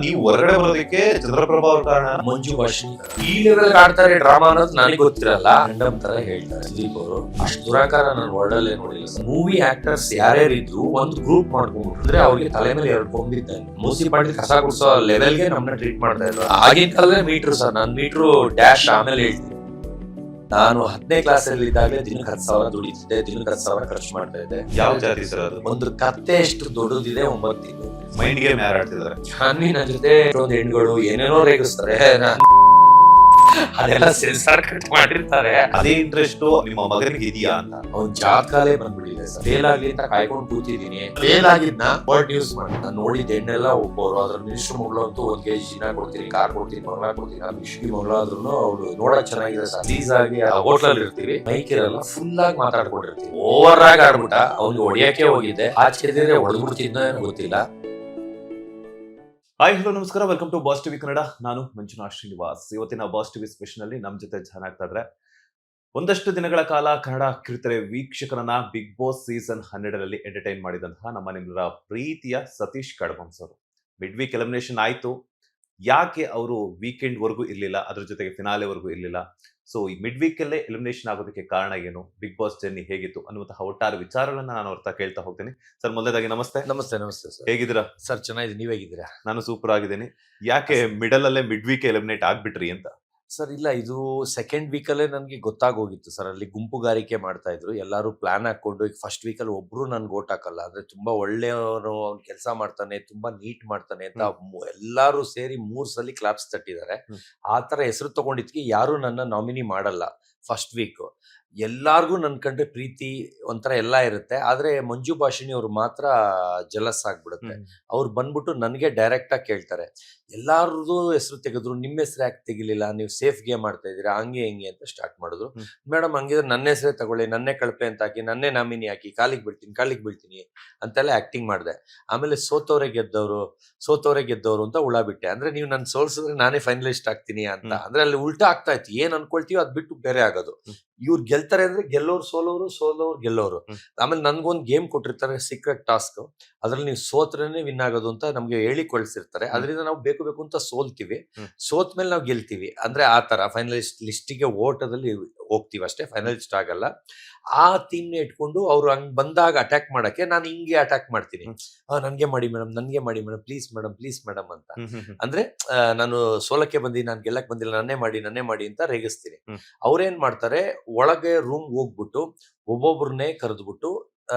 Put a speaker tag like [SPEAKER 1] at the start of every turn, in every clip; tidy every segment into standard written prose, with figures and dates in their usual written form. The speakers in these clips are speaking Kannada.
[SPEAKER 1] ನೀವು ಹೊರಗಡೆ ಬರೋದಕ್ಕೆ ಚಂದ್ರಪ್ರಭಾ ಅವ್ರ ಕಾರಣ.
[SPEAKER 2] ಮಂಜು ಭಾಷಿಣಿ ಈ ಲೆವೆಲ್ ಆಡ್ತಾರೆ ಡ್ರಾಮಾ ಅನ್ನೋದು ನನಗೆ ಗೊತ್ತಿರಲ್ಲ. ರಂಡಮ್ ತರ ಹೇಳ್ತಾರೆ ಸುದೀಪ್ ಅವರು. ಅಷ್ಟು ದುರಾಕಾರ ನಾನು ವರ್ಲ್ಡ್ ಅಲ್ಲೇ ನೋಡಿಲ್ಲ. ಮೂವಿ ಆಕ್ಟರ್ಸ್ ಯಾರ್ಯಾರಿದ್ರು ಒಂದು ಗ್ರೂಪ್ ಮಾಡ್ಕೊಂಡ್ಬಿಟ್ರೆ ಅವ್ರಿಗೆ ತಲೆ ಮೇಲೆ ಎರಡು ಕೊಂಬಿದ್ದಾನೆ ಮೂಸಿ ಮಾಡಿ ಕಸ ಗುಡಿಸೋ ಲೆವೆಲ್ಗೆ ನಮ್ಮನ್ನ ಟ್ರೀಟ್ ಮಾಡ್ತಾ ಇದ್ರು. ಆಗಿನ ಕಾಲದಲ್ಲಿ ಮೀಟ್ರು ಸರ್, ನಾನು ಮೀಟ್ರು ಡ್ಯಾಶ್ ಆಮೇಲೆ ಹೇಳ್ತೀನಿ. ನಾನು 10ನೇ ಕ್ಲಾಸ್ ಅಲ್ಲಿ ಇದ್ದಾಗಲೇ ದಿನಕ್ಕೆ 10,000 ದುಡಿತಿದ್ದೆ, ದಿನಕ್ಕೆ 10,000 ಖರ್ಚು ಮಾಡ್ತಾ ಇದ್ದೆ.
[SPEAKER 1] ಯಾವ ಜಾತಿ ಸರ್ ಅದು?
[SPEAKER 2] ಒಂದು ಕತ್ತೆ ಎಷ್ಟು ದೊಡ್ಡದಿದೆ 9 ತಿಂಗಳು.
[SPEAKER 1] ಮೈಂಡ್ ಗೇಮ್ ಯಾರು ಆಡ್ತಿದ್ದಾರೆ?
[SPEAKER 2] ನನ್ನ ಜೊತೆ ಒಂದು ಹೆಣ್ಗಳು ಏನೇನೋ ರೇಗಿಸ್ತಾರೆ, ಅದೆಲ್ಲ ಸೆನ್ಸಾರ್ ಕಟ್ ಮಾಡಿರ್ತಾರೆ.
[SPEAKER 1] ಅದೇ ಇಂಟ್ರೆಸ್ಟ್ ನಿಮ್ಮ ಮಗನಿಗೆ ಇದೆಯಾ ಅಂತ?
[SPEAKER 2] ಅವ್ನ್ ಜಾತಕಾಲೇ ಬಂದ್ಬಿಟ್ಟಿದೆ ಸರ್. ಫೇಲ್ ಆಗ್ಲಿ ಅಂತ ಕಾಯ್ಕೊಂಡು ಕೂತಿದ್ದೀನಿ. ಫೇಲ್ ಆಗಿದ್ನ ವರ್ಡ್ ಯೂಸ್ ಮಾಡಿ ನಾನು ನೋಡಿದ ಹೆಣ್ಣೆಲ್ಲ ಒಬ್ಬರು. ಅದ್ರ ಮಿನಿಸ್ಟರ್ ಮಗಳು ಅಂತೂ 1 kg ಚಿನ್ನ ಕೊಡ್ತೀನಿ, ಕಾರ್ ಕೊಡ್ತೀನಿ, ಮಗಳ ಕೊಡ್ತೀನಿ. ಆ ಮಿಶ್ಕಿ ಮಗಳಾದ್ರೂ ಅವಳು ನೋಡಕ್ ಚೆನ್ನಾಗಿದೆ ಸರ್. ಪ್ಲೀಸ್ ಆಗಿ ಹೋಟ್ಲಲ್ಲಿ ಇರ್ತೀವಿ, ಮೈಕ್ ಇರಲ್ಲ, ಫುಲ್ ಆಗಿ ಮಾತಾಡ್ಕೊಂಡಿರ್ತೀವಿ. ಓವರ್ ಆಗಿ ಆಡ್ಬಿಟ್ಟ. ಅವ್ನಿಗೆ ಹೊಡಿಯಕ್ಕೆ ಹೋಗಿದ್ದೆ, ಆಚೆ ಹೊಡೆದ್ಬಿಡ್ತಿದ್ನೋ ಏನೋ ಗೊತ್ತಿಲ್ಲ.
[SPEAKER 1] ಹಾಯ್ ಹಲೋ ನಮಸ್ಕಾರ, welcome to boss TV Kannada. ನಾನು ಮಂಜುನಾಥ್ ಶ್ರೀನಿವಾಸ್. ಇವತ್ತಿನ ಬಾಸ್ ಟಿವಿ ಸ್ಪೆಷಲ್ ನಲ್ಲಿ ನಮ್ಮ ಜೊತೆ ಜಾಯ್ನ್ ಆಗ್ತಾ ಇದ್ರೆ ಒಂದಷ್ಟು ದಿನಗಳ ಕಾಲ ಕನ್ನಡ ಕಿರುತೆರೆ ವೀಕ್ಷಕರನ್ನ ಬಿಗ್ ಬಾಸ್ ಸೀಸನ್ 12ರಲ್ಲಿ ಎಂಟರ್ಟೈನ್ ಮಾಡಿದಂತಹ ನಮ್ಮ ನಿಮ್ಮರ ಪ್ರೀತಿಯ ಸತೀಶ್ ಕಡಬಂಸ್ ಅವರು. ಮಿಡ್ ವೀಕ್ ಎಲಿಮಿನೇಷನ್ ಆಯ್ತು. ಯಾಕೆ ಅವರು ವೀಕೆಂಡ್ ವರೆಗೂ ಇರ್ಲಿಲ್ಲ, ಅದ್ರ ಜೊತೆಗೆ ಫಿನಾಲೆ ವರೆಗೂ ಇರ್ಲಿಲ್ಲ? ಸೊ ಈ ಮಿಡ್ ವೀಕ್ ಅಲ್ಲೇ ಎಲಿಮಿನೇಷನ್ ಆಗೋದಕ್ಕೆ ಕಾರಣ ಏನು, ಬಿಗ್ ಬಾಸ್ ಜರ್ನಿ ಹೇಗಿತ್ತು ಅನ್ನುವಂತಹ ಒಟ್ಟಾರೆ ವಿಚಾರಗಳನ್ನ ನಾನು ಅವ್ರ ಕೇಳ್ತಾ ಹೋಗ್ತೀನಿ. ಸರ್ ಮೊದಲದಾಗಿ ನಮಸ್ತೆ.
[SPEAKER 2] ನಮಸ್ತೆ. ನಮಸ್ತೆ ಸರ್,
[SPEAKER 1] ಹೇಗಿದ್ದೀರಾ?
[SPEAKER 2] ಸರ್ ಚೆನ್ನಾಗಿದೆ, ನೀವ್ ಹೇಗಿದ್ದೀರಾ?
[SPEAKER 1] ನಾನು ಸೂಪರ್ ಆಗಿದ್ದೀನಿ. ಯಾಕೆ ಮಿಡಲ್ ಅಲ್ಲೇ ಮಿಡ್ ವೀಕ್ ಎಲಿಮಿನೇಟ್ ಆಗ್ಬಿಟ್ರಿ ಅಂತ?
[SPEAKER 2] ಸರ್ ಇಲ್ಲ, ಇದು ಸೆಕೆಂಡ್ ವೀಕಲ್ಲೇ ನನಗೆ ಗೊತ್ತಾಗೋಗಿತ್ತು ಸರ್. ಅಲ್ಲಿ ಗುಂಪುಗಾರಿಕೆ ಮಾಡ್ತಾ ಇದ್ರು, ಎಲ್ಲರೂ ಪ್ಲಾನ್ ಹಾಕೊಂಡು. ಈಗ ಫಸ್ಟ್ ವೀಕಲ್ಲಿ ಒಬ್ರು ನನ್ಗೆ ಓಟ್ ಹಾಕಲ್ಲ, ಅಂದ್ರೆ ತುಂಬಾ ಒಳ್ಳೆಯವನು, ಅವ್ನು ಕೆಲಸ ಮಾಡ್ತಾನೆ, ತುಂಬಾ ನೀಟ್ ಮಾಡ್ತಾನೆ ಅಂತ ಎಲ್ಲಾರು ಸೇರಿ 3 ಸಲ ಕ್ಲಾಪ್ಸ್ ತಟ್ಟಿದ್ದಾರೆ. ಆ ತರ ಹೆಸರು ತಗೊಂಡಿದ್ಕೆ ಯಾರು ನನ್ನ ನಾಮಿನಿ ಮಾಡಲ್ಲ ಫಸ್ಟ್ ವೀಕ್. ಎಲ್ಲಾರ್ಗು ನನ್ ಕಂಡ್ರೆ ಪ್ರೀತಿ ಒಂಥರ ಎಲ್ಲ ಇರುತ್ತೆ. ಆದ್ರೆ ಮಂಜು ಭಾಷಿಣಿ ಅವ್ರು ಮಾತ್ರ ಜಲಸ್ ಆಗ್ಬಿಡುತ್ತೆ. ಅವ್ರು ಬಂದ್ಬಿಟ್ಟು ನನ್ಗೆ ಡೈರೆಕ್ಟ್ ಆಗಿ ಕೇಳ್ತಾರೆ, ಎಲ್ಲಾರ್ದು ಹೆಸರು ತೆಗೆದ್ರು, ನಿಮ್ಮ ಹೆಸರು ಯಾಕೆ ತೆಗಿಲಿಲ್ಲ, ನೀವು ಸೇಫ್ ಗೇಮ್ ಮಾಡ್ತಾ ಇದೀರಾ, ಹಂಗೆ ಹಿಂಗೆ ಅಂತ ಸ್ಟಾರ್ಟ್ ಮಾಡಿದ್ರು. ಮೇಡಮ್ ಹಂಗಿದ್ರೆ ನನ್ನ ಹೆಸರೇ ತಗೊಳ್ಳಿ, ನನ್ನೇ ಕಳಪೆ ಅಂತ ಹಾಕಿ, ನನ್ನೇ ನಾಮಿನಿ ಹಾಕಿ, ಕಾಲಿಗೆ ಬೀಳ್ತೀನಿ ಅಂತೆಲ್ಲ ಆಕ್ಟಿಂಗ್ ಮಾಡಿದೆ. ಆಮೇಲೆ ಸೋತವ್ರೆ ಗೆದ್ದವರು ಅಂತ ಉಳ ಬಿಟ್ಟೆ. ಅಂದ್ರೆ ನೀವು ನನ್ ಸೋಲ್ಸಿದ್ರೆ ನಾನೇ ಫೈನಲಿಸ್ಟ್ ಆಗ್ತೀನಿ ಅಂತ. ಅಂದ್ರೆ ಅಲ್ಲಿ ಉಲ್ಟಾ ಆಗ್ತಾ ಇತ್ತು. ಏನ್ ಅನ್ಕೊಳ್ತೀವಿ ಅದ್ ಬಿಟ್ಟು ಬೇರೆ ಆಗೋದು. ಇವ್ರು ಗೆಲ್ತಾರೆ ಅಂದ್ರೆ ಗೆಲ್ಲೋರು ಸೋಲೋರು ಗೆಲ್ಲೋರು. ಆಮೇಲೆ ನನ್ಗೊಂದ್ ಗೇಮ್ ಕೊಟ್ಟಿರ್ತಾರೆ, ಸೀಕ್ರೆಟ್ ಟಾಸ್ಕ್. ಅದ್ರಲ್ಲಿ ನೀವು ಸೋತ್ರೇನೆ ವಿನ್ ಆಗೋದು ಅಂತ ನಮ್ಗೆ ಹೇಳಿ ಕಳಿಸಿರ್ತಾರೆ. ಅದರಿಂದ ನಾವು ಬೇಕು ಅಂತ ಸೋಲ್ತೀವಿ, ಸೋತ್ ಮೇಲೆ ನಾವು ಗೆಲ್ತೀವಿ. ಅಂದ್ರೆ ಆ ತರ ಫೈನಲಿಸ್ಟ್ ಲಿಸ್ಟಿಗೆ ಓಟದಲ್ಲಿ ಹೋಗ್ತೀವಿ ಅಷ್ಟೇ, ಫೈನಲಿಸ್ಟ್ ಆಗಲ್ಲ. ಆ ಥೀಮ್ ನ ಇಟ್ಕೊಂಡು ಅವ್ರು ಹಂಗ್ ಬಂದಾಗ ಅಟ್ಯಾಕ್ ಮಾಡಕ್ಕೆ ನಾನು ಹಿಂಗೆ ಅಟ್ಯಾಕ್ ಮಾಡ್ತೀನಿ. ನನ್ಗೆ ಮಾಡಿ ಮೇಡಮ್, ಪ್ಲೀಸ್ ಮೇಡಮ್ ಅಂತ. ಅಂದ್ರೆ ನಾನು ಸೋಲಕ್ಕೆ ಬಂದಿ, ನಾನು ಗೆಲ್ಲಕ್ ಬಂದಿಲ್ಲ, ನನ್ನೇ ಮಾಡಿ ಅಂತ ರೇಗಿಸ್ತೀನಿ. ಅವ್ರೇನ್ ಮಾಡ್ತಾರೆ, ಒಳಗೆ ರೂಮ್ ಹೋಗ್ಬಿಟ್ಟು ಒಬ್ಬೊಬ್ರನ್ನೇ ಕರೆದ್ಬಿಟ್ಟು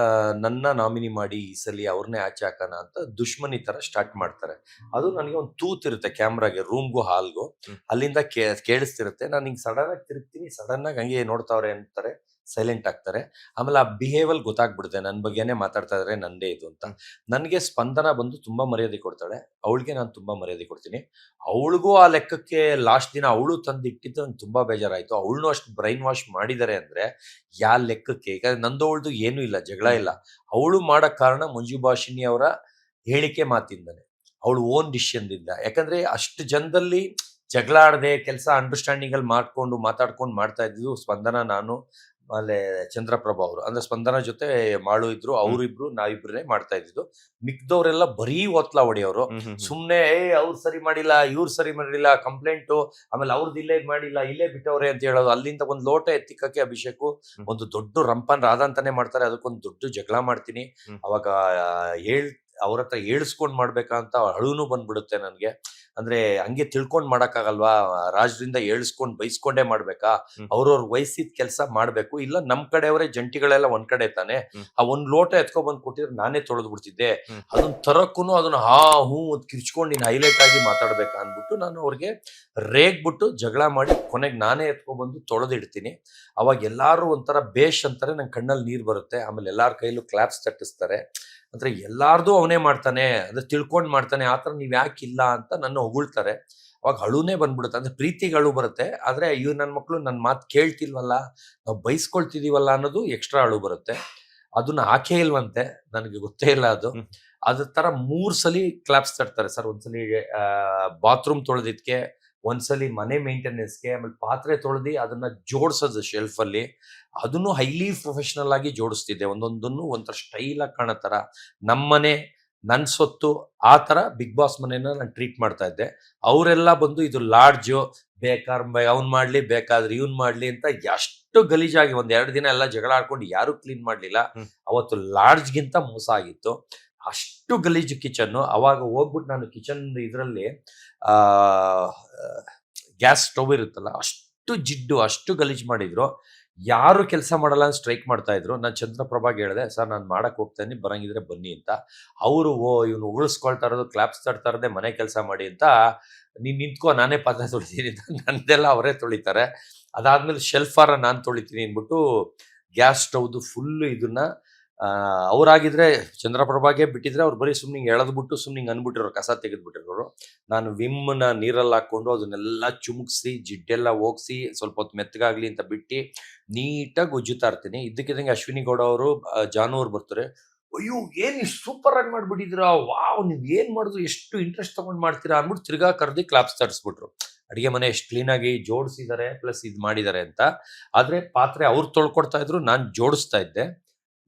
[SPEAKER 2] ನನ್ನ ನಾಮಿನಿ ಮಾಡಿ, ಈ ಸಲ ಅವ್ರನ್ನೇ ಆಚೆ ಹಾಕೋಣ ಅಂತ ದುಶ್ಮನಿ ತರ ಸ್ಟಾರ್ಟ್ ಮಾಡ್ತಾರೆ. ಅದು ನನಗೆ ಒಂದು ತೂತ್ ಇರುತ್ತೆ ಕ್ಯಾಮ್ರಾಗೆ, ರೂಮ್ಗೂ ಹಾಲ್ಗೂ. ಅಲ್ಲಿಂದ ಕೇಳಿಸ್ತಿರುತ್ತೆ. ನಾನು ಹಿಂಗ್ ಸಡನ್ ಆಗಿ ತಿರುಗ್ತೀನಿ, ಸಡನ್ ಆಗಿ ಹಂಗೆ ನೋಡ್ತಾವ್ರೆ ಅಂತಾರೆ, ಸೈಲೆಂಟ್ ಆಗ್ತಾರೆ. ಆಮೇಲೆ ಆ ಬಿಹೇವಲ್ ಗೊತ್ತಾಗ್ಬಿಡುತ್ತೆ, ನನ್ನ ಬಗ್ಗೆನೇ ಮಾತಾಡ್ತಾ ಇದಾರೆ, ನಂದೇ ಇದು ಅಂತ. ನನ್ಗೆ ಸ್ಪಂದನ ಬಂದು ತುಂಬಾ ಮರ್ಯಾದೆ ಕೊಡ್ತಾಳೆ, ಅವಳಿಗೆ ನಾನು ತುಂಬಾ ಮರ್ಯಾದೆ ಕೊಡ್ತೀನಿ. ಅವಳಿಗೂ ಆ ಲೆಕ್ಕಕ್ಕೆ ಲಾಸ್ಟ್ ದಿನ ಅವಳು ತಂದು ಇಟ್ಟಿದ್ದು ನಂಗೆ ತುಂಬಾ ಬೇಜಾರಾಯ್ತು. ಅವಳನ್ನು ಅಷ್ಟು ಬ್ರೈನ್ ವಾಶ್ ಮಾಡಿದ್ದಾರೆ ಅಂದ್ರೆ ಯಾ ಲೆಕ್ಕಕ್ಕೆ. ಈಗ ನಂದವಳ್ದು ಏನೂ ಇಲ್ಲ, ಜಗಳ ಇಲ್ಲ. ಅವಳು ಮಾಡಕ್ ಕಾರಣ ಮಂಜು ಭಾಷಿಣಿ ಅವರ ಹೇಳಿಕೆ ಮಾತಿಂದಾನೆ, ಅವಳು ಓನ್ ಡಿಸಿಷನ್ ದಿಂದ. ಯಾಕಂದ್ರೆ ಅಷ್ಟು ಜನದಲ್ಲಿ ಜಗಳ ಆಡದೆ ಕೆಲಸ ಅಂಡರ್ಸ್ಟ್ಯಾಂಡಿಂಗ್ ಅಲ್ಲಿ ಮಾತಾಡ್ಕೊಂಡು ಮಾಡ್ತಾ ಇದ್ದು ಸ್ಪಂದನ, ನಾನು, ಆಮೇಲೆ ಚಂದ್ರಪ್ರಭಾ ಅವರು. ಅಂದ್ರೆ ಸ್ಪಂದನ ಜೊತೆ ಮಾಳು ಇದ್ರು, ಅವರಿಬ್ರು ನಾವಿಬ್ರೇ ಮಾಡ್ತಾ ಇದ್ದು. ಮಿಕ್ದವ್ರೆಲ್ಲ ಬರೀ ಒತ್ಲ ಹೊಡೆಯವರು. ಸುಮ್ನೆ ಅವ್ರು ಸರಿ ಮಾಡಿಲ್ಲ, ಇವ್ರು ಸರಿ ಮಾಡಿಲ್ಲ, ಕಂಪ್ಲೇಂಟು, ಆಮೇಲೆ ಅವ್ರದ್ದು ಇಲ್ಲೇ ಮಾಡಿಲ್ಲ, ಇಲ್ಲೇ ಬಿಟ್ಟವ್ರೆ ಅಂತ ಹೇಳೋದು. ಅಲ್ಲಿಂದ ಒಂದು ಲೋಟ ಎತ್ತಿಕ್ಕಕ್ಕೆ ಅಭಿಷೇಕು ಒಂದು ದೊಡ್ಡ ರಂಪನ್ ರಾಧ ಅಂತಾನೆ ಮಾಡ್ತಾರೆ, ಅದಕ್ಕೊಂದು ದೊಡ್ಡ ಜಗಳ ಮಾಡ್ತೀನಿ. ಅವಾಗ ಅವ್ರ ಹತ್ರ ಹೇಳ್ಸ್ಕೊಂಡ್ ಮಾಡ್ಬೇಕಂತ ಅಳುನು ಬಂದ್ಬಿಡುತ್ತೆ ನನ್ಗೆ. ಅಂದ್ರೆ ಹಂಗೆ ತಿಳ್ಕೊಂಡ್ ಮಾಡಕ್ಕಾಗಲ್ವಾ, ರಾಜ್ರಿಂದ ಹೇಳ್ಸ್ಕೊಂಡ್ ಬೈಸ್ಕೊಂಡೇ ಮಾಡ್ಬೇಕಾ? ಅವ್ರವ್ರ ವಯಸ್ಸಿದ ಕೆಲಸ ಮಾಡ್ಬೇಕು. ಇಲ್ಲ ನಮ್ ಕಡೆಯವರೇ ಜಂಟಿಗಳೆಲ್ಲ ಒಂದ್ ಕಡೆ ತಾನೆ, ಆ ಒಂದ್ ಲೋಟ ಎತ್ಕೊ ಬಂದ್ ಕೊಟ್ಟಿದ್ರೆ ನಾನೇ ತೊಳೆದ್ ಬಿಡ್ತಿದ್ದೆ. ಅದನ್ನ ತರಕ್ಕೂನು ಅದನ್ನ ಕಿರ್ಚ್ಕೊಂಡು ನೀನ್ ಹೈಲೈಟ್ ಆಗಿ ಮಾತಾಡ್ಬೇಕಾ ಅಂದ್ಬಿಟ್ಟು ನಾನು ಅವ್ರಿಗೆ ರೇಗ್ಬಿಟ್ಟು ಜಗಳ ಮಾಡಿ ಕೊನೆಗೆ ನಾನೇ ಎತ್ಕೊಬಂದು ತೊಳೆದಿಡ್ತೀನಿ. ಅವಾಗ ಎಲ್ಲಾರು ಒಂಥರ ಬೇಷ್ ಅಂತಾರೆ, ನಂಗೆ ಕಣ್ಣಲ್ಲಿ ನೀರ್ ಬರುತ್ತೆ. ಆಮೇಲೆ ಎಲ್ಲಾರ ಕೈಲೂ ಕ್ಲಾಪ್ಸ್ ತಟ್ಟಿಸ್ತಾರೆ. ಅಂದ್ರೆ ಎಲ್ಲಾರ್ದು ಅವನೇ ಮಾಡ್ತಾನೆ, ಅಂದ್ರೆ ತಿಳ್ಕೊಂಡ್ ಮಾಡ್ತಾನೆ, ಆತರ ನೀವ್ ಯಾಕಿಲ್ಲ ಅಂತ ನನ್ನ ಹೊಗಳ್ತಾರೆ. ಅವಾಗ ಅಳುನೇ ಬಂದ್ಬಿಡುತ್ತೆ. ಅಂದ್ರೆ ಪ್ರೀತಿಗೆ ಅಳು ಬರುತ್ತೆ. ಆದ್ರೆ ಇವ್ ನನ್ ಮಕ್ಳು ನನ್ ಮಾತು ಕೇಳ್ತಿಲ್ವಲ್ಲ, ನಾವು ಬೈಸ್ಕೊಳ್ತಿದೀವಲ್ಲ ಅನ್ನೋದು ಎಕ್ಸ್ಟ್ರಾ ಅಳು ಬರುತ್ತೆ. ಅದನ್ನ ಹಾಕೇ ಇಲ್ವಂತೆ, ನನಗೆ ಗೊತ್ತೇ ಇಲ್ಲ ಅದು. ಅದ್ರ ತರ 3 ಸಲಿ ಕ್ಲಾಪ್ಸ್ ತರ್ತಾರೆ ಸರ್. ಒಂದ್ಸಲಿ ಬಾತ್ರೂಮ್ ತೊಳೆದಿದ್ಕೆ, ಒಂದ್ಸಲಿ ಮನೆ ಮೇಂಟೆನೆನ್ಸ್ಗೆ, ಆಮೇಲೆ ಪಾತ್ರೆ ತೊಳೆದಿ ಅದನ್ನ ಜೋಡ್ಸೋದು ಶೆಲ್ಫ್ ಅಲ್ಲಿ. ಅದನ್ನು ಹೈಲಿ ಪ್ರೊಫೆಷನಲ್ ಆಗಿ ಜೋಡಿಸ್ತಿದ್ದೆ, ಒಂದೊಂದನ್ನು ಒಂಥರ ಸ್ಟೈಲ್ ಆಗಿ ಕಾಣೋ ತರ. ನಮ್ಮನೆ ನನ್ನ ಸೊತ್ತು ಆ ಥರ ಬಿಗ್ ಬಾಸ್ ಮನೇನ ನಾನು ಟ್ರೀಟ್ ಮಾಡ್ತಾ ಇದ್ದೆ. ಅವರೆಲ್ಲ ಬಂದು ಇದು ಲಾಡ್ಜು, ಬೇಕಾದ್ರೆ ಅವ್ನು ಮಾಡಲಿ, ಬೇಕಾದ್ರೆ ಇವ್ನು ಮಾಡಲಿ ಅಂತ ಎಷ್ಟು ಗಲೀಜಾಗಿ ಒಂದೆರಡು ದಿನ ಎಲ್ಲ ಜಗಳ ಆಡ್ಕೊಂಡು ಯಾರೂ ಕ್ಲೀನ್ ಮಾಡಲಿಲ್ಲ. ಅವತ್ತು ಲಾಡ್ಜ್ಗಿಂತ ಮೋಸ ಆಗಿತ್ತು. ಅಷ್ಟು ಗಲೀಜು ಕಿಚನ್ನು. ಅವಾಗ ಹೋಗ್ಬಿಟ್ಟು ನಾನು ಕಿಚನ್ ಇದರಲ್ಲಿ ಗ್ಯಾಸ್ ಸ್ಟವ್ ಇರುತ್ತಲ್ಲ, ಅಷ್ಟು ಜಿಡ್ಡು, ಅಷ್ಟು ಗಲೀಜು ಮಾಡಿದ್ರು. ಯಾರು ಕೆಲಸ ಮಾಡಲ್ಲ ಅಂತ ಸ್ಟ್ರೈಕ್ ಮಾಡ್ತಾ ಇದ್ರು. ನಾನು ಚಂದ್ರಪ್ರಭಾಗೆ ಹೇಳಿದೆ, ಸರ್ ನಾನು ಮಾಡಕ್ಕೆ ಹೋಗ್ತೇನೆ, ಬರಂಗಿದ್ರೆ ಬನ್ನಿ ಅಂತ. ಅವರು ಇವನು ಉಳಿಸ್ಕೊಳ್ತಾ ಇರೋದು, ಕ್ಲಾಪ್ಸ್ ತಡ್ತಾ ಇರೋದೇ ಮನೆ ಕೆಲಸ ಮಾಡಿ ಅಂತ, ನೀನು ನಿಂತ್ಕೋ ನಾನೇ ಪಾತ್ರೆ ತೊಳಿತೀನಿ ಅಂತ. ನಂದೆಲ್ಲ ಅವರೇ ತೊಳಿತಾರೆ. ಅದಾದ್ಮೇಲೆ ಶೆಲ್ಫಾರ ನಾನು ತೊಳಿತೀನಿ ಅಂದ್ಬಿಟ್ಟು ಗ್ಯಾಸ್ ಸ್ಟವ್ದು ಫುಲ್ಲು ಇದನ್ನ ಅವರಾಗಿದ್ರೆ ಚಂದ್ರಪ್ರಭಾಗೆ ಬಿಟ್ಟಿದ್ರೆ ಅವ್ರು ಬರೀ ಸುಮ್ಮನೆ ಎಳೆದ್ಬಿಟ್ಟು ಸುಮ್ಮನೆ ಅನ್ಬಿಟ್ಟಿರೋರು, ಕಸ ತೆಗೆದ್ಬಿಟ್ಟಿರೋರು. ನಾನು ವಿಮ್ನ ನೀರಲ್ಲಿ ಹಾಕ್ಕೊಂಡು ಅದನ್ನೆಲ್ಲ ಚುಮ್ಕಿಸಿ ಜಿಡ್ಡೆಲ್ಲ ಹೋಗಿಸಿ ಸ್ವಲ್ಪ ಹೊತ್ತು ಮೆತ್ತಗಾಗ್ಲಿ ಅಂತ ಬಿಟ್ಟು ನೀಟಾಗಿ ಉಜ್ಜುತ್ತಾ ಇರ್ತೀನಿ. ಇದ್ದಕ್ಕಿದ್ದಂಗೆ ಅಶ್ವಿನಿ ಗೌಡ ಅವರು, ಜಾನು ಅವ್ರು ಬರ್ತಾರೆ. ಅಯ್ಯೋ ಏನು ಇಷ್ಟು ಸೂಪರ್ ಆಗಿ ಮಾಡ್ಬಿಟ್ಟಿದ್ದೀರಾ, ವಾವ್ ನೀವು ಏನು ಮಾಡಿದ್ರು ಎಷ್ಟು ಇಂಟ್ರೆಸ್ಟ್ ತಗೊಂಡು ಮಾಡ್ತೀರಾ ಅಂದ್ಬಿಟ್ಟು ತಿರ್ಗಾ ಕರೆದಿ ಕ್ಲಾಪ್ಸ್ ತರಿಸ್ಬಿಟ್ರು. ಅಡುಗೆ ಮನೆ ಎಷ್ಟು ಕ್ಲೀನಾಗಿ ಜೋಡಿಸಿದ್ದಾರೆ, ಪ್ಲಸ್ ಇದು ಮಾಡಿದ್ದಾರೆ ಅಂತ. ಆದರೆ ಪಾತ್ರೆ ಅವ್ರು ತೊಳ್ಕೊಡ್ತಾ ಇದ್ರು, ನಾನು ಜೋಡಿಸ್ತಾ ಇದ್ದೆ.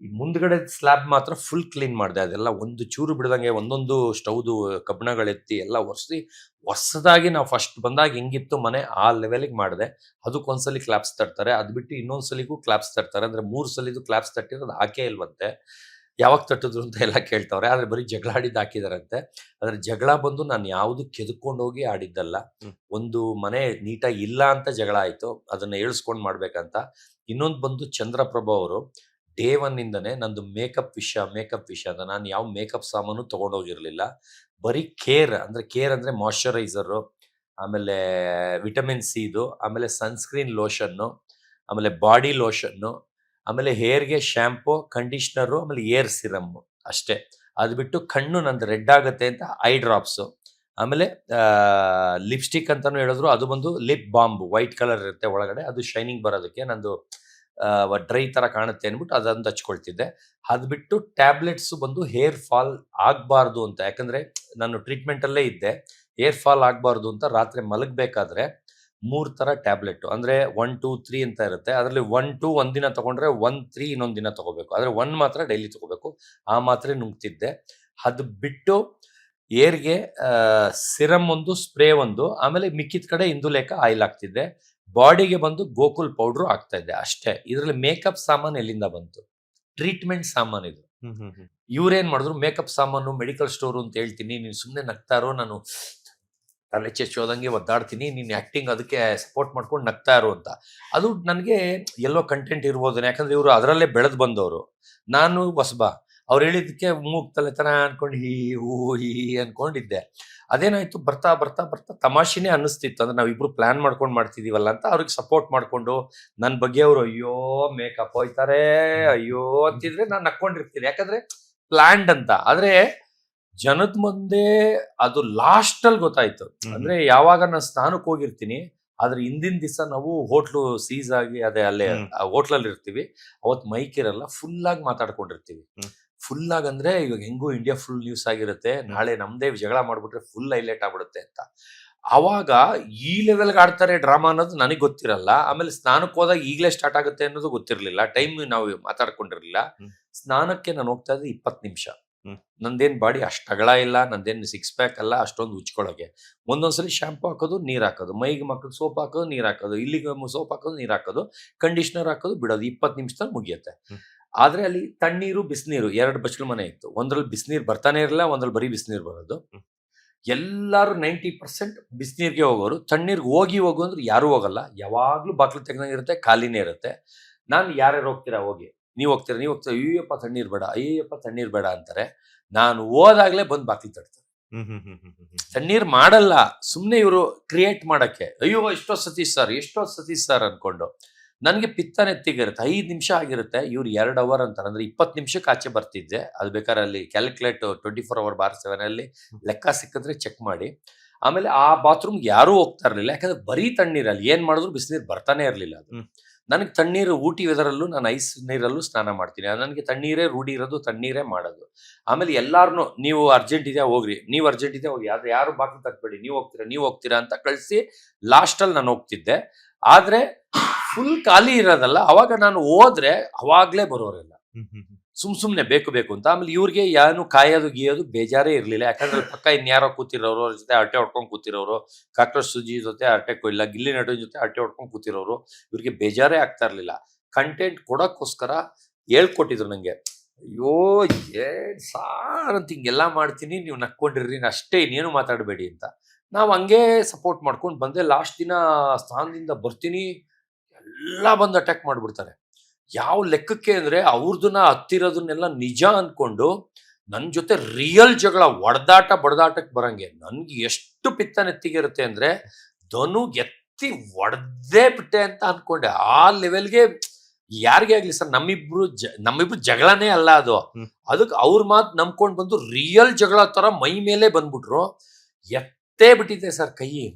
[SPEAKER 2] ಈ ಮುಂದ್ಗಡೆ ಸ್ಲ್ಯಾಬ್ ಮಾತ್ರ ಫುಲ್ ಕ್ಲೀನ್ ಮಾಡಿದೆ. ಅದೆಲ್ಲ ಒಂದು ಚೂರು ಬಿಡ್ದಂಗೆ ಒಂದೊಂದು ಸ್ಟವ್ದು ಕಬ್ಬಣಗಳೆತ್ತಿ ಎಲ್ಲ ಒರೆಸಿ ಹೊಸದಾಗಿ ನಾವು ಫಸ್ಟ್ ಬಂದಾಗ ಹೆಂಗಿತ್ತು ಮನೆ ಆ ಲೆವೆಲಿಗೆ ಮಾಡಿದೆ. ಅದಕ್ಕೊಂದ್ಸಲಿ ಕ್ಲಾಪ್ಸ್ ತರ್ತಾರೆ, ಅದು ಬಿಟ್ಟು ಇನ್ನೊಂದ್ಸಲಿಗೂ ಕ್ಲಾಪ್ಸ್ ತರ್ತಾರೆ. ಅಂದರೆ 3 ಸಲಿದು ಕ್ಲಾಪ್ಸ್ ತಟ್ಟಿರೋದು ಹಾಕೇ ಇಲ್ವಂತೆ. ಯಾವಾಗ ತಟ್ಟಿದ್ರು ಅಂತ ಎಲ್ಲ ಕೇಳ್ತವ್ರೆ. ಆದರೆ ಬರೀ ಜಗಳ ಆಡಿದ್ದು ಹಾಕಿದಾರಂತೆ. ಆದರೆ ಜಗಳ ಬಂದು ನಾನು ಯಾವುದು ಕೆದ್ಕೊಂಡು ಹೋಗಿ ಆಡಿದ್ದಲ್ಲ. ಒಂದು ಮನೆ ನೀಟಾಗಿ ಇಲ್ಲ ಅಂತ ಜಗಳ ಆಯಿತು, ಅದನ್ನು ಏಳ್ಸ್ಕೊಂಡು ಮಾಡ್ಬೇಕಂತ. ಇನ್ನೊಂದು ಬಂದು ಚಂದ್ರಪ್ರಭಾ ಅವರು ಡೇ 1ಇಂದನೇ ನಂದು ಮೇಕಪ್ ವಿಷಯ ಅಂತ. ನಾನು ಯಾವ ಮೇಕಪ್ ಸಾಮಾನು ತೊಗೊಂಡೋಗಿರಲಿಲ್ಲ. ಬರೀ ಕೇರ್ ಅಂದರೆ ಮಾಯ್ಶ್ಚರೈಸರು, ಆಮೇಲೆ ವಿಟಮಿನ್ ಸಿದು, ಆಮೇಲೆ ಸನ್ಸ್ಕ್ರೀನ್ ಲೋಷನ್ನು, ಆಮೇಲೆ ಬಾಡಿ ಲೋಷನ್ನು, ಆಮೇಲೆ ಹೇರ್ಗೆ ಶ್ಯಾಂಪು, ಕಂಡೀಷ್ನರು, ಆಮೇಲೆ ಏರ್ ಸಿರಮ್ಮು ಅಷ್ಟೇ. ಅದು ಬಿಟ್ಟು ಕಣ್ಣು ನಂದು ರೆಡ್ ಆಗುತ್ತೆ ಅಂತ ಐ ಡ್ರಾಪ್ಸು, ಆಮೇಲೆ ಲಿಪ್ಸ್ಟಿಕ್ ಅಂತಲೂ ಹೇಳಿದ್ರು. ಅದು ಬಂದು ಲಿಪ್ ಬಾಂಬ್, ವೈಟ್ ಕಲರ್ ಇರುತ್ತೆ ಒಳಗಡೆ, ಅದು ಶೈನಿಂಗ್ ಬರೋದಕ್ಕೆ. ನಂದು ಡ್ರೈ ಥರ ಕಾಣುತ್ತೆ ಅಂದ್ಬಿಟ್ಟು ಅದೊಂದು ಹಚ್ಕೊಳ್ತಿದ್ದೆ. ಅದು ಬಿಟ್ಟು ಟ್ಯಾಬ್ಲೆಟ್ಸು ಬಂದು ಹೇರ್ ಫಾಲ್ ಆಗಬಾರ್ದು ಅಂತ. ಯಾಕಂದರೆ ನಾನು ಟ್ರೀಟ್ಮೆಂಟಲ್ಲೇ ಇದ್ದೆ. ಹೇರ್ ಫಾಲ್ ಆಗಬಾರ್ದು ಅಂತ ರಾತ್ರಿ ಮಲಗಬೇಕಾದ್ರೆ 3 ಥರ ಟ್ಯಾಬ್ಲೆಟು, ಅಂದರೆ 1, 2, 3 ಅಂತ ಇರುತ್ತೆ. ಅದರಲ್ಲಿ 1, 2 ಒಂದಿನ ತೊಗೊಂಡ್ರೆ 1, 3 ಇನ್ನೊಂದು ದಿನ ತೊಗೋಬೇಕು. ಆದರೆ 1 ಮಾತ್ರ ಡೈಲಿ ತೊಗೋಬೇಕು. ಆ ಮಾತ್ರೆ ನುಂಗ್ತಿದ್ದೆ. ಅದು ಬಿಟ್ಟು ಏರ್ಗೆ ಸಿರಮ್ ಒಂದು, ಸ್ಪ್ರೇ ಒಂದು, ಆಮೇಲೆ ಮಿಕ್ಕಿದ ಕಡೆ ಇಂದುಲೇಖ ಆಯಿಲ್ ಹಾಕ್ತಿದ್ದೆ. ಬಾಡಿಗೆ ಬಂದು ಗೋಕುಲ್ ಪೌಡ್ರು ಹಾಕ್ತಾ ಇದ್ದೆ ಅಷ್ಟೇ. ಇದರಲ್ಲಿ ಮೇಕಪ್ ಸಾಮಾನು ಎಲ್ಲಿಂದ ಬಂತು? ಟ್ರೀಟ್ಮೆಂಟ್ ಸಾಮಾನು ಇದು. ಇವ್ರೇನ್ ಮಾಡಿದ್ರು, ಮೇಕಪ್ ಸಾಮಾನು ಮೆಡಿಕಲ್ ಸ್ಟೋರು ಅಂತ ಹೇಳ್ತೀನಿ, ನೀನು ಸುಮ್ಮನೆ ನಗ್ತಾರೋ, ನಾನು ತಲೆ ಚೆಚ್ಚೋದಂಗೆ ಒದ್ದಾಡ್ತೀನಿ, ನೀನು ಆ್ಯಕ್ಟಿಂಗ್ ಅದಕ್ಕೆ ಸಪೋರ್ಟ್ ಮಾಡ್ಕೊಂಡು ನಗ್ತಾ ಇರೋ ಅಂತ. ಅದು ನನಗೆ ಎಲ್ಲೋ ಕಂಟೆಂಟ್ ಇರ್ಬೋದು, ಯಾಕಂದರೆ ಇವರು ಅದರಲ್ಲೇ ಬೆಳೆದು ಬಂದವರು, ನಾನು ಹೊಸಬ. ಅವ್ರು ಹೇಳಿದ್ದಕ್ಕೆ ಮೂಗ್ತಲೆ ತನ ಅನ್ಕೊಂಡು ಹೀ ಅನ್ಕೊಂಡಿದ್ದೆ. ಅದೇನಾಯ್ತು, ಬರ್ತಾ ಬರ್ತಾ ಬರ್ತಾ ತಮಾಷೆನೇ ಅನ್ನಿಸ್ತಿತ್ತು. ಅಂದರೆ ನಾವಿಬ್ರು ಪ್ಲಾನ್ ಮಾಡ್ಕೊಂಡು ಮಾಡ್ತಿದ್ದೀವಲ್ಲ ಅಂತ. ಅವ್ರಿಗೆ ಸಪೋರ್ಟ್ ಮಾಡಿಕೊಂಡು ನನ್ನ ಬಗ್ಗೆ ಅವರು ಅಯ್ಯೋ ಮೇಕಪ್ ಹೋಯ್ತಾರೆ ಅಯ್ಯೋ ಅಂತಿದ್ರೆ ನಾನು ನಕ್ಕೊಂಡಿರ್ತೀನಿ, ಯಾಕಂದರೆ ಪ್ಲ್ಯಾಂಡ್ ಅಂತ. ಆದರೆ ಜನದ ಮುಂದೆ ಅದು ಲಾಸ್ಟಲ್ಲಿ ಗೊತ್ತಾಯ್ತು. ಅಂದರೆ ಯಾವಾಗ ನಾನು ಸ್ನಾನಕ್ಕೆ ಹೋಗಿರ್ತೀನಿ, ಆದ್ರೆ ಹಿಂದಿನ ದಿವಸ ನಾವು ಹೋಟ್ಲು ಸೀಸ್ ಆಗಿ ಅದೇ ಅಲ್ಲೇ ಹೋಟ್ಲಲ್ಲಿ ಇರ್ತೀವಿ. ಅವತ್ತು ಮೈಕ್ ಇರಲ್ಲ, ಫುಲ್ಲಾಗಿ ಮಾತಾಡ್ಕೊಂಡಿರ್ತೀವಿ. ಫುಲ್ಲಾಗಿ ಅಂದರೆ ಇವಾಗ ಹೆಂಗೂ ಇಂಡಿಯಾ ಫುಲ್ ನ್ಯೂಸ್ ಆಗಿರುತ್ತೆ, ನಾಳೆ ನಮ್ಮದೇ ಜಗಳ ಮಾಡಿಬಿಟ್ರೆ ಫುಲ್ ಹೈಲೈಟ್ ಆಗ್ಬಿಡುತ್ತೆ ಅಂತ. ಆವಾಗ ಈ ಲೆವೆಲ್ಗೆ ಆಡ್ತಾರೆ ಡ್ರಾಮಾ ಅನ್ನೋದು ನನಗೆ ಗೊತ್ತಿರಲ್ಲ. ಆಮೇಲೆ ಸ್ನಾನಕ್ಕೆ ಹೋದಾಗ ಈಗಲೇ ಸ್ಟಾರ್ಟ್ ಆಗುತ್ತೆ ಅನ್ನೋದು ಗೊತ್ತಿರಲಿಲ್ಲ. ಟೈಮ್ ನಾವು ಮಾತಾಡ್ಕೊಂಡಿರಲಿಲ್ಲ. ಸ್ನಾನಕ್ಕೆ ನಾನು ಹೋಗ್ತಾ ಇದ್ದೆ 20 ನಿಮಿಷ. ನಂದೇನು ಬಾಡಿ ಅಷ್ಟು ಅಗಲ ಇಲ್ಲ, ನಂದೇನು 6 ಪ್ಯಾಕ್ ಅಲ್ಲ ಅಷ್ಟೊಂದು ಉಜ್ಕೊಳ್ಳೋಕೆ. ಒಂದೊಂದ್ಸಲಿ ಶಾಂಪು ಹಾಕೋದು, ನೀರು ಹಾಕೋದು, ಮೈಗೆ ಮಕ್ಕಳು ಸೋಪ್ ಹಾಕೋದು, ನೀರು ಹಾಕೋದು, ಇಲ್ಲಿಗೆ ಸೋಪ್ ಹಾಕೋದು, ನೀರು ಹಾಕೋದು, ಕಂಡೀಷ್ನರ್ ಹಾಕೋದು, ಬಿಡೋದು. 20 ನಿಮಿಷದಲ್ಲಿ ಮುಗಿಯುತ್ತೆ. ಆದರೆ ಅಲ್ಲಿ ತಣ್ಣೀರು ಬಿಸಿನೀರು 2 ಬಚ್ಚಲು ಮನೆ ಇತ್ತು. ಒಂದ್ರಲ್ಲಿ ಬಿಸಿನೀರು ಬರ್ತಾನೆ ಇರಲಿಲ್ಲ, ಒಂದ್ರಲ್ಲಿ ಬರೀ ಬಿಸಿನೀರು ಬರೋದು. ಎಲ್ಲರೂ 90% ಬಿಸಿನೀರಿಗೆ ಹೋಗೋರು. ತಣ್ಣೀರಿಗೆ ಹೋಗು ಅಂದ್ರೆ ಯಾರೂ ಹೋಗಲ್ಲ. ಯಾವಾಗಲೂ ಬಾಕ್ಲು ತೆಗ್ದಂಗಿರುತ್ತೆ, ಖಾಲಿನೇ ಇರುತ್ತೆ. ನಾನು ಯಾರ್ಯಾರು ಹೋಗ್ತೀರಾ ಹೋಗಿ, ನೀವು ಹೋಗ್ತೀರಾ ಅಯ್ಯಪ್ಪ ತಣ್ಣೀರು ಬೇಡ, ಅಯ್ಯಪ್ಪ ತಣ್ಣೀರು ಬೇಡ ಅಂತಾರೆ. ನಾನು ಹೋದಾಗಲೇ ಬಂದು ಬಾಕ್ಲು ತಡ್ತಾರೆ. ತಣ್ಣೀರು ಮಾಡಲ್ಲ, ಸುಮ್ಮನೆ ಇವರು ಕ್ರಿಯೇಟ್ ಮಾಡೋಕ್ಕೆ. ಅಯ್ಯೋ ಎಷ್ಟೋ ಸತೀಶ್ ಸರ್ ಅಂದ್ಕೊಂಡು ನನಗೆ ಪಿತ್ತ ನೆತ್ತಿಗಿರುತ್ತೆ. 5 ನಿಮಿಷ ಆಗಿರುತ್ತೆ, ಇವ್ರು 2 ಅವರ್ ಅಂತಾರೆ. ಅಂದರೆ 20 ನಿಮಿಷಕ್ಕೆ ಆಚೆ ಬರ್ತಿದ್ದೆ. ಅದು ಬೇಕಾದ್ರೆ ಅಲ್ಲಿ ಕ್ಯಾಲ್ಕುಲೇಟ್ 24/7 ಲೆಕ್ಕ ಸಿಕ್ಕಿದ್ರೆ ಚೆಕ್ ಮಾಡಿ. ಆಮೇಲೆ ಆ ಬಾತ್ರೂಮ್ಗೆ ಯಾರೂ ಹೋಗ್ತಾ ಇರಲಿಲ್ಲ, ಯಾಕಂದರೆ ಬರೀ ತಣ್ಣೀರಲ್ಲಿ ಏನು ಮಾಡಿದ್ರು ಬಿಸಿನೀರು ಬರ್ತಾನೆ ಇರಲಿಲ್ಲ. ಅದು ನನಗೆ ತಣ್ಣೀರು ಊಟಿ ವೆದರಲ್ಲೂ ನಾನು ಐಸ್ ನೀರಲ್ಲೂ ಸ್ನಾನ ಮಾಡ್ತೀನಿ. ನನಗೆ ತಣ್ಣೀರೇ ರೂಢಿ ಇರೋದು, ತಣ್ಣೀರೇ ಮಾಡೋದು. ಆಮೇಲೆ ಎಲ್ಲಾರನ್ನೂ ನೀವು ಅರ್ಜೆಂಟ್ ಇದೆಯಾ ಹೋಗ್ರಿ, ನೀವು ಅರ್ಜೆಂಟ್ ಇದೆಯಾ ಹೋಗಿ, ಆದರೆ ಯಾರು ಬಾಕ್ಲು ತಗ್ಬೇಡಿ, ನೀವು ಹೋಗ್ತೀರಾ ಅಂತ ಕಳಿಸಿ ಲಾಸ್ಟಲ್ಲಿ ನಾನು ಹೋಗ್ತಿದ್ದೆ. ಆದರೆ ಫುಲ್ ಖಾಲಿ ಇರೋದಲ್ಲ, ಅವಾಗ ನಾನು ಹೋದ್ರೆ ಅವಾಗಲೇ ಬರೋರೆಲ್ಲ. ಸುಮ್ನೆ ಬೇಕು ಅಂತ. ಆಮೇಲೆ ಇವ್ರಿಗೆ ಏನು ಕಾಯೋದು ಗೀಯೋದು ಬೇಜಾರೇ ಇರ್ಲಿಲ್ಲ. ಯಾಕಂದ್ರೆ ಪಕ್ಕ ಇನ್ಯಾರೋ ಕೂತಿರೋರು, ಅವ್ರ ಜೊತೆ ಹರಟೆ ಹೊಡ್ಕೊಂಡ್ ಕೂತಿರೋರು, ಕಾಕ್ರೋಚ್ ಸುಜಿ ಜೊತೆ ಹರಟೆ ಇಲ್ಲ ಗಿಲ್ಲಿ ನಟು ಜೊತೆ ಹರಟೆ ಹೊಡ್ಕೊಂಡ್ ಕೂತಿರೋರು, ಇವ್ರಿಗೆ ಬೇಜಾರೇ ಆಗ್ತಾ ಇರ್ಲಿಲ್ಲ. ಕಂಟೆಂಟ್ ಕೊಡೋಕ್ಕೋಸ್ಕರ ಹೇಳ್ಕೊಟ್ಟಿದ್ರು ನಂಗೆ. ಅಯ್ಯೋ ಏನ್ ಸಾರ್ ಅಂತ ಹಿಂಗೆಲ್ಲಾ ಮಾಡ್ತೀನಿ, ನೀವು ನಕ್ಕೊಂಡಿರ್ರಿ, ಅಷ್ಟೇ ಇನ್ನೇನು ಮಾತಾಡಬೇಡಿ ಅಂತ. ನಾವ್ ಹಂಗೆ ಸಪೋರ್ಟ್ ಮಾಡ್ಕೊಂಡು ಬಂದೆ. ಲಾಸ್ಟ್ ದಿನ ಸ್ಥಾನದಿಂದ ಬರ್ತೀನಿ, ಎಲ್ಲ ಬಂದು ಅಟ್ಯಾಕ್ ಮಾಡ್ಬಿಡ್ತಾರೆ. ಯಾವ ಲೆಕ್ಕಕ್ಕೆ ಅಂದ್ರೆ ಅವ್ರದನ್ನ ಹತ್ತಿರೋದನ್ನೆಲ್ಲ ನಿಜ ಅನ್ಕೊಂಡು ನನ್ ಜೊತೆ ರಿಯಲ್ ಜಗಳ, ಒಡೆದಾಟ ಬಡದಾಟಕ್ಕೆ ಬರಂಗೆ. ನನ್ಗೆ ಎಷ್ಟು ಪಿತ್ತ ನೆತ್ತಿಗೆ ಇರುತ್ತೆ ಅಂದ್ರೆ ಧನು ಎತ್ತಿ ಒಡೆದೇ ಬಿಟ್ಟೆ ಅಂತ ಅನ್ಕೊಂಡೆ. ಆ ಲೆವೆಲ್ಗೆ ಯಾರಿಗೆ ಆಗ್ಲಿ ಸರ್, ನಮ್ಮಿಬ್ರು ಜಗಳನೇ ಅಲ್ಲ ಅದು. ಅದಕ್ಕೆ ಅವ್ರ ಮಾತು ನಂಬ್ಕೊಂಡ್ ಬಂದು ರಿಯಲ್ ಜಗಳ ತರ ಮೈ ಮೇಲೆ ಬಂದ್ಬಿಟ್ರು. ಎತ್ತೇ ಬಿಟ್ಟಿದೆ ಸರ್ ಕೈ.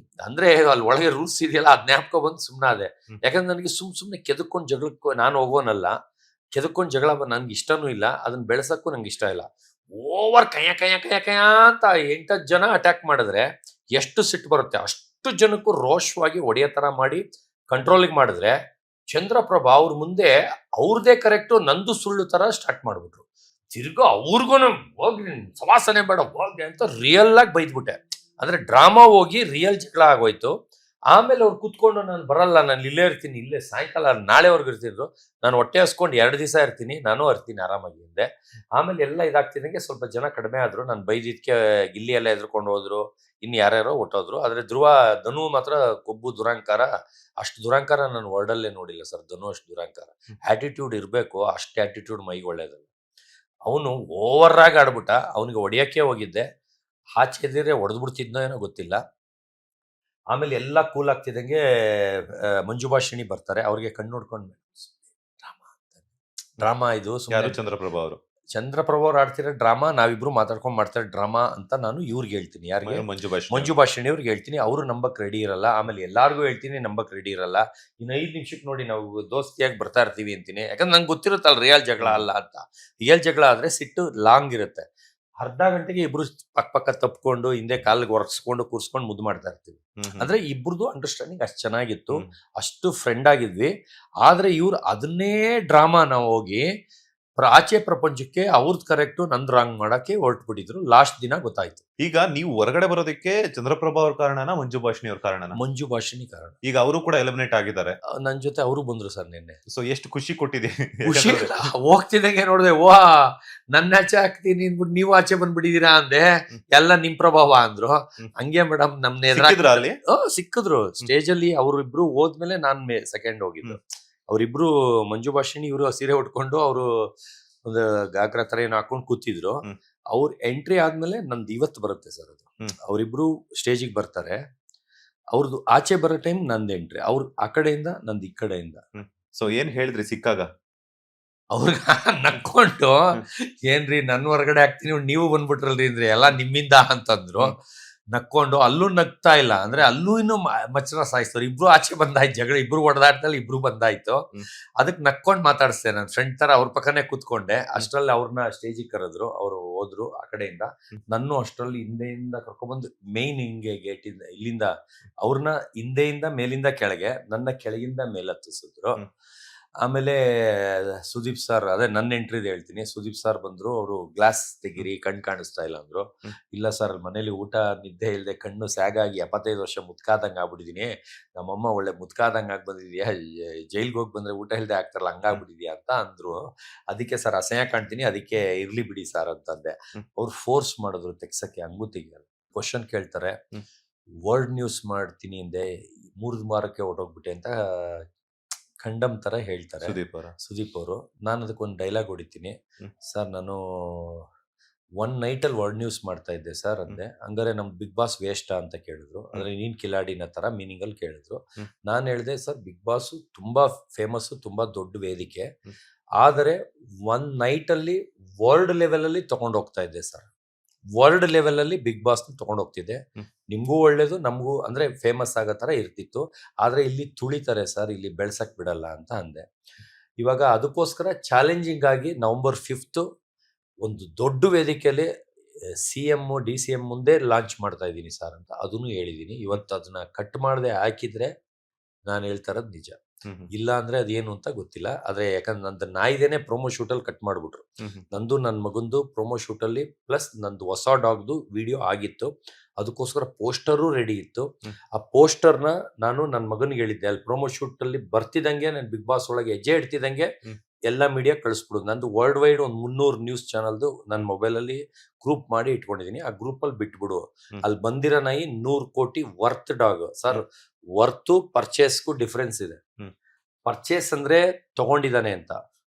[SPEAKER 2] ಅಂದ್ರೆ ಅಲ್ಲಿ ಒಳಗೆ ರೂಲ್ಸ್ ಇದೆಯಲ್ಲ, ಅದ್ ಜ್ಞಾಪಕ ಬಂದು ಸುಮ್ನಾದೆ. ಯಾಕಂದ್ರೆ ನನಗೆ ಸುಮ್ನೆ ಕೆದಕೊಂಡ್ ಜಗಳಕ್ಕೂ ನಾನು ಹೋಗೋನಲ್ಲ. ಕೆದಕೊಂಡ್ ಜಗಳ ನನ್ಗೆ ಇಷ್ಟನೂ ಇಲ್ಲ, ಅದನ್ನ ಬೆಳೆಸಕ್ಕೂ ನಂಗೆ ಇಷ್ಟ ಇಲ್ಲ. ಓವರ್ ಕಯ ಅಂತ 8 ಜನ ಅಟ್ಯಾಕ್ ಮಾಡಿದ್ರೆ ಎಷ್ಟು ಸಿಟ್ಟು ಬರುತ್ತೆ. ಅಷ್ಟು ಜನಕ್ಕೂ ರೋಷವಾಗಿ ಒಡೆಯ ತರ ಮಾಡಿ ಕಂಟ್ರೋಲಿಗೆ ಮಾಡಿದ್ರೆ, ಚಂದ್ರಪ್ರಭಾ ಅವ್ರ ಮುಂದೆ ಅವ್ರದೇ ಕರೆಕ್ಟು, ನಂದು ಸುಳ್ಳು ತರ ಸ್ಟಾರ್ಟ್ ಮಾಡ್ಬಿಟ್ರು. ತಿರ್ಗಾ ಅವ್ರಿಗೂ ಹೋಗ್ರಿ, ಸವಾಸನೆ ಬೇಡ ಹೋಗ್ರಿ ಅಂತ ರಿಯಲ್ ಆಗಿ ಬೈದ್ಬಿಟ್ಟೆ. ಅಂದ್ರೆ ಡ್ರಾಮಾ ಹೋಗಿ ರಿಯಲ್ ಜಗಳ ಆಗೋಯ್ತು. ಆಮೇಲೆ ಅವ್ರು ಕುತ್ಕೊಂಡು ನಾನು ಬರಲ್ಲ, ನಾನು ಇಲ್ಲೇ ಇರ್ತೀನಿ, ಇಲ್ಲೇ ಸಾಯಂಕಾಲ ನಾಳೆವರೆಗೂ ಇರ್ತಿದ್ರು, ನಾನು ಹೊಟ್ಟೆ ಹಸ್ಕೊಂಡು 2 ದಿವಸ ಇರ್ತೀನಿ, ನಾನು ಇರ್ತೀನಿ ಆರಾಮಾಗಿ ಹಿಂದೆ. ಆಮೇಲೆ ಎಲ್ಲ ಇದಾಗ್ತಿದಂಗೆ ಸ್ವಲ್ಪ ಜನ ಕಡಿಮೆ ಆದ್ರು. ನಾನು ಬೈದಿದ್ಕೆ ಗಿಲ್ಲಿ ಎಲ್ಲ ಎದ್ರುಕೊಂಡು ಹೋದ್ರು, ಇನ್ನು ಯಾರ್ಯಾರೋ ಹೊಟ್ಟೋದ್ರು. ಆದ್ರೆ ಧನು ಮಾತ್ರ ಕೊಬ್ಬು ದುರಂಕಾರ. ಅಷ್ಟು ದುರಂಕಾರ ನಾನು ವರ್ಲ್ಡಲ್ಲೇ ನೋಡಿಲ್ಲ ಸರ್. ಧನು ಅಷ್ಟು ದುರಂಕಾರ. ಆಟಿಟ್ಯೂಡ್ ಇರಬೇಕು, ಅಷ್ಟು ಆಟಿಟ್ಯೂಡ್ ಮೈಗೆ ಒಳ್ಳೇದಲ್ಲ. ಅವನು ಓವರ್ ಆಗಿ ಆಡ್ಬಿಟ್ಟ. ಅವನಿಗೆ ಹೊಡಿಯಕ್ಕೆ ಹೋಗಿದ್ದೆ, ಆಚೆ ಎದಿರೆ ಹೊಡೆದ್ಬಿಡ್ತಿದ್ನೋ ಏನೋ ಗೊತ್ತಿಲ್ಲ. ಆಮೇಲೆ ಎಲ್ಲ ಕೂಲ್ ಆಗ್ತಿದ್ದಂಗೆ ಮಂಜು ಭಾಷಿಣಿ ಬರ್ತಾರೆ. ಅವ್ರಿಗೆ ಕಣ್ಣು ನೋಡ್ಕೊಂಡು ಡ್ರಾಮಾ ಇದು
[SPEAKER 1] ಚಂದ್ರಪ್ರಭಾ ಅವರು
[SPEAKER 2] ಅವ್ರು ಆಡ್ತಿರೋ ಡ್ರಾಮಾ, ನಾವಿಬ್ರು ಮಾತಾಡ್ಕೊಂಡು ಮಾಡ್ತಾರೆ ಡ್ರಾಮಾ ಅಂತ ನಾನು ಇವ್ರಿಗೆ ಹೇಳ್ತೀನಿ. ಯಾರಿಗೆ? ಮಂಜು ಭಾಷಿಣಿ ಅವ್ರಿಗೆ ಹೇಳ್ತೀನಿ. ಅವರು ನಂಬಕ್ ರೆಡಿ ಇರಲ್ಲ. ಆಮೇಲೆ ಎಲ್ಲಾರ್ಗು ಹೇಳ್ತೀನಿ, ನಂಬಕ್ ರೆಡಿ ಇರಲ್ಲ. ಇನ್ನು 5 ನಿಮಿಷಕ್ಕೆ ನೋಡಿ ನಾವು ದೋಸ್ತಿಯಾಗಿ ಬರ್ತಾ ಇರ್ತೀವಿ ಅಂತೀನಿ. ಯಾಕಂದ್ರೆ ನಂಗೆ ಗೊತ್ತಿರುತ್ತಲ್ಲ ರಿಯಲ್ ಜಗಳ ಅಲ್ಲ ಅಂತ. ರಿಯಲ್ ಜಗಳ ಆದ್ರೆ ಸಿಟ್ಟು ಲಾಂಗ್ ಇರುತ್ತೆ. ಅರ್ಧ ಗಂಟೆಗೆ ಇಬ್ರು ಪಕ್ಕ ತಪ್ಕೊಂಡು ಹಿಂದೆ ಕಾಲಿಗೆ ಒರ್ಸ್ಕೊಂಡು ಕೂರ್ಸ್ಕೊಂಡು ಮುದ್ದು ಮಾಡ್ತಾ ಇರ್ತೀವಿ. ಅಂದ್ರೆ ಇಬ್ರದ್ದು ಅಂಡರ್ಸ್ಟ್ಯಾಂಡಿಂಗ್ ಅಷ್ಟು ಚೆನ್ನಾಗಿತ್ತು, ಅಷ್ಟು ಫ್ರೆಂಡ್ ಆಗಿದ್ವಿ. ಆದ್ರೆ ಇವ್ರು ಅದನ್ನೇ ಡ್ರಾಮಾ ನಾವು ಹೋಗಿ ಆಚೆ ಪ್ರಪಂಚಕ್ಕೆ ಅವ್ರದ್ದು ಕರೆಕ್ಟು, ನಂದು ರಾಂಗ್ ಮಾಡಕ್ಕೆ ಹೊರಟ್ಬಿಟ್ಟಿದ್ರು. ಲಾಸ್ಟ್ ದಿನ ಗೊತ್ತಾಯ್ತು.
[SPEAKER 1] ಈಗ ನೀವು ಹೊರಗಡೆ ಬರೋದಕ್ಕೆ ಚಂದ್ರಪ್ರಭಾ ಅವ್ರ ಕಾರಣನ, ಮಂಜು ಭಾಷಿಣಿ ಅವ್ರ ಕಾರಣನ?
[SPEAKER 2] ಮಂಜು ಭಾಷಿಣಿ ಕಾರಣ.
[SPEAKER 1] ಈಗ ಅವರು ಕೂಡ ಎಲಿಮಿನೇಟ್ ಆಗಿದ್ದಾರೆ.
[SPEAKER 2] ನನ್ ಜೊತೆ ಅವರು ಬಂದ್ರು ಸರ್ ನಿನ್ನೆ.
[SPEAKER 1] ಸೊ ಎಷ್ಟು ಖುಷಿ ಕೊಟ್ಟಿದೆ.
[SPEAKER 2] ಖುಷಿ ಹೋಗ್ತಿದಂಗೆ ನೋಡಿದೆ, ನನ್ನ ಆಚೆ ಹಾಕ್ತೀನಿ ಅಂದ್ಬಿಟ್ಟು ನೀವು ಆಚೆ ಬಂದ್ಬಿಟ್ಟಿದೀರಾ ಅಂದೆ. ಎಲ್ಲ ನಿಮ್ ಪ್ರಭಾವ ಅಂದ್ರು. ಹಂಗೆ ಮೇಡಮ್ ನಮ್ನ
[SPEAKER 1] ಅಲ್ಲಿ
[SPEAKER 2] ಸಿಕ್ಕಿದ್ರು ಸ್ಟೇಜ್ ಅಲ್ಲಿ. ಅವ್ರಿಬ್ರು ಹೋದ್ಮೇಲೆ ನಾನ್ ಸೆಕೆಂಡ್ ಹೋಗಿದ್ದು. ಅವ್ರಿಬ್ರು ಮಂಜು ಭಾಷಿಣಿ ಇವರು ಸೀರೆ ಉಟ್ಕೊಂಡು ಅವರು ಒಂದು ಗಾಗ್ರಾ ತರ ಏನೋ ಹಾಕೊಂಡು ಕೂತಿದ್ರು. ಅವ್ರ ಎಂಟ್ರಿ ಆದ್ಮೇಲೆ ನಂದು ಇವತ್ತು ಬರುತ್ತೆ ಸರ್ ಅದು. ಅವ್ರಿಬ್ರು ಸ್ಟೇಜಿಗೆ ಬರ್ತಾರೆ. ಅವ್ರದ್ದು ಆಚೆ ಬರೋ ಟೈಮ್ ನಂದು ಎಂಟ್ರಿ. ಅವ್ರ ಆ ಕಡೆಯಿಂದ ನಂದು ಈ ಕಡೆಯಿಂದ.
[SPEAKER 1] ಸೊ ಏನ್ ಹೇಳಿದ್ರಿ ಸಿಕ್ಕಾಗ?
[SPEAKER 2] ಅವ್ರಿಗೆ ನಕ್ಕೊಂಡು, ಏನ್ರಿ ನನ್ನ ಹೊರಗಡೆ ಹಾಕ್ತೀನಿ ನೀವು ಬಂದ್ಬಿಟ್ರಲ್ರಿ ಅಂದ್ರೆ ಎಲ್ಲ ನಿಮ್ಮಿಂದ ಅಂತಂದ್ರು. ನಕ್ಕೊಂಡು ಅಲ್ಲೂ ನಗ್ತಾ ಇಲ್ಲ. ಅಂದ್ರೆ ಅಲ್ಲೂ ಇನ್ನು ಮಚ್ಚರ ಸಾಯಿಸ್ತವ್ರು. ಇಬ್ರು ಆಚೆ ಬಂದಾಯ್ತು ಜಗಳ. ಇಬ್ರು ಹೊಡೆದಾಡ್ದಲ್ಲಿ ಇಬ್ರು ಬಂದಾಯ್ತು. ಅದಕ್ಕೆ ನಕ್ಕೊಂಡು ಮಾತಾಡಿಸ್ದೆ. ನನ್ನ ಫ್ರೆಂಡ್ ತರ ಅವ್ರ ಪಕ್ಕನೆ ಕೂತ್ಕೊಂಡೆ. ಅಷ್ಟ್ರಲ್ಲಿ ಅವ್ರನ್ನ ಸ್ಟೇಜಿಗೆ ಕರೆದ್ರು. ಅವ್ರು ಹೋದ್ರು ಆ ಕಡೆಯಿಂದ. ನನ್ನ ಅಷ್ಟ್ರಲ್ಲಿ ಹಿಂದೆಯಿಂದ ಕರ್ಕೊಂಡ್ಬಂದು ಮೇನ್ ಹಿಂಗೆ ಗೇಟ್ ಇಂದ ಇಲ್ಲಿಂದ ಅವ್ರನ್ನ ಹಿಂದೆಯಿಂದ ಮೇಲಿಂದ ಕೆಳಗೆ, ನನ್ನ ಕೆಳಗಿಂದ ಮೇಲತ್ತಿಸಿದ್ರು. ಆಮೇಲೆ ಸುದೀಪ್ ಸರ್, ಅದೇ ನನ್ನ ಎಂಟ್ರಿದ್ ಹೇಳ್ತೀನಿ. ಸುದೀಪ್ ಸರ್ ಬಂದ್ರು. ಅವರು ಗ್ಲಾಸ್ ತೆಗಿರಿ, ಕಣ್ ಕಾಣಿಸ್ತಾ ಇಲ್ಲ ಅಂದ್ರು. ಇಲ್ಲ ಸರ್, ಮನೇಲಿ ಊಟ ನಿದ್ದೆ ಇಲ್ಲದೆ ಕಣ್ಣು ಸ್ಯಾಗಾಗಿ 75 ವರ್ಷ ಮುತ್ಕಾದಂಗ ಆಗ್ಬಿಟ್ಟಿದೀನಿ. ನಮ್ಮಮ್ಮ ಒಳ್ಳೆ ಮುತ್ಕಾದಂಗ ಆಗಿ ಬಂದಿದ್ಯಾ, ಜೈಲ್ಗೆ ಹೋಗಿ ಬಂದ್ರೆ ಊಟ ಇಲ್ಲದೆ ಆಗ್ತಾರಲ್ಲ ಹಂಗಾಗ್ಬಿಟ್ಟಿದ್ಯಾ ಅಂತ ಅಂದ್ರು. ಅದಕ್ಕೆ ಸರ್ ಅಸಹ್ಯ ಕಾಣ್ತೀನಿ, ಅದಕ್ಕೆ ಇರ್ಲಿ ಬಿಡಿ ಸರ್ ಅಂತಂದೆ. ಅವ್ರು ಫೋರ್ಸ್ ಮಾಡಿದ್ರು ತೆಗ್ಸಕ್ಕೆ. ಹಂಗೂ ತೆಗಿಯಲ್ಲ. ಕ್ವಶನ್ ಕೇಳ್ತಾರೆ, ವರ್ಲ್ಡ್ ನ್ಯೂಸ್ ಮಾಡ್ತೀನಿ ಅಂದೆ, 3 ವಾರಕ್ಕೆ ಹೊರಟೋಗ್ಬಿಟ್ಟೆ ಅಂತ ಖಂಡಮ್ ತರ ಹೇಳ್ತಾರೆ ಸುದೀಪ್ ಅವರು. ನಾನು ಅದಕ್ಕೊಂದು ಡೈಲಾಗ್ ಹೊಡಿತೀನಿ. ಸರ್, ನಾನು 1 ನೈಟಲ್ಲಿ ವರ್ಲ್ಡ್ ನ್ಯೂಸ್ ಮಾಡ್ತಾ ಇದ್ದೆ ಸರ್ ಅಂದೆ. ಹಂಗಾರೆ ನಮ್ ಬಿಗ್ ಬಾಸ್ ವೇಸ್ಟಾ ಅಂತ ಕೇಳಿದ್ರು. ಅಂದ್ರೆ ನೀನ್ ಕಿಲಾಡಿನ ತರ ಮೀನಿಂಗ್ ಅಲ್ಲಿ ಕೇಳಿದ್ರು. ನಾನು ಹೇಳಿದೆ, ಸರ್ ಬಿಗ್ ಬಾಸ್ ತುಂಬಾ ಫೇಮಸ್, ತುಂಬಾ ದೊಡ್ಡ ವೇದಿಕೆ. ಆದರೆ 1 ನೈಟಲ್ಲಿ ವರ್ಲ್ಡ್ ಲೆವೆಲ್ ಅಲ್ಲಿ ತಗೊಂಡು ಹೋಗ್ತಾ ಇದ್ದೆ ಸರ್. ವರ್ಲ್ಡ್ ಲೆವೆಲ್ ಅಲ್ಲಿ ಬಿಗ್ ಬಾಸ್ ತಗೊಂಡು ಹೋಗ್ತಿದ್ದೆ. ನಿಮ್ಗೂ ಒಳ್ಳೇದು, ನಮಗೂ ಅಂದ್ರೆ ಫೇಮಸ್ ಆಗೋ ತರ ಇರ್ತಿತ್ತು. ಆದ್ರೆ ಇಲ್ಲಿ ತುಳಿತಾರೆ ಸರ್, ಇಲ್ಲಿ ಬೆಳ್ಸಕ್ ಬಿಡಲ್ಲ ಅಂತ ಅಂದೆ. ಇವಾಗ ಅದಕ್ಕೋಸ್ಕರ ಚಾಲೆಂಜಿಂಗ್ ಆಗಿ November 5 ಒಂದು ದೊಡ್ಡ ವೇದಿಕೆಯಲ್ಲಿ CM DCM ಮುಂದೆ ಲಾಂಚ್ ಮಾಡ್ತಾ ಇದ್ದೀನಿ ಸರ್ ಅಂತ ಅದನ್ನು ಹೇಳಿದೀನಿ. ಇವತ್ತು ಅದನ್ನ ಕಟ್ ಮಾಡದೆ ಹಾಕಿದ್ರೆ ನಾನು ಹೇಳ್ತಾ ಇರೋದು ನಿಜ. ಇಲ್ಲ ಅಂದ್ರೆ ಅದೇನು ಅಂತ ಗೊತ್ತಿಲ್ಲ. ಆದ್ರೆ ಯಾಕಂದ್ರೆ ನಂದು ನಾಯಿದೇನೆ ಪ್ರೊಮೋ ಶೂಟಲ್ಲಿ ಕಟ್ ಮಾಡ್ಬಿಟ್ರು. ನಂದು ನನ್ನ ಮಗಂದು ಪ್ರೊಮೋ ಶೂಟಲ್ಲಿ ಪ್ಲಸ್ ನಂದು ಹೊಸ ಡಾಗ್ದು ವಿಡಿಯೋ ಆಗಿತ್ತು. ಅದಕ್ಕೋಸ್ಕರ ಪೋಸ್ಟರು ರೆಡಿ ಇತ್ತು. ಆ ಪೋಸ್ಟರ್ನ ನಾನು ನನ್ನ ಮಗನಿಗೆ ಹೇಳಿದ್ದೆ, ಅಲ್ಲಿ ಪ್ರೊಮೋ ಶೂಟ್ ಅಲ್ಲಿ ಬರ್ತಿದಂಗೆ ನಾನು ಬಿಗ್ ಬಾಸ್ ಒಳಗೆ ಹೆಜ್ಜೆ ಇಡ್ತಿದಂಗೆ ಎಲ್ಲ ಮೀಡಿಯಾ ಕಳಿಸ್ಬಿಡುದು. ನಂದು ವರ್ಲ್ಡ್ ವೈಡ್ ಒಂದು 300 ನ್ಯೂಸ್ ಚಾನಲ್ದು ನನ್ನ ಮೊಬೈಲಲ್ಲಿ ಗ್ರೂಪ್ ಮಾಡಿ ಇಟ್ಕೊಂಡಿದ್ದೀನಿ. ಆ ಗ್ರೂಪಲ್ಲಿ ಬಿಟ್ಬಿಡು. ಅಲ್ಲಿ ಬಂದಿರೋ ನಾಯಿ 100 ಕೋಟಿ ವರ್ತ್ ಡಾಗ್ ಸರ್. ವರ್ತು ಪರ್ಚೇಸ್ಗೂ ಡಿಫ್ರೆನ್ಸ್ ಇದೆ. ಪರ್ಚೇಸ್ ಅಂದ್ರೆ ತಗೊಂಡಿದ್ದಾನೆ ಅಂತ,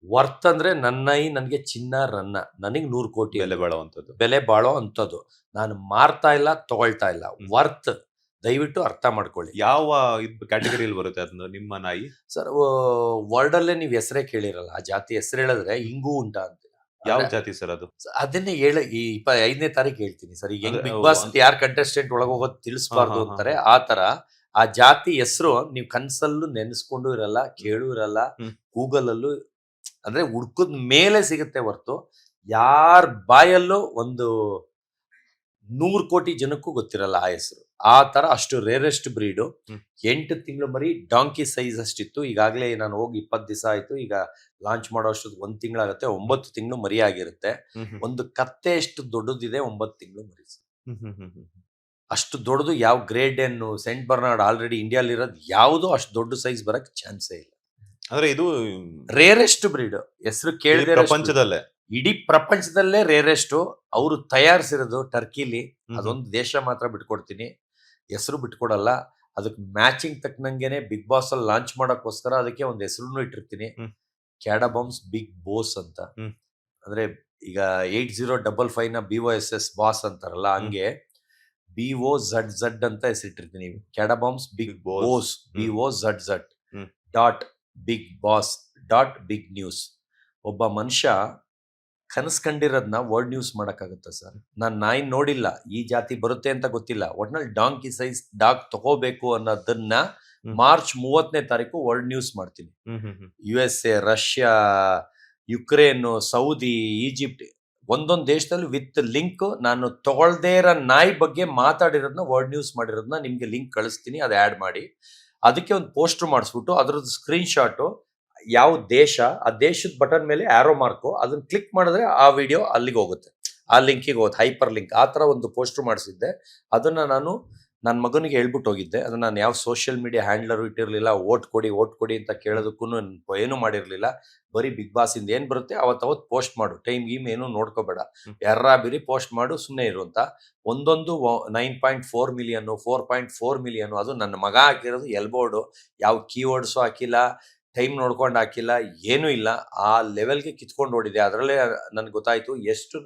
[SPEAKER 2] ವರ್ತ್ ಅಂದ್ರೆ ನನ್ನ ನಾಯಿ ನನಗೆ ಚಿನ್ನ ರನ್ನ, ನನಗೆ 100 ಕೋಟಿ ಬೆಲೆ ಬಾಳೋ ಅಂತದ್ದು. ನಾನು ಮಾರ್ತಾ ಇಲ್ಲ, ತಗೊಳ್ತಾ ಇಲ್ಲ. ವರ್ತ್ ದಯವಿಟ್ಟು ಅರ್ಥ ಮಾಡ್ಕೊಳ್ಳಿ.
[SPEAKER 1] ಯಾವ ಕ್ಯಾಟಗರಿಯಲ್ಲಿ ಬರುತ್ತೆ ಅದನ್ನ ನಿಮ್ಮ ನಾಯಿ
[SPEAKER 2] ಸರ್? ವರ್ಲ್ಡ್ ಅಲ್ಲೇ ನೀವು ಹೆಸರೇ ಕೇಳಿರಲ್ಲ. ಆ ಜಾತಿ ಹೆಸರು ಹೇಳಿದ್ರೆ ಹಿಂಗೂ ಉಂಟಾ ಅಂತ.
[SPEAKER 1] ಯಾವ ಜಾತಿ ಸರ್ ಅದು?
[SPEAKER 2] ಅದನ್ನೇ ಈ 25ನೇ ತಾರೀಕು ಹೇಳ್ತೀನಿ ಸರ್. ಈಗ ಹೆಂಗ್ ಬಿಗ್ ಬಾಸ್ ಯಾರ್ ಕಂಟೆಸ್ಟೆಂಟ್ ಒಳಗೋಗೋದು ತಿಳಿಸಬಾರ್ದು ಅಂತಾರೆ, ಆ ತರ ಆ ಜಾತಿ ಹೆಸರು ನೀವು ಕನ್ಸಲ್ಲೂ ನೆನೆಸ್ಕೊಂಡು ಇರಲ್ಲ, ಕೇಳು ಇರಲ್ಲ, ಗೂಗಲ್ ಅಲ್ಲೂ ಅಂದ್ರೆ ಹುಡ್ಕದ್ ಮೇಲೆ ಸಿಗುತ್ತೆ ಹೊರ್ತು ಯಾರ ಬಾಯಲ್ಲೂ ಒಂದು 100 ಕೋಟಿ ಜನಕ್ಕೂ ಗೊತ್ತಿರಲ್ಲ ಆ ಹೆಸರು. ಆ ತರ ಅಷ್ಟು ರೇರೆಸ್ಟ್ ಬ್ರೀಡು. 8 ತಿಂಗಳು ಮರಿ ಡಾಂಕಿ ಸೈಜ್ ಅಷ್ಟಿತ್ತು. ಈಗಾಗಲೇ ನಾನು ಹೋಗಿ 20 ದಿವಸ ಆಯ್ತು. ಈಗ ಲಾಂಚ್ ಮಾಡೋ ಅಷ್ಟು 1 ತಿಂಗಳಾಗುತ್ತೆ. 9 ತಿಂಗಳು ಮರಿ ಆಗಿರುತ್ತೆ. ಒಂದು ಕತ್ತೆ ಎಷ್ಟು ದೊಡ್ಡದಿದೆ 9 ತಿಂಗಳು ಮರಿ. ಅಷ್ಟು ದೊಡ್ಡದು ಯಾವ ಗ್ರೇಡ್ ಏನು ಸೆಂಟ್ ಬರ್ನಾರ್ಡ್ ಆಲ್ರೆಡಿ ಇಂಡಿಯಾಲಿ ಇರೋದು ಯಾವುದು ಅಷ್ಟು ದೊಡ್ಡ ಸೈಜ್ ಬರಕ್ ಚಾನ್ಸೇ ಇಲ್ಲ.
[SPEAKER 1] ಅಂದ್ರೆ ಇದು
[SPEAKER 2] ರೇರೆಸ್ಟ್ ಬ್ರೀಡ್. ಹೆಸರು ಕೇಳಿದ್ರೆ
[SPEAKER 1] ಪ್ರಪಂಚದಲ್ಲೇ,
[SPEAKER 2] ಇಡೀ ಪ್ರಪಂಚದಲ್ಲೇ ರೇರೆಸ್ಟ್. ಅವರು ತಯಾರಿಸಿರೋದು ಟರ್ಕಿಲಿ. ಅದೊಂದು ದೇಶ ಮಾತ್ರ ಬಿಟ್ಕೊಡ್ತೀನಿ, ಹೆಸರು ಬಿಟ್ಕೊಡಲ್ಲ. ಅದಕ್ಕೆ ಮ್ಯಾಚಿಂಗ್ ತಕ್ಕನಂಗೆನೆ ಬಿಗ್ ಬಾಸ್ ಅಲ್ಲಿ ಲಾಂಚ್ ಮಾಡೋಕ್ಕೋಸ್ಕರ ಅದಕ್ಕೆ ಒಂದು ಹೆಸರು ಇಟ್ಟಿರ್ತೀನಿ, ಕ್ಯಾಡಬಮ್ಸ್ ಬಿಗ್ ಬೋಸ್ ಅಂತ. ಅಂದ್ರೆ ಈಗ 8055 ನ BOSS ಬಾಸ್ ಅಂತಾರಲ್ಲ, ಹಂಗೆ BOZZ ಅಂತ ಹೆಸರಿಟ್ಟಿರ್ತೀನಿ. ಕ್ಯಾಡಬಮ್ಸ್ big boss BOZZ .big boss .big news. ಒಬ್ಬ ಮನುಷ್ಯ ಕನಸ್ಕಂಡಿರೋದನ್ನ ವರ್ಲ್ಡ್ ನ್ಯೂಸ್ ಮಾಡಕ್ಕಾಗತ್ತ ಸರ್? ನಾನು ನಾಯಿ ನೋಡಿಲ್ಲ, ಈ ಜಾತಿ ಬರುತ್ತೆ ಅಂತ ಗೊತ್ತಿಲ್ಲ. ಒಟ್ನಲ್ಲಿ ಡಾಂಕಿ ಸೈಜ್ ಡಾಗ್ ತಗೋಬೇಕು ಅನ್ನೋದನ್ನ ಮಾರ್ಚ್ 30ನೇ ತಾರೀಕು ವರ್ಲ್ಡ್ ನ್ಯೂಸ್ ಮಾಡ್ತೀನಿ. USA, Russia, Ukraine, Saudi, Egypt, ಒಂದೊಂದು ದೇಶದಲ್ಲಿ ವಿತ್ ಲಿಂಕ್ ನಾನು ತಗೊಳ್ದೇ ಇರೋ ನಾಯಿ ಬಗ್ಗೆ ಮಾತಾಡಿರೋದನ್ನ ವರ್ಲ್ಡ್ ನ್ಯೂಸ್ ಮಾಡಿರೋದನ್ನ ನಿಮ್ಗೆ ಲಿಂಕ್ ಕಳಿಸ್ತೀನಿ. ಅದು ಆ್ಯಡ್ ಮಾಡಿ ಅದಕ್ಕೆ ಒಂದು ಪೋಸ್ಟರ್ ಮಾಡಿಸ್ಬಿಟ್ಟು ಅದ್ರದ್ದು ಸ್ಕ್ರೀನ್ ಶಾಟು, ಯಾವ ದೇಶ, ಆ ದೇಶದ ಬಟನ್ ಮೇಲೆ ಆರೋ ಮಾರ್ಕು, ಅದನ್ನ ಕ್ಲಿಕ್ ಮಾಡಿದ್ರೆ ಆ ವಿಡಿಯೋ ಅಲ್ಲಿಗೆ ಹೋಗುತ್ತೆ, ಆ ಲಿಂಕಿಗೆ ಹೋಗುತ್ತೆ, ಹೈಪರ್ ಲಿಂಕ್. ಆ ಥರ ಒಂದು ಪೋಸ್ಟರ್ ಮಾಡಿಸಿದ್ದೆ. ಅದನ್ನ ನಾನು ನನ್ನ ಮಗನಿಗೆ ಹೇಳ್ಬಿಟ್ಟು ಹೋಗಿದ್ದೆ. ಅದನ್ನ ನಾನು ಯಾವ ಸೋಷಿಯಲ್ ಮೀಡಿಯಾ ಹ್ಯಾಂಡ್ಲರು ಇಟ್ಟಿರಲಿಲ್ಲ. ಓಟ್ ಕೊಡಿ ಅಂತ ಕೇಳೋದಕ್ಕೂ ಏನೂ ಮಾಡಿರಲಿಲ್ಲ. ಬರೀ ಬಿಗ್ ಬಾಸ್ ಇಂದ ಏನ್ ಬರುತ್ತೆ ಅವತ್ತು ಪೋಸ್ಟ್ ಮಾಡು, ಟೈಮ್ ಗೀಮ್ ಏನು ನೋಡ್ಕೋಬೇಡ, ಬಿರಿ ಪೋಸ್ಟ್ ಮಾಡು, ಸುಮ್ಮನೆ ಇರು ಅಂತ. ಒಂದೊಂದು 9.4 ಮಿಲಿಯನ್ 4.4 ಮಿಲಿಯನ್. ಅದು ನನ್ನ ಮಗ ಹಾಕಿರೋದು ಎಲ್ಬೋರ್ಡು, ಯಾವ ಕೀವರ್ಡ್ಸು ಹಾಕಿಲ್ಲ, ಟೈಮ್ ನೋಡ್ಕೊಂಡು ಹಾಕಿಲ್ಲ, ಏನೂ ಇಲ್ಲ. ಆ ಲೆವೆಲ್ಗೆ ಕಿತ್ಕೊಂಡು ಓಡಿದೆ. ಅದರಲ್ಲೇ ನನ್ಗೆ ಗೊತ್ತಾಯ್ತು ಎಷ್ಟು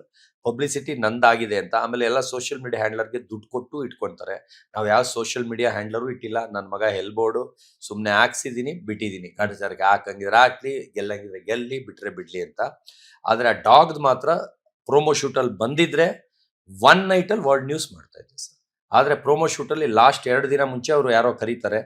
[SPEAKER 2] ಪಬ್ಲಿಸಿಟಿ ನಂದಾಗಿದೆ ಅಂತ. ಆಮೇಲೆ ಎಲ್ಲ ಸೋಷಿಯಲ್ ಮೀಡಿಯಾ ಹ್ಯಾಂಡ್ಲರ್ಗೆ ದುಡ್ಡು ಕೊಟ್ಟು ಇಟ್ಕೊಳ್ತಾರೆ. ನಾವು ಯಾವ ಸೋಷಿಯಲ್ ಮೀಡಿಯಾ ಹ್ಯಾಂಡ್ಲರು ಇಟ್ಟಿಲ್ಲ. ನನ್ನ ಮಗ ಎಲ್ಬೋರ್ಡು ಸುಮ್ಮನೆ ಹಾಕ್ಸಿದ್ದೀನಿ, ಬಿಟ್ಟಿದ್ದೀನಿ. ಕಾಣಿಸ್ತಾರಿಗೆ ಹಾಕಂಗಿದ್ರೆ ಹಾಕ್ಲಿ, ಗೆಲ್ಲಂಗಿದ್ರೆ ಗೆಲ್ಲಿ, ಬಿಟ್ರೆ ಬಿಡ್ಲಿ ಅಂತ. ಆದರೆ ಆ ಡಾಗ್ದು ಮಾತ್ರ ಪ್ರೋಮೋ ಶೂಟಲ್ಲಿ ಬಂದಿದ್ರೆ 1 ನೈಟಲ್ಲಿ ವರ್ಲ್ಡ್ ನ್ಯೂಸ್ ಮಾಡ್ತಾ ಇದ್ದೆ ಸರ್. ಆದರೆ ಪ್ರೋಮೋ ಶೂಟಲ್ಲಿ ಲಾಸ್ಟ್ 2 ದಿನ ಮುಂಚೆ ಅವರು ಯಾರೋ ಕರೀತಾರೆ,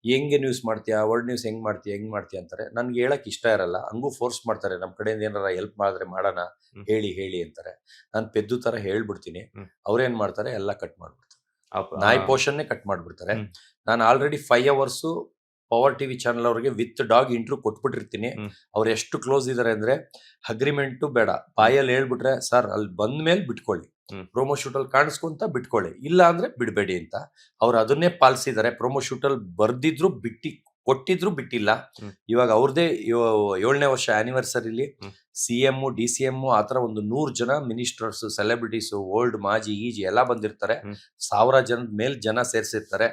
[SPEAKER 2] ಹೆಂಗೆ ನ್ಯೂಸ್ ಮಾಡ್ತೀಯಾ, ವರ್ಲ್ಡ್ ನ್ಯೂಸ್ ಹೆಂಗ್ ಮಾಡ್ತೀಯ ಅಂತಾರೆ. ನನ್ಗೆ ಹೇಳಕ್ ಇಷ್ಟ ಇರಲ್ಲ, ಹಂಗೂ ಫೋರ್ಸ್ ಮಾಡ್ತಾರೆ. ನಮ್ಮ ಕಡೆಯಿಂದ ಏನಾರ ಹೆಲ್ಪ್ ಮಾಡಿದ್ರೆ ಮಾಡೋಣ, ಹೇಳಿ ಅಂತಾರೆ. ನಾನು ಪೆದ್ದು ತರ ಹೇಳ್ಬಿಡ್ತೀನಿ. ಅವ್ರೇನ್ ಮಾಡ್ತಾರೆ, ಎಲ್ಲ ಕಟ್ ಮಾಡ್ಬಿಡ್ತಾರೆ. ನಾಯಿ ಪೋರ್ಷನ್ನೇ ಕಟ್ ಮಾಡ್ಬಿಡ್ತಾರೆ. ನಾನು already 5 hours power TV channel ಅವ್ರಿಗೆ ವಿತ್ ಡಾಗ್ ಇಂಟ್ರೂ ಕೊಟ್ಬಿಟ್ಟಿರ್ತೀನಿ. ಅವ್ರು ಎಷ್ಟು ಕ್ಲೋಸ್ ಇದಾರೆ ಅಂದ್ರೆ ಅಗ್ರಿಮೆಂಟು ಬೇಡ, ಬಾಯಲ್ಲಿ ಹೇಳ್ಬಿಟ್ರೆ ಸರ್ ಅಲ್ಲಿ ಬಂದ ಮೇಲೆ ಬಿಟ್ಕೊಳ್ಳಿ, ಪ್ರೋಮೋ ಶೂಟಲ್ಲಿ ಕಾಣಿಸ್ಕೊಂತ ಬಿಟ್ಕೊಳ್ಳಿ, ಇಲ್ಲ ಅಂದ್ರೆ ಬಿಡಬೇಡಿ ಅಂತ. ಅವ್ರು ಅದನ್ನೇ ಪಾಲಿಸಿದ್ದಾರೆ. ಪ್ರೋಮೋ ಶೂಟಲ್ಲಿ ಬರ್ದಿದ್ರು ಕೊಟ್ಟಿದ್ರು ಬಿಟ್ಟಿಲ್ಲ. ಇವಾಗ ಅವ್ರದೇ 7ನೇ ವರ್ಷ ಆನಿವರ್ಸರಿಲಿ CM, DCM ಆ ಥರ ಒಂದು 100 ಜನ ಮಿನಿಸ್ಟರ್ಸ್, ಸೆಲೆಬ್ರಿಟೀಸು, ಓಲ್ಡ್, ಮಾಜಿ, ಈಜಿ ಎಲ್ಲ ಬಂದಿರ್ತಾರೆ. 1000 ಜನದ ಮೇಲೆ ಜನ ಸೇರಿಸಿರ್ತಾರೆ.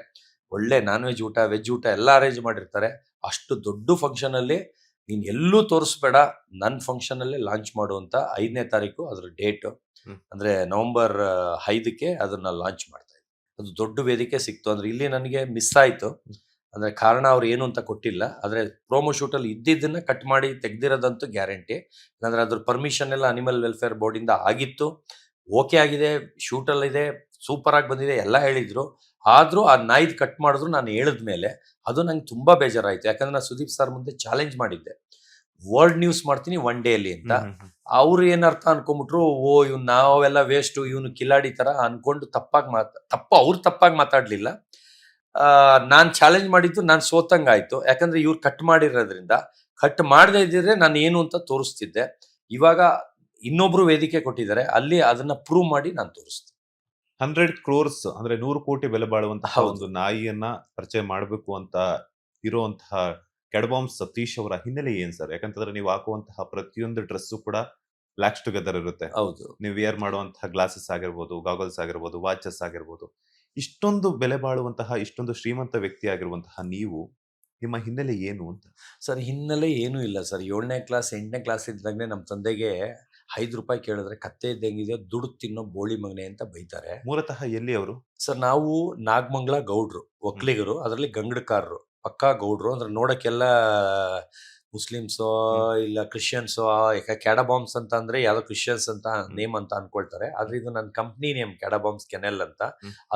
[SPEAKER 2] ಒಳ್ಳೆ ನಾನ್ ವೆಜ್ ಊಟ, ವೆಜ್ ಊಟ ಎಲ್ಲ ಅರೇಂಜ್ ಮಾಡಿರ್ತಾರೆ. ಅಷ್ಟು ದೊಡ್ಡ ಫಂಕ್ಷನ್ ಅಲ್ಲಿ ನೀನ್ ಎಲ್ಲೂ ತೋರಿಸ್ಬೇಡ, ನನ್ನ ಫಂಕ್ಷನ್ ಅಲ್ಲೇ ಲಾಂಚ್ ಮಾಡು ಅಂತ 5ನೇ ತಾರೀಕು ಅದ್ರ ಡೇಟ್. ಅಂದ್ರೆ ನವೆಂಬರ್ 5ಕ್ಕೆ ಅದನ್ನ ಲಾಂಚ್ ಮಾಡ್ತಾ ಇದ್ದೆ. ಅದು ದೊಡ್ಡ ವೇದಿಕೆ ಸಿಕ್ತು. ಅಂದ್ರೆ ಇಲ್ಲಿ ನನಗೆ ಮಿಸ್ ಆಯ್ತು. ಅಂದ್ರೆ ಕಾರಣ ಅವ್ರು ಏನು ಅಂತ ಕೊಟ್ಟಿಲ್ಲ. ಆದ್ರೆ ಪ್ರೋಮೋ ಶೂಟ್ ಅಲ್ಲಿ ಇದ್ದಿದ್ದನ್ನ ಕಟ್ ಮಾಡಿ ತೆಗ್ದಿರೋದಂತೂ ಗ್ಯಾರಂಟಿ. ಅಂದ್ರೆ ಅದ್ರ ಪರ್ಮಿಷನ್ ಎಲ್ಲ ಅನಿಮಲ್ ವೆಲ್ಫೇರ್ ಬೋರ್ಡ್ ಇಂದ ಆಗಿತ್ತು. ಓಕೆ ಆಗಿದೆ, ಶೂಟ್ ಅಲ್ಲಿ ಇದೆ, ಸೂಪರ್ ಆಗಿ ಬಂದಿದೆ ಎಲ್ಲ ಹೇಳಿದ್ರು. ಆದ್ರೂ ಆ ನಾಯಿದ್ ಕಟ್ ಮಾಡಿದ್ರು ನಾನು ಹೇಳಿದ್ಮೇಲೆ ಅದು ನಂಗೆ ತುಂಬಾ ಬೇಜಾರಾಯ್ತು. ಯಾಕಂದ್ರೆ ನಾನು ಸುದೀಪ್ ಸರ್ ಮುಂದೆ ಚಾಲೆಂಜ್ ಮಾಡಿದ್ದೆ, ವರ್ಲ್ಡ್ ನ್ಯೂಸ್ ಮಾಡ್ತೀನಿ 1 day ಅಲ್ಲಿ ಅಂತ. ಅವ್ರು ಏನರ್ಥ ಅನ್ಕೊಂಡ್ಬಿಟ್ರು, ಇವ್ನು ನಾವೆಲ್ಲ ವೇಸ್ಟ್, ಇವನು ಕಿಲಾಡಿ ತರ ಅನ್ಕೊಂಡು ಅವ್ರು ತಪ್ಪಾಗಿ ಮಾತಾಡ್ಲಿಲ್ಲ. ನಾನ್ ಚಾಲೆಂಜ್ ಮಾಡಿದ್ದು ನಾನ್ ಸೋತಂಗಾಯ್ತು. ಯಾಕಂದ್ರೆ ಇವ್ರು ಕಟ್ ಮಾಡಿರೋದ್ರಿಂದ, ಕಟ್ ಮಾಡದೇ ಇದ್ದಿದ್ರೆ ನಾನು ಏನು ಅಂತ ತೋರಿಸ್ತಿದ್ದೆ. ಇವಾಗ ಇನ್ನೊಬ್ರು ವೇದಿಕೆ ಕೊಟ್ಟಿದ್ದಾರೆ, ಅಲ್ಲಿ ಅದನ್ನ ಪ್ರೂವ್ ಮಾಡಿ ನಾನು ತೋರಿಸ್ತೀನಿ.
[SPEAKER 1] 100 ಕ್ರೋರ್ಸ್ ಅಂದ್ರೆ 100 ಕೋಟಿ ಬೆಲೆ ಬಾಳುವಂತಹ
[SPEAKER 2] ಹೌದು.
[SPEAKER 1] ಒಂದು ನಾಯಿಯನ್ನ ಪರಿಚಯ ಮಾಡಬೇಕು ಅಂತ ಇರುವಂತಹ ಕೆಡಬಾಂಬ್ ಸತೀಶ್ ಅವರ ಹಿನ್ನೆಲೆ ಏನ್ ಸರ್? ಯಾಕಂತಂದ್ರೆ ನೀವು ಹಾಕುವಂತಹ ಪ್ರತಿಯೊಂದು ಡ್ರೆಸ್ಸು ಕೂಡ ಲ್ಯಾಕ್ಸ್ ಟುಗೆದರ್ ಇರುತ್ತೆ.
[SPEAKER 2] ಹೌದು.
[SPEAKER 1] ನೀವು ವಿಯರ್ ಮಾಡುವಂತಹ ಗ್ಲಾಸಸ್ ಆಗಿರ್ಬೋದು, ಗಾಗಲ್ಸ್ ಆಗಿರ್ಬೋದು, ವಾಚಸ್ ಆಗಿರ್ಬೋದು. ಇಷ್ಟೊಂದು ಬೆಲೆ ಬಾಳುವಂತಹ, ಇಷ್ಟೊಂದು ಶ್ರೀಮಂತ ವ್ಯಕ್ತಿ ಆಗಿರುವಂತಹ ನೀವು, ನಿಮ್ಮ ಹಿನ್ನೆಲೆ ಏನು ಅಂತ?
[SPEAKER 2] ಸರ್ ಹಿನ್ನೆಲೆ ಏನೂ ಇಲ್ಲ ಸರ್. 7ನೇ ಕ್ಲಾಸ್ 8ನೇ ಕ್ಲಾಸ್ ಇದ್ದಂಗೆ ನಮ್ಮ ತಂದೆಗೆ ₹5 ಕೇಳಿದ್ರೆ ಕತ್ತೆ ಇದ್ದಂಗಿದೆ, ದುಡ್ಡು ತಿನ್ನೋ ಬೋಳಿ ಮಗನೆ ಅಂತ ಬೈತಾರೆ.
[SPEAKER 1] ಮೂಲತಃ ಎಲ್ಲಿ ಅವರು?
[SPEAKER 2] ಸರ್ ನಾವು ನಾಗಮಂಗಲ ಗೌಡ್ರು, ಒಕ್ಕಲಿಗರು, ಅದರಲ್ಲಿ ಗಂಗಡಕಾರರು, ಪಕ್ಕಾ ಗೌಡ್ರು. ಅಂದ್ರೆ ನೋಡಕ್ಕೆಲ್ಲ ಮುಸ್ಲಿಮ್ಸೋ ಇಲ್ಲ ಕ್ರಿಶ್ಚಿಯನ್ಸೋ, ಕ್ಯಾಡಬಾಂಬ್ಸ್ ಅಂತ ಅಂದ್ರೆ ಯಾವ್ದೋ ಕ್ರಿಶ್ಚಿಯನ್ಸ್ ಅಂತ ನೇಮ್ ಅಂತ ಅನ್ಕೊಳ್ತಾರೆ. ಆದ್ರೆ ಇದು ನನ್ನ ಕಂಪ್ನಿ ನೇಮ್ ಕ್ಯಾಡಬಾಂಬ್ಸ್ ಕೆನೆಲ್ ಅಂತ.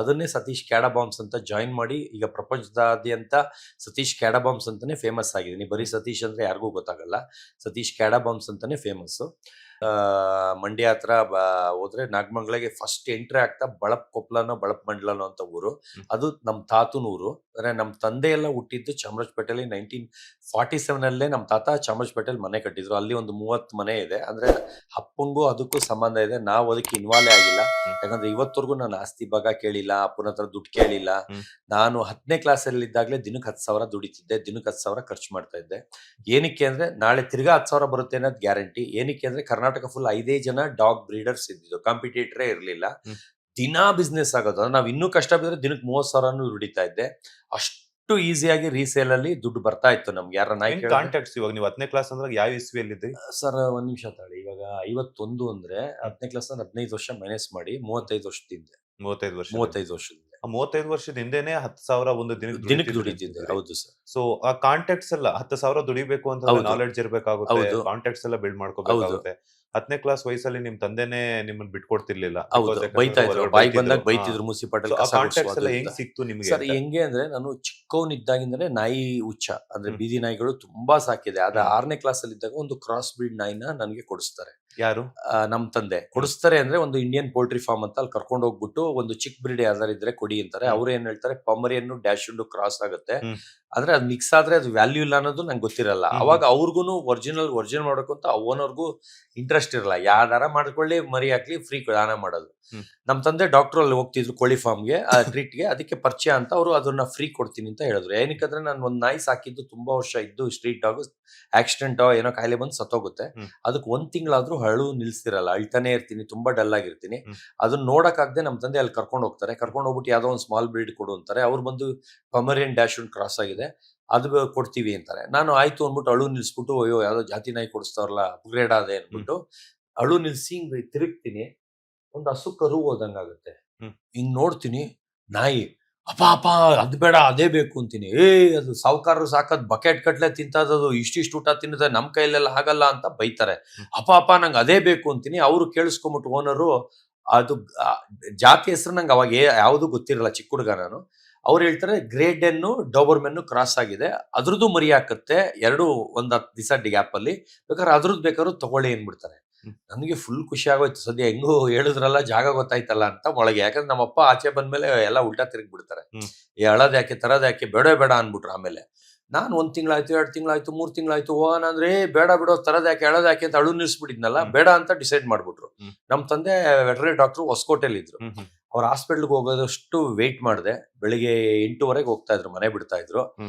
[SPEAKER 2] ಅದನ್ನೇ ಸತೀಶ್ ಕ್ಯಾಡಬಾಂಬ್ಸ್ ಅಂತ ಜಾಯಿನ್ ಮಾಡಿ ಈಗ ಪ್ರಪಂಚದಾದ್ಯಂತ ಸತೀಶ್ ಕ್ಯಾಡಬಾಂಬ್ಸ್ ಅಂತಾನೆ ಫೇಮಸ್ ಆಗಿದ್ದೀನಿ. ಬರೀ ಸತೀಶ್ ಅಂದ್ರೆ ಯಾರಿಗೂ ಗೊತ್ತಾಗಲ್ಲ, ಸತೀಶ್ ಕ್ಯಾಡಬಾಂಬ್ಸ್ ಅಂತಾನೆ ಫೇಮಸ್. ಮಂಡ್ಯ ಹತ್ರ ಹೋದ್ರೆ ನಾಗಮಂಗಲಗೆ ಫಸ್ಟ್ ಎಂಟ್ರಿ ಆಗ್ತಾ ಬಳಪ್ ಕೊಪ್ಪಲನೋ ಬಳಪ್ ಮಂಡಲನೋ ಅಂತ ಊರು. ಅದು ನಮ್ ತಾತನ ಊರು. ಅಂದ್ರೆ ನಮ್ ತಂದೆ ಎಲ್ಲ ಹುಟ್ಟಿದ್ದು ಚಾಮರಾಜಪೇಟೆಯಲ್ಲಿ 1947 ಅಲ್ಲೇ ನಮ್ ತಾತ ಚಾಮರಾಜಪೇಟೆಯಲ್ಲಿ ಮನೆ ಕಟ್ಟಿದ್ರು. ಅಲ್ಲಿ ಒಂದು 30 ಮನೆ ಇದೆ. ಅಂದ್ರೆ ಅಪ್ಪಂಗೂ ಅದಕ್ಕೂ ಸಂಬಂಧ ಇದೆ. ನಾವು ಅದಕ್ಕೆ ಇನ್ವಾಲ್ವ್ ಆಗಿಲ್ಲ. ಯಾಕಂದ್ರೆ ಇವತ್ತವರೆಗೂ ನಾನು ಆಸ್ತಿ ಭಾಗ ಕೇಳಿಲ್ಲ, ಅಪ್ಪನ ಹತ್ರ ದುಡ್ಡು ಕೇಳಿಲ್ಲ. ನಾನು 10ನೇ ಕ್ಲಾಸ್ ಅಲ್ಲಿ ಇದ್ದಾಗಲೇ ದಿನಕ್ಕೆ 10,000 ದುಡಿತಿದ್ದೆ, ದಿನಕ್ಕೆ 10,000 ಖರ್ಚು ಮಾಡ್ತಾ ಇದ್ದೆ. ಏನಕ್ಕೆ ಅಂದ್ರೆ ನಾಳೆ ತಿರ್ಗಾ 10,000 ಬರುತ್ತೆ ಅನ್ನೋದು ಗ್ಯಾರಂಟಿ. ಏನಕ್ಕೆ ಅಂದ್ರೆ ಕರ್ನಾಟಕ ಫುಲ್ 5 ಜನ ಡಾಗ್ ಬ್ರೀಡರ್ಸ್ ಇದ್ದಿದ್ದು, ಕಾಂಪಿಟೇಟರೇ ಇರ್ಲಿಲ್ಲ. ದಿನಾ ಬಿಸ್ನೆಸ್ ಆಗೋದು. ಅಂದ್ರೆ ನಾವ್ ಇನ್ನೂ ಕಷ್ಟ ಬಿದ್ರೆ ದಿನಕ್ಕೆ 30,000 ದುಡಿತಾ ಇದ್ದೆ. ಅಷ್ಟು ಈಸಿಯಾಗಿ ರೀಸೇಲ್ ಅಲ್ಲಿ ದುಡ್ಡು ಬರ್ತಾ ಇತ್ತು ನಮ್ಗೆ. ಯಾರ ನಾಯಿ
[SPEAKER 1] ಕಾಂಟ್ಯಾಕ್ಟ್ಸ್ ಇವಾಗ ನೀವು 10ನೇ ಕ್ಲಾಸ್ ಅಂದ್ರೆ ಯಾವ ಇಸ್ವಿಯಲ್ಲಿ ಇದ್ರಿ
[SPEAKER 2] ಸರ್? ಒಂದ್ ನಿಮಿಷ ತಾಳಿ. ಇವಾಗ 51 ಅಂದ್ರೆ 10ನೇ ಕ್ಲಾಸ್ 15 ವರ್ಷ ಮೈನಸ್ ಮಾಡಿ 35 ವರ್ಷದಿಂದ
[SPEAKER 1] 35 ವರ್ಷ
[SPEAKER 2] 35 ವರ್ಷದಿಂದ
[SPEAKER 1] 35 ವರ್ಷದ ಹಿಂದೆನೆ 10,000 ಒಂದು
[SPEAKER 2] ದಿನಕ್ಕೆ ದುಡಿತಿದ್ದೆ. ಹೌದು ಸರ್.
[SPEAKER 1] ಸೊ ಆ ಕಾಂಟ್ಯಾಕ್ಟ್ಸ್ ಎಲ್ಲ 10,000 ದುಡಿಬೇಕು ಅಂತ ನಾಲೆಡ್ಜ್ ಇರ್ಬೇಕಾಗುತ್ತೆ,
[SPEAKER 2] ಹೌದು.
[SPEAKER 1] ಕಾಂಟ್ಯಾಕ್ಟ್ಸ್ ಎಲ್ಲ ಬಿಲ್ಡ್ ಮಾಡ್ಕೋಬೇಕಾಗುತ್ತೆ. 10ನೇ ಕ್ಲಾಸ್ ವಯಸ್ಸಲ್ಲಿ ನಿಮ್ ತಂದೆನೇ ನಿಮ್ಮನ್ನ ಬಿಟ್ಕೊಡ್ತಿರ್ಲಿಲ್ಲ.
[SPEAKER 2] ಬೈತಾ ಇದ್ರು, ಬಾಯಿ ಬಂದಾಗ ಬೈತಿದ್ರು. ಮುನ್ಸಿಪಾಲಿಟಿ
[SPEAKER 1] ಕಾಂಟ್ಯಾಕ್ಟ್ಸ್ ಎಲ್ಲ ಹೆಂಗ್ ಸಿಕ್ತು ನಿಮ್ಗೆ?
[SPEAKER 2] ಸರ್ ಹೆಂಗೆ ಅಂದ್ರೆ ನಾನು ಚಿಕ್ಕವನಿದ್ದಾಗಿಂದಲೇ ನಾಯಿ ಹುಚ್ಚ, ಅಂದ್ರೆ ಬೀದಿ ನಾಯಿಗಳು ತುಂಬಾ ಸಾಕಿದೆ. ಆದ್ರೆ 6ನೇ ಕ್ಲಾಸ್ ಅಲ್ಲಿ ಇದ್ದಾಗ ಒಂದು ಕ್ರಾಸ್ ಬ್ರೀಡ್ ನಾಯಿನ ನನಗೆ ಕೊಡಿಸ್ತಾರೆ.
[SPEAKER 1] ಯಾರು?
[SPEAKER 2] ನಮ್ ತಂದೆ ಕೊಡಿಸ್ತಾರೆ. ಅಂದ್ರೆ ಒಂದು ಇಂಡಿಯನ್ ಪೋಲ್ಟ್ರಿ ಫಾರ್ಮ್ ಅಂತ ಅಲ್ಲಿ ಕರ್ಕೊಂಡು ಹೋಗ್ಬಿಟ್ಟು ಒಂದು ಚಿಕ್ ಬ್ರೀಡ್ ಯಾವ್ದಾರು ಇದ್ರೆ ಕೊಡಿ ಅಂತಾರೆ. ಅವ್ರು ಏನ್ ಹೇಳ್ತಾರೆ, ಪಮರಿಯನ್ನು ಡ್ಯಾಶ್ ಕ್ರಾಸ್ ಆಗುತ್ತೆ, ಆದ್ರೆ ಅದು ಮಿಕ್ಸ್ ಆದ್ರೆ ಅದು ವ್ಯಾಲ್ಯೂ ಇಲ್ಲ ಅನ್ನೋದು ನಂಗೆ ಗೊತ್ತಿರಲ್ಲ. ಅವಾಗ ಅವ್ರಿಗೂ ಒರಿಜಿನಲ್ ಮಾಡೋಕು ಅಂತ ಓನರ್ಗೂ ಇಂಟ್ರೆಸ್ಟ್ ಇರಲ್ಲ. ಯಾವ್ದಾರ ಮಾಡ್ಕೊಳ್ಳಿ, ಮರಿ ಹಾಕ್ಲಿ, ಫ್ರೀ ದಾನ ಮಾಡೋದು. ನಮ್ ತಂದೆ ಡಾಕ್ಟರ್ ಅಲ್ಲಿ ಹೋಗ್ತಿದ್ರು ಕೋಳಿ ಫಾರ್ಮ್ಗೆ, ಟ್ರೀಟ್ಗೆ. ಅದಕ್ಕೆ ಪರಿಚಯ ಅಂತ ಅವರು ಅದನ್ನ ಫ್ರೀ ಕೊಡ್ತೀನಿ ಅಂತ ಹೇಳಿದ್ರು. ಏನಕ್ಕಂದ್ರೆ ನಾನು ಒಂದ್ ನಾಯಿ ಸಾಕಿದ್ದು ತುಂಬಾ ವರ್ಷ ಇದ್ದು, ಸ್ಟ್ರೀಟ್ ಡಾಗ್ ಆಕ್ಸಿಡೆಂಟ್ ಏನೋ ಕಾಯಿಲೆ ಬಂದು ಸತ್ತೋಗುತ್ತೆ. ಅದಕ್ಕೆ 1 ತಿಂಗಳಾದ್ರೂ ಅಳು ನಿಲ್ಸಿರಲ್ಲ, ಅಳ್ತಾನೆ ಇರ್ತೀನಿ, ತುಂಬಾ ಡಲ್ ಆಗಿರ್ತೀನಿ. ಅದನ್ನ ನೋಡಕ್ಕಾಗದೆ ನಮ್ ತಂದೆ ಅಲ್ಲಿ ಕರ್ಕೊಂಡು ಹೋಗ್ತಾರೆ. ಕರ್ಕೊಂಡು ಹೋಗ್ಬಿಟ್ಟು ಯಾವ್ದೋ ಒಂದು ಸ್ಮಾಲ್ ಬ್ರೀಡ್ ಕೊಡು ಅಂತಾರೆ. ಅವ್ರು ಬಂದು ಪಮರಿಯನ್ ಡ್ಯಾಶ್ ಕ್ರಾಸ್ ಆಗಿದೆ, ಅದು ಕೊಡ್ತೀವಿ ಅಂತಾರೆ. ನಾನು ಆಯ್ತು ಅಂದ್ಬಿಟ್ಟು ಅಳು ನಿಲ್ಸ್ಬಿಟ್ಟು, ಅಯ್ಯೋ ಯಾವ್ದೋ ಜಾತಿ ನಾಯಿ ಕೊಡಿಸ್ತಾರಲ್ಲ, ಅಪ್ಗ್ರೇಡ್ ಆದೆ ಅಂದ್ಬಿಟ್ಟು ಅಳು ನಿಲ್ಸಿ ಹಿಂಗ್ ತಿರುಗ್ತೀನಿ. ಒಂದು ಹಸು ಕರು ಹೋದಂಗಾಗುತ್ತೆ. ಹಿಂಗ್ ನೋಡ್ತೀನಿ, ನಾಯಿ ಅಪ್ಪ ಅಪ್ಪ ಅದ್ ಬೇಡ ಅದೇ ಬೇಕು ಅಂತೀನಿ. ಅದು ಸಾವುಕಾರರು ಸಾಕದ್ ಬಕೆಟ್ ಕಟ್ಲೆ ತಿಂತದದು, ಇಷ್ಟಿಷ್ಟು ಊಟ ತಿನ್ನುತ್ತೆ, ನಮ್ ಕೈಲೆಲ್ಲ ಆಗಲ್ಲ ಅಂತ ಬೈತಾರೆ. ಅಪ್ಪ ನಂಗೆ ಅದೇ ಬೇಕು ಅಂತೀನಿ. ಅವ್ರು ಕೇಳಿಸ್ಕೊಂಬಿಟ್ಟು ಓನರು, ಅದು ಜಾತಿ ಹೆಸರು ನಂಗೆ ಅವಾಗ ಯಾವ್ದು ಗೊತ್ತಿರಲ್ಲ, ಚಿಕ್ಕ ಹುಡುಗ ನಾನು. ಅವ್ರು ಹೇಳ್ತಾರೆ ಗ್ರೇಟ್ ಡೆನ್ನು ಡೋಬರ್ಮೆನ್ನು ಕ್ರಾಸ್ ಆಗಿದೆ, ಅದ್ರದ್ದು ಮರಿ ಹಾಕುತ್ತೆ, ಎರಡು ಒಂದ್ 10 ದಿವಸ ಗ್ಯಾಪ್ ಅಲ್ಲಿ, ಬೇಕಾದ್ರೆ ಅದ್ರದ್ದು ಬೇಕಾದ್ರೂ ತಗೊಳ್ಳಿ ಅಂದ್ಬಿಡ್ತಾರೆ. ನನಗೆ ಫುಲ್ ಖುಷಿ ಆಗೋಯ್ತು. ಸದ್ಯ ಹೆಂಗೋ ಹೇಳಿದ್ರಲ್ಲ, ಜಾಗ ಗೊತ್ತಾಯ್ತಲ್ಲ ಅಂತ ಒಳಗೆ. ಯಾಕಂದ್ರೆ ನಮ್ಮಪ್ಪ ಆಚೆ ಬಂದ್ಮೇಲೆ ಎಲ್ಲ ಉಲ್ಟಾ ತಿರುಗಿ ಬಿಡ್ತಾರೆ. ಹೇಳೋದ್ ಯಾಕೆ ತರೋದ್ ಯಾಕೆ, ಬೇಡ ಅನ್ಬಿಟ್ರು. ಆಮೇಲೆ ನಾನು 1 ತಿಂಗಳಾಯ್ತು, 2 ತಿಂಗಳಾಯ್ತು, 3 ತಿಂಗಳಾಯ್ತು, ಅಂದ್ರೆ ಬೇಡ ಬಿಡೋ, ತರೋದ್ ಯಾಕೆ ಹೇಳೋದ್ ಯಾಕೆ ಅಂತ ಅಳು ನಿಲ್ಸ್ಬಿಟ್ಟಿದ್ನಲ್ಲ, ಬೇಡ ಅಂತ ಡಿಸೈಡ್ ಮಾಡ್ಬಿಟ್ರು. ನಮ್ ತಂದೆ ವೆಟರ್ನರಿ ಡಾಕ್ಟರ್ ಹೊಸಕೋಟೆಯಲ್ಲಿ ಇದ್ರು. ಅವ್ರ ಹಾಸ್ಪಿಟ್ಲ್ಗೆ ಹೋಗೋದಷ್ಟು ವೇಟ್ ಮಾಡಿದೆ. ಬೆಳಿಗ್ಗೆ 8:00 ಹೋಗ್ತಾ ಇದ್ರು, ಮನೆ ಬಿಡ್ತಾ ಇದ್ರು.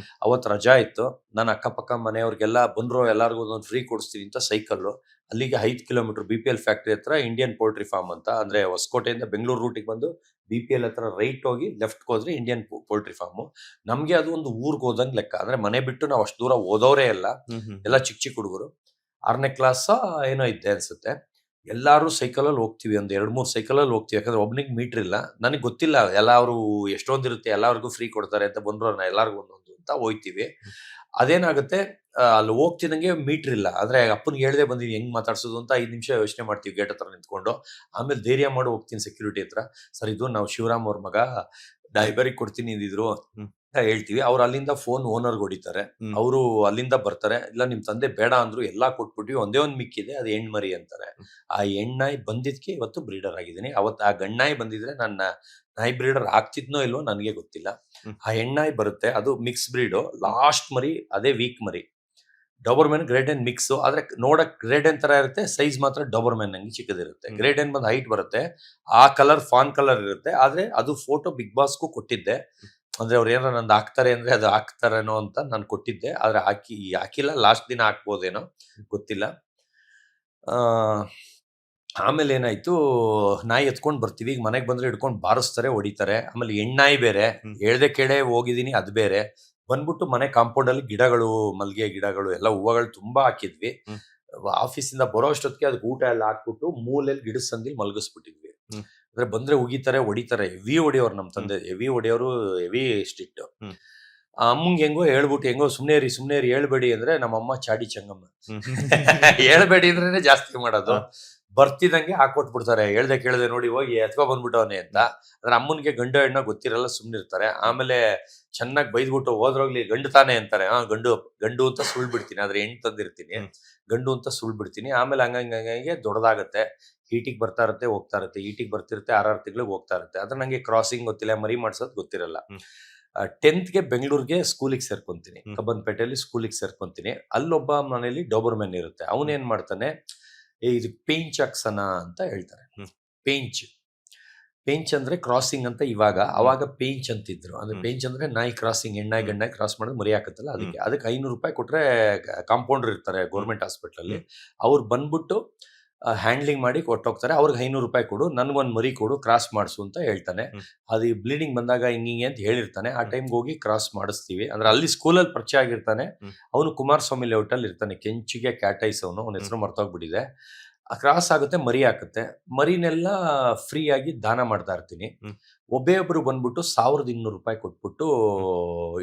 [SPEAKER 2] ಅವತ್ತು ರಜಾ ಇತ್ತು. ನಾನು ಅಕ್ಕಪಕ್ಕ ಮನೆಯವ್ರಿಗೆಲ್ಲ ಬಂದ್ರು, ಎಲ್ಲಾರ್ಗು ಒಂದೊಂದು ಫ್ರೀ ಕೊಡಿಸ್ತೀನಿ ಅಂತ ಸೈಕಲ್ ಅಲ್ಲಿಗೆ 5 ಕಿಲೋಮೀಟರ್ BPL ಫ್ಯಾಕ್ಟ್ರಿ ಹತ್ರ ಇಂಡಿಯನ್ ಪೋಲ್ಟ್ರಿ ಫಾರ್ಮ್ ಅಂತ, ಅಂದ್ರೆ ಹೊಸಕೋಟೆಯಿಂದ ಬೆಂಗಳೂರು ರೂಟಿಗೆ ಬಂದು BPL ಹತ್ರ ರೈಟ್ ಹೋಗಿ ಲೆಫ್ಟ್ ಹೋದ್ರೆ ಇಂಡಿಯನ್ ಪೋಲ್ಟ್ರಿ ಫಾರ್ಮ್. ನಮ್ಗೆ ಅದು ಒಂದು ಊರ್ಗ್ ಹೋದಂಗ್ ಲೆಕ್ಕ. ಅಂದ್ರೆ ಮನೆ ಬಿಟ್ಟು ನಾವು ಅಷ್ಟು ದೂರ ಓದೋರೇ ಎಲ್ಲ ಚಿಕ್ಕ ಹುಡುಗರು. 6ನೇ ಕ್ಲಾಸ್ ಏನೋ ಇದ್ದೆ ಅನ್ಸುತ್ತೆ. ಎಲ್ಲಾರು ಸೈಕಲ್ ಅಲ್ಲಿ ಹೋಗ್ತಿವಿ, ಒಂದ್ 2-3 ಸೈಕಲ್ ಅಲ್ಲಿ ಹೋಗ್ತಿವಿ. ಯಾಕಂದ್ರೆ ಒಬ್ನಿಗೆ ಮೀಟರ್ ಇಲ್ಲ, ನನಗೆ ಗೊತ್ತಿಲ್ಲ ಎಲ್ಲಾರು ಎಷ್ಟೊಂದಿರುತ್ತೆ, ಎಲ್ಲಾರ್ಗು ಫ್ರೀ ಕೊಡ್ತಾರೆ ಅಂತ ಬಂದ್ರು ಎಲ್ಲಾರ್ಗು ಒಂದೊಂದು ಅಂತ ಹೋಯ್ತಿವಿ. ಅದೇನಾಗುತ್ತೆ, ಅಲ್ಲಿ ಹೋಗ್ತಿನಂಗೆ ಮೀಟರ್ ಇಲ್ಲ. ಅಂದ್ರೆ ಅಪ್ಪನಿಗೆ ಹೇಳ್ದೆ ಬಂದಿನಿ ಹೆಂಗ್ ಮಾತಾಡ್ಸೋದು ಅಂತ 5 ನಿಮಿಷ ಯೋಚನೆ ಮಾಡ್ತೀವಿ ಗೇಟ್ ಹತ್ರ ನಿಂತ್ಕೊಂಡು. ಆಮೇಲೆ ಧೈರ್ಯ ಮಾಡಿ ಹೋಗ್ತೀನಿ ಸೆಕ್ಯೂರಿಟಿ ಹತ್ರ, ಸರ್ ಇದು ನಾವು ಶಿವರಾಮ್ ಅವ್ರ ಮಗ, ಡೈಬರಿಗೆ ಕೊಡ್ತೀನಿ ಅಂದಿದ್ರು, ಅಂತ ಹೇಳ್ತೀವಿ. ಅವ್ರು ಅಲ್ಲಿಂದ ಫೋನ್ ಓನರ್ಗೆ ಹೊಡಿತಾರೆ.
[SPEAKER 1] ಹ್ಮ್.
[SPEAKER 2] ಅವರು ಅಲ್ಲಿಂದ ಬರ್ತಾರೆ. ಇಲ್ಲ ನಿಮ್ ತಂದೆ ಬೇಡ ಅಂದ್ರು, ಎಲ್ಲಾ ಕೊಟ್ಬಿಟ್ವಿ, ಒಂದೇ ಒಂದ್ ಮಿಕ್ಕಿದೆ, ಅದು ಹೆಣ್ಮರಿ ಅಂತಾರೆ. ಆ ಹೆಣ್ಣಾಯಿ ಬಂದಿದ್ಕೆ ಇವತ್ತು ಬ್ರೀಡರ್ ಆಗಿದ್ದೀನಿ. ಅವತ್ತು ಆ ಗಂಡಾಯಿ ಬಂದಿದ್ರೆ ನನ್ನ ನಾಯಿ ಬ್ರೀಡರ್ ಆಗ್ತಿದ್ನೋ ಇಲ್ವೋ ನನಗೆ ಗೊತ್ತಿಲ್ಲ.
[SPEAKER 1] ಹ್ಮ್.
[SPEAKER 2] ಆ ಹೆಣ್ಣಾಯಿ ಬರುತ್ತೆ, ಅದು ಮಿಕ್ಸ್ ಬ್ರೀಡು. ಲಾಸ್ಟ್ ಮರಿ ಅದೇ ವೀಕ್ ಮರಿ. Doberman great N mix. ಆದ್ರೆ ನೋಡಕ್ ಗ್ರೇಟ್ ಎನ್ ತರ ಇರುತ್ತೆ, ಸೈಜ್ ಮಾತ್ರ ಡಾಬರ್ಮೆನ್ ಹಂಗೆ ಚಿಕ್ಕದಿರುತ್ತೆ. ಗ್ರೇಟ್ ಎನ್ ಬಂದು ಹೈಟ್ ಬರುತ್ತೆ, ಆ ಕಲರ್ ಫಾನ್ ಕಲರ್ ಇರುತ್ತೆ. ಆದ್ರೆ ಅದು ಫೋಟೋ ಬಿಗ್ ಬಾಸ್ಗೂ ಕೊಟ್ಟಿದ್ದೆ. ಅಂದ್ರೆ ಅವ್ರು ಏನಾರ ನಂದು ಹಾಕ್ತಾರೆ ಅಂದ್ರೆ ಅದು ಹಾಕ್ತಾರೇನೋ ಅಂತ ನಾನು ಕೊಟ್ಟಿದ್ದೆ. ಆದ್ರೆ ಹಾಕಿಲ್ಲ. ಲಾಸ್ಟ್ ದಿನ ಹಾಕ್ಬೋದೇನೋ ಗೊತ್ತಿಲ್ಲ. ಆ ಆಮೇಲೆ ಏನಾಯ್ತು, ನಾಯಿ ಎತ್ಕೊಂಡ್ ಬರ್ತೀವಿ. ಈಗ ಮನೆಗೆ ಬಂದ್ರೆ ಹಿಡ್ಕೊಂಡು ಬಾರಿಸ್ತಾರೆ, ಹೊಡಿತಾರೆ. ಆಮೇಲೆ ಹೆಣ್ಣಾಯಿ ಬೇರೆ, ಹೇಳ್ದೆ ಕೇಳೇ ಹೋಗಿದೀನಿ, ಅದು ಬೇರೆ. ಬಂದ್ಬಿಟ್ಟು ಮನೆ ಕಾಂಪೌಂಡ್ ಅಲ್ಲಿ ಗಿಡಗಳು, ಮಲ್ಗೆ ಗಿಡಗಳು ಎಲ್ಲ ಹೂವುಗಳು ತುಂಬಾ ಹಾಕಿದ್ವಿ. ಆಫೀಸಿಂದ ಬರೋ ಅಷ್ಟೊತ್ತಿಗೆ ಅದಕ್ಕೆ ಊಟ ಎಲ್ಲ ಹಾಕ್ಬಿಟ್ಟು ಮೂಲೆಯಲ್ಲಿ ಗಿಡದ ಸಂದಿಲ್ ಮಲಗಿಸ್ಬಿಟ್ಟಿದ್ವಿ. ಅಂದ್ರೆ ಬಂದ್ರೆ ಉಗಿತಾರೆ, ಹೊಡಿತಾರೆ. ಹೆವಿ ಹೊಡಿಯೋರು ನಮ್ ತಂದೆ, ಹೆವಿ ಹೊಡಿಯೋರು, ಹೆವಿ ಸ್ಟ್ರಿಕ್ಟ್. ಅಮ್ಮಂಗೆ ಹೆಂಗೋ ಹೇಳ್ಬಿಟ್ಟು, ಹೆಂಗೋ ಸುಮ್ನೆ ರೀ ಹೇಳ್ಬೇಡಿ ಅಂದ್ರೆ ನಮ್ಮಮ್ಮ ಚಾಡಿ ಚಂಗಮ್ಮ. ಹೇಳ್ಬೇಡಿ ಅಂದ್ರೇನೆ ಜಾಸ್ತಿ ಮಾಡೋದು. ಬರ್ತಿದಂಗೆ ಹಾಕೊಟ್ಬಿಡ್ತಾರೆ. ಹೇಳ್ದೆ ಕೇಳ್ದೆ ನೋಡಿ ಹೋಗಿ ಎತ್ಕೊ ಬಂದ್ಬಿಟ್ಟವನೆ ಅಂತ. ಅಂದ್ರೆ ಅಮ್ಮನ್ಗೆ ಗಂಡು ಹೆಣ್ಣ ಗೊತ್ತಿರಲ್ಲ, ಸುಮ್ನಿರ್ತಾರೆ. ಆಮೇಲೆ ಚೆನ್ನಾಗಿ ಬೈದ್ಬಿಟ್ಟು ಹೋದ್ರೋಗ್ಲಿ ಗಂಡು ತಾನೆ ಅಂತಾರೆ. ಗಂಡು ಅಂತ ಸುಳ್ ಬಿಡ್ತೀನಿ, ಆದ್ರೆ ಹೆಣ್ಣು ತಂದಿರ್ತೀನಿ. ಗಂಡು ಅಂತ ಸುಳ್ ಬಿಡ್ತೀನಿ. ಆಮೇಲೆ ಹಂಗಂಗೆ ದೊಡ್ಡದಾಗತ್ತೆ. ಈಟಿಗೆ ಬರ್ತಾ ಇರುತ್ತೆ, ಹೋಗ್ತಾ ಇರುತ್ತೆ. ಈಟಿಗೆ ಬರ್ತಿರುತ್ತೆ, 6 ತಿಂಗಳಿಗೆ ಹೋಗ್ತಾ ಇರುತ್ತೆ. ಅದ್ರ ನಂಗೆ ಕ್ರಾಸಿಂಗ್ ಗೊತ್ತಿಲ್ಲ, ಮರಿ ಮಾಡ್ಸೋದು ಗೊತ್ತಿರಲ್ಲ. 10th ಸ್ಕೂಲಿಗೆ ಸೇರ್ಕೊಂತೀನಿ. ಕಬ್ಬನ್ಪೇಟೆಯಲ್ಲಿ ಸ್ಕೂಲಿಗೆ ಸೇರ್ಕೊಂತೀನಿ. ಅಲ್ಲೊಬ್ಬ ಮನೇಲಿ ಡಾಬರ್ಮೆನ್ ಇರುತ್ತೆ. ಅವನೇನ್ ಮಾಡ್ತಾನೆ, ಇದು ಪೇಂಚ್ ಅಕ್ಸನ ಅಂತ ಹೇಳ್ತಾರೆ. ಪೇಂಚ್ ಅಂದ್ರೆ ಕ್ರಾಸಿಂಗ್ ಅಂತ ಇವಾಗ, ಅವಾಗ ಪೇಂಚ್ ಅಂತಿದ್ರು. ಅಂದ್ರೆ ಪೇಂಚ್ ಅಂದ್ರೆ ನಾಯಿ ಕ್ರಾಸಿಂಗ್, ಹೆಣ್ಣಾಯಿ ಗಂಡಾಯಿ ಕ್ರಾಸ್ ಮಾಡೋದು ಮರಿ ಹಾಕತ್ತಲ್ಲ, ಅದಕ್ಕೆ 500 ರೂಪಾಯಿ ಕೊಟ್ರೆ ಕಾಂಪೌಂಡರ್ ಇರ್ತಾರೆ ಗೌರ್ಮೆಂಟ್ ಹಾಸ್ಪಿಟಲ್ ಅಲ್ಲಿ. ಅವ್ರು ಬಂದ್ಬಿಟ್ಟು ಹ್ಯಾಂಡ್ಲಿಂಗ್ ಮಾಡಿ ಕೊಟ್ಟೋಗ್ತಾರೆ. ಅವ್ರಿಗೆ 500 ರೂಪಾಯಿ ಕೊಡು, ನನ್ಗೊಂದು ಮರಿ ಕೊಡು, ಕ್ರಾಸ್ ಮಾಡಿಸು ಅಂತ ಹೇಳ್ತಾನೆ. ಅದು ಬ್ಲೀಡಿಂಗ್ ಬಂದಾಗ ಹಿಂಗೆ ಅಂತ ಹೇಳಿರ್ತಾನೆ. ಆ ಟೈಮ್ಗೆ ಹೋಗಿ ಕ್ರಾಸ್ ಮಾಡಿಸ್ತೀವಿ. ಅಂದ್ರೆ ಅಲ್ಲಿ ಸ್ಕೂಲಲ್ಲಿ ಪರಿಚಯ ಆಗಿರ್ತಾನೆ. ಅವನು ಕುಮಾರಸ್ವಾಮಿ ಲೇಔಟ್ ಅಲ್ಲಿ ಇರ್ತಾನೆ. ಕೆಂಚಿಗೆ ಕ್ಯಾಟ್ ಐಸ್ ಅವನ ಹೆಸರು ಮರ್ತೋಗ್ಬಿಟ್ಟಿದೆ. ಕ್ರಾಸ್ ಆಗುತ್ತೆ, ಮರಿ ಹಾಕುತ್ತೆ. ಮರಿನೆಲ್ಲ ಫ್ರೀ ಆಗಿ ದಾನ ಮಾಡ್ತಾ ಇರ್ತೀನಿ. ಒಬ್ಬೊಬ್ರು ಬಂದ್ಬಿಟ್ಟು 1200 ರೂಪಾಯಿ ಕೊಟ್ಬಿಟ್ಟು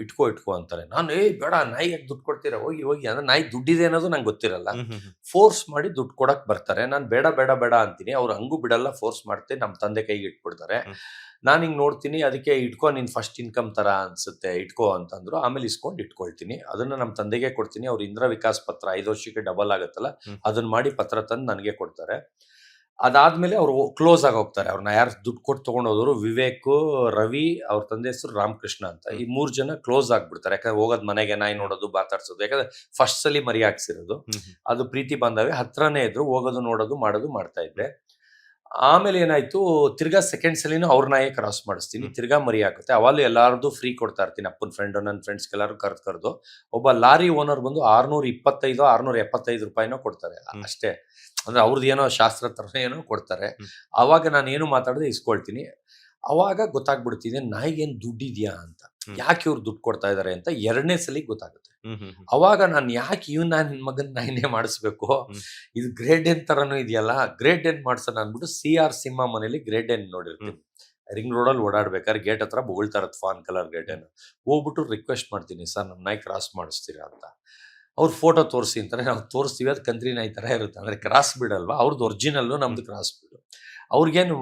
[SPEAKER 2] ಇಟ್ಕೋ ಅಂತಾರೆ. ನಾನು ಬೇಡ, ನಾಯಿಗೆ ದುಡ್ಡು ಕೊಡ್ತೀರಾ, ಹೋಗಿ ಅಂದ್ರೆ ನಾಯಿ ದುಡ್ಡಿದೆ ಅನ್ನೋದು ನಂಗೆ ಗೊತ್ತಿರಲ್ಲ. ಫೋರ್ಸ್ ಮಾಡಿ ದುಡ್ಡು ಕೊಡಕ್ ಬರ್ತಾರೆ. ನಾನು ಬೇಡ ಅಂತೀನಿ. ಅವ್ರು ಹಂಗೂ ಬಿಡಲ್ಲ, ಫೋರ್ಸ್ ಮಾಡ್ತೀನಿ. ನಮ್ಮ ತಂದೆ ಕೈಗೆ ಇಟ್ಬಿಡ್ತಾರೆ. ನಾನು ಹಿಂಗ್ ನೋಡ್ತೀನಿ, ಅದಕ್ಕೆ ಇಟ್ಕೋ, ನಿನ್ ಫಸ್ಟ್ ಇನ್ಕಮ್ ತರ ಅನ್ಸುತ್ತೆ, ಇಟ್ಕೋ ಅಂತಂದ್ರು. ಆಮೇಲೆ ಇಟ್ಕೊಳ್ತೀನಿ. ಅದನ್ನ ನಮ್ಮ ತಂದೆಗೆ ಕೊಡ್ತೀನಿ. ಅವ್ರು ಇಂದಿರಾ ವಿಕಾಸ್ ಪತ್ರ 5 ವರ್ಷಕ್ಕೆ ಡಬಲ್ ಆಗತ್ತಲ್ಲ, ಅದನ್ನ ಮಾಡಿ ಪತ್ರ ತಂದು ನನಗೆ ಕೊಡ್ತಾರೆ. ಅದಾದ್ಮೇಲೆ ಅವ್ರು ಕ್ಲೋಸ್ ಆಗಿ ಹೋಗ್ತಾರೆ. ಅವ್ರನ್ನ ಯಾರು ದುಡ್ಡು ಕೊಟ್ಟು ತಗೊಂಡೋದ್ರು, ವಿವೇಕ್, ರವಿ, ಅವ್ರ ತಂದೆ ಹೆಸರು ರಾಮಕೃಷ್ಣ ಅಂತ, ಈ 3 ಜನ ಕ್ಲೋಸ್ ಆಗ್ಬಿಡ್ತಾರೆ. ಯಾಕಂದ್ರೆ ಹೋಗೋದ್ ಮನೆಗೆ ನಾಯಿ ನೋಡೋದು, ಮಾತಾಡ್ಸೋದು. ಯಾಕಂದ್ರೆ ಫಸ್ಟ್ ಸಲಿ ಮರಿ ಹಾಕ್ಸಿರೋದು, ಅದು ಪ್ರೀತಿ ಬಾಂಧವ್ಯ ಹತ್ರನೇ ಇದ್ರು. ಹೋಗೋದು, ನೋಡೋದು, ಮಾಡೋದು ಮಾಡ್ತಾ ಇದ್ದೆ. ಆಮೇಲೆ ಏನಾಯ್ತು, ತಿರ್ಗಾ ಸೆಕೆಂಡ್ ಸಲಿನೂ ಅವ್ರ ನಾಯಿ ಕ್ರಾಸ್ ಮಾಡಿಸ್ತೀನಿ. ತಿರ್ಗಾ ಮರಿ ಹಾಕುತ್ತೆ. ಅವಾಗಲೂ ಎಲ್ಲಾರ್ದು ಫ್ರೀ ಕೊಡ್ತಾ ಇರ್ತೀನಿ. ಅಪ್ಪನ ಫ್ರೆಂಡ್, ನನ್ನ ಫ್ರೆಂಡ್ಸ್ ಎಲ್ಲಾರು ಕರೆದು ಒಬ್ಬ ಲಾರಿ ಓನರ್ ಬಂದು 625 675 ರೂಪಾಯಿನೋ ಕೊಡ್ತಾರೆ ಅಷ್ಟೇ. ಅಂದ್ರೆ ಅವ್ರದ್ದು ಏನೋ ಶಾಸ್ತ್ರ ತರ ಏನೋ ಕೊಡ್ತಾರೆ. ಅವಾಗ ನಾನು ಏನು ಮಾತಾಡದೆ ಇಸ್ಕೊಳ್ತೀನಿ. ಅವಾಗ ಗೊತ್ತಾಗ್ಬಿಡ್ತೀನಿ ನಾಯಿಗೇನು ದುಡ್ಡಿದ್ಯಾ ಅಂತ, ಯಾಕೆ ಇವ್ರು ದುಡ್ಡು ಕೊಡ್ತಾ ಇದಾರೆ ಅಂತ 2ನೇ ಸಲ ಗೊತ್ತಾಗುತ್ತೆ. ಅವಾಗ ನಾನು ಯಾಕೆ ನನ್ನ ಮಗನ್ ನಾಯಿನೇ ಮಾಡಿಸ್ಬೇಕು, ಇದು ಗ್ರೇಡ್ ಎನ್ ತರನು ಇದೆಯಲ್ಲ, ಗ್ರೇಡ್ ಎನ್ ಮಾಡ್ಸೋಣ ಅಂದ್ಬಿಟ್ಟು CR ಸಿಂಹ ಮನೇಲಿ ಗ್ರೇಡ್ ಎನ್ ನೋಡಿರ್ತೀನಿ. ರಿಂಗ್ ರೋಡಲ್ಲಿ ಓಡಾಡ್ಬೇಕಾದ್ರೆ ಗೇಟ್ ಹತ್ರ ಬೊಗಳ್ತಾ ಇರತ್ತೆ ಫಾನ್ ಕಲರ್ ಗ್ರೇಡ್ ಎನ್. ಹೋಗ್ಬಿಟ್ಟು ರಿಕ್ವೆಸ್ಟ್ ಮಾಡ್ತೀನಿ, ಸರ್ ನಮ್ಮ ನಾಯಿ ಕ್ರಾಸ್ ಮಾಡಿಸ್ತೀರಾ ಅಂತ. ಅವ್ರು ಫೋಟೋ ತೋರಿಸಿ ಅಂತಾರೆ. ನಾವು ತೋರಿಸ್ತೀವಿ, ಅದು ಕಂತ್ರಿ ನಾಯಿ ತರ ಇರುತ್ತೆ. ಅಂದ್ರೆ ಕ್ರಾಸ್ ಬಿಡಲ್ವಾ, ಅವ್ರದ್ದು ಒರಿಜಿನಲ್ಲು, ನಮ್ದು ಕ್ರಾಸ್ ಬಿಡು. ಅವ್ರಿಗೇನು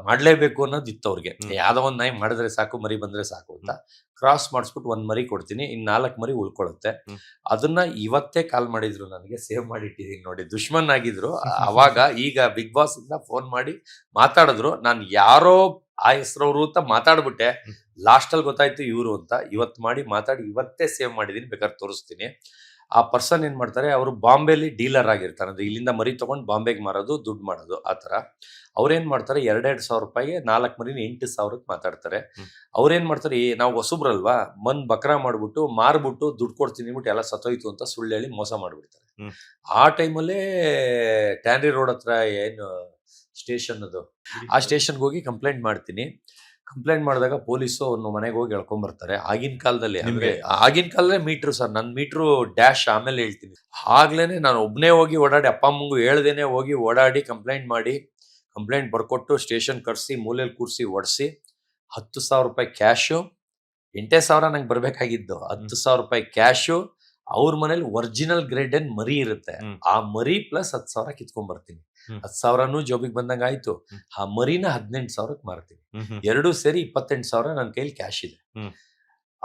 [SPEAKER 2] ಮಾಡ್ಲೇಬೇಕು ಅನ್ನೋದು ಇತ್ತು ಅವ್ರಿಗೆ. ಯಾವ್ದೋ ಒಂದ್ ನಾಯಿ ಮಾಡಿದ್ರೆ ಸಾಕು, ಮರಿ ಬಂದ್ರೆ ಸಾಕು ಅಂತ ಕ್ರಾಸ್ ಮಾಡಿಸ್ಬಿಟ್ಟು 1 ಮರಿ ಕೊಡ್ತೀನಿ. ಇನ್ನು 4 ಮರಿ ಉಳ್ಕೊಳ್ಳುತ್ತೆ. ಅದನ್ನ ಇವತ್ತೇ ಕಾಲ್ ಮಾಡಿದ್ರು ನನಗೆ, ಸೇವ್ ಮಾಡಿ ಇಟ್ಟಿದ್ದೀನಿ ನೋಡಿ. ದುಶ್ಮನ್ ಆಗಿದ್ರು ಅವಾಗ. ಈಗ ಬಿಗ್ ಬಾಸ್ ಇಂದ ಫೋನ್ ಮಾಡಿ ಮಾತಾಡಿದ್ರು. ನಾನು ಯಾರೋ ಆ ಹೆಸರವ್ರು ಅಂತ ಮಾತಾಡ್ಬಿಟ್ಟೆ. ಲಾಸ್ಟ್ ಅಲ್ಲಿ ಗೊತ್ತಾಯ್ತು ಇವ್ರು ಅಂತ. ಇವತ್ತು ಮಾತಾಡಿ ಇವತ್ತೇ ಸೇವ್ ಮಾಡಿದೀನಿ, ಬೇಕಾದ್ರೆ ತೋರಿಸ್ತೀನಿ. ಆ ಪರ್ಸನ್ ಏನ್ ಮಾಡ್ತಾರೆ, ಅವರು ಬಾಂಬೆಲಿ ಡೀಲರ್ ಆಗಿರ್ತಾರೆ. ಅಂದ್ರೆ ಇಲ್ಲಿಂದ ಮರಿ ತಗೊಂಡು ಬಾಂಬೆಗೆ ಮಾರೋದು, ದುಡ್ಡು ಮಾಡೋದು, ಆತರ. ಅವ್ರೇನ್ ಮಾಡ್ತಾರೆ, 2,000 ರೂಪಾಯಿಗೆ 4 ಮರಿನ 8,000ಕ್ಕೆ ಮಾತಾಡ್ತಾರೆ. ಅವ್ರೇನ್ ಮಾಡ್ತಾರೆ, ನಾವು ಹೊಸಬ್ರಲ್ವಾ, ಬಕ್ರಾ ಮಾಡ್ಬಿಟ್ಟು ಮಾರ್ಬಿಟ್ಟು ದುಡ್ಡು ಕೊಡ್ತೀನಿ ಅಂದ್ಬಿಟ್ಟು ಎಲ್ಲ ಸತ್ತೋಯ್ತು ಅಂತ ಸುಳ್ಳು ಹೇಳಿ ಮೋಸ ಮಾಡ್ಬಿಡ್ತಾರೆ. ಆ ಟೈಮಲ್ಲೇ ಟ್ಯಾನ್ರಿ ರೋಡ್ ಹತ್ರ ಏನು ಸ್ಟೇಷನ್ ಅದು, ಆ ಸ್ಟೇಷನ್ಗೆ ಹೋಗಿ ಕಂಪ್ಲೇಂಟ್ ಮಾಡ್ತೀನಿ. ಕಂಪ್ಲೇಂಟ್ ಮಾಡಿದಾಗ ಪೊಲೀಸು ಅವ್ರನ್ನ ಮನೆಗೆ ಹೋಗಿ ಎಳ್ಕೊಂಡ್ಬರ್ತಾರೆ. ಆಗಿನ ಕಾಲದಲ್ಲಿ, ಆಗಿನ ಕಾಲದಲ್ಲಿ ಮೀಟ್ರು ಸರ್, ನನ್ನ ಮೀಟ್ರು ಡ್ಯಾಶ್ ಆಮೇಲೆ ಹೇಳ್ತೀನಿ. ಆಗ್ಲೇನೆ ನಾನು ಒಬ್ಬನೇ ಹೋಗಿ ಓಡಾಡಿ, ಅಪ್ಪ ಅಮ್ಮಂಗೂ ಹೇಳ್ದೇನೆ ಹೋಗಿ ಓಡಾಡಿ ಕಂಪ್ಲೇಂಟ್ ಮಾಡಿ, ಕಂಪ್ಲೇಂಟ್ ಬರ್ಕೊಟ್ಟು ಸ್ಟೇಷನ್ ಕರ್ಸಿ, ಮೂಲೆಯಲ್ಲಿ ಕೂರಿಸಿ ಒಡಿಸಿ 10,000 ರೂಪಾಯಿ ಕ್ಯಾಶು, 8,000 ನಂಗೆ ಬರ್ಬೇಕಾಗಿದ್ದು, 10,000 ರೂಪಾಯಿ ಕ್ಯಾಶು. ಅವ್ರ ಮನೇಲಿ ಒರಿಜಿನಲ್ ಗ್ರೇಡ್ ಎನ್ ಮರಿ ಇರುತ್ತೆ, ಆ ಮರಿ ಪ್ಲಸ್ 10,000 ಕಿತ್ಕೊಂಡ್ ಬರ್ತೀನಿ. 10,000 ಜೋಬಿಗೆ ಬಂದಂಗ ಆಯ್ತು. ಆ ಮರಿನ 18,000ಕ್ಕೆ ಮಾರ್ತೀನಿ. ಎರಡೂ ಸೇರಿ 28,000 ನನ್ನ ಕೈಲಿ ಕ್ಯಾಶ್ ಇದೆ.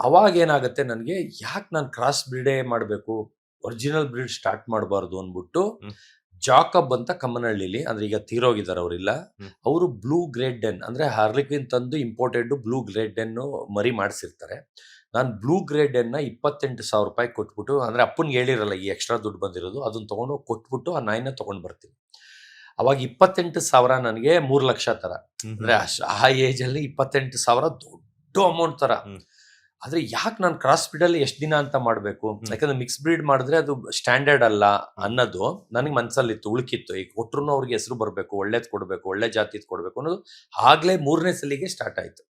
[SPEAKER 2] ಅವಾಗ ಏನಾಗುತ್ತೆ ನನಗೆ, ಯಾಕೆ ನಾನು ಕ್ರಾಸ್ ಬ್ರೀಡೇ ಮಾಡಬೇಕು, ಒರಿಜಿನಲ್ ಬ್ರೀಡ್ ಸ್ಟಾರ್ಟ್ ಮಾಡಬಾರ್ದು ಅಂದ್ಬಿಟ್ಟು
[SPEAKER 1] ಹ್ಮ್.
[SPEAKER 2] ಜಾಕಬ್ ಅಂತ ಕಮ್ಮನಹಳ್ಳಿಲಿ, ಅಂದ್ರೆ ಈಗ ತೀರೋಗಿದ್ದಾರೆ ಅವರಿಲ್ಲ,
[SPEAKER 1] ಹ್ಮ್.
[SPEAKER 2] ಅವರು ಬ್ಲೂ ಗ್ರೇಡ್ ಡೆನ್ ಅಂದ್ರೆ ಹಾರ್ಲಿಕ್ವಿನ್ ತಂದು ಇಂಪೋರ್ಟೆಡ್ ಬ್ಲೂ ಗ್ರೇಡ್ ಡೆನ್ ಮರಿ ಮಾಡಿಸಿರ್ತಾರೆ. ನಾನು ಬ್ಲೂ ಗ್ರೇಡ್ ಡೆನ್ನ 28,000 ರೂಪಾಯಿ ಕೊಟ್ಬಿಟ್ಟು, ಅಂದ್ರೆ ಅಪ್ಪನ್ಗೆ ಹೇಳಿರಲ್ಲ ಈ ಎಕ್ಸ್ಟ್ರಾ ದುಡ್ಡು ಬಂದಿರೋದು, ಅದನ್ನ ತಗೊಂಡು ಕೊಟ್ಬಿಟ್ಟು ಆ ನಾಯಿನ ತಗೊಂಡ್ ಬರ್ತೀನಿ. ಅವಾಗ 28,000 ನನಗೆ 3 ಲಕ್ಷ ತರ. ಅಂದ್ರೆ ಆ ಏಜ್ ಅಲ್ಲಿ 28,000 ದೊಡ್ಡ ಅಮೌಂಟ್ ತರ.
[SPEAKER 1] ಹ್ಮ್.
[SPEAKER 2] ಆದ್ರೆ ಯಾಕೆ ನಾನು ಕ್ರಾಸ್ ಬ್ರೀಡ್ ಅಲ್ಲಿ ಎಷ್ಟು ದಿನ ಅಂತ ಮಾಡಬೇಕು, ಯಾಕಂದ್ರೆ ಮಿಕ್ಸ್ ಬ್ರೀಡ್ ಮಾಡಿದ್ರೆ ಅದು ಸ್ಟ್ಯಾಂಡರ್ಡ್ ಅಲ್ಲ ಅನ್ನೋದು ನನಗೆ ಮನ್ಸಲ್ಲಿತ್ತು, ಉಳುಕಿತ್ತು. ಈಗ ಕೊಟ್ರು ಅವ್ರಿಗೆ ಹೆಸರು ಬರಬೇಕು, ಒಳ್ಳೇದ್ ಕೊಡ್ಬೇಕು, ಒಳ್ಳೆ ಜಾತಿದ್ ಕೊಡ್ಬೇಕು ಅನ್ನೋದು ಆಗ್ಲೇ 3ನೇ ಸಲಿಗೆ ಸ್ಟಾರ್ಟ್ ಆಯ್ತು.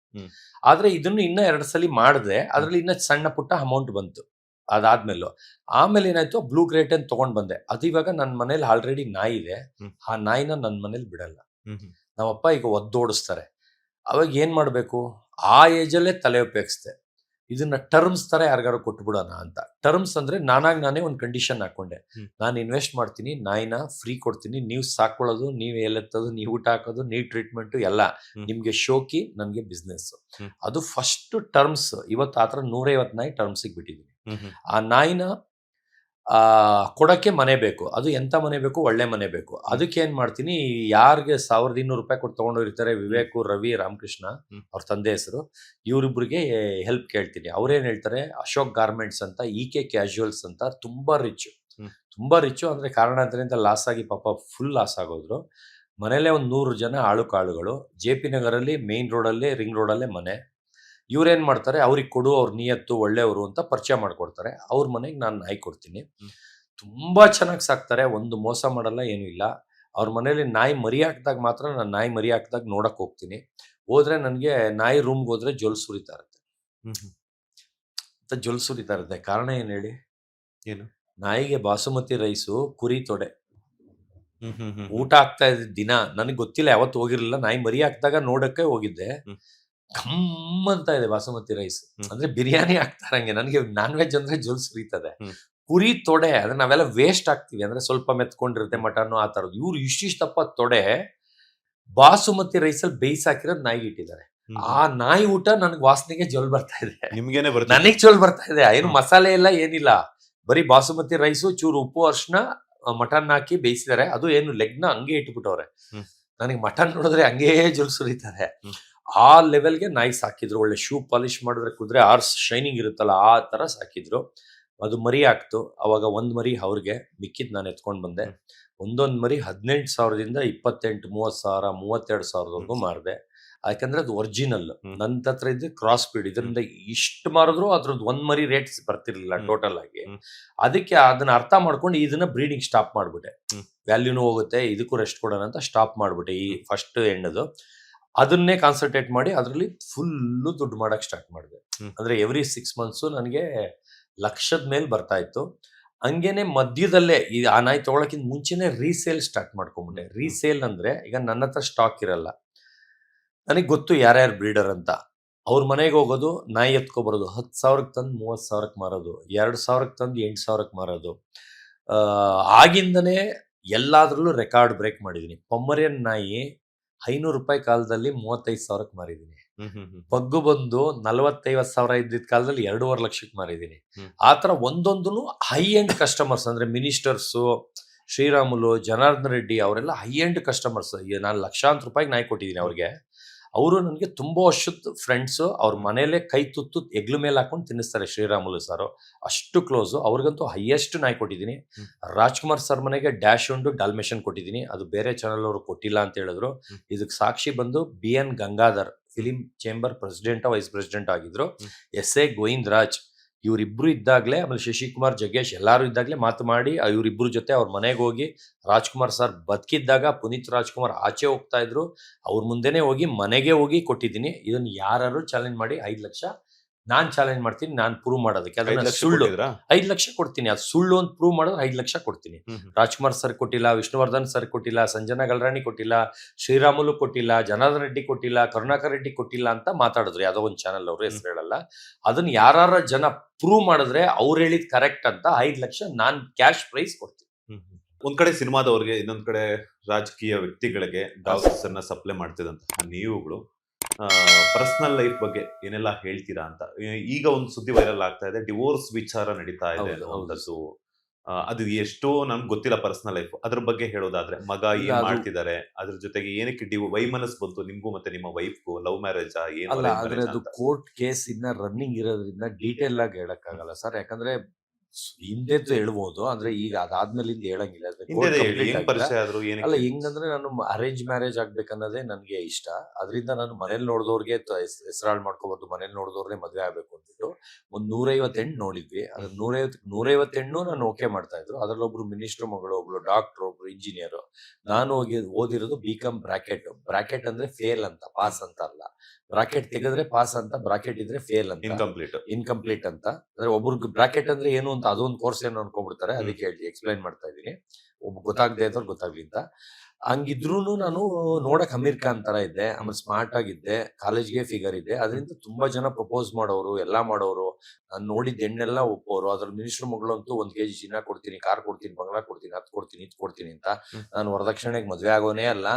[SPEAKER 2] ಆದ್ರೆ ಇದನ್ನು ಇನ್ನ 2 ಸಲ ಮಾಡಿದೆ, ಅದ್ರಲ್ಲಿ ಇನ್ನ ಸಣ್ಣ ಪುಟ್ಟ ಅಮೌಂಟ್ ಬಂತು. ಅದಾದ್ಮೇಲೆ ಆಮೇಲೆ ಏನಾಯ್ತು, ಬ್ಲೂ ಗ್ರೇಟ್ ಅಂತ ತಗೊಂಡ್ ಬಂದೆ. ಅದು ಇವಾಗ ನನ್ನ ಮನೇಲಿ ಆಲ್ರೆಡಿ ನಾಯಿ ಇದೆ. ಆ ನಾಯಿನ ನನ್ನ ಮನೇಲಿ ಬಿಡಲ್ಲ. ನಮ್ಮಪ್ಪ ಈಗ ಒದ್ದೋಡಿಸ್ತಾರೆ. ಅವಾಗ ಏನ್ ಮಾಡ್ಬೇಕು, ಆ ಏಜಲ್ಲೇ ತಲೆ ಉಪಯೋಗಿಸ್ದೆ, ಇದನ್ನ ಟರ್ಮ್ಸ್ ತರ ಯಾರಿಗಾರು ಕೊಟ್ಬಿಡೋಣ ಅಂತ. ಟರ್ಮ್ಸ್ ಅಂದ್ರೆ ನಾನೇ ಒಂದು ಕಂಡೀಷನ್ ಹಾಕೊಂಡೆ, ನಾನು ಇನ್ವೆಸ್ಟ್ ಮಾಡ್ತೀನಿ, ನಾಯಿನ ಫ್ರೀ ಕೊಡ್ತೀನಿ, ನೀವು ಸಾಕೊಳ್ಳೋದು, ನೀವು ಎಲೆತ್ತೋದು, ನೀವು ಊಟ ಹಾಕೋದು, ನೀವು ಟ್ರೀಟ್ಮೆಂಟ್ ಎಲ್ಲ ನಿಮ್ಗೆ ಶೋಕಿ, ನನ್ಗೆ ಬಿಸ್ನೆಸ್. ಅದು ಫಸ್ಟ್ ಟರ್ಮ್ಸ್. ಇವತ್ತು ಆತರ 150 ನಾಯಿ ಟರ್ಮ್ಸಿಗೆ ಬಿಟ್ಟಿದ್ದೀನಿ. ಆ ನಾಯಿನ ಕೊಡಕ್ಕೆ ಮನೆ ಬೇಕು. ಅದು ಎಂತ ಮನೆ ಬೇಕು, ಒಳ್ಳೆ ಮನೆ ಬೇಕು. ಅದಕ್ಕೆ ಏನ್ ಮಾಡ್ತೀನಿ, ಯಾರಿಗೆ 1,200 ರೂಪಾಯಿ ಕೊಟ್ಟು ತಗೊಂಡೋಗಿರ್ತಾರೆ, ವಿವೇಕ್, ರವಿ, ರಾಮಕೃಷ್ಣ ಅವ್ರ ತಂದೆ ಹೆಸರು, ಇವರಿಬ್ರಿಗೆ ಹೆಲ್ಪ್ ಕೇಳ್ತೀನಿ. ಅವ್ರೇನ್ ಹೇಳ್ತಾರೆ, ಅಶೋಕ್ ಗಾರ್ಮೆಂಟ್ಸ್ ಅಂತ, EK ಕ್ಯಾಶುವಲ್ಸ್ ಅಂತ, ತುಂಬಾ ರಿಚ್ ಅಂದ್ರೆ ಕಾರಣಾಂತರದಿಂದ ಲಾಸ್ ಆಗಿ ಪಾಪ ಫುಲ್ ಲಾಸ್ ಆಗೋದ್ರು. ಮನೇಲೆ ಒಂದು 100 ಜನ ಆಳು ಕಾಳುಗಳು. JP ನಗರಲ್ಲಿ ಮೇನ್ ರೋಡಲ್ಲೇ, ರಿಂಗ್ ರೋಡಲ್ಲೇ ಮನೆ. ಇವ್ರೇನ್ ಮಾಡ್ತಾರೆ, ಅವ್ರಿಗೆ ಕೊಡು, ಅವ್ರ ನಿಯತ್ತು ಒಳ್ಳೆಯವರು ಅಂತ ಪರಿಚಯ ಮಾಡ್ಕೊಡ್ತಾರೆ. ಅವ್ರ ಮನೆಗೆ ನಾನು ನಾಯಿ ಕೊಡ್ತೀನಿ. ತುಂಬಾ ಚೆನ್ನಾಗಿ ಸಾಕ್ತಾರೆ, ಒಂದು ಮೋಸ ಮಾಡಲ್ಲ, ಏನು ಇಲ್ಲ. ಅವ್ರ ಮನೇಲಿ ನಾಯಿ ಮರಿ ಹಾಕಿದಾಗ ಮಾತ್ರ ನಾನು ನಾಯಿ ಮರಿ ಹಾಕಿದಾಗ ನೋಡಕ್ ಹೋಗ್ತೀನಿ. ಹೋದ್ರೆ ನನಗೆ ನಾಯಿ ರೂಮ್ಗೆ ಹೋದ್ರೆ ಜೊಲ್ ಸುರಿತಾ ಇರುತ್ತೆ. ಜೊಲ್ ಸುರಿತಾ ಇರುತ್ತೆ. ಕಾರಣ ಏನ್ ಹೇಳಿ?
[SPEAKER 1] ಏನು? ನಾಯಿಗೆ
[SPEAKER 2] ಬಾಸುಮತಿ ರೈಸು, ಕುರಿ ತೊಡೆ ಊಟ ಆಗ್ತಾ ಇದ್ದ ದಿನ ನನಗೆ ಗೊತ್ತಿಲ್ಲ, ಯಾವತ್ತು ಹೋಗಿರ್ಲಿಲ್ಲ. ನಾಯಿ ಮರಿ ಹಾಕಿದಾಗ ನೋಡಕ್ಕೆ ಹೋಗಿದ್ದೆ. ಕಮ್ ಅಂತ ಇದೆ ಬಾಸುಮತಿ ರೈಸ್, ಅಂದ್ರೆ ಬಿರಿಯಾನಿ ಹಾಕ್ತಾರಂಗೆ. ನನಗೆ ನಾನ್ ವೆಜ್ ಅಂದ್ರೆ ಜೊಲ್ ಸುರಿತದೆ. ಕುರಿ ತೊಡೆ ಅಂದ್ರೆ ನಾವೆಲ್ಲ ವೇಸ್ಟ್ ಆಗ್ತೀವಿ, ಅಂದ್ರೆ ಸ್ವಲ್ಪ ಮೆತ್ಕೊಂಡಿರುತ್ತೆ ಮಟನ್ ಆ ತರದ್ದು. ಇವ್ರು ಇಷ್ಟಿಷ್ಟಪ್ಪ ತೊಡೆ ಬಾಸುಮತಿ ರೈಸಲ್ಲಿ ಬೇಯಿಸಾಕಿರೋದು ನಾಯಿಗೆ ಇಟ್ಟಿದ್ದಾರೆ. ಆ ನಾಯಿ ಊಟ ನನ್ಗೆ ವಾಸನೆಗೆ ಜೊಲ್ ಬರ್ತಾ ಇದೆ,
[SPEAKER 1] ನಿಮ್ಗೇನೆ
[SPEAKER 2] ನನಗ್ ಜೊಲ್ ಬರ್ತಾ ಇದೆ. ಏನು ಮಸಾಲೆ ಇಲ್ಲ, ಏನಿಲ್ಲ, ಬರೀ ಬಾಸುಮತಿ ರೈಸು, ಚೂರು ಉಪ್ಪು, ಅರ್ಶಿನ, ಮಟನ್ ಹಾಕಿ ಬೇಯಿಸಿದ್ದಾರೆ. ಅದು ಏನು ಲೆಗ್ನ ಹಂಗೆ ಇಟ್ಬಿಟ್ಟವ್ರೆ. ನನಗೆ ಮಟನ್ ನೋಡಿದ್ರೆ ಹಂಗೇ ಜೊಲ್ ಸುರಿತಾರೆ. ಆ ಲೆವೆಲ್ಗೆ ನಾಯಿ ಸಾಕಿದ್ರು. ಒಳ್ಳೆ ಶೂ ಪಾಲಿಶ್ ಮಾಡಿದ್ರೆ ಕುದುರೆ ಆರ್ಸ್ ಶೈನಿಂಗ್ ಇರುತ್ತಲ್ಲ, ಆ ತರ ಸಾಕಿದ್ರು. ಅದು ಮರಿ ಹಾಕ್ತು. ಅವಾಗ ಒಂದ್ ಮರಿ ಅವ್ರಿಗೆ, ಮಿಕ್ಕಿದ್ ನಾನು ಎತ್ಕೊಂಡ್ ಬಂದೆ. ಒಂದೊಂದ್ ಮರಿ 18,000ದಿಂದ 28, 30,000, 32,000ವರೆಗೂ ಮಾರಿದೆ. ಯಾಕಂದ್ರೆ ಅದು ಒರಿಜಿನಲ್. ನನ್ನ ಹತ್ರ ಇದ್ದು ಕ್ರಾಸ್ ಬ್ರೀಡ್. ಇದರಿಂದ ಇಷ್ಟು ಮಾರಿದ್ರು ಅದ್ರದ್ದು ಒಂದ್ ಮರಿ ರೇಟ್ಸ್ ಬರ್ತಿರ್ಲಿಲ್ಲ ಟೋಟಲ್ ಆಗಿ. ಅದಕ್ಕೆ ಅದನ್ನ ಅರ್ಥ ಮಾಡ್ಕೊಂಡು ಇದನ್ನ ಬ್ರೀಡಿಂಗ್ ಸ್ಟಾಪ್ ಮಾಡ್ಬಿಟ್ಟೆ. ವ್ಯಾಲ್ಯೂನು ಹೋಗುತ್ತೆ, ಇದಕ್ಕೂ ರೆಸ್ಟ್ ಕೊಡೋಣ ಅಂತ ಸ್ಟಾಪ್ ಮಾಡ್ಬಿಟ್ಟೆ. ಈ ಫಸ್ಟ್ ಹೆಣ್ಣದು ಅದನ್ನೇ ಕಾನ್ಸಂಟ್ರೇಟ್ ಮಾಡಿ ಅದರಲ್ಲಿ ಫುಲ್ಲು ದುಡ್ಡು ಮಾಡಕ್ ಸ್ಟಾರ್ಟ್ ಮಾಡಿದೆ. ಅಂದ್ರೆ ಎವ್ರಿ 6 months ನನಗೆ ಲಕ್ಷದ ಮೇಲೆ ಬರ್ತಾ ಇತ್ತು. ಹಂಗೇನೆ ಮಧ್ಯದಲ್ಲೇ ಆ ನಾಯಿ ತಗೊಳಕ್ಕಿಂತ ಮುಂಚೆನೆ ರೀಸೇಲ್ ಸ್ಟಾರ್ಟ್ ಮಾಡ್ಕೊಂಡ್ಬಿಟ್ಟೆ. ರೀಸೇಲ್ ಅಂದ್ರೆ ಈಗ ನನ್ನ ಹತ್ರ ಸ್ಟಾಕ್ ಇರಲ್ಲ, ನನಗೆ ಗೊತ್ತು ಯಾರ್ಯಾರು ಬ್ರೀಡರ್ ಅಂತ. ಅವ್ರ ಮನೆಗೆ ಹೋಗೋದು, ನಾಯಿ ಎತ್ಕೊಬರೋದು, 10,000ಕ್ಕೆ ತಂದು 30,000ಕ್ಕೆ ಮಾರೋದು, 2,000ಕ್ಕೆ ತಂದು 8,000ಕ್ಕೆ ಮಾರೋದು. ಆಗಿಂದನೇ ಎಲ್ಲಾದ್ರಲ್ಲೂ ರೆಕಾರ್ಡ್ ಬ್ರೇಕ್ ಮಾಡಿದೀನಿ. ಪೊಮರಿಯನ್ ನಾಯಿ 500 ರೂಪಾಯಿ ಕಾಲದಲ್ಲಿ 35,000ಕ್ಕೆ ಮಾರಿದೀನಿ. ಪಗ್ಗು ಬಂದು 40-50,000 ಇದ್ದಿದ್ದ ಕಾಲದಲ್ಲಿ 2.5 ಲಕ್ಷಕ್ಕೆ ಮಾರಿದೀನಿ. ಆತರ ಒಂದೊಂದು ಹೈ ಎಂಡ್ ಕಸ್ಟಮರ್ಸ್, ಅಂದ್ರೆ ಮಿನಿಸ್ಟರ್ಸು, ಶ್ರೀರಾಮುಲು, ಜನಾರ್ದನ್ ರೆಡ್ಡಿ ಅವರೆಲ್ಲ ಹೈ ಎಂಡ್ ಕಸ್ಟಮರ್ಸ್. ನಾನು ಲಕ್ಷಾಂತರ ರೂಪಾಯಿಗೆ ನಾಯಿ ಕೊಟ್ಟಿದ್ದೀನಿ ಅವ್ರಿಗೆ. ಅವರು ನನಗೆ ತುಂಬಾ ವರ್ಷದ ಫ್ರೆಂಡ್ಸು. ಅವ್ರ ಮನೇಲೆ ಕೈ ತುತ್ತು ಎಗ್ಲು ಮೇಲೆ ಹಾಕೊಂಡು ತಿನ್ನಿಸ್ತಾರೆ ಶ್ರೀರಾಮುಲು ಸರ್, ಅಷ್ಟು ಕ್ಲೋಸು. ಅವ್ರಿಗಂತೂ ಹೈಯೆಸ್ಟ್ ನಾಯಿ ಕೊಟ್ಟಿದ್ದೀನಿ. ರಾಜ್ಕುಮಾರ್ ಸರ್ ಮನೆಗೆ ಡ್ಯಾಶ್ ಉಂಡು ಡಾಲ್ಮೇಷನ್ ಕೊಟ್ಟಿದ್ದೀನಿ. ಅದು ಬೇರೆ ಚಾನಲ್ ಅವರು ಕೊಟ್ಟಿಲ್ಲ ಅಂತ ಹೇಳಿದ್ರು. ಇದಕ್ಕೆ ಸಾಕ್ಷಿ ಬಂದು BN Gangadhar, film chamber president, vice president ಆಗಿದ್ರು. SA ಗೋವಿಂದರಾಜ್, ಇವರಿಬ್ರು ಇದ್ದಾಗಲೇ, ಆಮೇಲೆ ಶಶಿಕುಮಾರ್, ಜಗ್ಗೇಶ್ ಎಲ್ಲರೂ ಇದ್ದಾಗಲೇ ಮಾತು ಮಾಡಿ ಇವರಿಬ್ರು ಜೊತೆ ಅವ್ರ ಮನೆಗೆ ಹೋಗಿ, ರಾಜ್ಕುಮಾರ್ ಸರ್ ಬದುಕಿದ್ದಾಗ ಪುನೀತ್ ರಾಜ್ಕುಮಾರ್ ಆಚೆ ಹೋಗ್ತಾ ಇದ್ರು, ಅವ್ರ ಮುಂದೆನೆ ಹೋಗಿ ಮನೆಗೆ ಹೋಗಿ ಕೊಟ್ಟಿದ್ದೀನಿ. ಇದನ್ನ ಯಾರು ಚಾಲೆಂಜ್ ಮಾಡಿ 5 ಲಕ್ಷ ನಾನ್ ಚಾಲೆಂಜ್ ಮಾಡ್ತೀನಿ, ನಾನ್ ಪ್ರೂವ್ ಮಾಡೋದಕ್ಕೆ. ಅದನ್ನ ಸುಳ್ಳು 5 ಲಕ್ಷ ಕೊಡ್ತೀನಿ, ಅದು ಸುಳ್ಳು ಅಂತ ಪ್ರೂವ್ ಮಾಡಿದ್ರೆ 5 ಲಕ್ಷ ಕೊಡ್ತೀನಿ. ರಾಜ್ಕುಮಾರ್ ಸರ್ ಕೊಟ್ಟಿಲ್ಲ, ವಿಷ್ಣುವರ್ಧನ್ ಸರ್ ಕೊಟ್ಟಿಲ್ಲ, ಸಂಜನಾ ಗಲ್ರಾಣಿ ಕೊಟ್ಟಿಲ್ಲ, ಶ್ರೀರಾಮುಲು ಕೊಟ್ಟಿಲ್ಲ, ಜನಾರ್ದನ್ ರೆಡ್ಡಿ ಕೊಟ್ಟಿಲ್ಲ, ಕರುಣಾಕರ್ ರೆಡ್ಡಿ ಕೊಟ್ಟಿಲ್ಲ ಅಂತ ಮಾತಾಡಿದ್ರು ಯಾವ್ದೋ ಒಂದು ಚಾನಲ್, ಅವ್ರ ಹೆಸರು ಹೇಳಲ್ಲ. ಅದನ್ನ ಯಾರ ಜನ ಪ್ರೂವ್ ಮಾಡಿದ್ರೆ ಅವ್ರು ಹೇಳಿದ್ ಕರೆಕ್ಟ್ ಅಂತ 5 ಲಕ್ಷ ನಾನ್ ಕ್ಯಾಶ್ ಪ್ರೈಸ್ ಕೊಡ್ತೀನಿ.
[SPEAKER 1] ಒಂದ್ ಕಡೆ ಸಿನಿಮಾದವ್ರಿಗೆ, ಇನ್ನೊಂದ್ ಕಡೆ ರಾಜಕೀಯ ವ್ಯಕ್ತಿಗಳಿಗೆ ಡಾಗ್ಸ್ ಅನ್ನ ಸಪ್ಲೈ ಮಾಡ್ತಿದಂತಹ ನೀವುಗಳು ಪರ್ಸನಲ್ ಲೈಫ್ ಬಗ್ಗೆ ಏನೆಲ್ಲ ಹೇಳ್ತೀರಾ ಅಂತ. ಈಗ ಒಂದು ಸುದ್ದಿ ವೈರಲ್ ಆಗ್ತಾ ಇದೆ, ಡಿವೋರ್ಸ್ ವಿಚಾರ ನಡೀತಾ ಇದೆ
[SPEAKER 2] ಹೌದು,
[SPEAKER 1] ಅನ್ನುವಂಥದ್ದು. ಅದು ಎಷ್ಟೋ ನಮ್ಗೆ ಗೊತ್ತಿಲ್ಲ ಪರ್ಸನಲ್ ಲೈಫ್, ಅದ್ರ ಬಗ್ಗೆ ಹೇಳೋದಾದ್ರೆ ಮಗ
[SPEAKER 2] ಇಲ್ಲ
[SPEAKER 1] ಏನ್
[SPEAKER 2] ಅದು
[SPEAKER 1] ಮಾಡ್ತಿದ್ದಾರೆ, ಅದ್ರ ಜೊತೆಗೆ ಏನಕ್ಕೆ ವೈಮನಸ್ ಬಂತು ನಿಮ್ಗೂ ಮತ್ತೆ ನಿಮ್ಮ ವೈಫ್ಗೂ, ಲವ್ ಮ್ಯಾರೇಜ್ ಏನು
[SPEAKER 2] ಅಲ್ಲ
[SPEAKER 1] ಅರೇಂಜ್
[SPEAKER 2] ಆದ್ರೆ
[SPEAKER 1] ಮ್ಯಾರೇಜ್
[SPEAKER 2] ಅದು
[SPEAKER 1] ಅಂತ.
[SPEAKER 2] ಕೋರ್ಟ್ ಕೇಸ್ ಇನ್ನ ರನ್ನಿಂಗ್ ಇರೋದ್ರಿಂದ ಡೀಟೇಲ್ ಆಗಿ ಹೇಳಕ್ಕಾಗಲ್ಲ ಸರ್. ಯಾಕಂದ್ರೆ ಹಿಂದೆದ್ದು ಹೇಳ್ಬೋದು, ಅಂದ್ರೆ ಈಗ ಅದಾದ್ಮೇಲಿಂದ ಹೇಳಂಗಿಲ್ಲ.
[SPEAKER 1] ಹಿಂದೆ
[SPEAKER 2] ಕೋರ್ಟ್
[SPEAKER 1] ಹೇಳಿ,
[SPEAKER 2] ಕಂಪ್ಲೀಟ್
[SPEAKER 1] ಹೆಂಗ್
[SPEAKER 2] ಆಗಿಲ್ಲ.
[SPEAKER 1] ಪರಿಚಯ ಆದ್ರು,
[SPEAKER 2] ಅಲ್ಲ
[SPEAKER 1] ಏನಕ್ಕೆ?
[SPEAKER 2] ಹೆಂಗಂದ್ರೆ ನಾನು ಅರೇಂಜ್ ಮ್ಯಾರೇಜ್ ಆಗ್ಬೇಕನ್ನೋದೇ ನನ್ಗೆ ಇಷ್ಟ. ಅದರಿಂದ ನಾನು ಮನೇಲಿ ನೋಡಿದವ್ರಿಗೆ ಹೆಸರಾಳ್ ಮಾಡ್ಕೋಬಾರ್ದು, ಮನೇಲಿ ನೋಡಿದವ್ರನ್ನೇ ಮದ್ವೆ ಆಗ್ಬೇಕು ಅಂದ್ಬಿಟ್ಟು ಒಂದ್ 150 ಹೆಣ್ಣು ನೋಡಿದ್ವಿ. ಅದ್ರ 150 ಹೆಣ್ಣು ನಾನು ಓಕೆ ಮಾಡ್ತಾ ಇದ್ರು. ಅದ್ರಲ್ಲಿ ಒಬ್ರು ಮಿನಿಸ್ಟರ್ ಮಗಳು, ಒಬ್ರು ಡಾಕ್ಟರ್, ಒಬ್ರು ಇಂಜಿನಿಯರ್. ನಾನು ಓದಿರೋದು ಬಿಕಾಮ್ ಬ್ರಾಕೆಟ್. ಬ್ರಾಕೆಟ್ ಅಂದ್ರೆ ಫೇಲ್ ಅಂತ, ಪಾಸ್ ಅಂತ ಅಲ್ಲ. ಬ್ರಾಕೆಟ್ ತೆಗೆದ್ರೆ ಪಾಸ್ ಅಂತ, ಬ್ರಾಕೆಟ್ ಇದ್ರೆ ಫೇಲ್ ಅಂತ,
[SPEAKER 1] ಇನ್ಕಂಪ್ಲೀಟ್.
[SPEAKER 2] ಇನ್ಕಂಪ್ಲೀಟ್ ಅಂತ. ಅಂದ್ರೆ ಒಬ್ರಿಗೆ ಬ್ರಾಕೆಟ್ ಅಂದ್ರೆ ಏನು ಅಂತ ಅದೊಂದು ಕೋರ್ಸ್ ಏನು ಅನ್ಕೊಂಡ್ಬಿಡ್ತಾರೆ. ಅದಕ್ಕೆ ಎಕ್ಸ್ಪ್ಲೈನ್ ಮಾಡ್ತಾ ಇದೀನಿ, ಒಬ್ಬ ಗೊತ್ತಾಗದೆ ಇದ್ದವ್ರು ಗೊತ್ತಾಗ್ಲಿ ಅಂತ. ಹಂಗಿದ್ರೂನು ನಾನು ನೋಡಕ್ ಅಮೀರ್ ಖಾನ್ ತರ ಇದ್ದೆ, ಆಮೇಲೆ ಸ್ಮಾರ್ಟ್ ಆಗಿದ್ದೆ, ಕಾಲೇಜ್ಗೆ ಫಿಗರ್ ಇದ್ದೆ. ಅದರಿಂದ ತುಂಬಾ ಜನ ಪ್ರಪೋಸ್ ಮಾಡೋರು, ಎಲ್ಲಾ ಮಾಡೋರು, ನಾನು ನೋಡಿದ ಹೆಣ್ಣೆಲ್ಲ ಒಪ್ಪೋರು. ಅದ್ರಲ್ಲಿ ಮಿನಿಸ್ಟರ್ ಮಗಳು ಅಂತೂ 1 kg ಚಿನ್ನ ಕೊಡ್ತೀನಿ, ಕಾರ್ ಕೊಡ್ತೀನಿ, ಬಂಗ್ಲಾ ಕೊಡ್ತೀನಿ, ಅದ್ ಕೊಡ್ತೀನಿ, ಇದ್ ಕೊಡ್ತೀನಿ ಅಂತ. ನಾನು ವರದಕ್ಷಿಣೆಗೆ ಮದ್ವೆ ಆಗೋನೇ ಅಲ್ಲ.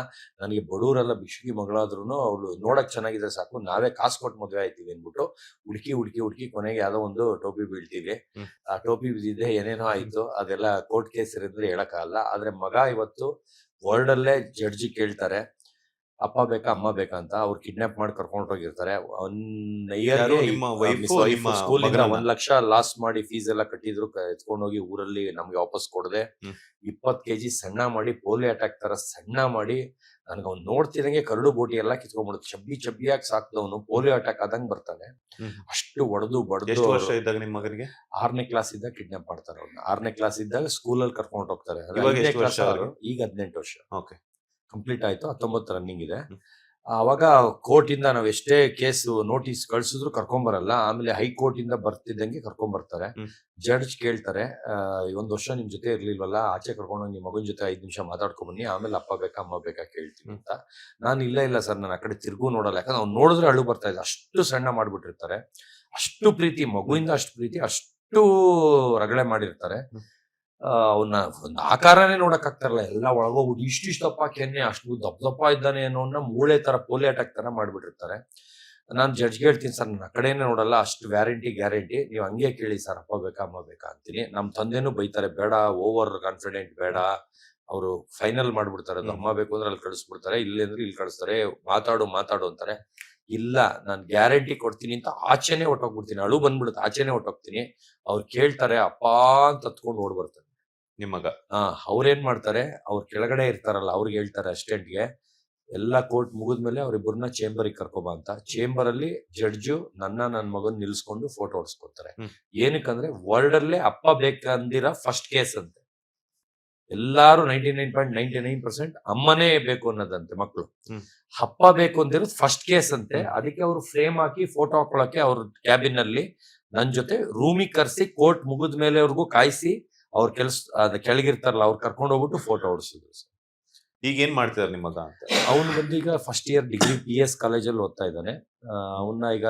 [SPEAKER 2] ನನಗೆ ಬಡವರೆಲ್ಲ ಭಿಕ್ಷುಕಿ ಮಗಳಾದ್ರೂ ಅವಳು ನೋಡಕ್ ಚೆನ್ನಾಗಿದ್ರೆ ಸಾಕು, ನಾವೇ ಕಾಸು ಕೊಟ್ಟು ಮದ್ವೆ ಆಯ್ತೀವಿ ಅಂದ್ಬಿಟ್ಟು ಹುಡುಕಿ ಕೊನೆಗೆ ಯಾವ್ದೋ ಒಂದು ಟೋಪಿ ಬೀಳ್ತೀವಿ. ಆ ಟೋಪಿ ಬಿದ್ದಿದೆ, ಏನೇನೋ ಆಯ್ತು. ಅದೆಲ್ಲ ಕೋರ್ಟ್ ಕೇಸ್ ಇರಿದ್ರೆ ಹೇಳಕ್ಕಾಗಲ್ಲ. ಆದ್ರೆ ಮಗ ಇವತ್ತು ವರ್ಲ್ಡ್ ಅಲ್ಲೇ ಜಡ್ಜಿ ಕೇಳ್ತಾರೆ, ಅಪ್ಪ ಬೇಕಾ ಅಮ್ಮ ಬೇಕಾ ಅಂತ. ಅವ್ರು ಕಿಡ್ನಾಪ್ ಮಾಡಿ ಕರ್ಕೊಂಡು ಹೋಗಿರ್ತಾರೆ.
[SPEAKER 1] ಯಾರು, ನಿಮ್ಮ ವೈಫು ನಿಮ್ಮ
[SPEAKER 2] ಸ್ಕೂಲಿಂದ
[SPEAKER 1] ಮಗನನ್ನ?
[SPEAKER 2] 1 ಲಕ್ಷ ಲಾಸ್ ಮಾಡಿ ಫೀಸ್ ಎಲ್ಲ ಕಟ್ಟಿದ್ರು. ಎತ್ಕೊಂಡೋಗಿ ಊರಲ್ಲಿ ನಮ್ಗೆ ವಾಪಸ್ ಕೊಡದೆ 20 kg ಸಣ್ಣ ಮಾಡಿ, ಪೋಲಿಯೋ ಅಟ್ಯಾಕ್ ತರ ಸಣ್ಣ ಮಾಡಿ, ನನ್ಗೆ ಅವ್ನು ನೋಡ್ತಿದಂಗೆ ಕರಡು ಬೋಟಿ ಎಲ್ಲ ಕಿತ್ಕೊಂಡ್ಬಿಡುತ್ತೆ. ಚಬ್ಬಿಯಾಗಿ ಸಾಕ್ದವನು ಪೋಲಿಯೋ ಅಟ್ಯಾಕ್ ಆದಂಗ್ ಬರ್ತಾನೆ. ಅಷ್ಟು ಹೊಡೆದು ಬಡ್ದು.
[SPEAKER 1] ಎಷ್ಟು ವರ್ಷ ಇದ್ದಾಗ ನಿಮ್ ಮಗನಿಗೆ?
[SPEAKER 2] 6ನೇ ಕ್ಲಾಸ್ ಇದ್ದಾಗ ಕಿಡ್ನಾಪ್ ಮಾಡ್ತಾರೆ ಅವ್ರನ್ನ. 6ನೇ ಕ್ಲಾಸ್ ಇದ್ದಾಗ ಸ್ಕೂಲಲ್ಲಿ ಕರ್ಕೊಂಡು ಹೋಗ್ತಾರೆ.
[SPEAKER 1] ಇವಾಗ ಎಷ್ಟು ವರ್ಷ ಅವ್ರಿಗೆ?
[SPEAKER 2] ಈಗ 18 ವರ್ಷ
[SPEAKER 1] ಓಕೆ.
[SPEAKER 2] ಕಂಪ್ಲೀಟ್ ಆಯ್ತು. 19 ರನ್ನಿಂಗ್ ಇದೆ. ಅವಾಗ ಕೋರ್ಟ್ ಇಂದ ನಾವ್ ಎಷ್ಟೇ ಕೇಸ್ ನೋಟಿಸ್ ಕಳ್ಸಿದ್ರು ಕರ್ಕೊಂಬರಲ್ಲ. ಆಮೇಲೆ ಹೈಕೋರ್ಟ್ ಇಂದ ಬರ್ತಿದ್ದಂಗೆ ಕರ್ಕೊಂಬರ್ತಾರೆ. ಜಡ್ಜ್ ಕೇಳ್ತಾರೆ, 1 ವರ್ಷ ನಿಮ್ ಜೊತೆ ಇರ್ಲಿಲ್ವಲ್ಲ, ಆಚೆ ಕರ್ಕೊಂಡು ನಿಮ್ ಮಗನ್ ಜೊತೆ 5 ನಿಮಿಷ ಮಾತಾಡ್ಕೊಂಡ್ ಬನ್ನಿ, ಆಮೇಲೆ ಅಪ್ಪ ಬೇಕಾ ಅಮ್ಮ ಬೇಕಾ ಕೇಳ್ತೀನಿ ಅಂತ. ನಾನು ಇಲ್ಲ ಸರ್, ನಾನು ಆ ಕಡೆ ತಿರ್ಗೂ ನೋಡಲ್ಲ. ಯಾಕಂದ್ರೆ ಅವ್ನು ನೋಡಿದ್ರೆ ಅಳು ಬರ್ತಾ ಇದೆ, ಅಷ್ಟು ಸಣ್ಣ ಮಾಡ್ಬಿಟ್ಟಿರ್ತಾರೆ. ಅಷ್ಟು ಪ್ರೀತಿ, ಮಗುವಿಂದ ಅಷ್ಟು ಪ್ರೀತಿ, ಅಷ್ಟು ರಗಳೆ ಮಾಡಿರ್ತಾರೆ. ಅವನ್ನ ಒಂದು ಆಕಾರನೇ ನೋಡಕ್ ಆಗ್ತಾರಲ್ಲ, ಎಲ್ಲ ಒಳಗೋಗ್ಬಿಟ್ಟು ಇಷ್ಟಿಷ್ಟಪ್ಪ ಕೆನ್ನೆ, ಅಷ್ಟು ದಪ್ಪ ಇದ್ದಾನೆ ಅನ್ನೋನ್ನ ಮೂಳೆ ತರ ಪೋಲಿಯೋ ಅಟ್ಯಾಕ್ ತರ ಮಾಡ್ಬಿಟ್ಟಿರ್ತಾರೆ. ನಾನು ಜಡ್ಜ್ಗೆ ಹೇಳ್ತೀನಿ, ಸರ್ ನನ್ನ ಕಡೆನೇ ನೋಡಲ್ಲ, ಅಷ್ಟು ಗ್ಯಾರಂಟಿ ನೀವು ಹಂಗೆ ಕೇಳಿ ಸರ್, ಅಪ್ಪ ಬೇಕಾ ಅಮ್ಮ ಬೇಕಾ ಅಂತೀನಿ. ನಮ್ ತಂದೆನೂ ಬೈತಾರೆ, ಬೇಡ ಓವರ್ ಕಾನ್ಫಿಡೆಂಟ್ ಬೇಡ, ಅವರು ಫೈನಲ್ ಮಾಡ್ಬಿಡ್ತಾರೆ. ಅದು ಅಮ್ಮ ಬೇಕು ಅಂದ್ರೆ ಅಲ್ಲಿ ಕಳಿಸ್ಬಿಡ್ತಾರೆ, ಇಲ್ಲಿ ಅಂದ್ರೆ ಇಲ್ಲಿ ಕಳಿಸ್ತಾರೆ, ಮಾತಾಡು ಅಂತಾರೆ. ಇಲ್ಲ, ನಾನು ಗ್ಯಾರಂಟಿ ಕೊಡ್ತೀನಿ ಅಂತ ಆಚೆನೆ ಹೊಟ್ಟೋಗ್ಬಿಡ್ತೀನಿ. ಅಳು ಬಂದ್ಬಿಡುತ್ತೆ, ಆಚೆನೆ ಹೊಟ್ಟೋಗ್ತೀನಿ. ಅವ್ರು ಕೇಳ್ತಾರೆ, ಅಪ್ಪ ಅಂತ ಹತ್ಕೊಂಡು ಓಡ್ ಬರ್ತಾರೆ.
[SPEAKER 1] ನಿಮ್ ಮಗ?
[SPEAKER 2] ಅವ್ರೇನ್ ಮಾಡ್ತಾರೆ, ಅವ್ರ ಕೆಳಗಡೆ ಇರ್ತಾರಲ್ಲ, ಅವ್ರಿಗೆ ಹೇಳ್ತಾರೆ ಅಸಿಸ್ಟೆಂಟ್ಗೆ, ಎಲ್ಲಾ ಕೋರ್ಟ್ ಮುಗಿದ್ಮೇಲೆ ಅವ್ರಿಬ್ಬರನ್ನ ಚೇಂಬರ್ಗೆ ಕರ್ಕೊಬಾ ಅಂತ. ಚೇಂಬರ್ ಅಲ್ಲಿ ಜಡ್ಜು ನನ್ನ ಮಗನ್ ನಿಲ್ಸ್ಕೊಂಡು ಫೋಟೋ ಹೊಡ್ಸ್ಕೊತಾರೆ. ಏನಕ್ಕಂದ್ರೆ ವರ್ಲ್ಡ್ ಅಲ್ಲೇ ಅಪ್ಪ ಬೇಕಂದಿರ ಫಸ್ಟ್ ಕೇಸ್ ಅಂತೆ. ಎಲ್ಲಾರು 99.99% ಅಮ್ಮನೇ ಬೇಕು ಅನ್ನೋದಂತೆ ಮಕ್ಕಳು. ಅಪ್ಪ ಬೇಕು ಅಂದಿರೋದು ಫಸ್ಟ್ ಕೇಸ್ ಅಂತೆ. ಅದಕ್ಕೆ ಅವ್ರು ಫ್ರೇಮ್ ಹಾಕಿ ಫೋಟೋ ಹಾಕೊಳಕ್ಕೆ ಅವ್ರ ಕ್ಯಾಬಿನ್ ಅಲ್ಲಿ ನನ್ ಜೊತೆ ರೂಮಿಗೆ ಕರ್ಸಿ, ಕೋರ್ಟ್ ಮುಗಿದ ಮೇಲೆ ಅವ್ರಿಗೂ ಕಾಯಿಸಿ, ಅವ್ರ ಅದ ಕೆಳಗಿರ್ತಾರಲ್ಲ ಅವ್ರು ಕರ್ಕೊಂಡು ಹೋಗ್ಬಿಟ್ಟು ಫೋಟೋ ಹೊಡ್ಸಿದ್ರು ಸರ್.
[SPEAKER 1] ಈಗ ಏನ್ ಮಾಡ್ತಿದಾರೆ ನಿಮ್ ಮಗ ಅಂತ?
[SPEAKER 2] ಅವ್ನು ಬಂದು ಈಗ ಫಸ್ಟ್ ಇಯರ್ ಡಿಗ್ರಿ PS ಕಾಲೇಜಲ್ಲಿ ಓದ್ತಾ ಇದ್ದಾನೆ. ಅವನ್ನ ಈಗ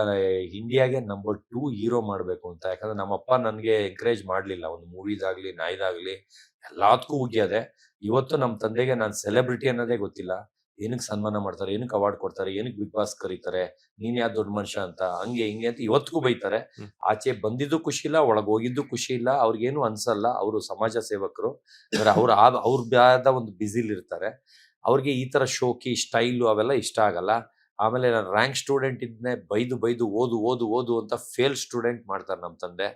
[SPEAKER 2] ಇಂಡಿಯಾಗೆ ನಂಬರ್ 2 ಹೀರೋ ಮಾಡ್ಬೇಕು ಅಂತ. ಯಾಕಂದ್ರೆ ನಮ್ಮಪ್ಪ ನನ್ಗೆ ಎಂಕರೇಜ್ ಮಾಡ್ಲಿಲ್ಲ, ಒಂದು ಮೂವೀದಾಗ್ಲಿ ನಾಯ್ದಾಗ್ಲಿ ಎಲ್ಲದಕ್ಕೂ ಉಗ್ಯದೆ. ಇವತ್ತು ನಮ್ ತಂದೆಗೆ ನಾನ್ ಸೆಲೆಬ್ರಿಟಿ ಅನ್ನೋದೇ ಗೊತ್ತಿಲ್ಲ. ಏನಕ್ಕೆ ಸನ್ಮಾನ ಮಾಡ್ತಾರೆ, ಏನಕ್ಕೆ ಅವಾರ್ಡ್ ಕೊಡ್ತಾರೆ, ಏನಕ್ಕೆ ಬಿಗ್ ಬಾಸ್ ಕರೀತಾರೆ, ನೀನ್ ಯಾ ದೊಡ್ಡ ಮನುಷ್ಯ ಅಂತ, ಹಂಗೆ ಹಿಂಗೆ ಅಂತ ಇವತ್ತಿಗೂ ಬೈತಾರೆ. ಆಚೆ ಬಂದಿದ್ದು ಖುಷಿ ಇಲ್ಲ, ಒಳಗ್ ಹೋಗಿದ್ದು ಖುಷಿ ಇಲ್ಲ. ಅವ್ರಿಗೇನು ಅನ್ಸಲ್ಲ. ಅವರು ಸಮಾಜ ಸೇವಕರು, ಅವ್ರ ಒಂದು ಬಿಸಿಲ್ ಇರ್ತಾರೆ. ಅವ್ರಿಗೆ ಈ ತರ ಶೋಕಿ ಸ್ಟೈಲು ಅವೆಲ್ಲ ಇಷ್ಟ ಆಗಲ್ಲ. ಆಮೇಲೆ ನಾನು ರ್ಯಾಂಕ್ ಸ್ಟೂಡೆಂಟ್ ಇದ್ನೆ, ಬೈದು ಓದು ಅಂತ ಫೇಲ್ ಸ್ಟೂಡೆಂಟ್ ಮಾಡ್ತಾರೆ ನಮ್ ತಂದೆ.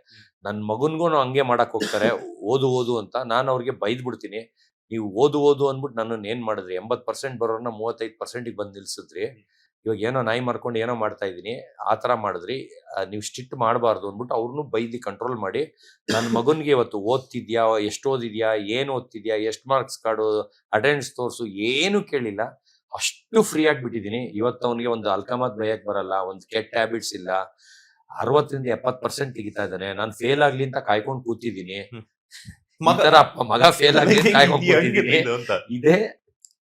[SPEAKER 2] ನನ್ ಮಗನ್ಗೂ ಹಂಗೆ ಮಾಡಕ್ ಹೋಗ್ತಾರೆ, ಓದು ಅಂತ. ನಾನು ಅವ್ರಿಗೆ ಬೈದ್ ಬಿಡ್ತೀನಿ, ನೀವು ಓದು ಅಂದ್ಬಿಟ್ಟು ನನ್ನನ್ನು ಏನ್ ಮಾಡಿದ್ರಿ, 80% ಬರೋರ್ನ 35% ಬಂದ್ ನಿಲ್ಸಿದ್ರಿ. ಇವಾಗ ಏನೋ ನಾಯಿ ಮಾರ್ಕೊಂಡು ಏನೋ ಮಾಡ್ತಾ ಇದೀನಿ, ಆ ತರ ಮಾಡಿದ್ರಿ, ನೀವು ಸ್ಟ್ರಿಕ್ಟ್ ಮಾಡಬಾರ್ದು ಅಂದ್ಬಿಟ್ಟು ಅವ್ರನ್ನು ಬೈದಿ ಕಂಟ್ರೋಲ್ ಮಾಡಿ. ನನ್ನ ಮಗನ್ಗೆ ಇವತ್ತು ಓದ್ತಿದ್ಯಾ, ಎಷ್ಟು ಓದಿದ್ಯಾ, ಏನ್ ಓದ್ತಿದ್ಯಾ, ಎಷ್ಟು ಮಾರ್ಕ್ಸ್ ಕಾರ್ಡು, ಅಟೆಂಡೆನ್ಸ್ ತೋರ್ಸು, ಏನು ಕೇಳಿಲ್ಲ. ಅಷ್ಟು ಫ್ರೀ ಆಗಿಬಿಟ್ಟಿದೀನಿ. ಇವತ್ತು ಅವನಿಗೆ ಒಂದು ಅಲ್ಕಮಾತ್ ಬೈಯಕ್ ಬರಲ್ಲ, ಒಂದು ಕೆಟ್ಟ ಹ್ಯಾಬಿಟ್ಸ್ ಇಲ್ಲ. 60-70% ತೆಗಿತಾ ಇದ್ದಾನೆ. ನಾನು ಫೇಲ್ ಆಗ್ಲಿ ಅಂತ ಕಾಯ್ಕೊಂಡು ಕೂತಿದ್ದೀನಿ. ಮಗ ಫೇಲ್ ಆಗ್ಲಿ ಅಂತ ಕಾಯ್ಕೊಂಡು ಕೂತಿದ್ದೀನಿ. ಇದೇ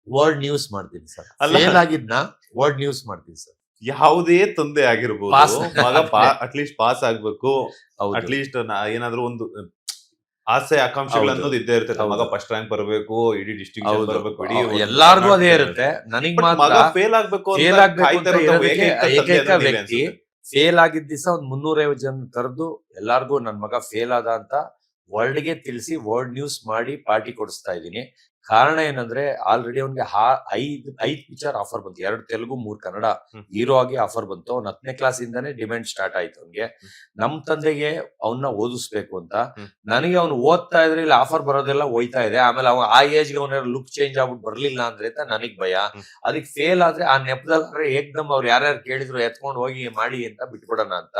[SPEAKER 2] ವರ್ಲ್ಡ್ ನ್ಯೂಸ್ ಮಾಡ್ತೀನಿ ಸರ್. ಫೇಲ್ ಆಗಿದ್ನ ವರ್ಲ್ಡ್ ನ್ಯೂಸ್ ಮಾಡ್ತೀನಿ ಸರ್.
[SPEAKER 1] ಯಾವುದೇ ತಂದೆ ಆಗಿರ್ಬೋದು, ಮಗ ಅಟ್ಲೀಸ್ಟ್ ಪಾಸ್ ಆಗ್ಬೇಕು, ಅಟ್ಲೀಸ್ಟ್ ಏನಾದ್ರು ಒಂದು ಆಸೆ ಆಕಾಂಕ್ಷೆಗಳು
[SPEAKER 2] ಹೌದು.
[SPEAKER 1] ಅನ್ನೋದು ಇದ್ದೇ ಇರುತ್ತೆ. ಮಗ
[SPEAKER 2] ಹೌದು.
[SPEAKER 1] ಫಸ್ಟ್ ರ್ಯಾಂಕ್ ಬರಬೇಕು, ಇಡೀ ಡಿಸ್ಟಿಂಕ್ಷನ್
[SPEAKER 2] ಹೌದು.
[SPEAKER 1] ಬರಬೇಕು, ಇಡೀ ಒಂದು
[SPEAKER 2] ಎಲ್ಲಾರ್ಗೂ ಅದೇ
[SPEAKER 1] ಕರ್ನಾಟಕ
[SPEAKER 2] ಇರುತ್ತೆ. ನನಗ್
[SPEAKER 1] ಬಟ್
[SPEAKER 2] ಮಾತ್ರ
[SPEAKER 1] ಮಗ ಫೇಲ್ ಆಗ್ಬೇಕು ಅಂತ
[SPEAKER 2] ಫೇಲ್ ಆಗ್ಬೇಕು
[SPEAKER 1] ಕಾಯ್ತಾ
[SPEAKER 2] ಅಂತ
[SPEAKER 1] ಇರೋದು
[SPEAKER 2] ಇರೋದಕ್ಕೆ
[SPEAKER 1] ಏಕೈಕ ತಂದೆ
[SPEAKER 2] ಏಕೈಕ
[SPEAKER 1] ಅಂದ್ರೆ ನೀವೇ
[SPEAKER 2] ವ್ಯಕ್ತಿ.
[SPEAKER 1] ಅನ್ಸುತ್ತೆ.
[SPEAKER 2] ಫೇಲ್ ಆಗಿದ್ದ ದಿವಸ ಒಂದ್ 350 ಜನ ಕರೆದು ಎಲ್ಲಾರ್ಗೂ ನನ್ ಮಗ ಫೇಲ್ ಆದ ಅಂತ ವರ್ಲ್ಡ್ಗೆ ತಿಳಿಸಿ ವರ್ಲ್ಡ್ ನ್ಯೂಸ್ ಮಾಡಿ ಪಾರ್ಟಿ ಕೊಡಿಸ್ತಾ ಇದೀನಿ. ಕಾರಣ ಏನಂದ್ರೆ ಆಲ್ರೆಡಿ ಅವ್ನಿಗೆ ಐದ್ ಪಿಕ್ಚರ್ ಆಫರ್ ಬಂತು. 2 ತೆಲುಗು 3 ಕನ್ನಡ ಹೀರೋ ಆಗಿ ಆಫರ್ ಬಂತು. ಅವ್ನು 10ನೇ ಕ್ಲಾಸ್ ಇಂದಾನೆ ಡಿಮ್ಯಾಂಡ್ ಸ್ಟಾರ್ಟ್ ಆಯ್ತು ಅವ್ನಿಗೆ. ನಮ್ ತಂದೆಗೆ ಅವನ್ನ ಓದಿಸ್ಬೇಕು ಅಂತ. ನನಗೆ ಅವ್ನು ಓದ್ತಾ ಇದ್ರೆ ಇಲ್ಲಿ ಆಫರ್ ಬರೋದೆಲ್ಲ ಹೋಯ್ತಾ ಇದೆ. ಆಮೇಲೆ ಅವ ಆ ಏಜ್ ಗೆ ಅವನ ಲುಕ್ ಚೇಂಜ್ ಆಗ್ಬಿಟ್ಟು ಬರ್ಲಿಲ್ಲ ಅಂದ್ರೆ ಅಂತ ನನಗ್ ಭಯ. ಅದಕ್ಕೆ ಫೇಲ್ ಆದ್ರೆ ಆ ನೆಪದಲ್ಲಿ ಏಕ್ದಮ್ ಅವ್ರು ಯಾರ್ಯಾರು ಕೇಳಿದ್ರು ಎತ್ಕೊಂಡು ಹೋಗಿ ಮಾಡಿ ಅಂತ ಬಿಟ್ಬಿಡೋಣ ಅಂತ.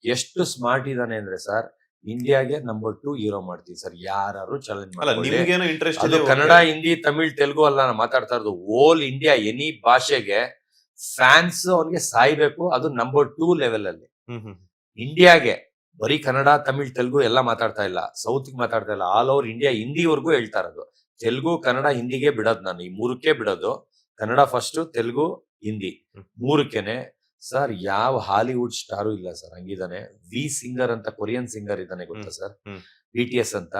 [SPEAKER 2] ಎಷ್ಟು ಸ್ಮಾರ್ಟ್ ಇದಾನೆ ಅಂದ್ರೆ ಸರ್, ಇಂಡಿಯಾಗೆ ನಂಬರ್ 2 ಹೀರೋ ಮಾಡ್ತೀವಿ ಸರ್. ಯಾರು ಚಾಲೆಂಜ್
[SPEAKER 1] ಅಲ್ಲ
[SPEAKER 2] ಮಾಡ್ಕೊಳ್ಳಿ.
[SPEAKER 1] ನಿಮ್ಗೇನು ಇಂಟ್ರೆಸ್ಟ್
[SPEAKER 2] ಅದು
[SPEAKER 1] ಇದೆ
[SPEAKER 2] ಕನ್ನಡ, ಹಿಂದಿ, ತಮಿಳ್, ತೆಲುಗು ಅಲ್ಲ ನಾನು ಮಾತಾಡ್ತಾ ಇರೋದು. ಓಲ್ ಇಂಡಿಯಾ ಎನಿ ಭಾಷೆಗೆ ಫ್ಯಾನ್ಸ್ ಅವನಿಗೆ ಸಾಯ್ಬೇಕು. ಅದು ನಂಬರ್ 2 ಲೆವೆಲ್ ಅಲ್ಲಿ. ಇಂಡಿಯಾಗೆ ಬರೀ ಕನ್ನಡ, ತಮಿಳ್, ತೆಲುಗು ಎಲ್ಲ ಮಾತಾಡ್ತಾ ಇಲ್ಲ, ಸೌತ್ ಮಾತಾಡ್ತಾ ಇಲ್ಲ, ಆಲ್ ಓವರ್ ಇಂಡಿಯಾ ಹಿಂದಿವರೆಗೂ ಹೇಳ್ತಾ ಇರೋದು. ತೆಲುಗು, ಕನ್ನಡ, ಹಿಂದಿಗೆ ಬಿಡೋದು ನಾನು. ಈ 3ಕ್ಕೆ ಬಿಡೋದು. ಕನ್ನಡ ಫಸ್ಟ್, ತೆಲುಗು, ಹಿಂದಿ 3ಕ್ಕೆನೆ. ಸರ್ ಯಾವ ಹಾಲಿವುಡ್ ಸ್ಟಾರು ಇಲ್ಲ ಸರ್, ಹಂಗಿದಾನೆ. ವಿ ಸಿಂಗರ್ ಅಂತ ಕೊರಿಯನ್ ಸಿಂಗರ್ ಇದ್ದಾನೆ ಗೊತ್ತಾ ಸರ್, BTS ಅಂತ.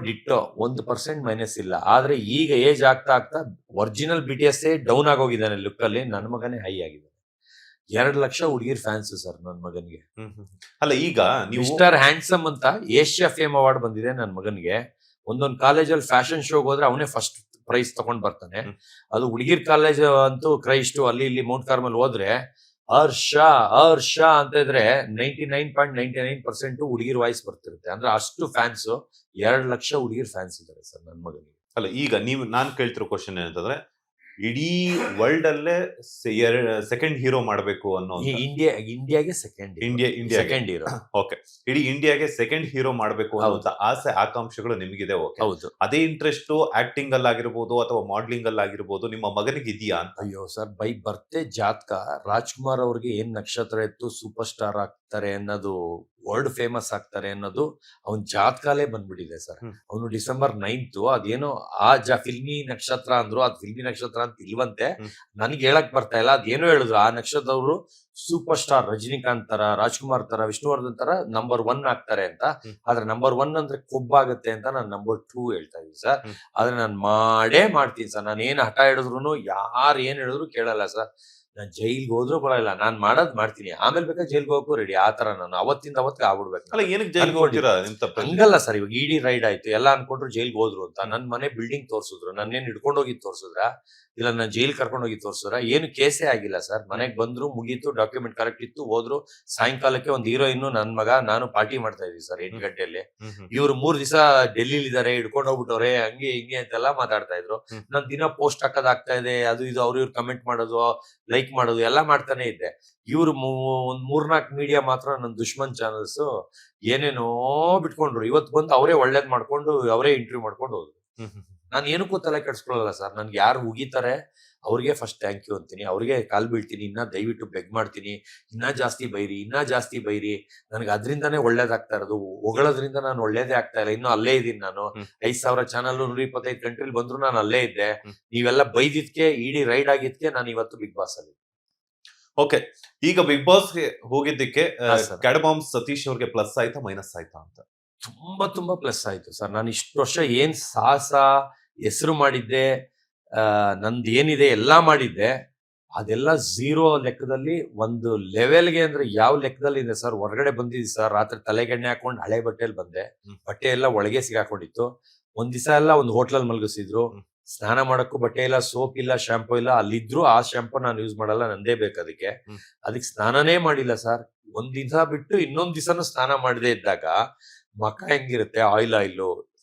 [SPEAKER 2] ಡಿಟ್ಟೋ 1% ಮೈನಸ್ ಇಲ್ಲ. ಆದ್ರೆ ಈಗ ಏಜ್ ಆಗ್ತಾ ಆಗ್ತಾ ಒರಿಜಿನಲ್ BTS ಡೌನ್ ಆಗೋಗಿದ್ದಾನೆ ಲುಕ್ ಅಲ್ಲಿ. ನನ್ನ ಮಗನೇ ಹೈ ಆಗಿದ್ದಾನೆ. 2 ಲಕ್ಷ ಹುಡುಗಿರ್ ಫ್ಯಾನ್ಸ್ ಸರ್ ನನ್ನ ಮಗನಿಗೆ.
[SPEAKER 1] ಅಲ್ಲ ಈಗ ನೀವು
[SPEAKER 2] ಮಿಸ್ಟರ್ ಹ್ಯಾಂಡ್ಸಮ್ ಅಂತ ಏಷ್ಯಾ ಫೇಮ್ ಅವಾರ್ಡ್ ಬಂದಿದೆ ನನ್ನ ಮಗನಿಗೆ. ಒಂದೊಂದು ಕಾಲೇಜಲ್ಲಿ ಫ್ಯಾಷನ್ ಶೋಗೆ ಹೋದ್ರೆ ಅವನೇ ಫಸ್ಟ್ ಪ್ರೈಸ್ ತಗೊಂಡ್ ಬರ್ತಾನೆ. ಅದು ಹುಡುಗಿರ್ ಕಾಲೇಜ್ ಅಂತೂ ಕ್ರೈಸ್ಟ್ ಅಲ್ಲಿ ಇಲ್ಲಿ ಮೌಂಟ್ ಕಾರ್ಮಲ್ ಹೋದ್ರೆ ಹರ್ಷ ಅಂತ ಇದ್ರೆ 99.99% ಹುಡುಗಿರ್ ವಾಯ್ಸ್ ಬರ್ತಿರುತ್ತೆ. ಅಂದ್ರೆ ಅಷ್ಟು ಫ್ಯಾನ್ಸ್. 2 ಲಕ್ಷ ಹುಡುಗಿರ್ ಫ್ಯಾನ್ಸ್ ಇದ್ದಾರೆ ಸರ್ ನನ್ನ ಮಗನಿಗೆ.
[SPEAKER 1] ಅಲ್ಲ ಈಗ ನಾನ್ ಕೇಳ್ತಿರೋ ಕ್ವಶನ್ ಏನಂತಂದ್ರೆ, ಇಡೀ ವರ್ಲ್ಡ್ ಅಲ್ಲೇ ಸೆಕೆಂಡ್ ಹೀರೋ ಮಾಡಬೇಕು ಅನ್ನೋ
[SPEAKER 2] ಇಂಡಿಯಾಗೆ ಸೆಕೆಂಡ್ ಹೀರೋ.
[SPEAKER 1] ಓಕೆ, ಇಡೀ ಇಂಡಿಯಾಗೆ ಸೆಕೆಂಡ್ ಹೀರೋ ಮಾಡಬೇಕು ಅನ್ನೋ ಆಸೆ ಆಕಾಂಕ್ಷೆಗಳು ನಿಮಗಿದೆ. ಓಕೆ,
[SPEAKER 2] ಹೌದು.
[SPEAKER 1] ಅದೇ ಇಂಟ್ರೆಸ್ಟ್ ಆಕ್ಟಿಂಗ್ ಅಲ್ಲಿ ಆಗಿರ್ಬೋದು ಅಥವಾ ಮಾಡ್ಲಿಂಗ್ ಅಲ್ಲಿ ಆಗಿರ್ಬೋದು ನಿಮ್ಮ ಮಗನಿಗೆ ಇದೆಯಾ ಅಂತ?
[SPEAKER 2] ಅಯ್ಯೋ ಸರ್, ಬೈ ಬರ್ತೆ ಜಾತಕ ರಾಜ್ಕುಮಾರ್ ಅವ್ರಿಗೆ ಏನ್ ನಕ್ಷತ್ರ ಇತ್ತು, ಸೂಪರ್ ಸ್ಟಾರ್ ಆಗ್ತಾರೆ ಅನ್ನೋದು, ವರ್ಲ್ಡ್ ಫೇಮಸ್ ಆಗ್ತಾರೆ ಅನ್ನೋದು ಅವ್ನ್ ಜಾತಕಾಲೇ ಬಂದ್ಬಿಟ್ಟಿದೆ ಸರ್. ಅವನು ಡಿಸೆಂಬರ್ 9th ಅದೇನೋ ಫಿಲ್ಮಿ ನಕ್ಷತ್ರ ಅಂದ್ರು. ಅದ್ ಫಿಲ್ಮಿ ನಕ್ಷತ್ರ ಅಂತ ಇಲ್ವಂತೆ, ನನ್ಗೆ ಹೇಳಕ್ ಬರ್ತಾ ಇಲ್ಲ. ಅದೇನೋ ಹೇಳಿದ್ರು. ಆ ನಕ್ಷತ್ರದವರು ಸೂಪರ್ ಸ್ಟಾರ್ ರಜನಿಕಾಂತ್ ತರ, ರಾಜ್ಕುಮಾರ್ ತರ, ವಿಷ್ಣುವರ್ಧನ್ ತರ ನಂಬರ್ 1 ಆಗ್ತಾರೆ ಅಂತ. ಆದ್ರೆ ನಂಬರ್ 1 ಅಂದ್ರೆ ಕೊಬ್ಬಾಗತ್ತೆ ಅಂತ ನಾನು ನಂಬರ್ 2 ಹೇಳ್ತಾ ಇದೀನಿ ಸರ್. ಆದ್ರೆ ನಾನು ಮಾಡೇ ಮಾಡ್ತೀನಿ ಸರ್. ನಾನು ಏನ್ ಹಠ ಹಿಡಿದ್ರು, ಯಾರು ಏನ್ ಹೇಳಿದ್ರು ಕೇಳಲ್ಲ ಸರ್. ನಾನ್ ಜೈಲ್ಗೆ ಹೋದ್ರು ಬರಲ್ಲ, ನಾನ್ ಮಾಡೋದ್ ಮಾಡ್ತೀನಿ. ಆಮೇಲೆ ಬೇಕಾದ್ರೆ ಜೈಲ್ಗೆ ಹೋಗಕ್ಕೂ ರೆಡಿ. ಆತರ ನಾನು ಅವತ್ತಿಂದ ಅವತ್ತಿಗೆ ಆಗ್ಬಿಡ್ಬೇಕು.
[SPEAKER 1] ಅಲ್ಲ ಏನಕ್ಕೆ ಜೈಲ್ಗೆ ಹೋಗ್ತೀರಾ?
[SPEAKER 2] ಹಂಗಲ್ಲ ಸರ್, ಇವಾಗ ಇಡಿ ರೈಡ್ ಆಯ್ತು, ಎಲ್ಲ ಅನ್ಕೊಂಡ್ರು ಜೈಲ್ಗೆ ಹೋದ್ರು ಅಂತ. ನನ್ ಮನೆ ಬಿಲ್ಡಿಂಗ್ ತೋರ್ಸಿದ್ರು, ನನ್ನೇನ್ ಹಿಡ್ಕೊಂಡು ಹೋಗಿ ತೋರ್ಸಿದ್ರ, ಇಲ್ಲ ನಾನು ಜೈಲ್ ಕರ್ಕೊಂಡು ಹೋಗಿ ತೋರ್ಸಿದ್ರ? ಏನು ಕೇಸೇ ಆಗಿಲ್ಲ ಸರ್. ಮನೆಗ್ ಬಂದ್ರು, ಮುಗೀತು, ಡಾಕ್ಯುಮೆಂಟ್ ಕರೆಕ್ಟ್ ಇತ್ತು, ಹೋದ್ರು. ಸಾಯಂಕಾಲಕ್ಕೆ ಒಂದ್ ಹೀರೋಯಿನ್, ನನ್ ಮಗ, ನಾನು ಪಾರ್ಟಿ ಮಾಡ್ತಾ ಇದೀವಿ ಸರ್ 8 ಗಂಟೆಯಲ್ಲಿ. ಇವ್ರು 3 ದಿವಸ ಡೆಲ್ಲಿಲಿ ಇದಾರೆ, ಹಿಡ್ಕೊಂಡು ಹೋಗ್ಬಿಟ್ಟವ್ರೆ, ಹಂಗೆ ಹಿಂಗೆ ಅಂತೆಲ್ಲ ಮಾತಾಡ್ತಾ ಇದ್ರು. ನಾನ್ ದಿನ ಪೋಸ್ಟ್ ಹಾಕೋದಾಗ್ತಾ ಇದೆ, ಅದು ಇದು, ಅವ್ರು ಕಮೆಂಟ್ ಮಾಡೋದು, ಲೈಕ್ ಮಾಡೋದು ಎಲ್ಲ ಮಾಡ್ತಾನೆ ಇದ್ದೆ. ಇವ್ರು ಒಂದ್ 3-4 ಮೀಡಿಯಾ ಮಾತ್ರ ನನ್ನ ದುಶ್ಮನ್ ಚಾನಲ್ಸ್ ಏನೇನೋ ಬಿಟ್ಕೊಂಡ್ರು. ಇವತ್ತು ಬಂದು ಅವರೇ ಒಳ್ಳೇದ್ ಮಾಡ್ಕೊಂಡು ಅವರೇ ಇಂಟರ್ವ್ಯೂ ಮಾಡ್ಕೊಂಡು ಹೋದ್ರು. ನಾನು ಏನಕ್ಕೂ ತಲೆ ಕೆಡ್ಸ್ಕೊಳ್ಳಲ್ಲ ಸರ್. ನನ್ಗೆ ಯಾರು ಉಗಿತಾರೆ ಅವ್ರಿಗೆ ಫಸ್ಟ್ ಥ್ಯಾಂಕ್ ಯು ಅಂತೀನಿ, ಅವ್ರಿಗೆ ಕಾಲ್ ಬೀಳ್ತೀನಿ. ಇನ್ನ ದಯವಿಟ್ಟು ಬೆಗ್ ಮಾಡ್ತೀನಿ, ಇನ್ನ ಜಾಸ್ತಿ ಬೈರಿ. ನನಗೆ ಅದರಿಂದಾನೇ ಒಳ್ಳೇದಾಗ್ತಾ ಇರೋದು. ಹೊಗಳೋದ್ರಿಂದ ನಾನು ಒಳ್ಳೇದೇ ಆಗ್ತಾ ಇಲ್ಲ. ಇನ್ನು ಅಲ್ಲೇ ಇದೀನಿ ನಾನು. 5,000 ಚಾನಲ್ 125 ಕಂಟ್ರಿಲಿ ಬಂದ್ರು ನಾನು ಅಲ್ಲೇ ಇದ್ದೆ. ನೀವೆಲ್ಲ ಬೈದಿದ್ಕೆ, ಇಡೀ ರೈಡ್ ಆಗಿದ್ಕೆ ನಾನು ಇವತ್ತು ಬಿಗ್ ಬಾಸ್ ಅಲ್ಲಿ.
[SPEAKER 1] ಓಕೆ, ಈಗ ಬಿಗ್ ಬಾಸ್ ಗೆ ಹೋಗಿದ್ದಕ್ಕೆ ಕ್ಯಾಡಮಾಮ್ ಸತೀಶ್ ಅವ್ರಿಗೆ ಪ್ಲಸ್ ಆಯ್ತಾ ಮೈನಸ್ ಆಯ್ತಾ ಅಂತ?
[SPEAKER 2] ತುಂಬಾ ಪ್ಲಸ್ ಆಯ್ತು ಸರ್. ನಾನು ಇಷ್ಟು ವರ್ಷ ಏನ್ ಸಾಹಸ ಹೆಸರು ಮಾಡಿದ್ದೆ, ನಂದು ಏನಿದೆ ಎಲ್ಲಾ ಮಾಡಿದ್ದೆ, ಅದೆಲ್ಲ ಝೀರೋ ಲೆಕ್ಕದಲ್ಲಿ. ಒಂದು ಲೆವೆಲ್ಗೆ ಅಂದ್ರೆ ಯಾವ ಲೆಕ್ಕದಲ್ಲಿ ಇದೆ ಸರ್. ಹೊರಗಡೆ ಬಂದಿದ್ದೆ ಸರ್, ರಾತ್ರಿ ತಲೆಗೆಣ್ಣೆ ಹಾಕೊಂಡು ಹಳೆ ಬಟ್ಟೆಯಲ್ಲಿ ಬಂದೆ. ಬಟ್ಟೆ ಎಲ್ಲ ಒಳಗೆ ಸಿಗಾಕೊಂಡಿತ್ತು. ಒಂದ್ ದಿವಸ ಎಲ್ಲ ಒಂದು ಹೋಟ್ಲಲ್ಲಿ ಮಲಗಿಸಿದ್ರು. ಸ್ನಾನ ಮಾಡಕ್ಕೂ ಬಟ್ಟೆ ಇಲ್ಲ, ಸೋಪ್ ಇಲ್ಲ, ಶಾಂಪೂ ಇಲ್ಲ. ಅಲ್ಲಿದ್ರು ಆ ಶಾಂಪೂ ನಾನು ಯೂಸ್ ಮಾಡಲ್ಲ, ನಂದೇ ಬೇಕು ಅದಕ್ಕೆ ಸ್ನಾನನೇ ಮಾಡಿಲ್ಲ ಸರ್. ಒಂದ್ ದಿವಸ ಬಿಟ್ಟು ಇನ್ನೊಂದ್ ದಿವಸನೂ ಸ್ನಾನ ಮಾಡದೇ ಇದ್ದಾಗ ಮಕ ಹೆಂಗಿರುತ್ತೆ, ಆಯಿಲು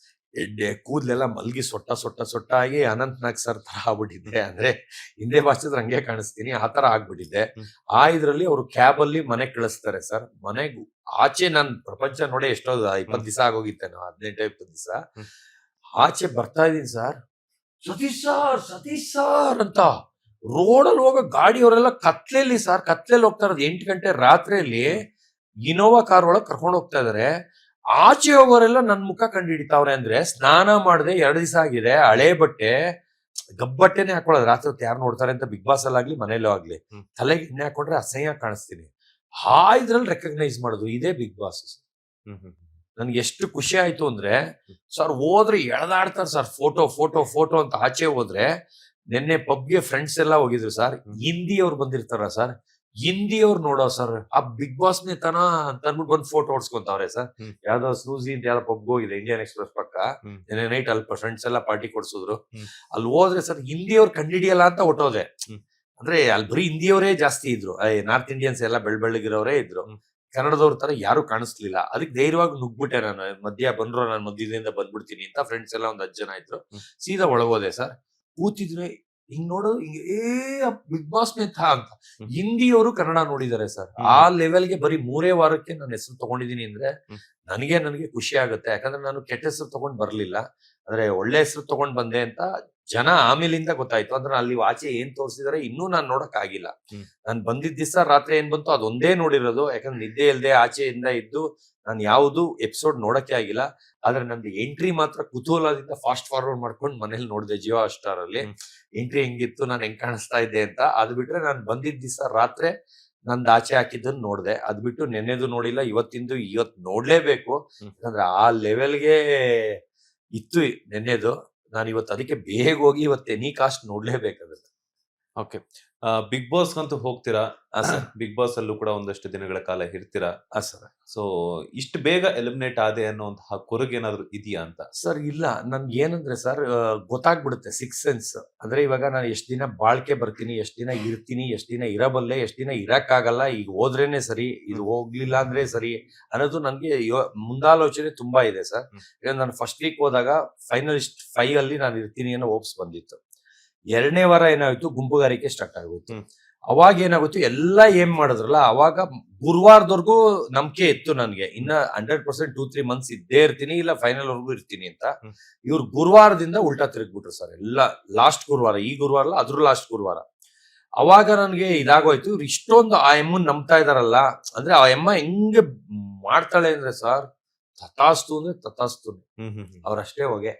[SPEAKER 2] ಎಣ್ಣೆ ಕೂದಲೆಲ್ಲ ಮಲ್ಗಿ ಸೊಟ್ಟ ಆಗಿ ಅನಂತ್ ನಾಗ್ ಸರ್ ತರ ಆಗ್ಬಿಟ್ಟಿದ್ದೆ. ಅಂದ್ರೆ ಹಿಂದೆ ಬಾಚಿದ್ರೆ ಹಂಗೆ ಕಾಣಿಸ್ತೀನಿ, ಆ ತರ ಆಗ್ಬಿಟ್ಟಿದ್ದೆ. ಇದ್ರಲ್ಲಿ ಅವ್ರು ಕ್ಯಾಬ್ ಅಲ್ಲಿ ಮನೆಗ್ ಕಳಿಸ್ತಾರೆ ಸರ್. ಮನೆಗ್ ಆಚೆ ನಾನ್ ಪ್ರಪಂಚ ನೋಡಿ ಎಷ್ಟೋ 20 ದಿವಸ ಆಗೋಗಿತ್ತೆ, 18-20 ದಿವಸ ಆಚೆ ಬರ್ತಾ ಇದೀನಿ ಸರ್. ಸತೀಶ್ ಸರ್ ಅಂತ ರೋಡಲ್ಲಿ ಹೋಗೋ ಗಾಡಿಯವರೆಲ್ಲ ಕತ್ಲೆಯಲ್ಲಿ ಹೋಗ್ತಾ ಇರೋದು. 8 ಗಂಟೆ ರಾತ್ರಿಯಲ್ಲಿ ಇನೋವಾ ಕಾರ್ ಒಳಗೆ ಕರ್ಕೊಂಡು ಹೋಗ್ತಾ ಇದಾರೆ. ಆಚೆ ಹೋಗೋರೆಲ್ಲ ನನ್ ಮುಖ ಕಂಡು ಹಿಡಿತಾವ್ರೆ. ಅಂದ್ರೆ ಸ್ನಾನ ಮಾಡದೆ 2 ದಿವಸ ಆಗಿದೆ, ಹಳೆ ಬಟ್ಟೆ, ಗಬ್ಬಟ್ಟೆನೆ ಹಾಕೊಳ್ಳೋದು. ರಾತ್ರಿ ಹೊತ್ತು ಯಾರು ನೋಡ್ತಾರೆ ಅಂತ ಬಿಗ್ ಬಾಸ್ ಅಲ್ಲಾಗ್ಲಿ ಮನೇಲೂ ಆಗ್ಲಿ ತಲೆಗೆ ಎಣ್ಣೆ ಹಾಕೊಂಡ್ರೆ ಅಸಹ್ಯ ಕಾಣಿಸ್ತೀನಿ. ಇದ್ರಲ್ಲಿ ರೆಕಗ್ನೈಸ್ ಮಾಡೋದು, ಇದೇ ಬಿಗ್ ಬಾಸ್. ನನ್ಗೆ ಎಷ್ಟು ಖುಷಿ ಆಯ್ತು ಅಂದ್ರೆ ಸರ್ ಹೋದ್ರೆ ಎಳೆದಾಡ್ತಾರೆ ಸರ್, ಫೋಟೋ ಫೋಟೋ ಫೋಟೋ ಅಂತ ಆಚೆ ಹೋದ್ರೆ. ನಿನ್ನೆ ಪಬ್ಗೆ ಫ್ರೆಂಡ್ಸ್ ಎಲ್ಲ ಹೋಗಿದ್ರು ಸರ್, ಹಿಂದಿ ಅವ್ರು ಬಂದಿರ್ತಾರ ಸರ್, ಹಿಂದಿ ಅವ್ರು ನೋಡೋ ಸರ್ ಆ ಬಿಗ್ ಬಾಸ್ ತನ ಅಂತ ಅನ್ಬಿಟ್ಟು ಬಂದು ಫೋಟೋ ಹೊಡ್ಸ್ಕೊಂತಾವ್ರೆ ಸರ್. ಯಾವ್ದೋ ಸ್ನೂಸಿ ಅಂತ ಯಾವ್ದೋ ಪಬ್ಗೆ ಹೋಗಿದೆ ಇಂಡಿಯನ್ ಎಕ್ಸ್ಪ್ರೆಸ್ ಪಕ್ಕ, ನಿನ್ನೆ ನೈಟ್ ಅಲ್ಲಿ ಫ್ರೆಂಡ್ಸ್ ಎಲ್ಲ ಪಾರ್ಟಿ ಕೊಡ್ಸಿದ್ರು. ಅಲ್ಲಿ ಹೋದ್ರೆ ಸರ್ ಹಿಂದಿ ಅವ್ರು ಕಂಡಿಡಿಯಲ್ಲ ಅಂತ ಹೊಟ್ಟೋದೆ. ಅಂದ್ರೆ ಅಲ್ಲಿ ಬರೀ ಹಿಂದಿಯವರೇ ಜಾಸ್ತಿ ಇದ್ರು, ನಾರ್ತ್ ಇಂಡಿಯನ್ಸ್ ಎಲ್ಲ ಬೆಳ್ಳಗಿರೋರೇ ಇದ್ರು, ಕನ್ನಡದವ್ರ ತರ ಯಾರು ಕಾಣಿಸ್ಲಿಲ್ಲ. ಅದಕ್ಕೆ ಧೈರ್ಯವಾಗಿ ನುಗ್ಬಿಟ್ಟೆ ನಾನು, ನಾನು ಮಧ್ಯದಿಂದ ಬಂದ್ಬಿಡ್ತೀನಿ ಅಂತ. ಫ್ರೆಂಡ್ಸ್ ಎಲ್ಲ ಒಂದ್ 10 ಜನ ಇದ್ರು, ಸೀದಾ ಒಳಗೋದೆ ಸರ್. ಕೂತಿದ್ರೆ ಹಿಂಗ್ ನೋಡೋದು ಹಿಂಗೆ ಬಿಗ್ ಬಾಸ್ ಅಂತ ಹಿಂದಿಯವರು ಕನ್ನಡ ನೋಡಿದ್ದಾರೆ ಸರ್. ಆ ಲೆವೆಲ್ಗೆ ಬರೀ 3 ವಾರಕ್ಕೆ ನಾನು ಹೆಸರು ತಗೊಂಡಿದೀನಿ ಅಂದ್ರೆ ನನಗೆ ಖುಷಿ ಆಗುತ್ತೆ. ಯಾಕಂದ್ರೆ ನಾನು ಕೆಟ್ಟ ಹೆಸರು ತಗೊಂಡ್ ಬರ್ಲಿಲ್ಲ, ಅಂದ್ರೆ ಒಳ್ಳೆ ಹೆಸರು ತಗೊಂಡ್ ಬಂದೆ ಅಂತ ಜನ ಆಮೇಲಿಂದ ಗೊತ್ತಾಯ್ತು. ಅಂದ್ರೆ ಅಲ್ಲಿ ಆಚೆ ಏನ್ ತೋರಿಸಿದಾರೆ ಇನ್ನೂ ನಾನ್ ನೋಡಕ್ ಆಗಿಲ್ಲ. ನಾನ್ ಬಂದಿದ್ದ ದಿವಸ ರಾತ್ರಿ ಏನ್ ಬಂತು ಅದೊಂದೇ ನೋಡಿರೋದು. ಯಾಕಂದ್ರೆ ನಿದ್ದೆ ಇಲ್ದೆ ಆಚೆಯಿಂದ ಇದ್ದು ನಾನು ಯಾವ್ದು ಎಪಿಸೋಡ್ ನೋಡಕ್ಕೆ ಆಗಿಲ್ಲ. ಆದ್ರೆ ನಂದು ಎಂಟ್ರಿ ಮಾತ್ರ ಕುತೂಹಲದಿಂದ ಫಾಸ್ಟ್ ಫಾರ್ವರ್ಡ್ ಮಾಡ್ಕೊಂಡು ಮನೇಲಿ ನೋಡಿದೆ ಜಿಯೋ ಸ್ಟಾರ್ ಅಲ್ಲಿ. ಎಂಟ್ರಿ ಹೆಂಗಿತ್ತು, ನಾನು ಹೆಂಗ್ ಕಾಣಿಸ್ತಾ ಇದ್ದೆ ಅಂತ. ಅದ್ ಬಿಟ್ರೆ ನಾನು ಬಂದಿದ್ದ ದಿವಸ ರಾತ್ರಿ ನಂದು ಆಚೆ ಹಾಕಿದ್ದನ್ನು ನೋಡ್ದೆ. ಅದ್ ಬಿಟ್ಟು ನೆನ್ನೆದು ನೋಡಿಲ್ಲ, ಇವತ್ತು ನೋಡ್ಲೇಬೇಕು. ಯಾಕಂದ್ರೆ ಆ ಲೆವೆಲ್ಗೆ ಇತ್ತು ನೆನ್ನೆದು. ನಾನು ಇವತ್ತು ಅದಕ್ಕೆ ಬೇಗ ಹೋಗಿ ಇವತ್ತು ಎನಿ ಕಾಸ್ಟ್ ನೋಡ್ಲೇಬೇಕಾಗುತ್ತೆ.
[SPEAKER 1] ಓಕೆ, ಬಿಗ್ ಬಾಸ್ ಅಂತೂ ಹೋಗ್ತೀರಾ, ಬಿಗ್ ಬಾಸ್ ಅಲ್ಲೂ ಕೂಡ ಒಂದಷ್ಟು ದಿನಗಳ ಕಾಲ ಇರ್ತೀರಾ
[SPEAKER 2] ಸರ್.
[SPEAKER 1] ಸೊ ಇಷ್ಟು ಬೇಗ ಎಲಿಮಿನೇಟ್ ಆದೆ ಅನ್ನುವಂತಹ ಕೊರಗೇನಾದ್ರು ಇದೆಯಾ ಅಂತ?
[SPEAKER 2] ಸರ್ ಇಲ್ಲ, ನನ್ಗೆ ಏನಂದ್ರೆ ಸರ್ ಗೊತ್ತಾಗ್ಬಿಡುತ್ತೆ, 6 ಸೆನ್ಸ್. ಅಂದ್ರೆ ಇವಾಗ ನಾನು ಎಷ್ಟ್ ದಿನ ಬಾಳ್ಕೆ ಬರ್ತೀನಿ, ಎಷ್ಟ್ ದಿನ ಇರ್ತೀನಿ, ಎಷ್ಟ್ ದಿನ ಇರಬಲ್ಲೆ, ಎಷ್ಟ್ ದಿನ ಇರಕ್ಕಾಗಲ್ಲ, ಈಗ ಹೋದ್ರೇನೆ ಸರಿ, ಇದು ಹೋಗ್ಲಿಲ್ಲ ಅಂದ್ರೆ ಸರಿ ಅನ್ನೋದು ನನ್ಗೆ ಮುಂದಾಲೋಚನೆ ತುಂಬಾ ಇದೆ ಸರ್. ನಾನು ಫಸ್ಟ್ ವೀಕ್ ಹೋದಾಗ ಫೈನಲಿಸ್ಟ್ 5 ಅಲ್ಲಿ ನಾನು ಇರ್ತೀನಿ ಅನ್ನೋ ಹೋಪ್ಸ್ ಬಂದಿತ್ತು. 2ನೇ ವಾರ ಏನಾಯ್ತು, ಗುಂಪುಗಾರಿಕೆ ಸ್ಟಾರ್ಟ್ ಆಗೋಯ್ತು. ಅವಾಗ ಏನಾಗುತ್ತೆ, ಎಲ್ಲ ಏನ್ ಮಾಡಿದ್ರಲ್ಲ, ಅವಾಗ ಗುರುವಾರದವರೆಗೂ ನಂಬಿಕೆ ಇತ್ತು ನನ್ಗೆ, ಇನ್ನ 100% 2-3 ಮಂತ್ಸ್ ಇದ್ದೇ ಇರ್ತೀನಿ, ಇಲ್ಲ ಫೈನಲ್ ವರ್ಗೂ ಇರ್ತೀನಿ ಅಂತ. ಇವ್ರು ಗುರುವಾರದಿಂದ ಉಲ್ಟಾ ತಿರುಗ್ಬಿಟ್ರು ಸರ್. ಎಲ್ಲ ಲಾಸ್ಟ್ ಗುರುವಾರ, ಈ ಗುರುವಾರ ಅಲ್ಲ ಅದ್ರ ಲಾಸ್ಟ್ ಗುರುವಾರ. ಅವಾಗ ನನ್ಗೆ ಇದಾಗೋಯ್ತು, ಇವ್ರು ಇಷ್ಟೊಂದು ಆ ಎಮ್ಮನ್ ನಂಬ್ತಾ ಇದಾರಲ್ಲ, ಅಂದ್ರೆ ಆ ಎಮ್ಮ ಹೆಂಗೆ ಮಾಡ್ತಾಳೆ ಅಂದ್ರೆ ಸರ್, ತಥಾಸ್ತು ಅಂದ್ರೆ ತಥಾಸ್ತು, ಅವ್ರಷ್ಟೇ ಹೋಗೆ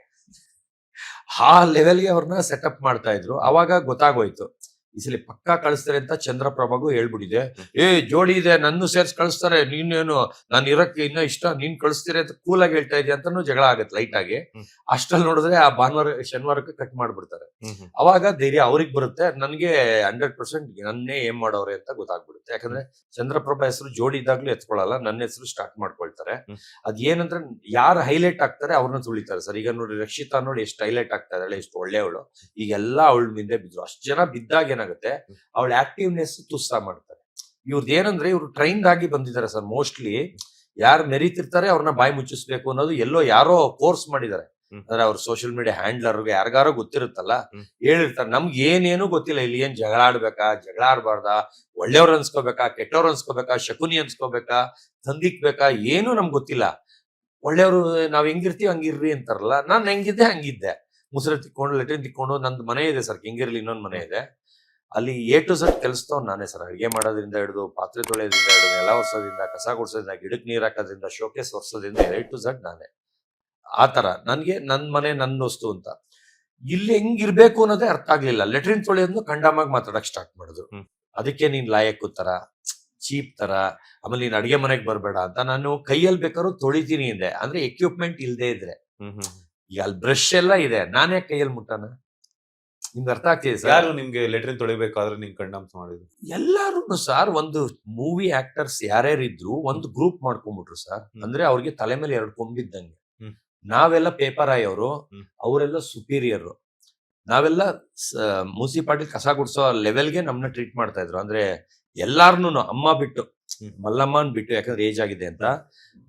[SPEAKER 2] ಆ ಲೆವೆಲ್ಗೆ ಅವ್ರನ್ನ ಸೆಟಪ್ ಮಾಡ್ತಾ ಇದ್ರು. ಅವಾಗ ಗೊತ್ತಾಗೋಯ್ತು ಈ ಸಲ ಪಕ್ಕಾ ಕಳಿಸ್ತಾರೆ ಅಂತ. ಚಂದ್ರಪ್ರಭಾಗೂ ಹೇಳ್ಬಿಟ್ಟಿದೆ, ಜೋಡಿ ಇದೆ, ನನ್ನ ಸೇರ್ಸ್ ಕಳಿಸ್ತಾರೆ, ನೀನೇನು ನಾನು ಇರಕ್ಕೆ ಇನ್ನ ಇಷ್ಟ, ನೀನ್ ಕಳಿಸ್ತೀರ ಅಂತ ಕೂಲಾಗಿ ಹೇಳ್ತಾ ಇದೆಯಾ ಅಂತಾನು ಜಗಳ ಆಗತ್ತೆ ಲೈಟ್ ಆಗಿ. ಅಷ್ಟ್ರಲ್ಲಿ ನೋಡಿದ್ರೆ ಆ ಶನಿವಾರಕ್ಕೆ ಕಟ್ ಮಾಡ್ಬಿಡ್ತಾರೆ. ಅವಾಗ ಧೈರ್ಯ ಅವ್ರಿಗೆ ಬರುತ್ತೆ, ನನ್ಗೆ 100% ನನ್ನೇ ಏನ್ ಮಾಡೋರೆ ಅಂತ ಗೊತ್ತಾಗ್ಬಿಡುತ್ತೆ. ಯಾಕಂದ್ರೆ ಚಂದ್ರಪ್ರಭಾ ಹೆಸರು ಜೋಡಿ ಇದ್ದಾಗ್ಲೂ ಎತ್ಕೊಳಲ್ಲ, ನನ್ನ ಹೆಸರು ಸ್ಟಾರ್ಟ್ ಮಾಡ್ಕೊಳ್ತಾರೆ. ಅದ್ ಏನಂದ್ರೆ ಯಾರು ಹೈಲೈಟ್ ಆಗ್ತಾರೆ ಅವ್ರನ್ನ ತುಳಿತಾರೆ ಸರ್. ಈಗ ನೋಡಿ ರಕ್ಷಿತಾ ನೋಡಿ ಎಷ್ಟು ಹೈಲೈಟ್ ಆಗ್ತಾ ಇದ್ದಾಳೆ, ಎಷ್ಟು ಒಳ್ಳೆಯವಳು. ಈಗೆಲ್ಲ ಅವಳ ಮುಂದೆ ಬಿದ್ರು. ಅಷ್ಟು ಜನ ಬಿದ್ದಾಗ ಏನಾಗುತ್ತೆ, ಅವಳ ಆಕ್ಟಿವ್ನೆಸ್ ತುಸ್ಸ ಮಾಡ್ತಾರೆ. ಇವ್ರದ್ದು ಏನಂದ್ರೆ ಇವ್ರು ಟ್ರೈನ್ಡ್ ಆಗಿ ಬಂದಿದ್ದಾರೆ ಸರ್. ಮೋಸ್ಟ್ಲಿ ಯಾರು ಮೆರೀತಿರ್ತಾರೆ ಅವ್ರನ್ನ ಬಾಯಿ ಮುಚ್ಚಿಸ್ಬೇಕು ಅನ್ನೋದು ಎಲ್ಲೋ ಯಾರೋ ಕೋರ್ಸ್ ಮಾಡಿದ್ದಾರೆ. ಅಂದ್ರೆ ಅವ್ರ ಸೋಷಿಯಲ್ ಮೀಡಿಯಾ ಹ್ಯಾಂಡ್ಲರ್ಗೆ ಯಾರಿಗಾರೋ ಗೊತ್ತಿರುತ್ತಲ್ಲ, ಹೇಳಿರ್ತಾರೆ. ನಮ್ಗೆ ಏನೇನು ಗೊತ್ತಿಲ್ಲ, ಇಲ್ಲಿ ಏನ್ ಜಗಳ ಆಡ್ಬೇಕಾ, ಜಗಳ ಆಡ್ಬಾರ್ದಾ, ಒಳ್ಳೆಯವ್ರು ಅನ್ಸ್ಕೋಬೇಕಾ, ಕೆಟ್ಟವ್ರು ಅನ್ಸ್ಕೋಬೇಕಾ, ಶಕುನಿ ಅನ್ಸ್ಕೋಬೇಕಾ, ತಂದಿಕ್ಬೇಕಾ, ಏನು ನಮ್ಗೆ ಗೊತ್ತಿಲ್ಲ. ಒಳ್ಳೆಯವ್ರು ನಾವ್ ಹೆಂಗಿರ್ತೀವಿ ಹಂಗಿರ್ರಿ ಅಂತಾರಲ್ಲ, ನಾನ್ ಹೆಂಗಿದ್ದೆ ಹಂಗಿದ್ದೆ. ಮುಸುರೆ ತಿಕ್ಕೊಂಡು ಲೆಟ್ರಿನ್ ತಿಕ್ಕೊಂಡು, ನಂದು ಮನೆ ಇದೆ ಸರ್ ಕೆಂಗೇರಿಲಿ, ಇನ್ನೊಂದು ಮನೆ ಇದೆ, ಅಲ್ಲಿ A to Z ಕೆಲಸದವ್ ನಾನೇ ಸರ್. ಅಡಿಗೆ ಮಾಡೋದ್ರಿಂದ ಹಿಡಿದು, ಪಾತ್ರೆ ತೊಳೆಯೋದ್ರಿಂದ ಹಿಡಿದು, ನೆಲ ಒರ್ಸೋದ್ರಿಂದ, ಕಸ ಗುಡ್ಸೋದ್ರಿಂದ, ಗಿಡಕ್ಕೆ ನೀರ್ ಹಾಕೋದ್ರಿಂದ, ಶೋಕೇಸ್ ಒರ್ಸೋದ್ರಿಂದ A to Z ನಾನೇ. ಆತರ ನನ್ಗೆ ನನ್ ಮನೆ ನನ್ನ ವಸ್ತು ಅಂತ. ಇಲ್ಲಿ ಹೆಂಗಿರ್ಬೇಕು ಅನ್ನೋದೇ ಅರ್ಥ ಆಗ್ಲಿಲ್ಲ. ಲೆಟ್ರಿನ್ ತೊಳೆಯೋದ್ನು ಕಂಡಮಾಗಿ ಮಾತಾಡಕ್ ಸ್ಟಾರ್ಟ್ ಮಾಡಿದ್ರು. ಅದಕ್ಕೆ ನೀನ್ ಲಾಯಕ್ಕು ತರ, ಚೀಪ್ ತರ, ಆಮೇಲೆ ನೀನ್ ಅಡಿಗೆ ಮನೆಗೆ ಬರ್ಬೇಡ ಅಂತ. ನಾನು ಕೈಯಲ್ಲಿ ಬೇಕಾದ್ರೂ ತೊಳಿತೀನಿ ಹಿಂದೆ, ಅಂದ್ರೆ ಎಕ್ವಿಪ್ಮೆಂಟ್ ಇಲ್ದೇ ಇದ್ರೆ. ಈಗ ಅಲ್ಲಿ ಬ್ರಷ್ ಎಲ್ಲ ಇದೆ, ನಾನೇ ಕೈಯಲ್ಲಿ ಮುಟ್ಟಾನ? ನಿಮ್ಗೆ ಅರ್ಥ ಆಗ್ತಿದೆ ಸರ್?
[SPEAKER 1] ಯಾರು ನಿಮ್ಗೆ ಲೆಟ್ರಿನ್ ತೊಳಿಬೇಕಾದ್ರೆ ನಿಮ್ ಕಂಡಮ್ಸ್ ಮಾಡಿದ್ರು?
[SPEAKER 2] ಎಲ್ಲಾರು ಸರ್, ಒಂದು ಮೂವಿ ಆಕ್ಟರ್ಸ್ ಯಾರ್ಯಾರಿದ್ರು ಒಂದು ಗ್ರೂಪ್ ಮಾಡ್ಕೊಂಡ್ಬಿಟ್ರು ಸರ್. ಅಂದ್ರೆ ಅವ್ರಿಗೆ ತಲೆ ಮೇಲೆ 2 ಕೊಂಬಿದ್ದಂಗೆ. ನಾವೆಲ್ಲ ಪೇಪರ್ ಆಯವರು, ಅವರೆಲ್ಲ ಸುಪೀರಿಯರ್. ನಾವೆಲ್ಲ ಮುನ್ಸಿಪಾಲಿಟಿ ಕಸ ಗುಡ್ಸೋ ಲೆವೆಲ್ಗೆ ನಮ್ನ ಟ್ರೀಟ್ ಮಾಡ್ತಾ ಇದ್ರು. ಅಂದ್ರೆ ಎಲ್ಲಾರ್ನು ಅಮ್ಮ ಬಿಟ್ಟು, ಮಲ್ಲಮ್ಮನ್ ಬಿಟ್ಟು, ಯಾಕಂದ್ರೆ ಏಜ್ ಆಗಿದೆ ಅಂತ.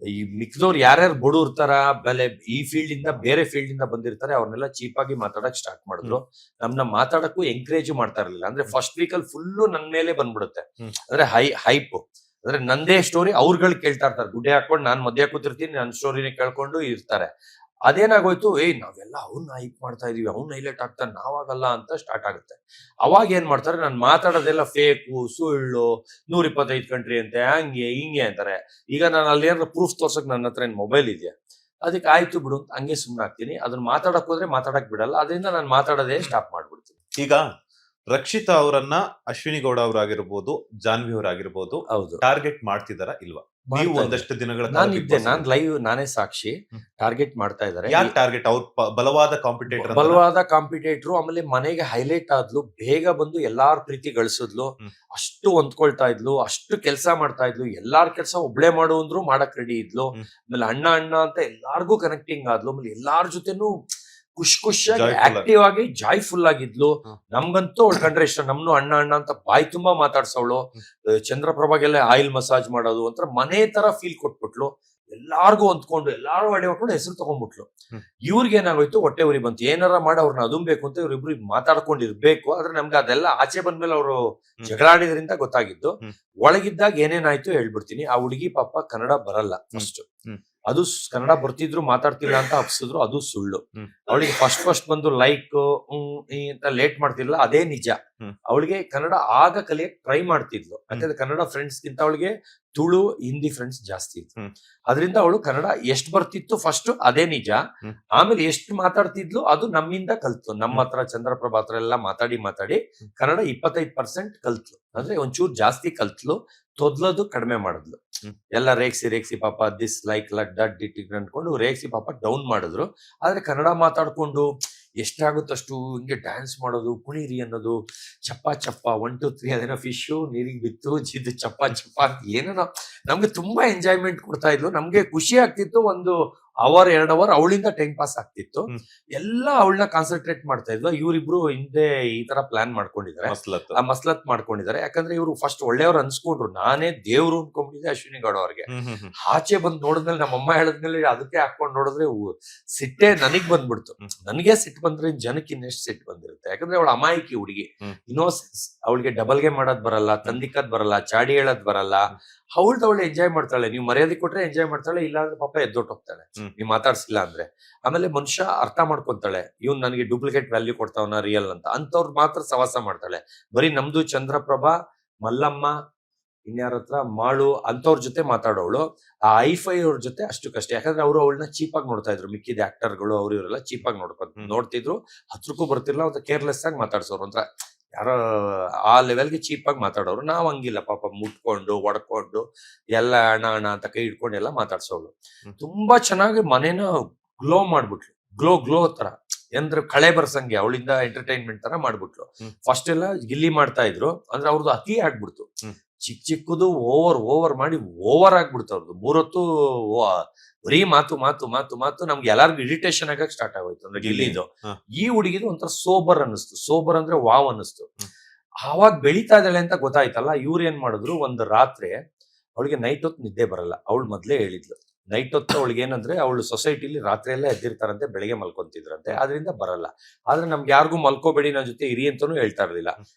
[SPEAKER 2] ಈ ಮಿಕ್ದವ್ರು ಯಾರ್ಯಾರು ಬಡು ಇರ್ತಾರ, ಬೆಲೆ ಈ ಫೀಲ್ಡ್ ಇಂದ ಬೇರೆ ಫೀಲ್ಡ್ ಇಂದ ಬಂದಿರ್ತಾರೆ, ಅವ್ರನ್ನೆಲ್ಲ ಚೀಪ್ ಆಗಿ ಮಾತಾಡಕ್ ಸ್ಟಾರ್ಟ್ ಮಾಡಿದ್ರು. ನಮ್ನ ಮಾತಾಡಕ್ಕೂ ಎಂಕರೇಜ್ ಮಾಡ್ತಾ ಇರ್ಲಿಲ್ಲ. ಅಂದ್ರೆ ಫಸ್ಟ್ ವೀಕ್ ಅಲ್ಲಿ ಫುಲ್ಲು ನನ್ ಮೇಲೆ ಬಂದ್ಬಿಡುತ್ತೆ. ಅಂದ್ರೆ ಹೈಪ್, ಅಂದ್ರೆ ನಂದೇ ಸ್ಟೋರಿ ಅವ್ರುಗಳು ಕೇಳ್ತಾ ಇರ್ತಾರೆ. ಗುಡ್ಡೆ ಹಾಕೊಂಡು ನಾನ್ ಮಧ್ಯ ಕೂತಿರ್ತೀನಿ, ನನ್ ಸ್ಟೋರಿನೇ ಕೇಳ್ಕೊಂಡು ಇರ್ತಾರೆ. ಅದೇನಾಗೋಯ್ತು, ನಾವೆಲ್ಲ ಅವ್ನ ಹೈಪ್ ಮಾಡ್ತಾ ಇದೀವಿ, ಅವ್ನ ಹೈಲೈಟ್ ಆಗ್ತಾನೆ, ನಾವಾಗಲ್ಲ ಅಂತ ಸ್ಟಾರ್ಟ್ ಆಗುತ್ತೆ. ಅವಾಗ ಏನ್ ಮಾಡ್ತಾರೆ, ನಾನು ಮಾತಾಡೋದೆಲ್ಲ ಫೇಕು, ಸುಳ್ಳು, 125 ಕಂಟ್ರಿ ಅಂತೆ, ಹಂಗೆ ಹಿಂಗೆ ಅಂತಾರೆ. ಈಗ ನಾನು ಅಲ್ಲಿ ಏನಾದ್ರು ಪ್ರೂಫ್ ತೋರ್ಸಕ್ ನನ್ನ ಹತ್ರ ಏನ್ ಮೊಬೈಲ್ ಇದೆಯಾ? ಅದಕ್ಕೆ ಆಯ್ತು ಬಿಡು ಅಂತ ಹಂಗೆ ಸುಮ್ಮನೆ ಆಗ್ತೀನಿ. ಅದನ್ನ ಮಾತಾಡಕ್ ಹೋದ್ರೆ ಮಾತಾಡಕ್ ಬಿಡಲ್ಲ, ಅದರಿಂದ ನಾನು ಮಾತಾಡೋದೇ ಸ್ಟಾಪ್ ಮಾಡ್ಬಿಡ್ತೀನಿ.
[SPEAKER 1] ಈಗ ರಕ್ಷಿತಾ ಅವರನ್ನ ಅಶ್ವಿನಿ ಗೌಡ ಅವರಾಗಿರ್ಬೋದು, ಜಾನ್ವಿ ಅವರಾಗಿರ್ಬೋದು,
[SPEAKER 2] ಹೌದು,
[SPEAKER 1] ಟಾರ್ಗೆಟ್ ಮಾಡ್ತಿದಾರ ಇಲ್ವಾ? ನೀವು ಒಂದಷ್ಟು ದಿನಗಳ ಕಾಲ
[SPEAKER 2] ನಾನು
[SPEAKER 1] Big
[SPEAKER 2] ಇದ್ದೆ,
[SPEAKER 1] Boss
[SPEAKER 2] ನಾನ್
[SPEAKER 1] ಅಲ್ಲಿ.
[SPEAKER 2] ಲೈವ್ ನಾನೇ ಸಾಕ್ಷಿ.
[SPEAKER 1] ಹ್ಮ್.
[SPEAKER 2] ಟಾರ್ಗೆಟ್ ಮಾಡ್ತಾ ಇದಾರೆ.
[SPEAKER 1] ಯಾರ್ ಟಾರ್ಗೆಟ್? ಅವ್ರ ಬಲವಾದ ಕಾಂಪಿಟೇಟರ್
[SPEAKER 2] ಬಲವಾದ ಕಾಂಪಿಟೇಟರ್, ಆಮೇಲೆ ಮನೆಗೆ ಹೈಲೈಟ್ ಆದ್ಲು, ಬೇಗ ಬಂದು ಎಲ್ಲಾರ ಪ್ರೀತಿ ಗಳಿಸಿದ್ಲು,
[SPEAKER 1] ಹ್ಮ್.
[SPEAKER 2] ಅಷ್ಟು ಹೊಂದ್ಕೊಳ್ತಾ ಇದ್ಲು, ಅಷ್ಟು ಕೆಲಸ ಮಾಡ್ತಾ ಇದ್ಲು, ಎಲ್ಲಾರ್ ಕೆಲಸ ಒಬ್ಳೆ ಮಾಡು ಅಂದ್ರು ಮಾಡಕ್ ರೆಡಿ ಇದ್ಲು.
[SPEAKER 1] ಹ್ಮ್.
[SPEAKER 2] ಆಮೇಲೆ ಅಣ್ಣ ಅಣ್ಣ ಅಂತ ಎಲ್ಲಾರ್ಗೂ ಕನೆಕ್ಟಿಂಗ್ ಆದ್ಲು. ಆಮೇಲೆ ಎಲ್ಲಾರ ಜೊತೆನೂ ಖುಷಿಯಾಗಿ
[SPEAKER 1] Joyful ಆಗಿ.
[SPEAKER 2] ಆಕ್ಟಿವ್ ಆಗಿ ಜಾಯ್ಫುಲ್ ಆಗಿದ್ಲು.
[SPEAKER 1] ಹ್ಮ್.
[SPEAKER 2] ನಮ್ಗಂತೂ ಅವಳು ಕಂಡ್ರೆ ಇಷ್ಟ. ನಮ್ನು ಅಣ್ಣ ಅಣ್ಣ ಅಂತ ಬಾಯಿ ತುಂಬಾ ಮಾತಾಡ್ಸವಳು. ಚಂದ್ರಪ್ರಭಾಗೆಲ್ಲ ಆಯಿಲ್ ಮಸಾಜ್ ಮಾಡೋದು, ಒಂಥರ ಮನೆ ತರ ಫೀಲ್ ಕೊಟ್ಬಿಟ್ಲು. ಎಲ್ಲಾರ್ಗು ಹೊಂದ್ಕೊಂಡು ಎಲ್ಲಾರು ಅಡೆ ಹೊಟ್ಕೊಂಡು ಹೆಸರು ತಗೊಂಡ್ಬಿಟ್ಲು.
[SPEAKER 1] ಹ್ಮ್.
[SPEAKER 2] ಇವ್ರಿಗೆ ಏನಾಗೋಯ್ತು, ಹೊಟ್ಟೆ ಉರಿ ಬಂತು. ಏನಾರ ಮಾಡಿ ಅವ್ರನ್ನ ಅದುಮ್ಬೇಕು ಅಂತ ಇವ್ರಿಬ್ರು ಮಾತಾಡ್ಕೊಂಡಿರ್ಬೇಕು. ಆದ್ರೆ ನಮ್ಗೆ ಅದೆಲ್ಲ ಆಚೆ ಬಂದ್ಮೇಲೆ ಅವರು ಜಗಳಾಡಿದ್ರಿಂದ ಗೊತ್ತಾಗಿದ್ದು.
[SPEAKER 1] ಹ್ಮ್.
[SPEAKER 2] ಒಳಗಿದ್ದಾಗ ಏನೇನಾಯ್ತು ಹೇಳ್ಬಿಡ್ತೀನಿ. ಆ ಹುಡುಗಿ ಪಾಪ ಕನ್ನಡ ಬರಲ್ಲ ಫಸ್ಟ್.
[SPEAKER 1] ಹ್ಮ್.
[SPEAKER 2] ಅದು ಕನ್ನಡ ಬರ್ತಿದ್ರು ಮಾತಾಡ್ತಿಲ್ಲ ಅಂತ ಅಪ್ಸಿದ್ರು, ಅದು ಸುಳ್ಳು.
[SPEAKER 1] ಹ್ಮ್.
[SPEAKER 2] ಅವಳಿಗೆ ಫಸ್ಟ್ ಬಂದು ಲೈಕ್ ಅಂತ ಲೇಟ್ ಮಾಡ್ತಿಲ್ಲ, ಅದೇ ನಿಜ.
[SPEAKER 1] ಹ್ಮ್.
[SPEAKER 2] ಅವಳಿಗೆ ಕನ್ನಡ ಆಗ ಕಲಿಯಕ್ ಟ್ರೈ ಮಾಡ್ತಿದ್ಲು. ಯಾಕಂದ್ರೆ ಕನ್ನಡ ಫ್ರೆಂಡ್ಸ್ ಗಿಂತ ಅವಳಿಗೆ ತುಳು, ಹಿಂದಿ ಫ್ರೆಂಡ್ಸ್ ಜಾಸ್ತಿ ಇತ್ತು.
[SPEAKER 1] ಹ್ಮ್.
[SPEAKER 2] ಅದರಿಂದ ಅವಳು ಕನ್ನಡ ಎಷ್ಟು ಬರ್ತಿತ್ತು ಫಸ್ಟ್ ಅದೇ ನಿಜ.
[SPEAKER 1] ಹ್ಮ್.
[SPEAKER 2] ಆಮೇಲೆ ಎಷ್ಟು ಮಾತಾಡ್ತಿದ್ಲು ಅದು ನಮ್ಮಿಂದ ಕಲ್ತು. ನಮ್ಮ ಹತ್ರ ಚಂದ್ರಪ್ರಭಾ ಹತ್ರ ಎಲ್ಲ ಮಾತಾಡಿ ಕನ್ನಡ 25% ಕಲ್ತ್ಲು. ಅಂದ್ರೆ ಒಂಚೂರು ಜಾಸ್ತಿ ಕಲ್ತ್ಲು, ತೊದ್ಲದು ಕಡಿಮೆ ಮಾಡಿದ್ಲು.
[SPEAKER 1] ಹ್ಮ್.
[SPEAKER 2] ಎಲ್ಲ ರೇಗ್ಸಿ ಪಾಪ ದಿಸ್ ಲೈಕ್ ದಟ್ ಡಿಟ್ ಅನ್ಕೊಂಡು ರೇಗ್ಸಿ ಪಾಪ ಡೌನ್ ಮಾಡಿದ್ರು. ಆದ್ರೆ ಕನ್ನಡ ಮಾತಾಡ್ಕೊಂಡು ಎಷ್ಟಾಗುತ್ತಷ್ಟು ಹಿಂಗೆ ಡ್ಯಾನ್ಸ್ ಮಾಡೋದು, ಕುಣಿರಿ ಅನ್ನೋದು, ಚಪ್ಪ 1 2 3 ಅದೇನೋ ಫಿಶು ನೀರಿಗೆ ಬಿತ್ತು ಜಿದ್ದು ಚಪ್ಪ ಏನೋ ನಮ್ಗೆ ತುಂಬಾ ಎಂಜಾಯ್ಮೆಂಟ್ ಕೊಡ್ತಾ ಇದ್ಲು. ನಮ್ಗೆ ಖುಷಿ ಆಗ್ತಿತ್ತು. ಒಂದು ಅವರ್ 2 ಅವರ್ ಅವಳಿಂದ ಟೈಮ್ ಪಾಸ್ ಆಗ್ತಿತ್ತು. ಎಲ್ಲ ಅವಳನ್ನ ಕಾನ್ಸಂಟ್ರೇಟ್ ಮಾಡ್ತಾ ಇದ್ಲು. ಇವರಿಬ್ರು ಹಿಂದೆ ಈ ತರ ಪ್ಲಾನ್ ಮಾಡ್ಕೊಂಡಿದ್ದಾರೆ, ಮಸ್ಲತ್ ಮಾಡ್ಕೊಂಡಿದ್ದಾರೆ. ಯಾಕಂದ್ರೆ ಇವರು ಫಸ್ಟ್ ಒಳ್ಳೆಯವ್ರು ಅನ್ಸ್ಕೊಂಡ್ರು. ನಾನೇ ದೇವ್ರು ಅನ್ಕೊಂಡ್ಬಿಟ್ಟಿದ್ದೆ ಅಶ್ವಿನಿ ಗೌಡ ಅವ್ರಿಗೆ. ಆಚೆ ಬಂದ್ ನೋಡಿದ್ಮೇಲೆ ನಮ್ಮಮ್ಮ ಹೇಳದ್ಮೇಲೆ ಅದಕ್ಕೆ ಹಾಕೊಂಡ್ ನೋಡಿದ್ರೆ ಸಿಟ್ಟೆ ನನಗ್ ಬಂದ್ಬಿಡ್ತು. ನನಗೆ ಸಿಟ್ಟು ಬಂದ್ರೆ ಜನಕ್ಕೆ ಇನ್ನೆಷ್ಟು ಸಿಟ್ಟು ಬಂದಿರುತ್ತೆ. ಯಾಕಂದ್ರೆ ಅವಳ ಅಮಾಯಕಿ ಹುಡುಗಿ, ಇನ್ನೋಸೆನ್ಸ್. ಅವಳಿಗೆ ಡಬಲ್ ಗೇಮ್ ಮಾಡೋದ್ ಬರಲ್ಲ, ತಂದಿಕ್ಕದ್ ಬರಲ್ಲ, ಚಾಡಿ ಹೇಳೋದ್ ಬರಲ್ಲ. ಅವಳು ಎಂಜಾಯ್ ಮಾಡ್ತಾಳೆ. ನೀವು ಮರ್ಯಾದೆ ಕೊಟ್ರೆ ಎಂಜಾಯ್ ಮಾಡ್ತಾಳೆ, ಇಲ್ಲ ಅಂದ್ರೆ ಪಾಪ ಎದ್ದೊಟ್ಟು ಹೋಗ್ತಾಳೆ ನೀವ್ ಮಾತಾಡ್ಸಿಲ್ಲ ಅಂದ್ರೆ. ಆಮೇಲೆ ಮನುಷ್ಯ ಅರ್ಥ ಮಾಡ್ಕೊಂತಾಳೆ, ಇವ್ನು ನನಗೆ ಡೂಪ್ಲಿಕೇಟ್ ವ್ಯಾಲ್ಯೂ ಕೊಡ್ತಾವನ ರಿಯಲ್ ಅಂತ. ಅಂತವ್ರು ಮಾತ್ರ ಸವಾಸ ಮಾಡ್ತಾಳೆ. ಬರೀ ನಮ್ದು ಚಂದ್ರಪ್ರಭಾ, ಮಲ್ಲಮ್ಮ, ಇನ್ಯಾರ ಹತ್ರ ಮಾಳು ಅಂತವ್ರ ಜೊತೆ ಮಾತಾಡೋಳು. ಆ ಐಫೈ ಅವ್ರ ಜೊತೆ ಅಷ್ಟಕ್ಕಷ್ಟೇ. ಯಾಕಂದ್ರೆ ಅವರು ಅವಳನ್ನ ಚೀಪಾಗಿ ನೋಡ್ತಾ ಇದ್ರು. ಮಿಕ್ಕಿದ ಆಕ್ಟರ್ಗಳು ಅವ್ರು ಇವರೆಲ್ಲ ಚೀಪಾಗಿ ನೋಡ್ತಿದ್ರು. ಹತ್ರಕ್ಕೂ ಬರ್ತಿರ್ಲ, ಅಂತ ಕೇರ್ಲೆಸ್ ಆಗಿ ಮಾತಾಡ್ಸೋರು. ಒಂಥರ ಯಾರೋ ಆ ಲೆವೆಲ್ಗೆ ಚೀಪಾಗಿ ಮಾತಾಡೋರು. ನಾವ್ ಹಂಗಿಲ್ಲ ಪಾಪ, ಮುಟ್ಕೊಂಡು ಒಡ್ಕೊಂಡು ಎಲ್ಲ ಅಣ್ಣ ಅಂತ ಕೈ ಹಿಡ್ಕೊಂಡು ಎಲ್ಲ ಮಾತಾಡ್ಸೋಳು. ತುಂಬಾ ಚೆನ್ನಾಗಿ ಮನೇನ ಗ್ಲೋ ಮಾಡ್ಬಿಟ್ಲು. ಗ್ಲೋ ತರ, ಅಂದ್ರೆ ಕಳೆ ಬರ್ಸಂಗೆ ಅವಳಿಂದ ಎಂಟರ್ಟೈನ್ಮೆಂಟ್ ತರ ಮಾಡ್ಬಿಟ್ಲು. ಫಸ್ಟ್ ಎಲ್ಲ ಗಿಲ್ಲಿ ಮಾಡ್ತಾ ಇದ್ರು, ಅಂದ್ರೆ ಅವ್ರದ್ದು ಅತಿ ಆಗ್ಬಿಡ್ತು. ಚಿಕ್ಕದು ಓವರ್ ಮಾಡಿ ಓವರ್ ಆಗ್ಬಿಡ್ತು ಅವ್ರದ್ದು. 3 ಹೊತ್ತು ಬರೀ ಮಾತು ನಮ್ಗೆ ಎಲ್ಲಾರ್ಗು ಇರಿಟೇಷನ್ ಆಗಕ್ ಸ್ಟಾರ್ಟ್ ಆಗೋಯ್ತು. ಅಂದ್ರೆ ಗಿಲ್ಲಿದು. ಈ ಹುಡುಗಿದು ಒಂಥರ ಸೋಬರ್ ಅನ್ನಿಸ್ತು. ಸೋಬರ್ ಅಂದ್ರೆ ವಾವ್ ಅನ್ನಿಸ್ತು. ಆವಾಗ ಬೆಳೀತಾ ಇದ್ದಾಳೆ ಅಂತ ಗೊತ್ತಾಯ್ತಲ್ಲ. ಇವ್ರು ಏನ್ ಮಾಡಿದ್ರು, ಒಂದು ರಾತ್ರಿ ಅವಳಿಗೆ ನೈಟ್ ಹೊತ್ತು ನಿದ್ದೆ ಬರಲ್ಲ. ಅವಳು ಮೊದ್ಲೇ ಹೇಳಿದ್ಲು, ನೈಟ್ ಹೊತ್ತು ಅವಳಿಗೆ ಏನಂದ್ರೆ, ಅವಳು ಸೊಸೈಟಿಲಿ ರಾತ್ರಿ ಎಲ್ಲ ಎದ್ದಿರ್ತಾರಂತೆ, ಬೆಳಿಗ್ಗೆ ಮಲ್ಕೊಂತಿದ್ರಂತೆ, ಅದರಿಂದ ಬರಲ್ಲ. ಆದ್ರೆ ನಮ್ಗೆ ಯಾರಿಗೂ ಮಲ್ಕೋಬೇಡಿ ನನ್ನ ಜೊತೆ ಇರಿ ಅಂತಾನು ಹೇಳ್ತಾ ಇರ್ಲಿಲ್ಲ.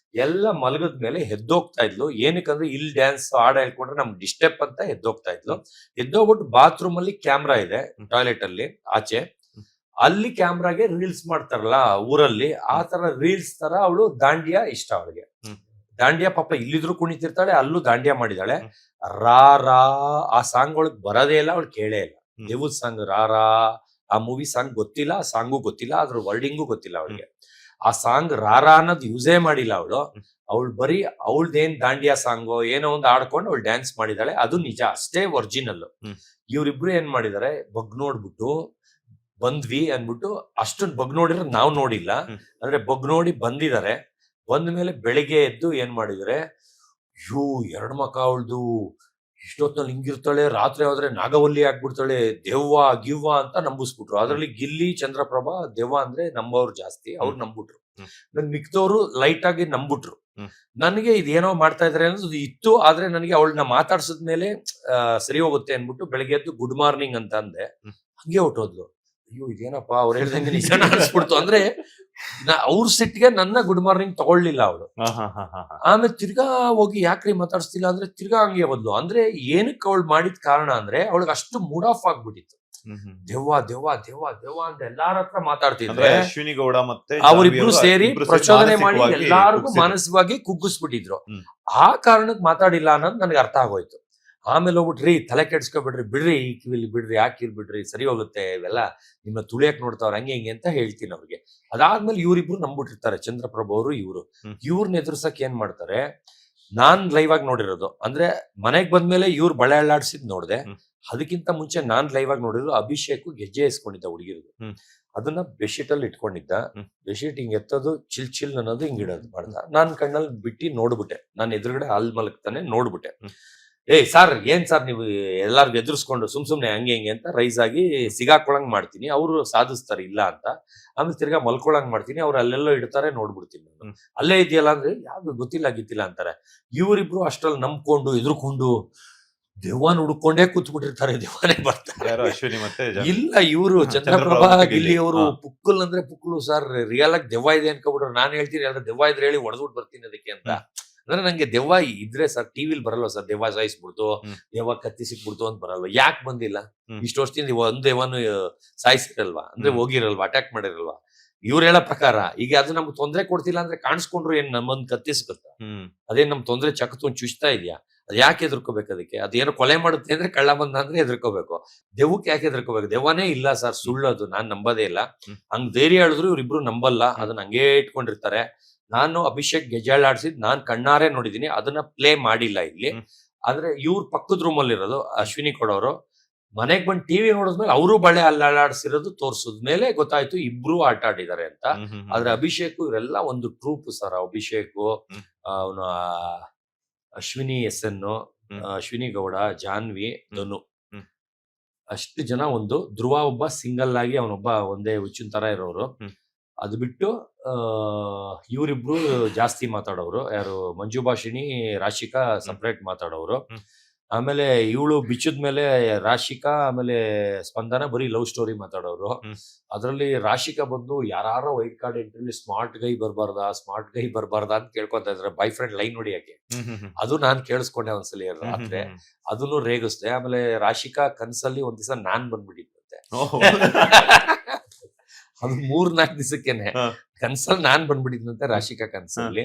[SPEAKER 2] ಎಲ್ಲ ಮಲಗದ್ಮೇಲೆ ಎದ್ದೋಗ್ತಾ ಇದ್ಲು. ಏನಕ್ಕಂದ್ರೆ ಇಲ್ಲಿ ಡ್ಯಾನ್ಸ್ ಹಾಡ ಹೇಳ್ಕೊಂಡ್ರೆ ನಮ್ಗೆ ಡಿಸ್ಟರ್ಬ್ ಅಂತ ಎದ್ದೋಗ್ತಾ ಇದ್ಲು. ಎದ್ದೋಗ್ಬಿಟ್ಟು ಬಾತ್ರೂಮ್ ಅಲ್ಲಿ ಕ್ಯಾಮ್ರಾ ಇದೆ, ಟಾಯ್ಲೆಟ್ ಅಲ್ಲಿ ಆಚೆ, ಅಲ್ಲಿ ಕ್ಯಾಮ್ರಾಗೆ ರೀಲ್ಸ್ ಮಾಡ್ತಾರಲ್ಲ ಊರಲ್ಲಿ, ಆ ತರ ರೀಲ್ಸ್ ತರ ಅವಳು ದಾಂಡಿಯಾ ಇಷ್ಟ ಅವಳಿಗೆ. ದಾಂಡಿಯಾ ಪಾಪ ಇಲ್ಲಿದ್ರು ಕುಣಿತಿರ್ತಾಳೆ, ಅಲ್ಲೂ ದಾಂಡಿಯಾ ಮಾಡಿದಾಳೆ. ರಾ ಆ ಸಾಂಗ್ ಒಳಗ್ ಬರೋದೇ ಇಲ್ಲ, ಅವಳು ಕೇಳೇ ಇಲ್ಲ. ದೇವದ್ ಸಾಂಗ್ ರಾ ಆ ಮೂವಿ ಸಾಂಗ್ ಗೊತ್ತಿಲ್ಲ, ಆ ಸಾಂಗು ಗೊತ್ತಿಲ್ಲ, ಅದ್ರ ವರ್ಡಿಂಗು ಗೊತ್ತಿಲ್ಲ ಅವಳಿಗೆ. ಆ ಸಾಂಗ್ ರಾ ಅನ್ನೋದು ಯೂಸೇ ಮಾಡಿಲ್ಲ ಅವಳು ಬರೀ ಅವಳ್ದೇನ್ ದಾಂಡಿಯಾ ಸಾಂಗೋ ಏನೋ ಒಂದು ಆಡ್ಕೊಂಡು ಅವಳು ಡ್ಯಾನ್ಸ್ ಮಾಡಿದಾಳೆ. ಅದು ನಿಜ, ಅಷ್ಟೇ ಒರಿಜಿನಲ್. ಇವ್ರಿಬ್ರು ಏನ್ ಮಾಡಿದಾರೆ, ಬಗ್ ನೋಡ್ಬಿಟ್ಟು ಬಂದ್ವಿ ಅನ್ಬಿಟ್ಟು, ಅಷ್ಟೊಂದು ಬಗ್ ನೋಡಿದ್ರೆ ನಾವ್ ನೋಡಿಲ್ಲ, ಅಂದ್ರೆ ಬಗ್ ನೋಡಿ ಬಂದಿದ್ದಾರೆ. ಬಂದ ಮೇಲೆ ಬೆಳಿಗ್ಗೆ ಎದ್ದು ಏನ್ ಮಾಡಿದ್ರೆ, ಅಯ್ಯೋ 2 ಮಕ ಅವಳ್ದು, ಇಷ್ಟೊತ್ತಲ್ಲಿ ಹಿಂಗಿರ್ತಾಳೆ, ರಾತ್ರಿ ಆದ್ರೆ ನಾಗವಲ್ಲಿ ಆಗ್ಬಿಡ್ತಾಳೆ, ದೆವ್ವ ಗಿವ್ವ ಅಂತ ನಂಬಿಸ್ಬಿಟ್ರು. ಅದ್ರಲ್ಲಿ ಗಿಲ್ಲಿ, ಚಂದ್ರಪ್ರಭಾ ದೆವ್ವ ಅಂದ್ರೆ ನಂಬೋರು ಜಾಸ್ತಿ, ಅವ್ರು ನಂಬಿಟ್ರು. ನನ್ ಮಿಕ್ದವ್ರು ಲೈಟ್ ಆಗಿ ನಂಬಿಟ್ರು. ನನಗೆ ಇದೇನೋ ಮಾಡ್ತಾ ಇದಾರೆ ಅನ್ನೋದು ಇತ್ತು. ಆದ್ರೆ ನನಗೆ ಅವಳನ್ನ ಮಾತಾಡ್ಸದ್ಮೇಲೆ ಸರಿ ಹೋಗುತ್ತೆ ಅನ್ಬಿಟ್ಟು ಬೆಳಗ್ಗೆ ಎದ್ದು ಗುಡ್ ಮಾರ್ನಿಂಗ್ ಅಂತ ಅಂದೆ. ಹಂಗೆ ಹೊಟ್ಟೋದ್ಲು. ಅಯ್ಯೋ ಇದೇನಪ್ಪ ಅವ್ರು ಹೇಳ್ದಂಗೆ ನಿಜನ ಅನ್ಸ್ಬಿಡ್ತು. ಅಂದ್ರೆ ಅವ್ರ ಸಿಟ್ಟಿಗೆ ನನ್ನ ಗುಡ್ ಮಾರ್ನಿಂಗ್ ತಗೊಳ್ಳಿಲ್ಲ ಅವಳು. ಆಮೇಲೆ ತಿರ್ಗಾ ಹೋಗಿ ಯಾಕ್ರಿ ಮಾತಾಡ್ಸ್ತಿಲ್ಲ ಅಂದ್ರೆ ತಿರ್ಗಾ ಹಂಗೆ ಹೋದ್ಲು. ಅಂದ್ರೆ ಏನಕ್ಕೆ ಅವಳು ಮಾಡಿದ ಕಾರಣ ಅಂದ್ರೆ ಅವಳಿಗೆ ಅಷ್ಟು ಮೂಡ್ ಆಫ್ ಆಗ್ಬಿಟ್ಟಿತ್ತು. ದೆವ್ವ ಅಂತ ಎಲ್ಲಾರ ಹತ್ರ ಮಾತಾಡ್ತಿದ್ರೆ
[SPEAKER 1] ಅಶ್ವಿನಿ ಗೌಡ ಮತ್ತೆ
[SPEAKER 2] ಅವರಿಬ್ರು ಸೇರಿ ಪ್ರಚೋದನೆ ಮಾಡಿ ಎಲ್ಲಾರ್ಗು ಮಾನಸಿಕವಾಗಿ ಕುಗ್ಗಿಸ್ಬಿಟ್ಟಿದ್ರು. ಆ ಕಾರಣಕ್ಕೆ ಮಾತಾಡಿಲ್ಲ ಅನ್ನೋದು ನನಗೆ ಅರ್ಥ ಆಗೋಯ್ತು. ಆಮೇಲೆ ಹೋಗ್ಬಿಟ್ರಿ ತಲೆ ಕೆಡ್ಸ್ಕೊಬಿಡ್ರಿ, ಬಿಡ್ರಿ ಈ ಕಿವಿಲಿ ಬಿಡ್ರಿ, ಯಾಕಿಲ್ ಬಿಡ್ರಿ, ಸರಿ ಹೋಗುತ್ತೆ, ಇವೆಲ್ಲ ನಿಮ್ಮ ತುಳಿಯಕ್ ನೋಡ್ತಾವ್ರ ಹಂಗೆ ಹಿಂಗೆ ಅಂತ ಹೇಳ್ತೀನಿ ಅವ್ರಿಗೆ. ಅದಾದ್ಮೇಲೆ ಇವ್ರಿಬ್ರು ನಂಬಿಟ್ಟಿರ್ತಾರೆ, ಚಂದ್ರಪ್ರಭು ಅವರು ಇವ್ರನ್ನ ಎದುರ್ಸಕ್ ಏನ್ ಮಾಡ್ತಾರೆ, ನಾನ್ ಲೈವ್ ಆಗಿ ನೋಡಿರೋದು ಅಂದ್ರೆ ಮನೆಗ್ ಬಂದ್ಮೇಲೆ ಇವ್ರು ಬಳೆ ಅಳ್ಳಾಡ್ಸಿದ್ ನೋಡ್ದೆ.
[SPEAKER 1] ಹ್ಮ್.
[SPEAKER 2] ಅದಕ್ಕಿಂತ ಮುಂಚೆ ನಾನ್ ಲೈವ್ ಆಗಿ ನೋಡಿರೋದು ಅಭಿಷೇಕ್ ಗೆಜ್ಜೆ ಇಸ್ಕೊಂಡಿದ್ದ ಹುಡುಗಿರದು.
[SPEAKER 1] ಹ್ಮ್.
[SPEAKER 2] ಅದನ್ನ ಬೆಡ್ಶೀಟ್ ಅಲ್ಲಿ ಇಟ್ಕೊಂಡಿದ್ದ.
[SPEAKER 1] ಹ್ಮ್.
[SPEAKER 2] ಬೆಡ್ಶೀಟ್ ಹಿಂಗ್ ಎತ್ತೋದು ಚಿಲ್ ಚಿಲ್ ಅನ್ನೋದು ಹಿಂಗ್ ಇಡೋದು ಮಾಡ್ದ. ನಾನ್ ಕಣ್ಣಲ್ಲಿ ಬಿಟ್ಟು ನೋಡ್ಬಿಟ್ಟೆ. ನಾನು ಎದುರುಗಡೆ ಹಾಲ್ ಮಲಗ್ತಾನೆ ನೋಡ್ಬಿಟ್ಟೆ.
[SPEAKER 1] ಹ್ಮ್.
[SPEAKER 2] ಏಯ್ ಸಾರ್ ಏನ್ ಸಾರ್ ನೀವು ಎಲ್ಲಾರ್ಗು ಎದುರಿಸ್ಕೊಂಡು ಸುಮ್ನೆ ಹಂಗೆ ಹಿಂಗೆ ಅಂತ ರೈಸ್ ಆಗಿ ಸಿಗಾಕೊಳಂಗ್ ಮಾಡ್ತೀನಿ. ಅವ್ರು ಸಾಧಿಸ್ತಾರೆ ಇಲ್ಲ ಅಂತ. ಆಮೇಲೆ ತಿರ್ಗಾ ಮಲ್ಕೊಳಂಗ್ ಮಾಡ್ತೀನಿ. ಅವ್ರು ಅಲ್ಲೆಲ್ಲೋ ಇಡ್ತಾರೆ ನೋಡ್ಬಿಡ್ತೀನಿ ನಾನು.
[SPEAKER 1] ಹ್ಮ್.
[SPEAKER 2] ಅಲ್ಲೇ ಇದೆಯಲ್ಲ ಅಂದ್ರೆ ಯಾವ್ದು ಗೊತ್ತಿಲ್ಲ ಅಂತಾರೆ. ಇವರಿಬ್ರು ಅಷ್ಟ್ರಲ್ಲಿ ನಂಬ್ಕೊಂಡು ಎದುರ್ಕೊಂಡು ದೆವ್ವನ್ ಹುಡ್ಕೊಂಡೇ ಕೂತ್ಬಿಟ್ಟಿರ್ತಾರೆ. ದೆವ್ವನೇ ಬರ್ತಾರೆ.
[SPEAKER 1] ಯಾರು ಅಶ್ವಿನಿ ಮತ್ತೆ
[SPEAKER 2] ಇಲ್ಲ ಇವರು ಚಂದ್ರಪ್ರಭಾ ಗಿಲ್ಲಿ ಅವರು ಪುಕ್ಕಲ್ ಅಂದ್ರೆ ಪುಕ್ಕಲು ಸರ್ ರಿಯಲ್ ಆಗಿ ದೆವ್ವ ಇದೆ ಅನ್ಕೋಬಿಟ್ರು. ನಾನು ಹೇಳ್ತೀನಿ ಎಲ್ಲ ದೆವ್ವ ಇದ್ರೆ ಹೇಳಿ ಹೊಡೆದ್ಬಿಟ್ಟು ಬರ್ತೀನಿ ಅದಕ್ಕೆ ಅಂತ. ಅಂದ್ರೆ ನಂಗೆ ದೆವ್ವ ಇದ್ರೆ ಸರ್ ಟಿವಿಲ್ ಬರಲ್ವ ಸರ್ ದೆವ್ವ ಸಾಯಿಸ್ಬಿಡ್ತು ದೆವ್ವ ಕತ್ತಿಸಿಕ್ಬಿಡ್ತು ಅಂತ ಬರಲ್ವ. ಯಾಕೆ ಬಂದಿಲ್ಲ ಇಷ್ಟು ವರ್ಷದಿಂದ ಒಂದ್ ದೆವ್ವನು ಸಾಯಿಸಿರಲ್ವಾ ಅಂದ್ರೆ ಹೋಗಿರಲ್ವಾ ಅಟ್ಯಾಕ್ ಮಾಡಿರಲ್ವಾ. ಇವ್ರು ಹೇಳೋ ಪ್ರಕಾರ ಈಗ ಅದು ನಮ್ಗೆ ತೊಂದ್ರೆ ಕೊಡ್ತಿಲ್ಲ ಅಂದ್ರೆ ಕಾಣಿಸ್ಕೊಂಡ್ರು ಏನ್ ನಮ್ಮೊಂದ್ ಕತ್ತಿಸ್ಕೊತ್ತ ಅದೇನ್ ನಮ್ ತೊಂದ್ರೆ ಚಕತ್ತು ಒಂದ್ ಚುಚ್ತಾ ಇದೆಯಾ. ಅದ್ ಯಾಕೆ ಎದುರ್ಕೋಬೇಕು ಅದಕ್ಕೆ. ಅದೇನೋ ಕೊಲೆ ಮಾಡುತ್ತೆ ಅಂದ್ರೆ ಕಳ್ಳ ಬಂದ ಅಂದ್ರೆ ಎದುರ್ಕೋಬೇಕು. ದೆವ್ವಕ್ಕೆ ಯಾಕೆ ಎದುರ್ಕೋಬೇಕು. ದೆವ್ವನೇ ಇಲ್ಲ ಸರ್ ಸುಳ್ಳದು ನಾನ್ ನಂಬೋದೇ ಇಲ್ಲ. ಹಂಗ್ ಧೈರ್ಯ ಹೇಳಿದ್ರು ಇವ್ರಿಬ್ರು ನಂಬಲ್ಲ. ಅದನ್ನ ಹಂಗೇ ಇಟ್ಕೊಂಡಿರ್ತಾರೆ. ನಾನು ಅಭಿಷೇಕ್ ಗೆಜಾಳಾಡ್ಸಿದ್ ನಾನ್ ಕಣ್ಣಾರೆ ನೋಡಿದೀನಿ. ಅದನ್ನ ಪ್ಲೇ ಮಾಡಿಲ್ಲ ಇಲ್ಲಿ. ಆದ್ರೆ ಇವ್ರ ಪಕ್ಕದ ರೂಮ್ ಅಲ್ಲಿ ಇರೋದು ಅಶ್ವಿನಿ ಕೊಡೋರು ಮನೆಗ್ ಬಂದ್ ಟಿವಿ ನೋಡಿದ್ಮೇಲೆ ಅವರು ಬಳೆ ಅಲ್ಲಾಡಿಸಿರೋದು ತೋರ್ಸಿದ್ಮೇಲೆ ಗೊತ್ತಾಯ್ತು ಇಬ್ರು ಆಟ ಆಡಿದ್ದಾರೆ ಅಂತ. ಆದ್ರೆ ಅಭಿಷೇಕ್ ಇವರೆಲ್ಲ ಒಂದು ಟ್ರೂಪ್ ಸರ್. ಅಭಿಷೇಕ್ ಅವನು ಅಶ್ವಿನಿ SN ಅಶ್ವಿನಿ ಗೌಡ ಜಾನ್ವಿ ಧನು ಅಷ್ಟು ಜನ ಒಂದು ಧ್ರುವ ಒಬ್ಬ ಸಿಂಗಲ್ ಆಗಿ ಅವನೊಬ್ಬ ಒಂದೇ ಹುಚ್ಚಿನ ತರ ಇರೋರು. ಅದು ಬಿಟ್ಟು ಇವರಿಬ್ರು ಜಾಸ್ತಿ ಮಾತಾಡೋರು. ಯಾರು ಮಂಜು ಭಾಷಿಣಿ ರಾಶಿಕಾ ಸಪ್ರೇಟ್ ಮಾತಾಡೋರು. ಆಮೇಲೆ ಇವಳು ಬಿಚ್ಚಿದ ಮೇಲೆ ರಾಶಿಕಾ ಆಮೇಲೆ ಸ್ಪಂದನ ಬರೀ ಲವ್ ಸ್ಟೋರಿ ಮಾತಾಡೋರು. ಅದ್ರಲ್ಲಿ ರಾಶಿಕಾ ಬಂದು ಯಾರೋ ವೈಟ್ ಕಾರ್ಡ್ ಎಂಟ್ರಿಲಿ ಸ್ಮಾರ್ಟ್ ಗೈ ಬರ್ಬಾರ್ದ ಅಂತ ಕೇಳ್ಕೊಂತ ಇದ್ರೆ ಬಾಯ್ ಫ್ರೆಂಡ್ ಲೈನ್ ಹೊಡಿಯಕ್ಕೆ. ಅದು ನಾನ್ ಕೇಳಿಸ್ಕೊಂಡೆ ಒಂದ್ಸಲಿ ರಾತ್ರಿ. ಅದನ್ನು ರೇಗಿಸ್ದೆ. ಆಮೇಲೆ ರಾಶಿಕಾ ಕನ್ಸಲ್ಲಿ ಒಂದ್ ದಿವಸ ನಾನ್ ಬಂದ್ಬಿಟ್ಟಿದ್ದಂತೆ. ಅದು 3-4 ದಿವಸಕ್ಕೇನೆ ಕನ್ಸಲ್ಲಿ ನಾನ್ ಬಂದ್ಬಿಟ್ಟಿದ್ದಂತೆ ರಾಶಿಕಾ ಕನ್ಸಲ್ಲಿ.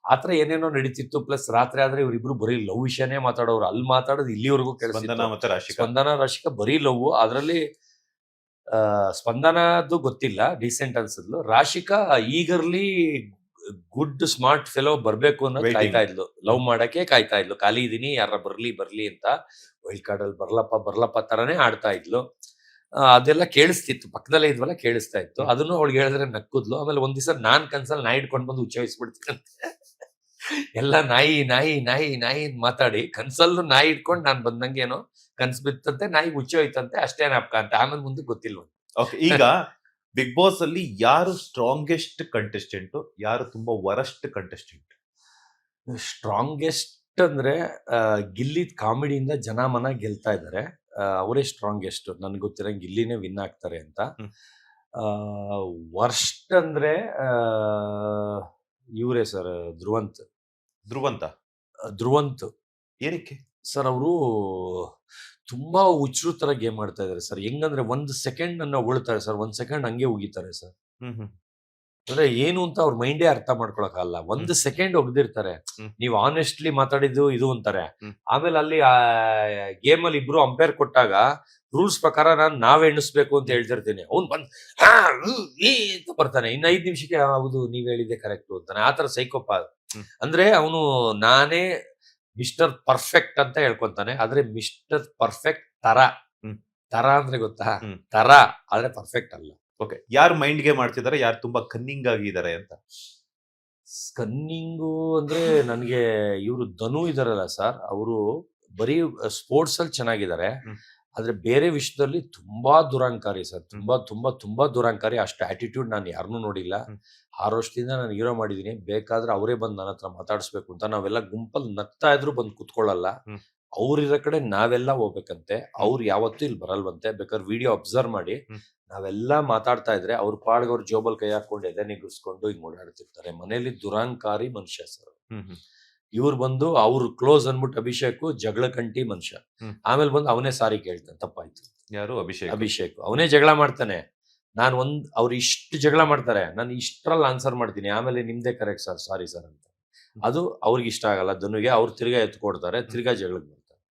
[SPEAKER 2] ಆತರ ಏನೇನೋ ನಡೀತಿತ್ತು. ಪ್ಲಸ್ ರಾತ್ರಿ ಆದ್ರೆ ಇವ್ರಿಬ್ರು ಬರೀ ಲವ್ ವಿಷಯನೇ ಮಾತಾಡೋರು. ಅಲ್ಲಿ ಮಾತಾಡೋದು ಇಲ್ಲಿವರೆಗೂ ಕೇಳಿಸ್ತಿತ್ತು. ಸ್ಪಂದನ ರಾಶಿಕಾ ಬರೀ ಲವ್. ಅದ್ರಲ್ಲಿ ಸ್ಪಂದನದು ಗೊತ್ತಿಲ್ಲ ಡೀಸೆಂಟ್ ಅನ್ಸಿದ್ಲು. Rashika eagerly good smart fellow ಬರ್ಬೇಕು ಅನ್ನೋದು ಕಾಯ್ತಾ ಇದ್ಲು. ಲವ್ ಮಾಡಕ್ಕೆ ಕಾಯ್ತಾ ಇದ್ಲು. ಖಾಲಿ ಇದೀನಿ ಯಾರ ಬರ್ಲಿ ಅಂತ ವೈಲ್ಡ್ ಕಾರ್ಡ್ ಅಲ್ಲಿ ಬರ್ಲಪ್ಪ ತರನೇ ಆಡ್ತಾ ಇದ್ಲು. ಅದೆಲ್ಲ ಕೇಳಿಸ್ತಿತ್ತು. ಪಕ್ಕದಲ್ಲೇ ಇದ್ವಲ್ಲ ಕೇಳಿಸ್ತಾ ಇತ್ತು. ಅದನ್ನು ಅವಳಿಗೆ ಹೇಳಿದ್ರೆ ನಕ್ಕುದ್ಲು. ಆಮೇಲೆ ಒಂದ್ ದಿವಸ ನಾನ್ ಕನ್ಸಲ್ಲಿ ನಾಯಿ ಇಟ್ಕೊಂಡ್ ಬಂದು ಉಚ್ಚರಿಸ್ಬಿಡ್ತೀನಂತೆ. ಎಲ್ಲ ನಾಯಿ ಮಾತಾಡಿ ಕನ್ಸಲ್ಲೂ ನಾಯಿ ಇಟ್ಕೊಂಡು ನಾನ್ ಬಂದಂಗೆ ಏನೋ ಕನ್ಸ್ ಬಿತ್ತಂತೆ. ನಾಯಿ ಹುಚ್ಚ ಹೋಯ್ತಂತೆ. ಅಷ್ಟೇ ನಾಪ್ಕ ಅಂತ. ಆಮೇಲೆ ಮುಂದೆ ಗೊತ್ತಿಲ್ವ.
[SPEAKER 1] ಈಗ ಬಿಗ್ ಬಾಸ್ ಅಲ್ಲಿ ಯಾರು ಸ್ಟ್ರಾಂಗೆಸ್ಟ್ ಕಂಟೆಸ್ಟೆಂಟ್, ಯಾರು ತುಂಬಾ ವರಸ್ಟ್ ಕಂಟೆಸ್ಟೆಂಟ್?
[SPEAKER 2] ಸ್ಟ್ರಾಂಗೆಸ್ಟ್ ಅಂದ್ರೆ ಗಿಲ್ಲಿ ಕಾಮಿಡಿಯಿಂದ ಜನ ಮನ ಗೆಲ್ತಾ ಇದ್ದಾರೆ. ಅವರೇ ಸ್ಟ್ರಾಂಗೆಸ್ಟ್. ನನ್ಗೆ ಗೊತ್ತಿರಂಗೆ ಗಿಲ್ಲಿನೇ ವಿನ್ ಆಗ್ತಾರೆ ಅಂತ. ವರ್ಸ್ಟ್ ಅಂದ್ರೆ ಇವರೇ ಸರ್ ಧ್ರುವಂತ್
[SPEAKER 1] ಏನಕ್ಕೆ
[SPEAKER 2] ಸರ್. ಅವರು ತುಂಬಾ ಹುಚ್ಚರು ತರ ಗೇಮ್ ಆಡ್ತಾ ಇದಾರೆ ಸರ್. ಹೆಂಗಂದ್ರೆ 1 ಸೆಕೆಂಡ್ ಅನ್ನ ಉಳ್ತಾರೆ ಸರ್. 1 ಸೆಕೆಂಡ್ ಹಂಗೆ ಹೋಗಿತಾರೆ ಸರ್. ಅಂದ್ರೆ ಏನು ಅಂತ ಅವ್ರ ಮೈಂಡೇ ಅರ್ಥ ಮಾಡ್ಕೊಳಕ್ಕಾಗಲ್ಲ. 1 ಸೆಕೆಂಡ್ ಒಗ್ದಿರ್ತಾರೆ. ನೀವು ಆನೆಸ್ಟ್ಲಿ ಮಾತಾಡಿದ್ದು ಇದು ಅಂತಾರೆ. ಆಮೇಲೆ ಅಲ್ಲಿ ಗೇಮ್ ಅಲ್ಲಿ ಇಬ್ರು ಅಂಪೈರ್ ಕೊಟ್ಟಾಗ ರೂಲ್ಸ್ ಪ್ರಕಾರ ನಾವ್ ಎಣಿಸ್ಬೇಕು ಅಂತ ಹೇಳ್ತಿರ್ತೀನಿ. ಅವ್ನು ಬಂದ್ ಅಂತ ಬರ್ತಾನೆ. ಇನ್ನು 5 ನಿಮಿಷಕ್ಕೆ ಹೌದು ನೀವ್ ಹೇಳಿದ್ದೆ ಕರೆಕ್ಟ್ ಅಂತಾನೆ. ಆತರ ಸೈಕೋಪ. ಅಂದ್ರೆ ಅವನು ನಾನೇ ಮಿಸ್ಟರ್ ಪರ್ಫೆಕ್ಟ್ ಅಂತ ಹೇಳ್ಕೊಂತಾನೆ. ಆದ್ರೆ ಮಿಸ್ಟರ್ ಪರ್ಫೆಕ್ಟ್ ತರ ಅಂದ್ರೆ ಗೊತ್ತಾ ತರ, ಆದ್ರೆ ಪರ್ಫೆಕ್ಟ್ ಅಲ್ಲ.
[SPEAKER 1] ಓಕೆ, ಯಾರು ಮೈಂಡ್ ಗೇಮ್ ಮಾಡ್ತಿದ್ದಾರೆ, ಯಾರು ತುಂಬಾ ಕನ್ನಿಂಗ್ ಆಗಿದ್ದಾರೆ ಅಂತ?
[SPEAKER 2] ಕನ್ನಿಂಗು ಅಂದ್ರೆ ನನ್ಗೆ ಇವರು ಧನು ಇದಾರಲ್ಲ ಸರ್, ಅವರು ಬರೀ ಸ್ಪೋರ್ಟ್ಸ್ ಅಲ್ಲಿ ಚೆನ್ನಾಗಿದ್ದಾರೆ. ಆದ್ರೆ ಬೇರೆ ವಿಷಯದಲ್ಲಿ ತುಂಬಾ ದುರಂಕಾರಿ ಸರ್. ತುಂಬಾ ದುರಂಕಾರಿ. ಅಷ್ಟು ಆಟಿಟ್ಯೂಡ್ ನಾನು ಯಾರನ್ನೂ ನೋಡಿಲ್ಲ. 6 ವರ್ಷದಿಂದ ನಾನು ಹೀರೋ ಮಾಡಿದೀನಿ. ಬೇಕಾದ್ರೆ ಅವರೇ ಬಂದು ನನ್ನ ಹತ್ರ ಮಾತಾಡಿಸ್ಬೇಕು ಅಂತ. ನಾವೆಲ್ಲ ಗುಂಪಲ್ಲಿ ನಗ್ತಾ ಇದ್ರು ಬಂದು ಕುತ್ಕೊಳ್ಳಲ್ಲ. ಅವ್ರಿರೋ ಕಡೆ ನಾವೆಲ್ಲ ಹೋಗ್ಬೇಕಂತೆ. ಅವ್ರು ಯಾವತ್ತೂ ಇಲ್ಲಿ ಬರಲ್ವಂತೆ. ಬೇಕಾದ್ರೆ ವಿಡಿಯೋ ಅಬ್ಸರ್ವ್ ಮಾಡಿ. ನಾವೆಲ್ಲ ಮಾತಾಡ್ತಾ ಇದ್ರೆ ಅವ್ರ ಪಾಡ್ಗೆ ಅವ್ರ ಜೋಬಲ್ ಕೈ ಹಾಕೊಂಡು ಎದೆ ನಿಗಿಸ್ಕೊಂಡು ಹಿಂಗ್ ಓಡಾಡ್ತಿರ್ತಾರೆ. ಮನೇಲಿ ದುರಂಕಾರಿ ಮನುಷ್ಯ ಸರ್. ಇವ್ರು ಬಂದು ಅವ್ರು ಕ್ಲೋಸ್ ಅನ್ಬಿಟ್ಟು ಅಭಿಷೇಕ್ ಜಗಳ ಕಂಟಿ ಮನುಷ್ಯ. ಆಮೇಲೆ ಬಂದು ಅವನೇ ಸಾರಿ ಕೇಳ್ತಾನೆ. ತಪ್ಪಾಯ್ತು.
[SPEAKER 1] ಯಾರು?
[SPEAKER 2] ಅಭಿಷೇಕ್ ಅವನೇ ಜಗಳ ಮಾಡ್ತಾನೆ. ಅವ್ರು ಇಷ್ಟು ಜಗಳ ಮಾಡ್ತಾರೆ, ನಾನು ಇಷ್ಟರಲ್ಲಿ ಆನ್ಸರ್ ಮಾಡ್ತೀನಿ. ಆಮೇಲೆ ನಿಮ್ದೇ ಕರೆಕ್ಟ್ ಸರ್, ಸಾರಿ ಸರ್ ಅಂತ. ಅದು ಅವ್ರಿಗೆ ಇಷ್ಟ ಆಗಲ್ಲ ಧನುಗೆ. ಅವ್ರು ತಿರ್ಗಾ ಎತ್ಕೊಡ್ತಾರೆ, ತಿರ್ಗಾ ಜಗಳಕ್ಕೆ ಬರ್ತಾರೆ.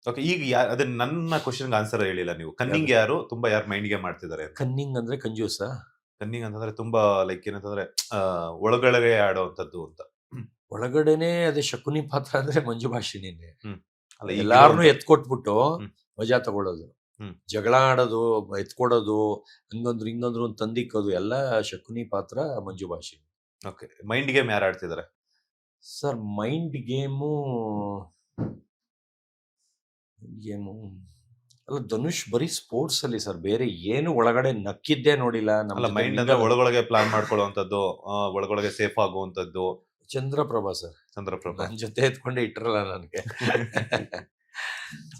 [SPEAKER 1] ಓಕೆ, ಈಗ ಅದನ್ನ ನನ್ನ ಕ್ವಶನ್ಗೆ ಆನ್ಸರ್ ಹೇಳಿಲ್ಲ ನೀವು. ಕನ್ನಿಂಗ್ ಯಾರು ತುಂಬಾ ಯಾರು ಮೈಂಡ್ ಗೇಮ್ ಮಾಡ್ತಿದ್ದಾರೆ?
[SPEAKER 2] ಕನ್ನಿಂಗ್ ಅಂದ್ರೆ ಕಂಜೂಸ.
[SPEAKER 1] ಕನ್ನಿಂಗ್ ಅಂತಂದ್ರೆ ತುಂಬಾ ಲೈಕ್ ಏನಂತಂದ್ರೆ ಒಳಗಡೆ ಆಡೋವಂಥದ್ದು ಅಂತ.
[SPEAKER 2] ಒಳಗಡೆನೆ ಅದೇ ಶಕುನಿ ಪಾತ್ರ ಅಂದ್ರೆ ಮಂಜು ಭಾಷಿಣಿನೇ.
[SPEAKER 1] ಅಲ್ಲ
[SPEAKER 2] ಎಲ್ಲಾರನು ಎತ್ಕೊಟ್ಬಿಟ್ಟು
[SPEAKER 1] ಹ್ಮ್.
[SPEAKER 2] ಮಜಾ ತಗೊಳ್ಳೋದು,
[SPEAKER 1] ಹ್ಮ್.
[SPEAKER 2] ಜಗಳ ಆಡೋದು, ಎತ್ಕೊಡೋದು, ಹಂಗಂದ್ರು ಹಿಂಗಂದ್ರು ಅಂತ ತಂದಿಕ್ಕೋದು ಎಲ್ಲ ಶಕುನಿ ಪಾತ್ರ ಮಂಜು ಭಾಷಿಣಿ.
[SPEAKER 1] ಓಕೆ, ಮೈಂಡ್ ಗೇಮ್ ಯಾರು ಆಡ್ತಿದ್ದಾರೆ?
[SPEAKER 2] ಸರ್ ಮೈಂಡ್ ಗೇಮು ಗೇಮು ಅಲ್ಲ, ಧನುಷ್ ಬರೀ ಸ್ಪೋರ್ಟ್ಸ್ ಅಲ್ಲಿ ಸರ್, ಬೇರೆ ಏನು ಒಳಗಡೆ ನಕ್ಕಿದ್ದೇ ನೋಡಿಲ್ಲ.
[SPEAKER 1] ಅಲ್ಲ, ಮೈಂಡ್ ಅಂದ್ರೆ ಒಳಗೊಳಗೆ ಪ್ಲಾನ್ ಮಾಡ್ಕೊಳ್ಳುವಂತದ್ದು, ಒಳಗೊಳಗೆ ಸೇಫ್ ಆಗುವಂತದ್ದು.
[SPEAKER 2] ಚಂದ್ರಪ್ರಭಾ ಸರ್,
[SPEAKER 1] ಚಂದ್ರಪ್ರಭಾ.
[SPEAKER 2] ನನ್ ಜೊತೆ ಎತ್ಕೊಂಡೆ ಇಟ್ರಲ್ಲ ನನಗೆ.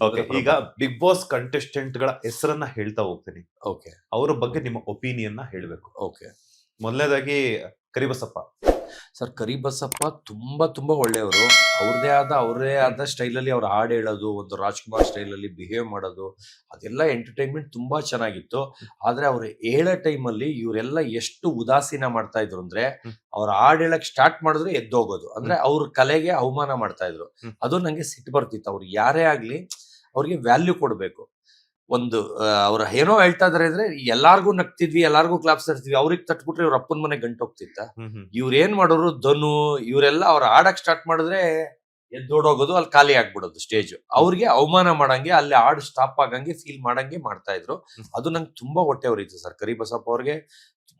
[SPEAKER 1] ಓಕೆ, ಈಗ ಬಿಗ್ ಬಾಸ್ ಕಂಟೆಸ್ಟೆಂಟ್ ಗಳ ಹೆಸರನ್ನ ಹೇಳ್ತಾ ಹೋಗ್ತೀನಿ.
[SPEAKER 2] ಓಕೆ
[SPEAKER 1] ಅವರ ಬಗ್ಗೆ ನಿಮ್ಮ ಒಪಿನಿಯನ್ ನ ಹೇಳ್ಬೇಕು.
[SPEAKER 2] ಓಕೆ
[SPEAKER 1] ಮೊದಲನೇದಾಗಿ ಕರಿಬಸಪ್ಪ.
[SPEAKER 2] ಸರ್, ಕರಿಬಸಪ್ಪ ತುಂಬಾ ತುಂಬಾ ಒಳ್ಳೆಯವರು. ಅವರೇ ಆದ ಸ್ಟೈಲಲ್ಲಿ ಅವ್ರು ಹಾಡು ಹೇಳೋದು, ಒಂದು ರಾಜ್ಕುಮಾರ್ ಸ್ಟೈಲಲ್ಲಿ ಬಿಹೇವ್ ಮಾಡೋದು, ಅದೆಲ್ಲ ಎಂಟರ್ಟೈನ್ಮೆಂಟ್ ತುಂಬಾ ಚೆನ್ನಾಗಿತ್ತು. ಆದ್ರೆ ಅವ್ರು ಹೇಳೋ ಟೈಮಲ್ಲಿ ಇವರೆಲ್ಲ ಎಷ್ಟು ಉದಾಸೀನ ಮಾಡ್ತಾ ಇದ್ರು ಅಂದ್ರೆ, ಅವ್ರ ಹಾಡು ಹೇಳಕ್ ಸ್ಟಾರ್ಟ್ ಮಾಡಿದ್ರೆ ಎದ್ದೋಗೋದು, ಅಂದ್ರೆ ಅವ್ರ ಕಲೆಗೆ ಅವಮಾನ ಮಾಡ್ತಾ ಇದ್ರು. ಅದು ನಂಗೆ ಸಿಟ್ಟು ಬರ್ತಿತ್ತು. ಅವ್ರು ಯಾರೇ ಆಗ್ಲಿ ಅವ್ರಿಗೆ ವ್ಯಾಲ್ಯೂ ಕೊಡ್ಬೇಕು. ಒಂದು ಅವ್ರ ಏನೋ ಹೇಳ್ತಾ ಇದಾರೆ ಅಂದ್ರೆ ಎಲ್ಲಾರ್ಗು ನಗ್ತಿದ್ವಿ, ಎಲ್ಲಾರ್ಗು ಕ್ಲಾಪ್ಸ್ ತರ್ತಿದ್ವಿ. ಅವ್ರಿಗೆ ತಟ್ಬಿಟ್ರೆ ಇವ್ರ ಅಪ್ಪನ ಮನೆ ಗಂಟೋಗ್ತಿತ್ತ. ಇವ್ರ ಏನ್ ಮಾಡೋರು, ಧನು ಇವರೆಲ್ಲ ಅವ್ರ ಆಡಕ್ ಸ್ಟಾರ್ಟ್ ಮಾಡಿದ್ರೆ ಎದ್ದೋಡೋಗೋದು, ಅಲ್ಲಿ ಖಾಲಿ ಆಗ್ಬಿಡೋದು ಸ್ಟೇಜ್. ಅವ್ರಿಗೆ ಅವಮಾನ ಮಾಡಂಗೆ, ಅಲ್ಲಿ ಹಾಡು ಸ್ಟಾಪ್ ಆಗಂಗೆ ಫೀಲ್ ಮಾಡಂಗೆ ಮಾಡ್ತಾ ಇದ್ರು. ಅದು ನಂಗೆ ತುಂಬಾ ಹೊಟ್ಟೆ ಉರಿತು ಸರ್. ಕರಿಬಸಪ್ಪ ಅವ್ರಿಗೆ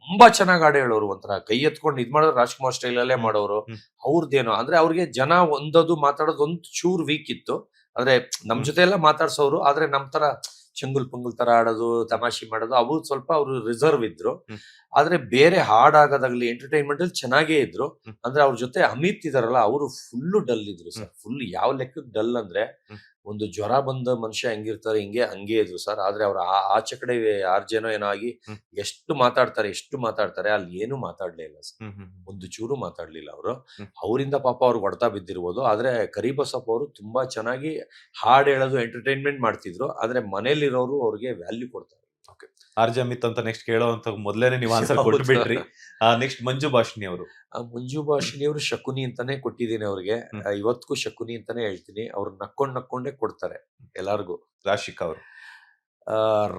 [SPEAKER 2] ತುಂಬಾ ಚೆನ್ನಾಗಿ ಹಾಡು ಹೇಳೋರು, ಒಂಥರ ಕೈ ಎತ್ಕೊಂಡು ಇದ್ ಮಾಡೋರು, ರಾಜ್ಕುಮಾರ್ ಸ್ಟೈಲ್ ಅಲ್ಲೇ ಮಾಡೋರು. ಅವ್ರದ್ದೇನೋ ಅಂದ್ರೆ ಅವ್ರಿಗೆ ಜನ ಒಂದದು ಮಾತಾಡೋದು ಒಂದು ಚೂರ್ ವೀಕ್ ಇತ್ತು. ಅಂದ್ರೆ ನಮ್ ಜೊತೆ ಎಲ್ಲ ಮಾತಾಡ್ಸೋರು, ಆದ್ರೆ ನಮ್ ತರ ಚಂಗುಲ್ ಪಂಗುಲ್ ತರ ಆಡೋದು, ತಮಾಷೆ ಮಾಡೋದು, ಅವು ಸ್ವಲ್ಪ ಅವ್ರು ರಿಸರ್ವ್ ಇದ್ರು. ಆದ್ರೆ ಬೇರೆ ಹಾಡಾಗೋದಾಗ್ಲಿ ಎಂಟರ್ಟೈನ್ಮೆಂಟ್ ಅಲ್ಲಿ ಚೆನ್ನಾಗೇ ಇದ್ರು. ಅಂದ್ರೆ ಅವ್ರ ಜೊತೆ ಅಮಿತ್ ಇದಾರಲ್ಲ, ಅವರು ಫುಲ್ ಡಲ್ ಇದ್ರು ಸರ್. ಫುಲ್ ಯಾವ ಲೆಕ್ಕಕ್ಕೆ ಡಲ್ ಅಂದ್ರೆ, ಒಂದು ಜ್ವರ ಬಂದ ಮನುಷ್ಯ ಹೆಂಗಿರ್ತಾರೆ ಹಂಗೆ ಇದ್ರು ಸರ್. ಆದ್ರೆ ಅವ್ರ ಆಚೆ ಕಡೆ 6 ಜನ ಏನೋ ಆಗಿ ಎಷ್ಟು ಮಾತಾಡ್ತಾರೆ, ಅಲ್ಲಿ ಏನು ಮಾತಾಡ್ಲೇ ಇಲ್ಲ ಸರ್. ಒಂದು ಚೂರು ಮಾತಾಡ್ಲಿಲ್ಲ ಅವರು. ಅವರಿಂದ ಪಾಪ ಅವ್ರಿಗೆ ಹೊಡೆತ ಬಿದ್ದಿರ್ಬೋದು. ಆದ್ರೆ ಕರಿಬಸಪ್ಪ ಅವರು ತುಂಬಾ ಚೆನ್ನಾಗಿ ಹಾಡು ಹೇಳೋದು, ಎಂಟರ್ಟೈನ್ಮೆಂಟ್ ಮಾಡ್ತಿದ್ರು. ಆದ್ರೆ ಮನೇಲಿರೋರು ಅವ್ರಿಗೆ ವ್ಯಾಲ್ಯೂ ಕೊಡ್ತಾರೆ.
[SPEAKER 1] ಆರ್ಜೆ ಅಮಿತ್ ಅಂತ ನೆಕ್ಸ್ಟ್ ಕೇಳೋ ಅಂತ ಮೊದ್ಲೇನೆ ನೀವು ಆನ್ಸರ್ ಕೊಟ್ಟು ಬಿಟ್ರಿ. ನೆಕ್ಸ್ಟ್ ಮಂಜು ಭಾಷಿಣಿ ಅವರು.
[SPEAKER 2] ಮಂಜು ಭಾಷಿಣಿ ಅವರು ಶಕುನಿ ಅಂತಾನೆ ಕೊಟ್ಟಿದ್ದೀನಿ ಅವ್ರಿಗೆ. ಇವತ್ತಿಗೂ ಶಕುನಿ ಅಂತಾನೆ ಹೇಳ್ತೀನಿ. ಅವ್ರು ನಕ್ಕೊಂಡೇ ಕೊಡ್ತಾರೆ ಎಲ್ಲಾರ್ಗು.
[SPEAKER 1] ರಾಶಿಕಾ ಅವರು.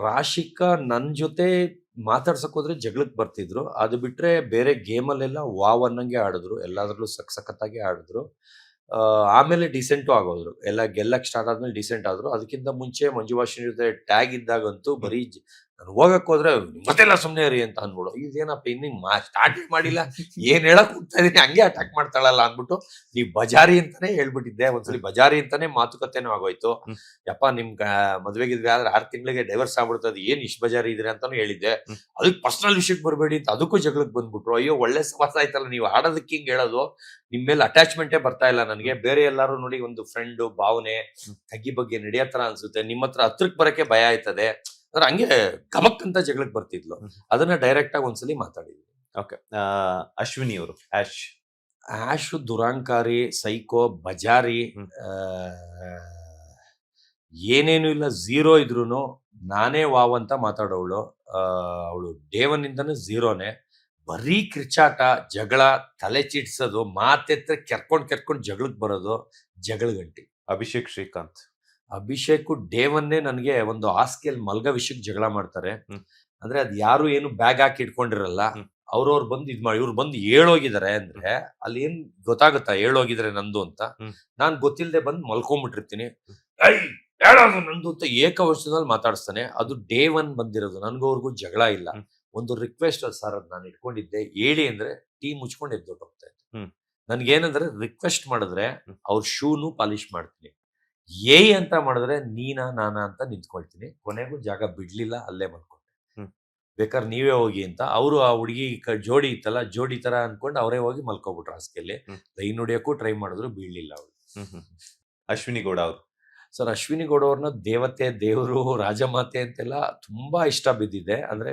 [SPEAKER 2] ರಾಶಿಕಾ ನನ್ ಜೊತೆ ಮಾತಾಡ್ಸಕ್ ಹೋದ್ರೆ ಜಗಳಕ್ ಬರ್ತಿದ್ರು. ಅದು ಬಿಟ್ರೆ ಬೇರೆ ಗೇಮಲ್ಲೆಲ್ಲ ವಾವ್ ಅನ್ನಂಗೆ ಆಡಿದ್ರು, ಎಲ್ಲಾದ್ರಲ್ಲೂ ಸಖತ್ತಾಗಿ ಆಡಿದ್ರು. ಆಮೇಲೆ ಡಿಸೆಂಟು ಆಗೋದ್ರು, ಎಲ್ಲ ಗೆಲ್ಲಕ್ ಸ್ಟಾರ್ಟ್ ಆದ್ಮೇಲೆ ಡಿಸೆಂಟ್ ಆದ್ರು. ಅದಕ್ಕಿಂತ ಮುಂಚೆ ಮಂಜು ಭಾಷಿಣಿ ಜೊತೆ ಟ್ಯಾಗ್ ಇದ್ದಾಗಂತೂ ಬರೀ ನಾನು ಹೋಗಕ್ ಹೋದ್ರೆ ಮತ್ತೆಲ್ಲ ಸುಮ್ನೆ ಇರಿ ಅಂತ ಅನ್ಬಿಡು. ಇದೇನಪ್ಪ ಇನ್ನು ಸ್ಟಾರ್ಟ್ ಮಾಡಿಲ್ಲ, ಏನ್ ಹೇಳಕ್ ಹೋಗ್ತಾ ಇದೀನಿ, ಹಂಗೆ ಅಟ್ಯಾಕ್ ಮಾಡ್ತಾಳಲ್ಲ ಅಂದ್ಬಿಟ್ಟು ನೀವ್ ಬಜಾರಿ ಅಂತಾನೆ ಹೇಳ್ಬಿಟ್ಟಿದ್ದೆ. ಒಂದ್ಸಲಿ ಬಜಾರಿ ಅಂತಾನೆ ಮಾತುಕತೆನೂ ಆಗೋಯ್ತು. ಯಪ್ಪ ನಿಮ್ ಮದ್ವೆಗಿದ್ವಿ ಆದ್ರೆ 6 ತಿಂಗಳಿಗೆ ಡೈವರ್ಸ್ ಆಗ್ಬಿಡ್ತದೆ, ಏನ್ ಇಷ್ಟು ಬಜಾರಿ ಇದ್ರಿ ಅಂತಾನು ಹೇಳಿದ್ದೆ. ಅದಕ್ಕೆ ಪರ್ಸನಲ್ ವಿಷಯಕ್ಕೆ ಬರ್ಬೇಡಿ ಅಂತ ಅದಕ್ಕೂ ಜಗಳಕ್ಕೆ ಬಂದ್ಬಿಟ್ರು. ಅಯ್ಯೋ ಒಳ್ಳೆ ಸವಾಸ ಆಯ್ತಲ್ಲ, ನೀವು ಆಡೋದಕ್ಕೆ ಹಿಂಗ್ ಹೇಳೋದು, ನಿಮ್ ಮೇಲೆ ಅಟ್ಯಾಚ್ಮೆಂಟೇ ಬರ್ತಾ ಇಲ್ಲ ನನಗೆ. ಬೇರೆ ಎಲ್ಲಾರು ನೋಡಿ ಒಂದು ಫ್ರೆಂಡ್ ಭಾವನೆ ತಗ್ಗಿ ಬಗ್ಗೆ ನಡೆಯೋ ತರ ಅನ್ಸುತ್ತೆ, ನಿಮ್ಮ ಹತ್ರಕ್ಕೆ ಬರಕ್ಕೆ ಭಯ ಆಯ್ತದೆ ಅಂದ್ರೆ ಹಂಗೆ ಗಮಕ್ ಅಂತ ಜಗಳಕ್ಕೆ ಬರ್ತಿದ್ಲು. ಅದನ್ನ ಡೈರೆಕ್ಟ್ ಆಗಿ ಒಂದ್ಸಲಿ ಮಾತಾಡಿದ್ವಿ.
[SPEAKER 1] ಓಕೆ, ಅಶ್ವಿನಿ ಅವರು.
[SPEAKER 2] ಆಶ್ ದುರಾಂಕಾರಿ, ಸೈಕೋ, ಬಜಾರಿ, ಏನೇನು ಇಲ್ಲ, ಝೀರೋ ಇದ್ರುನು ನಾನೇ ವಾವ್ ಅಂತ ಮಾತಾಡೋಳು. ಅವಳು ಡೇವನ್ನಿಂದನೂ ಝೀರೋನೆ. ಬರೀ ಕಿರ್ಚಾಟ, ಜಗಳ, ತಲೆ ಚಿಡ್ಸೋದು, ಮಾತೆತ್ರ ಕೆರ್ಕೊಂಡ್ ಜಗಳಕ್ಕೆ ಬರೋದು, ಜಗಳ ಗಂಟಿ.
[SPEAKER 1] ಅಭಿಷೇಕ್ ಶ್ರೀಕಾಂತ್.
[SPEAKER 2] ಅಭಿಷೇಕ್ ಡೇವನ್ನೇ ನನಗೆ ಒಂದು ಹಾಸಿಗೆಯಲ್ಲಿ ಮಲ್ಗ ವಿಷಯಕ್ಕೆ ಜಗಳ ಮಾಡ್ತಾರೆ. ಅಂದ್ರೆ ಅದ್ ಯಾರು ಏನು ಬ್ಯಾಗ್ ಹಾಕಿ ಇಟ್ಕೊಂಡಿರಲ್ಲ, ಅವ್ರವ್ರು ಬಂದು ಇವ್ರು ಬಂದು ಹೇಳೋಗಿದ್ದಾರೆ ಅಂದ್ರೆ ಅಲ್ಲಿ ಏನ್ ಗೊತ್ತಾಗುತ್ತಾ ಹೇಳೋಗಿದ್ರೆ ನಂದು ಅಂತ. ನಾನ್ ಗೊತ್ತಿಲ್ಲದೆ ಬಂದು ಮಲ್ಕೊಂಡ್ಬಿಟ್ಟಿರ್ತೀನಿ. ಹೇಳೋದು ನಂದು ಅಂತ ಏಕವಚನದಲ್ಲಿ ಮಾತಾಡಿಸ್ತಾನೆ. ಅದು ಡೇ 1 ಬಂದಿರೋದು. ನನ್ಗವ್ರಿಗೂ ಜಗಳ ಇಲ್ಲ. ಒಂದು ರಿಕ್ವೆಸ್ಟ್ ಸರ್, ಅದ್ ನಾನು ಇಟ್ಕೊಂಡಿದ್ದೆ, ಹೇಳಿ ಅಂದ್ರೆ ಟೀ ಮುಚ್ಕೊಂಡು ಎದ್ದೊಟ್ಟೋಗ್ತಾ ಇತ್ತು. ನನ್ಗೇನಂದ್ರೆ ರಿಕ್ವೆಸ್ಟ್ ಮಾಡಿದ್ರೆ ಅವ್ರ ಶೂನು ಪಾಲಿಶ್ ಮಾಡ್ತೀನಿ, ಅಂತ ಮಾಡಿದ್ರೆ ನಾನಾ ಅಂತ ನಿಂತ್ಕೊಳ್ತೀನಿ. ಕೊನೆಗೂ ಜಾಗ ಬಿಡ್ಲಿಲ್ಲ, ಅಲ್ಲೇ ಮಲ್ಕೊಂಡೆ. ಬೇಕಾದ್ರೆ ನೀವೇ ಹೋಗಿ ಅಂತ ಅವರು ಆ ಹುಡುಗಿ ಜೋಡಿ ಇತ್ತಲ್ಲ, ಜೋಡಿ ತರ ಅನ್ಕೊಂಡು ಅವರೇ ಹೋಗಿ ಮಲ್ಕೊಬಿಟ್ರು ಹಾಸಿಗೆಯಲ್ಲಿ. ಲೈನ್ ಹೊಡಿಯಕ್ಕೂ ಟ್ರೈ ಮಾಡಿದ್ರು, ಬೀಳ್ಲಿಲ್ಲ ಅವಳು.
[SPEAKER 1] ಅಶ್ವಿನಿ ಗೌಡ ಅವರು.
[SPEAKER 2] ಸರ್, ಅಶ್ವಿನಿ ಗೌಡ ಅವ್ರನ್ನ ದೇವತೆ, ದೇವರು, ರಾಜಮಾತೆ ಅಂತೆಲ್ಲ ತುಂಬಾ ಇಷ್ಟ ಬಿದ್ದಿದೆ. ಅಂದ್ರೆ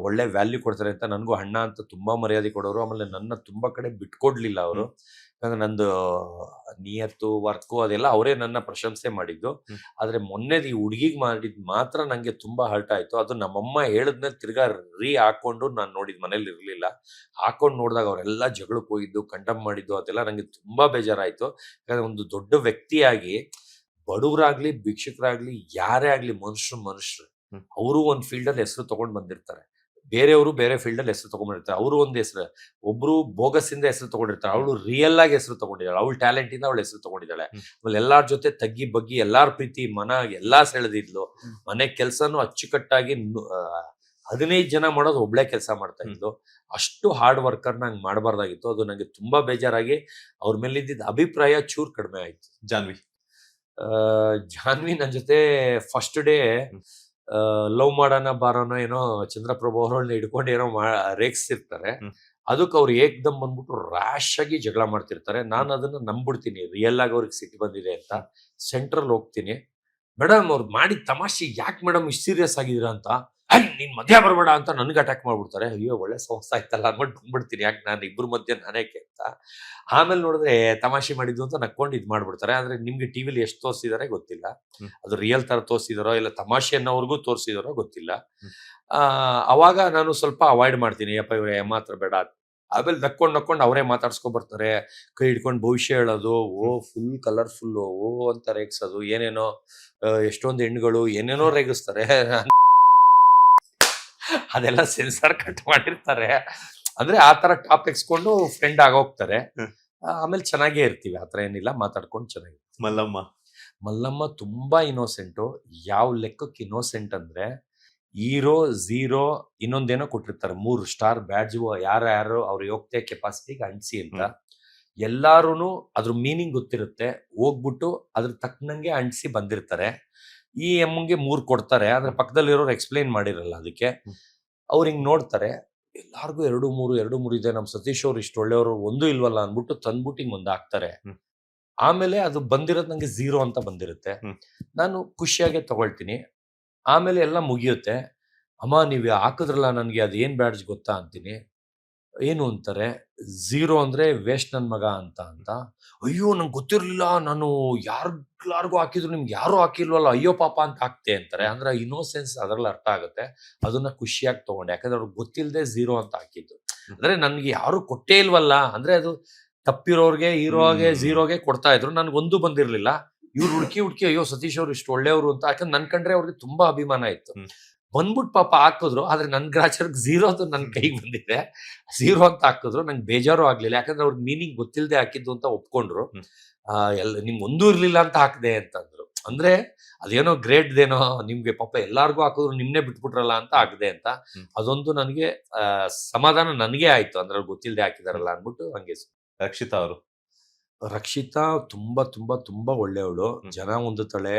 [SPEAKER 2] ಒಳ್ಳೆ ವ್ಯಾಲ್ಯೂ ಕೊಡ್ತಾರೆ ಅಂತ. ನನ್ಗೂ ಅಣ್ಣ ಅಂತ ತುಂಬಾ ಮರ್ಯಾದೆ ಕೊಡೋರು. ಆಮೇಲೆ ನನ್ನ ತುಂಬಾ ಕಡೆ ಬಿಟ್ಕೊಡ್ಲಿಲ್ಲ ಅವರು. ಯಾಕಂದ್ರೆ ನಂದು ನಿಯತ್ತು, ವರ್ಕು ಅದೆಲ್ಲ ಅವರೇ ನನ್ನ ಪ್ರಶಂಸೆ ಮಾಡಿದ್ದು. ಆದ್ರೆ ಮೊನ್ನೆದು ಈ ಹುಡುಗಿಗೆ ಮಾಡಿದ್ ಮಾತ್ರ ನಂಗೆ ತುಂಬಾ ಹರ್ಟ್ ಆಯ್ತು. ಅದು ನಮ್ಮಮ್ಮ ಹೇಳಿದ್ಮೇಲೆ ತಿರ್ಗಾ ಹಾಕೊಂಡು ನಾನು ನೋಡಿದ್, ಮನೇಲಿ ಇರ್ಲಿಲ್ಲ, ಹಾಕೊಂಡು ನೋಡಿದಾಗ ಅವರೆಲ್ಲ ಜಗಳಕ್ಕೆ ಹೋಗಿದ್ದು, ಕಂಡಮ್ ಮಾಡಿದ್ದು, ಅದೆಲ್ಲ ನಂಗೆ ತುಂಬಾ ಬೇಜಾರಾಯ್ತು. ಯಾಕಂದ್ರೆ ಒಂದು ದೊಡ್ಡ ವ್ಯಕ್ತಿಯಾಗಿ ಬಡವರಾಗ್ಲಿ, ಭಿಕ್ಷುಕರಾಗ್ಲಿ, ಯಾರೇ ಆಗ್ಲಿ, ಮನುಷ್ಯರು ಅವರು ಒಂದ್ ಫೀಲ್ಡ್ ಅಲ್ಲಿ ಹೆಸರು ತಗೊಂಡ್ ಬಂದಿರ್ತಾರೆ. ಬೇರೆಯವರು ಬೇರೆ ಫೀಲ್ಡ್ ಅಲ್ಲಿ ಹೆಸರು ತಗೊಂಡಿರ್ತಾರೆ. ಅವರು ಒಂದು ಹೆಸರು, ಒಬ್ರು ಬೋಗಸ್ ಇಂದ ಹೆಸರು ತಗೊಂಡಿರ್ತಾರೆ, ಅವಳು ರಿಯಲ್ ಆಗಿ ಹೆಸರು ತಗೊಂಡಿದ್ದಾಳೆ, ಅವಳ ಟ್ಯಾಲೆಂಟ್ ಇಂದ ಅವಳು ಹೆಸರು ತಗೊಂಡಿದ್ದಾಳೆ. ಆಮೇಲೆ ಎಲ್ಲಾರ ಜೊತೆ ತಗ್ಗಿ ಬಗ್ಗಿ ಎಲ್ಲಾರ ಪ್ರೀತಿ ಎಲ್ಲಾ ಸೆಳೆದಿದ್ಲು. ಮನೆ ಕೆಲ್ಸನೂ ಅಚ್ಚುಕಟ್ಟಾಗಿ 15 ಜನ ಮಾಡೋದು ಒಬ್ಳೆ ಕೆಲಸ ಮಾಡ್ತಾ ಇದ್ಲು. ಅಷ್ಟು ಹಾರ್ಡ್ ವರ್ಕರ್ ನಂಗೆ ಮಾಡಬಾರ್ದಾಗಿತ್ತು. ಅದು ನಂಗೆ ತುಂಬಾ ಬೇಜಾರಾಗಿ ಅವ್ರ ಮೇಲೆ ಇದ್ದಿದ್ದ ಅಭಿಪ್ರಾಯ ಚೂರ್ ಕಡಿಮೆ ಆಯ್ತು.
[SPEAKER 1] ಜಾನ್ವಿ
[SPEAKER 2] ಜಾನ್ವಿ ನನ್ ಜೊತೆ ಫಸ್ಟ್ ಡೇ ಲವ್ ಮಾಡೋಣ ಬಾರೋನೋ ಏನೋ ಚಂದ್ರಪ್ರಭು ಅವರನ್ನ ಹಿಡ್ಕೊಂಡು ಏನೋ ರೇಗಿಸ್ತಿರ್ತಾರೆ. ಅದಕ್ಕೆ ಅವ್ರು ಏಕ್ದಮ್ ಬಂದ್ಬಿಟ್ಟು ರ್ಯಾಶ್ ಆಗಿ ಜಗಳ ಮಾಡ್ತಿರ್ತಾರೆ. ನಾನು ಅದನ್ನ ನಂಬ್ಬಿಡ್ತೀನಿ, ರಿಯಲ್ ಆಗಿ ಅವ್ರಿಗೆ ಸಿಟ್ಟು ಬಂದಿದೆ ಅಂತ. ಸೆಂಟ್ರಲ್ ಹೋಗ್ತೀನಿ, ಮೇಡಮ್ ಅವ್ರು ಮಾಡಿದ ತಮಾಷೆ ಯಾಕೆ ಮೇಡಮ್ ಇಷ್ಟು ಸೀರಿಯಸ್ ಆಗಿದ್ದೀರಾ ಅಂತ. ನೀನ್ ಮಧ್ಯ ಬರ್ಬೇಡ ಅಂತ ನನ್ಗೆ ಅಟ್ಯಾಕ್ ಮಾಡ್ಬಿಡ್ತಾರೆ. ಅಯ್ಯೋ ಒಳ್ಳೆ ಸಮಸ್ಯೆ ಆಯ್ತಲ್ಲ ಅನ್ಬಿಟ್ಟು ಬಂದ್ಬಿಡ್ತೀನಿ, ಯಾಕೆ ನಾನು ಇಬ್ರು ಮಧ್ಯೆ ನಾನೇಕೆ ಅಂತ. ಆಮೇಲೆ ನೋಡಿದ್ರೆ ತಮಾಷೆ ಮಾಡಿದ್ದು ಅಂತ ನಕ್ಕೊಂಡು ಇದ್ ಮಾಡ್ಬಿಡ್ತಾರೆ. ಆದ್ರೆ ನಿಮ್ಗೆ ಟಿವಿಲಿ ಎಷ್ಟು ತೋರಿಸಿದಾರೆ ಗೊತ್ತಿಲ್ಲ, ಅದು ರಿಯಲ್ ತರ ತೋರಿಸಿದಾರೋ ಇಲ್ಲ ತಮಾಷೆ ಅನ್ನೋರ್ಗೂ ತೋರಿಸಿದಾರೋ ಗೊತ್ತಿಲ್ಲ. ಅವಾಗ ನಾನು ಸ್ವಲ್ಪ ಅವಾಯ್ಡ್ ಮಾಡ್ತೀನಿ, ಯಪ್ಪ ಇವ್ರೆ ಮಾತ್ರ ಬೇಡ. ಆಮೇಲೆ ನಕ್ಕೊಂಡು ಅವರೇ ಮಾತಾಡ್ಸ್ಕೊಂಡ್ ಬರ್ತಾರೆ, ಕೈ ಹಿಡ್ಕೊಂಡು ಭವಿಷ್ಯ ಹೇಳೋದು, ಫುಲ್ ಕಲರ್ಫುಲ್ ಅಂತ ರೇಗಿಸೋದು, ಏನೇನೋ ಎಷ್ಟೊಂದು ಹೆಣ್ಣುಗಳು ಏನೇನೋ ರೇಗಿಸ್ತಾರೆ. ಅದೆಲ್ಲ ಸೆನ್ಸಾರ್ ಕಟ್ ಮಾಡಿರ್ತಾರೆ. ಅಂದ್ರೆ ಆ ತರ ಟಾಪ್ ಎಕ್ಸ್ಕೊಂಡು ಫ್ರೆಂಡ್ ಆಗೋಗ್ತಾರೆ. ಆಮೇಲೆ ಚೆನ್ನಾಗೇ ಇರ್ತೀವಿ, ಆತರ ಏನಿಲ್ಲ, ಮಾತಾಡ್ಕೊಂಡು ಚೆನ್ನಾಗಿರ್ತೀವಿ. ಮಲ್ಲಮ್ಮ ತುಂಬಾ ಇನ್ನೋಸೆಂಟು. ಯಾವ ಲೆಕ್ಕಕ್ಕೆ ಇನ್ನೋಸೆಂಟ್ ಅಂದ್ರೆ, ಹೀರೋ ಝೀರೋ ಇನ್ನೊಂದೇನೋ ಕೊಟ್ಟಿರ್ತಾರೆ, 3 ಸ್ಟಾರ್ ಬ್ಯಾಡ್ಜ್, ಯಾರು ಅವ್ರ ಯೋಗ್ಯತೆ ಕೆಪಾಸಿಟಿಗೆ ಅಂಟಿಸಿ ಅಂತ. ಎಲ್ಲಾರು ಅದ್ರ ಮೀನಿಂಗ್ ಗೊತ್ತಿರುತ್ತೆ, ಹೋಗ್ಬಿಟ್ಟು ಅದ್ರ ತಕ್ಕನಂಗೆ ಅಂಟಿಸಿ ಬಂದಿರ್ತಾರೆ. ಈ ಎಮ್ಮಗೆ 3 ಕೊಡ್ತಾರೆ, ಆದ್ರೆ ಪಕ್ಕದಲ್ಲಿರೋರು ಎಕ್ಸ್ಪ್ಲೈನ್ ಮಾಡಿರಲ್ಲ. ಅದಕ್ಕೆ ಅವ್ರು ಹಿಂಗ್ ನೋಡ್ತಾರೆ, ಎಲ್ಲಾರ್ಗು 2-3 ಇದೆ, ನಮ್ ಸತೀಶ್ ಅವ್ರು ಇಷ್ಟು ಒಳ್ಳೆಯವರು, ಒಂದು ಇಲ್ವಲ್ಲ ಅನ್ಬಿಟ್ಟು ತಂದ್ಬಿಟ್ಟು ಹಿಂಗ್ ಒಂದ್ ಹಾಕ್ತಾರೆ. ಆಮೇಲೆ ಅದು ಬಂದಿರೋದು ನಂಗೆ 0 ಅಂತ ಬಂದಿರುತ್ತೆ. ನಾನು ಖುಷಿಯಾಗೆ ತಗೊಳ್ತೀನಿ. ಆಮೇಲೆ ಎಲ್ಲ ಮುಗಿಯುತ್ತೆ. ಅಮ್ಮ ನೀವ್ ಹಾಕಿದ್ರಲ್ಲ ನನ್ಗೆ ಅದ್ ಏನ್ ಬ್ಯಾಡ್ಜ್ ಗೊತ್ತಾ ಅಂತೀನಿ. ಏನು ಅಂತಾರೆ, 0 ಅಂದ್ರೆ ವೇಸ್ಟ್ ನನ್ ಮಗ ಅಂತ. ಅಯ್ಯೋ ನಂಗೆ ಗೊತ್ತಿರ್ಲಿಲ್ಲ, ನಾನು ಯಾರ್ಗೂ ಹಾಕಿದ್ರು ನಿಮ್ಗೆ ಯಾರು ಹಾಕಿಲ್ವಲ್ಲ, ಅಯ್ಯೋ ಪಾಪ ಅಂತ ಹಾಕ್ತೆ ಅಂತಾರೆ. ಅಂದ್ರೆ ಇನ್ನೋಸೆನ್ಸ್ ಅದ್ರಲ್ಲಿ ಅರ್ಥ ಆಗುತ್ತೆ. ಅದನ್ನ ಖುಷಿಯಾಗಿ ತಗೊಂಡೆ, ಯಾಕಂದ್ರೆ ಅವ್ರಿಗೆ ಗೊತ್ತಿಲ್ಲದೆ 0 ಅಂತ ಹಾಕಿದ್ದು. ಅಂದ್ರೆ ನನ್ಗೆ ಯಾರು ಕೊಟ್ಟೇ ಇಲ್ವಲ್ಲ, ಅಂದ್ರೆ ಅದು ತಪ್ಪಿರೋರ್ಗೆ ಹೀರೋಗೆ 0ಗೆ ಕೊಡ್ತಾ ಇದ್ರು, ನನ್ಗೊಂದು ಬಂದಿರ್ಲಿಲ್ಲ. ಇವ್ರು ಹುಡ್ಕಿ ಅಯ್ಯೋ ಸತೀಶ್ ಅವ್ರು ಇಷ್ಟು ಒಳ್ಳೆಯವರು ಅಂತ, ಯಾಕಂದ್ರೆ ನನ್ ಕಂಡ್ರೆ ಅವ್ರಿಗೆ ತುಂಬಾ ಅಭಿಮಾನ ಇತ್ತು. ಬಂದ್ಬಿಟ್ಟು ಪಾಪ ಹಾಕಿದ್ರು, ಆದ್ರೆ ನನ್ ಗ್ರಾಚಾರಕ್ಕೆ 0 ಅದು ನನ್ ಕೈಗೆ ಬಂದಿದೆ. 0 ಅಂತ ಹಾಕಿದ್ರು, ನಂಗೆ ಬೇಜಾರು ಆಗ್ಲಿಲ್ಲ, ಯಾಕಂದ್ರೆ ಅವ್ರಿಗೆ ಮೀನಿಂಗ್ ಗೊತ್ತಿಲ್ಲದೆ ಹಾಕಿದ್ದು ಅಂತ ಒಪ್ಕೊಂಡ್ರು. ಎಲ್ಲ ನಿಮ್ಗೆ ಒಂದೂ ಇರ್ಲಿಲ್ಲ ಅಂತ ಹಾಕ್ದೆ ಅಂತಂದ್ರು. ಅಂದ್ರೆ ಅದೇನೋ ಗ್ರೇಟ್ದೇನೋ, ನಿಮ್ಗೆ ಪಾಪ ಎಲ್ಲಾರ್ಗು ಹಾಕಿದ್ರು ನಿಮ್ನೆ ಬಿಟ್ಬಿಟ್ರಲ್ಲ ಅಂತ ಹಾಕ್ದೆ ಅಂತ. ಅದೊಂದು ನನಗೆ ಸಮಾಧಾನ ನನಗೆ ಆಯ್ತು, ಅಂದ್ರೆ ಗೊತ್ತಿಲ್ಲದೆ ಹಾಕಿದಾರಲ್ಲ ಅನ್ಬಿಟ್ಟು. ಹಂಗೆ ರಕ್ಷಿತಾ ತುಂಬಾ ತುಂಬಾ ತುಂಬಾ ಒಳ್ಳೆಯವಳು, ಜನ ಹೊಂದುತ್ತಾಳೆ,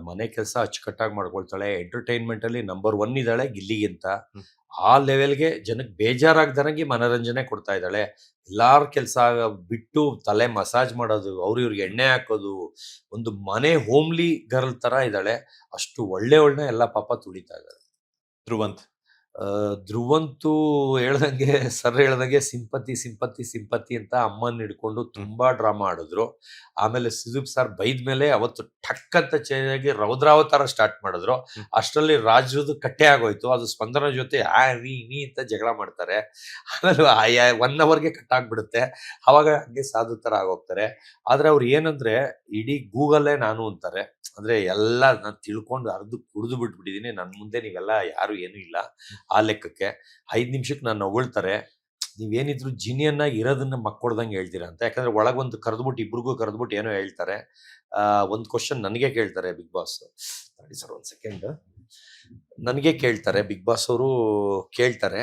[SPEAKER 2] ಮನೆ ಕೆಲಸ ಅಚ್ಚುಕಟ್ಟಾಗಿ ಮಾಡ್ಕೊಳ್ತಾಳೆ, ಎಂಟರ್ಟೈನ್ಮೆಂಟ್ ಅಲ್ಲಿ ನಂಬರ್ 1 ಇದ್ದಾಳೆ ಗಿಲ್ಲಿಗಿಂತ. ಆ ಲೆವೆಲ್ಗೆ ಜನಕ್ಕೆ ಬೇಜಾರಾಗ್ದಂಗೆ ಮನೋರಂಜನೆ ಕೊಡ್ತಾ ಇದ್ದಾಳೆ. ಎಲ್ಲಾರ ಕೆಲಸ ಬಿಟ್ಟು ತಲೆ ಮಸಾಜ್ ಮಾಡೋದು, ಇವ್ರಿಗೆ ಎಣ್ಣೆ ಹಾಕೋದು, ಒಂದು ಮನೆ ಹೋಮ್ಲಿ ಗರ್ಲ್ ತರ ಇದ್ದಾಳೆ. ಅಷ್ಟು ಒಳ್ಳೆಯವಳನ್ನ ಎಲ್ಲ ಪಾಪ ತುಳಿತಾ ಇದ್ದಾರೆ. ಧ್ರುವಂತು ಸರ್ ಹೇಳ್ದಂಗೆ ಸಿಂಪತಿ ಅಂತ ಅಮ್ಮನ್ ಹಿಡ್ಕೊಂಡು ತುಂಬಾ ಡ್ರಾಮಾ ಆಡಿದ್ರು. ಆಮೇಲೆ ಸುದೀಪ್ ಸರ್ ಬೈದ್ಮೇಲೆ ಅವತ್ತು ಠಕ್ ಅಂತ ಚೇಂಜಾಗಿ ರೌದ್ರಾವತಾರ ಸ್ಟಾರ್ಟ್ ಮಾಡಿದ್ರು. ಅಷ್ಟರಲ್ಲಿ ರಾಜ್ರದ್ದು ಕಟ್ಟೆ ಆಗೋಯ್ತು. ಅದು ಸ್ಪಂದನ ಜೊತೆ ನೀ ಅಂತ ಜಗಳ ಮಾಡ್ತಾರೆ. ಆಮೇಲೆ 1 ಅವರ್ಗೆ ಕಟ್ ಆಗ್ಬಿಡುತ್ತೆ. ಅವಾಗ ಹಂಗೆ ಸಾಧು ತರ ಆಗೋಗ್ತಾರೆ. ಆದ್ರೆ ಅವ್ರು ಏನಂದ್ರೆ ಇಡೀ ಗೂಗಲ್ಲೇ ನಾನು ಅಂತಾರೆ. ಅಂದ್ರೆ ಎಲ್ಲ ನಾನು ತಿಳ್ಕೊಂಡು ಕುಡಿದು ಬಿಟ್ಬಿಟ್ಟಿದೀನಿ, ನನ್ ಮುಂದೆ ನೀವೆಲ್ಲ ಯಾರು ಏನು ಇಲ್ಲ ಆ ಲೆಕ್ಕಕ್ಕೆ. 5 ನಿಮಿಷಕ್ಕೆ ನಾನು ಹೊಗಳ್ತಾರೆ, ನೀವೇನಿದ್ರು ಜಿನಿಯನ್ ಆಗಿ ಇರೋದನ್ನ ಮಕ್ಕೊಡ್ದಂಗೆ ಹೇಳ್ತೀರಾ ಅಂತ. ಯಾಕಂದ್ರೆ ಒಳಗೊಂದು ಕರೆದ್ಬಿಟ್ಟು ಇಬ್ರಿಗೂ ಕರೆದ್ಬಿಟ್ಟು ಏನೋ ಹೇಳ್ತಾರೆ. ಒಂದು ಕ್ವಶನ್ ನನಗೆ ಕೇಳ್ತಾರೆ ಬಿಗ್ ಬಾಸ್. Sir 1 second. ನನಗೆ ಕೇಳ್ತಾರೆ ಬಿಗ್ ಬಾಸ್ ಅವರು, ಕೇಳ್ತಾರೆ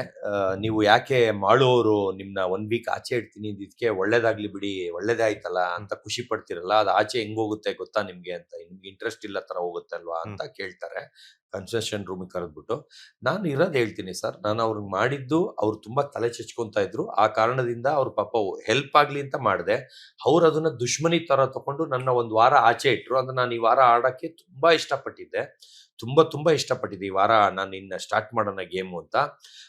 [SPEAKER 2] ನೀವು ಯಾಕೆ ಮಾಳುವವರು ನಿಮ್ನ 1 ವೀಕ್ ಆಚೆ ಇಡ್ತೀನಿ, ಇದಕ್ಕೆ ಒಳ್ಳೇದಾಗ್ಲಿ ಬಿಡಿ, ಒಳ್ಳೇದೇ ಆಯ್ತಲ್ಲ ಅಂತ ಖುಷಿ ಪಡ್ತಿರಲ್ಲ, ಅದು ಆಚೆ ಹೆಂಗ್ ಹೋಗುತ್ತೆ ಗೊತ್ತಾ ನಿಮ್ಗೆ ಅಂತ, ನಿಮ್ಗೆ ಇಂಟ್ರೆಸ್ಟ್ ಇಲ್ಲ ತರ ಹೋಗುತ್ತೆ ಅಲ್ವಾ ಅಂತ ಕೇಳ್ತಾರೆ. ಕನ್ಸೆಷನ್ ರೂಮಿಗೆ ಕರೆದ್ಬಿಟ್ಟು ನಾನು ಇರೋದು ಹೇಳ್ತೀನಿ ಸರ್, ನಾನು ಅವ್ರಿಗೆ ಮಾಡಿದ್ದು ಅವ್ರು ತುಂಬಾ ತಲೆ ಚಚ್ಕೊಂತ ಇದ್ರು, ಆ ಕಾರಣದಿಂದ ಅವ್ರ ಪಾಪ ಹೆಲ್ಪ್ ಆಗ್ಲಿ ಅಂತ ಮಾಡಿದೆ. ಅವ್ರು ಅದನ್ನ ದುಶ್ಮನಿ ತರ ತಗೊಂಡು ನನ್ನ 1 ವಾರ ಆಚೆ ಇಟ್ರು. ಅಂದ್ರೆ ನಾನು ಈ ವಾರ ಆಡಕ್ಕೆ ತುಂಬಾ ಇಷ್ಟಪಟ್ಟಿದ್ದೆ, ತುಂಬಾ ಇಷ್ಟಪಟ್ಟಿದ್ದೆ. ಈ ವಾರ ನಾನು ಇನ್ನ ಸ್ಟಾರ್ಟ್ ಮಾಡೋಣ ಗೇಮು ಅಂತ.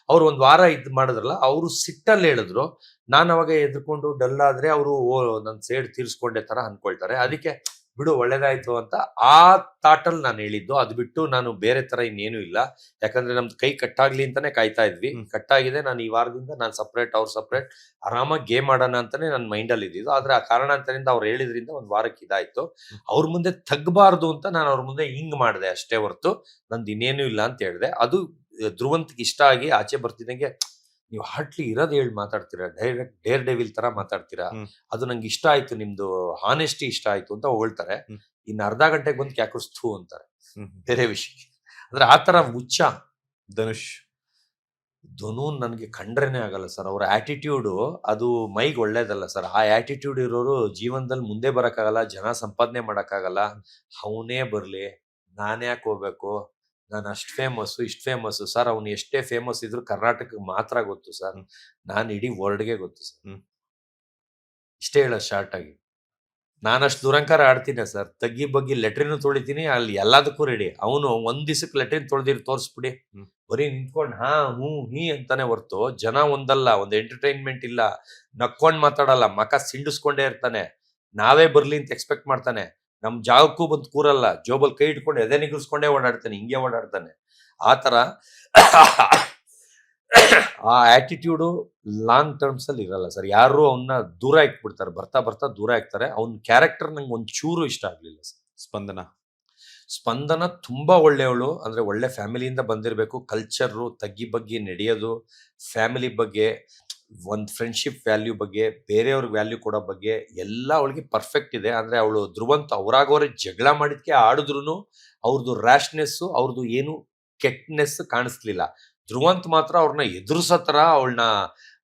[SPEAKER 2] ಅವ್ರು 1 ವಾರ ಇದ್ ಮಾಡಿದ್ರಲ್ಲ, ಅವರು ಸಿಟ್ಟಲ್ಲಿ ಹೇಳಿದ್ರು. ನಾನು ಅವಾಗ ಎದ್ಕೊಂಡು ಡಲ್ ಆದ್ರೆ ಅವರು ನನ್ ಸೇಡ್ ತೀರ್ಸ್ಕೊಂಡೆ ತರ ಅನ್ಕೊಳ್ತಾರೆ. ಅದಕ್ಕೆ ಬಿಡು ಒಳ್ಳೇದಾಯ್ತು ಅಂತ ಆ ತಾಟಲ್ಲಿ ನಾನು ಹೇಳಿದ್ದು. ಅದು ಬಿಟ್ಟು ನಾನು ಬೇರೆ ತರ ಇನ್ನೇನು ಇಲ್ಲ. ಯಾಕಂದ್ರೆ ನಮ್ದು ಕೈ ಕಟ್ಟಾಗ್ಲಿ ಅಂತಾನೆ ಕಾಯ್ತಾ ಇದ್ವಿ. ಕಟ್ಟಾಗಿದೆ. ನಾನು ಈ ವಾರದಿಂದ ನಾನು ಸಪ್ರೇಟ್, ಅವ್ರು ಸಪ್ರೇಟ್, ಆರಾಮಾಗಿ ಗೇಮ್ ಆಡೋಣ ಅಂತಾನೆ ನನ್ನ ಮೈಂಡಲ್ಲಿ ಇದ್ದಿದ್ದು. ಆದ್ರೆ ಆ ಕಾರಣಾಂತರದಿಂದ ಅವ್ರು ಹೇಳಿದ್ರಿಂದ 1 ವಾರಕ್ಕೆ ಇದಾಯ್ತು. ಅವ್ರ ಮುಂದೆ ತಗ್ಬಾರ್ದು ಅಂತ ನಾನು ಅವ್ರ ಮುಂದೆ ಹಿಂಗ್ ಮಾಡಿದೆ ಅಷ್ಟೇ ಹೊರತು ನಂದು ಇನ್ನೇನು ಇಲ್ಲ ಅಂತ ಹೇಳಿದೆ. ಅದು ಧ್ರುವಂತ್ಗೆ ಇಷ್ಟ ಆಗಿ ಆಚೆ ಬರ್ತಿದ್ದಂಗೆ ನೀವು ಹಾರ್ಟ್ಲಿ ಇರೋದು ಹೇಳಿ ಮಾತಾಡ್ತೀರಾ, ಡೈರೆಕ್ಟ್ ಡೇರ್ ಡೆವಿಲ್ ತರ ಮಾತಾಡ್ತೀರಾ, ಅದು ನಂಗೆ ಇಷ್ಟ ಆಯ್ತು, ನಿಮ್ದು ಹಾನೆಸ್ಟಿ ಇಷ್ಟ ಆಯ್ತು ಅಂತ ಹೊಗಳ್ತಾರೆ. ಇನ್ನು ಅರ್ಧ ಗಂಟೆಗೆ ಬಂದು ಕ್ಯಾಕರಿಸ್ತು ಅಂತಾರೆ ಬೇರೆ ವಿಷಯ. ಅಂದ್ರೆ ಆ ತರ ಹುಚ್ಚ
[SPEAKER 1] ಧನುಷ್.
[SPEAKER 2] ಧನು ನನ್ಗೆ ಕಂಡ್ರೇನೆ ಆಗಲ್ಲ ಸರ್. ಅವ್ರ ಆಟಿಟ್ಯೂಡು ಅದು ಮೈಗೆ ಒಳ್ಳೇದಲ್ಲ ಸರ್. ಆ ಆಟಿಟ್ಯೂಡ್ ಇರೋರು ಜೀವನದಲ್ಲಿ ಮುಂದೆ ಬರಕ್ಕಾಗಲ್ಲ, ಜನ ಸಂಪಾದನೆ ಮಾಡಕ್ಕಾಗಲ್ಲ. ಅವನೇ ಬರ್ಲಿ, ನಾನ್ಯಾಕೆ ಹೋಗ್ಬೇಕು, ನಾನು ಅಷ್ಟು ಫೇಮಸ್ಸು ಇಷ್ಟು ಫೇಮಸ್ಸು ಸರ್. ಅವ್ನು ಎಷ್ಟೇ ಫೇಮಸ್ ಇದ್ರು ಕರ್ನಾಟಕಕ್ಕೆ ಮಾತ್ರ ಗೊತ್ತು ಸರ್, ನಾನು ಇಡೀ ವರ್ಲ್ಡ್ಗೆ ಗೊತ್ತು ಸರ್. ಇಷ್ಟೇ ಹೇಳ ಶಾರ್ಟ್ ಆಗಿ. ನಾನಷ್ಟು ದುರಂಕಾರ ಆಡ್ತೀನಿ ಸರ್. ತಗ್ಗಿ ಬಗ್ಗಿ ಲೆಟ್ರಿನೂ ತೊಳಿತೀನಿ, ಅಲ್ಲಿ ಎಲ್ಲದಕ್ಕೂ ರೆಡಿ. ಅವನು ಒಂದ್ ದಿವಸಕ್ಕೆ ಲೆಟ್ರಿನ್ ತೊಳೆದಿರಿ ತೋರಿಸ್ಬಿಡಿ, ಬರೀ ನಿಂತ್ಕೊಂಡು ಹಾ ಹೂ ಹೀ ಅಂತಾನೆ ಹೊರ್ತು ಜನ ಒಂದಲ್ಲ, ಒಂದ್ ಎಂಟರ್ಟೈನ್ಮೆಂಟ್ ಇಲ್ಲ, ನಕ್ಕೊಂಡ್ ಮಾತಾಡಲ್ಲ, ಮಕ ಸಿಂಡಿಸ್ಕೊಂಡೇ ಇರ್ತಾನೆ. ನಾವೇ ಬರ್ಲಿ ಅಂತ ಎಕ್ಸ್ಪೆಕ್ಟ್ ಮಾಡ್ತಾನೆ. ನಮ್ ಜಾಗಕ್ಕೂ ಬಂದು ಕೂರಲ್ಲ, ಜೋಬಲ್ ಕೈ ಇಟ್ಕೊಂಡು ಎದೆ ನಿಗರ್ಸ್ಕೊಂಡೇ ಓಡಾಡ್ತಾನೆ, ಹಿಂಗೆ ಓಡಾಡ್ತಾನೆ. ಆ ತರ ಆ ಆಟಿಟ್ಯೂಡು ಲಾಂಗ್ ಟರ್ಮ್ಸ್ ಅಲ್ಲಿ ಇರಲ್ಲ ಸರ್. ಯಾರು ಅವನ್ನ ದೂರ ಇಟ್ಬಿಡ್ತಾರೆ, ಬರ್ತಾ ಬರ್ತಾ ದೂರ ಆಗ್ತಾರೆ. ಅವ್ನ ಕ್ಯಾರೆಕ್ಟರ್ ನಂಗೆ ಒಂದ್ ಚೂರು ಇಷ್ಟ ಆಗ್ಲಿಲ್ಲ ಸರ್. ಸ್ಪಂದನ ತುಂಬಾ ಒಳ್ಳೆಯವಳು, ಅಂದ್ರೆ ಒಳ್ಳೆ ಫ್ಯಾಮಿಲಿಯಿಂದ ಬಂದಿರಬೇಕು. ಕಲ್ಚರು, ತಗ್ಗಿ ಬಗ್ಗೆ ನಡೆಯೋದು, ಫ್ಯಾಮಿಲಿ ಬಗ್ಗೆ, ಒಂದ್ ಫ್ರೆಂಡ್ಶಿಪ್ ವ್ಯಾಲ್ಯೂ ಬಗ್ಗೆ, ಬೇರೆಯವ್ರಿಗೆ ವ್ಯಾಲ್ಯೂ ಕೊಡೋ ಬಗ್ಗೆ ಎಲ್ಲ ಅವಳಿಗೆ ಪರ್ಫೆಕ್ಟ್ ಇದೆ. ಅಂದ್ರೆ ಅವಳು ಧ್ರುವಂತ್ ಅವ್ರಾಗವ್ರೆ ಜಗಳ ಮಾಡಿದ್ಕೆ ಆಡಿದ್ರು ಅವ್ರದ್ದು ರ್ಯಾಶ್ನೆಸ್, ಅವ್ರದ್ದು ಏನು ಕೆಟ್ನೆಸ್ ಕಾಣಿಸ್ಲಿಲ್ಲ. ಧ್ರುವಂತ್ ಮಾತ್ರ ಅವ್ರನ್ನ ಎದುರಿಸೋ ತರ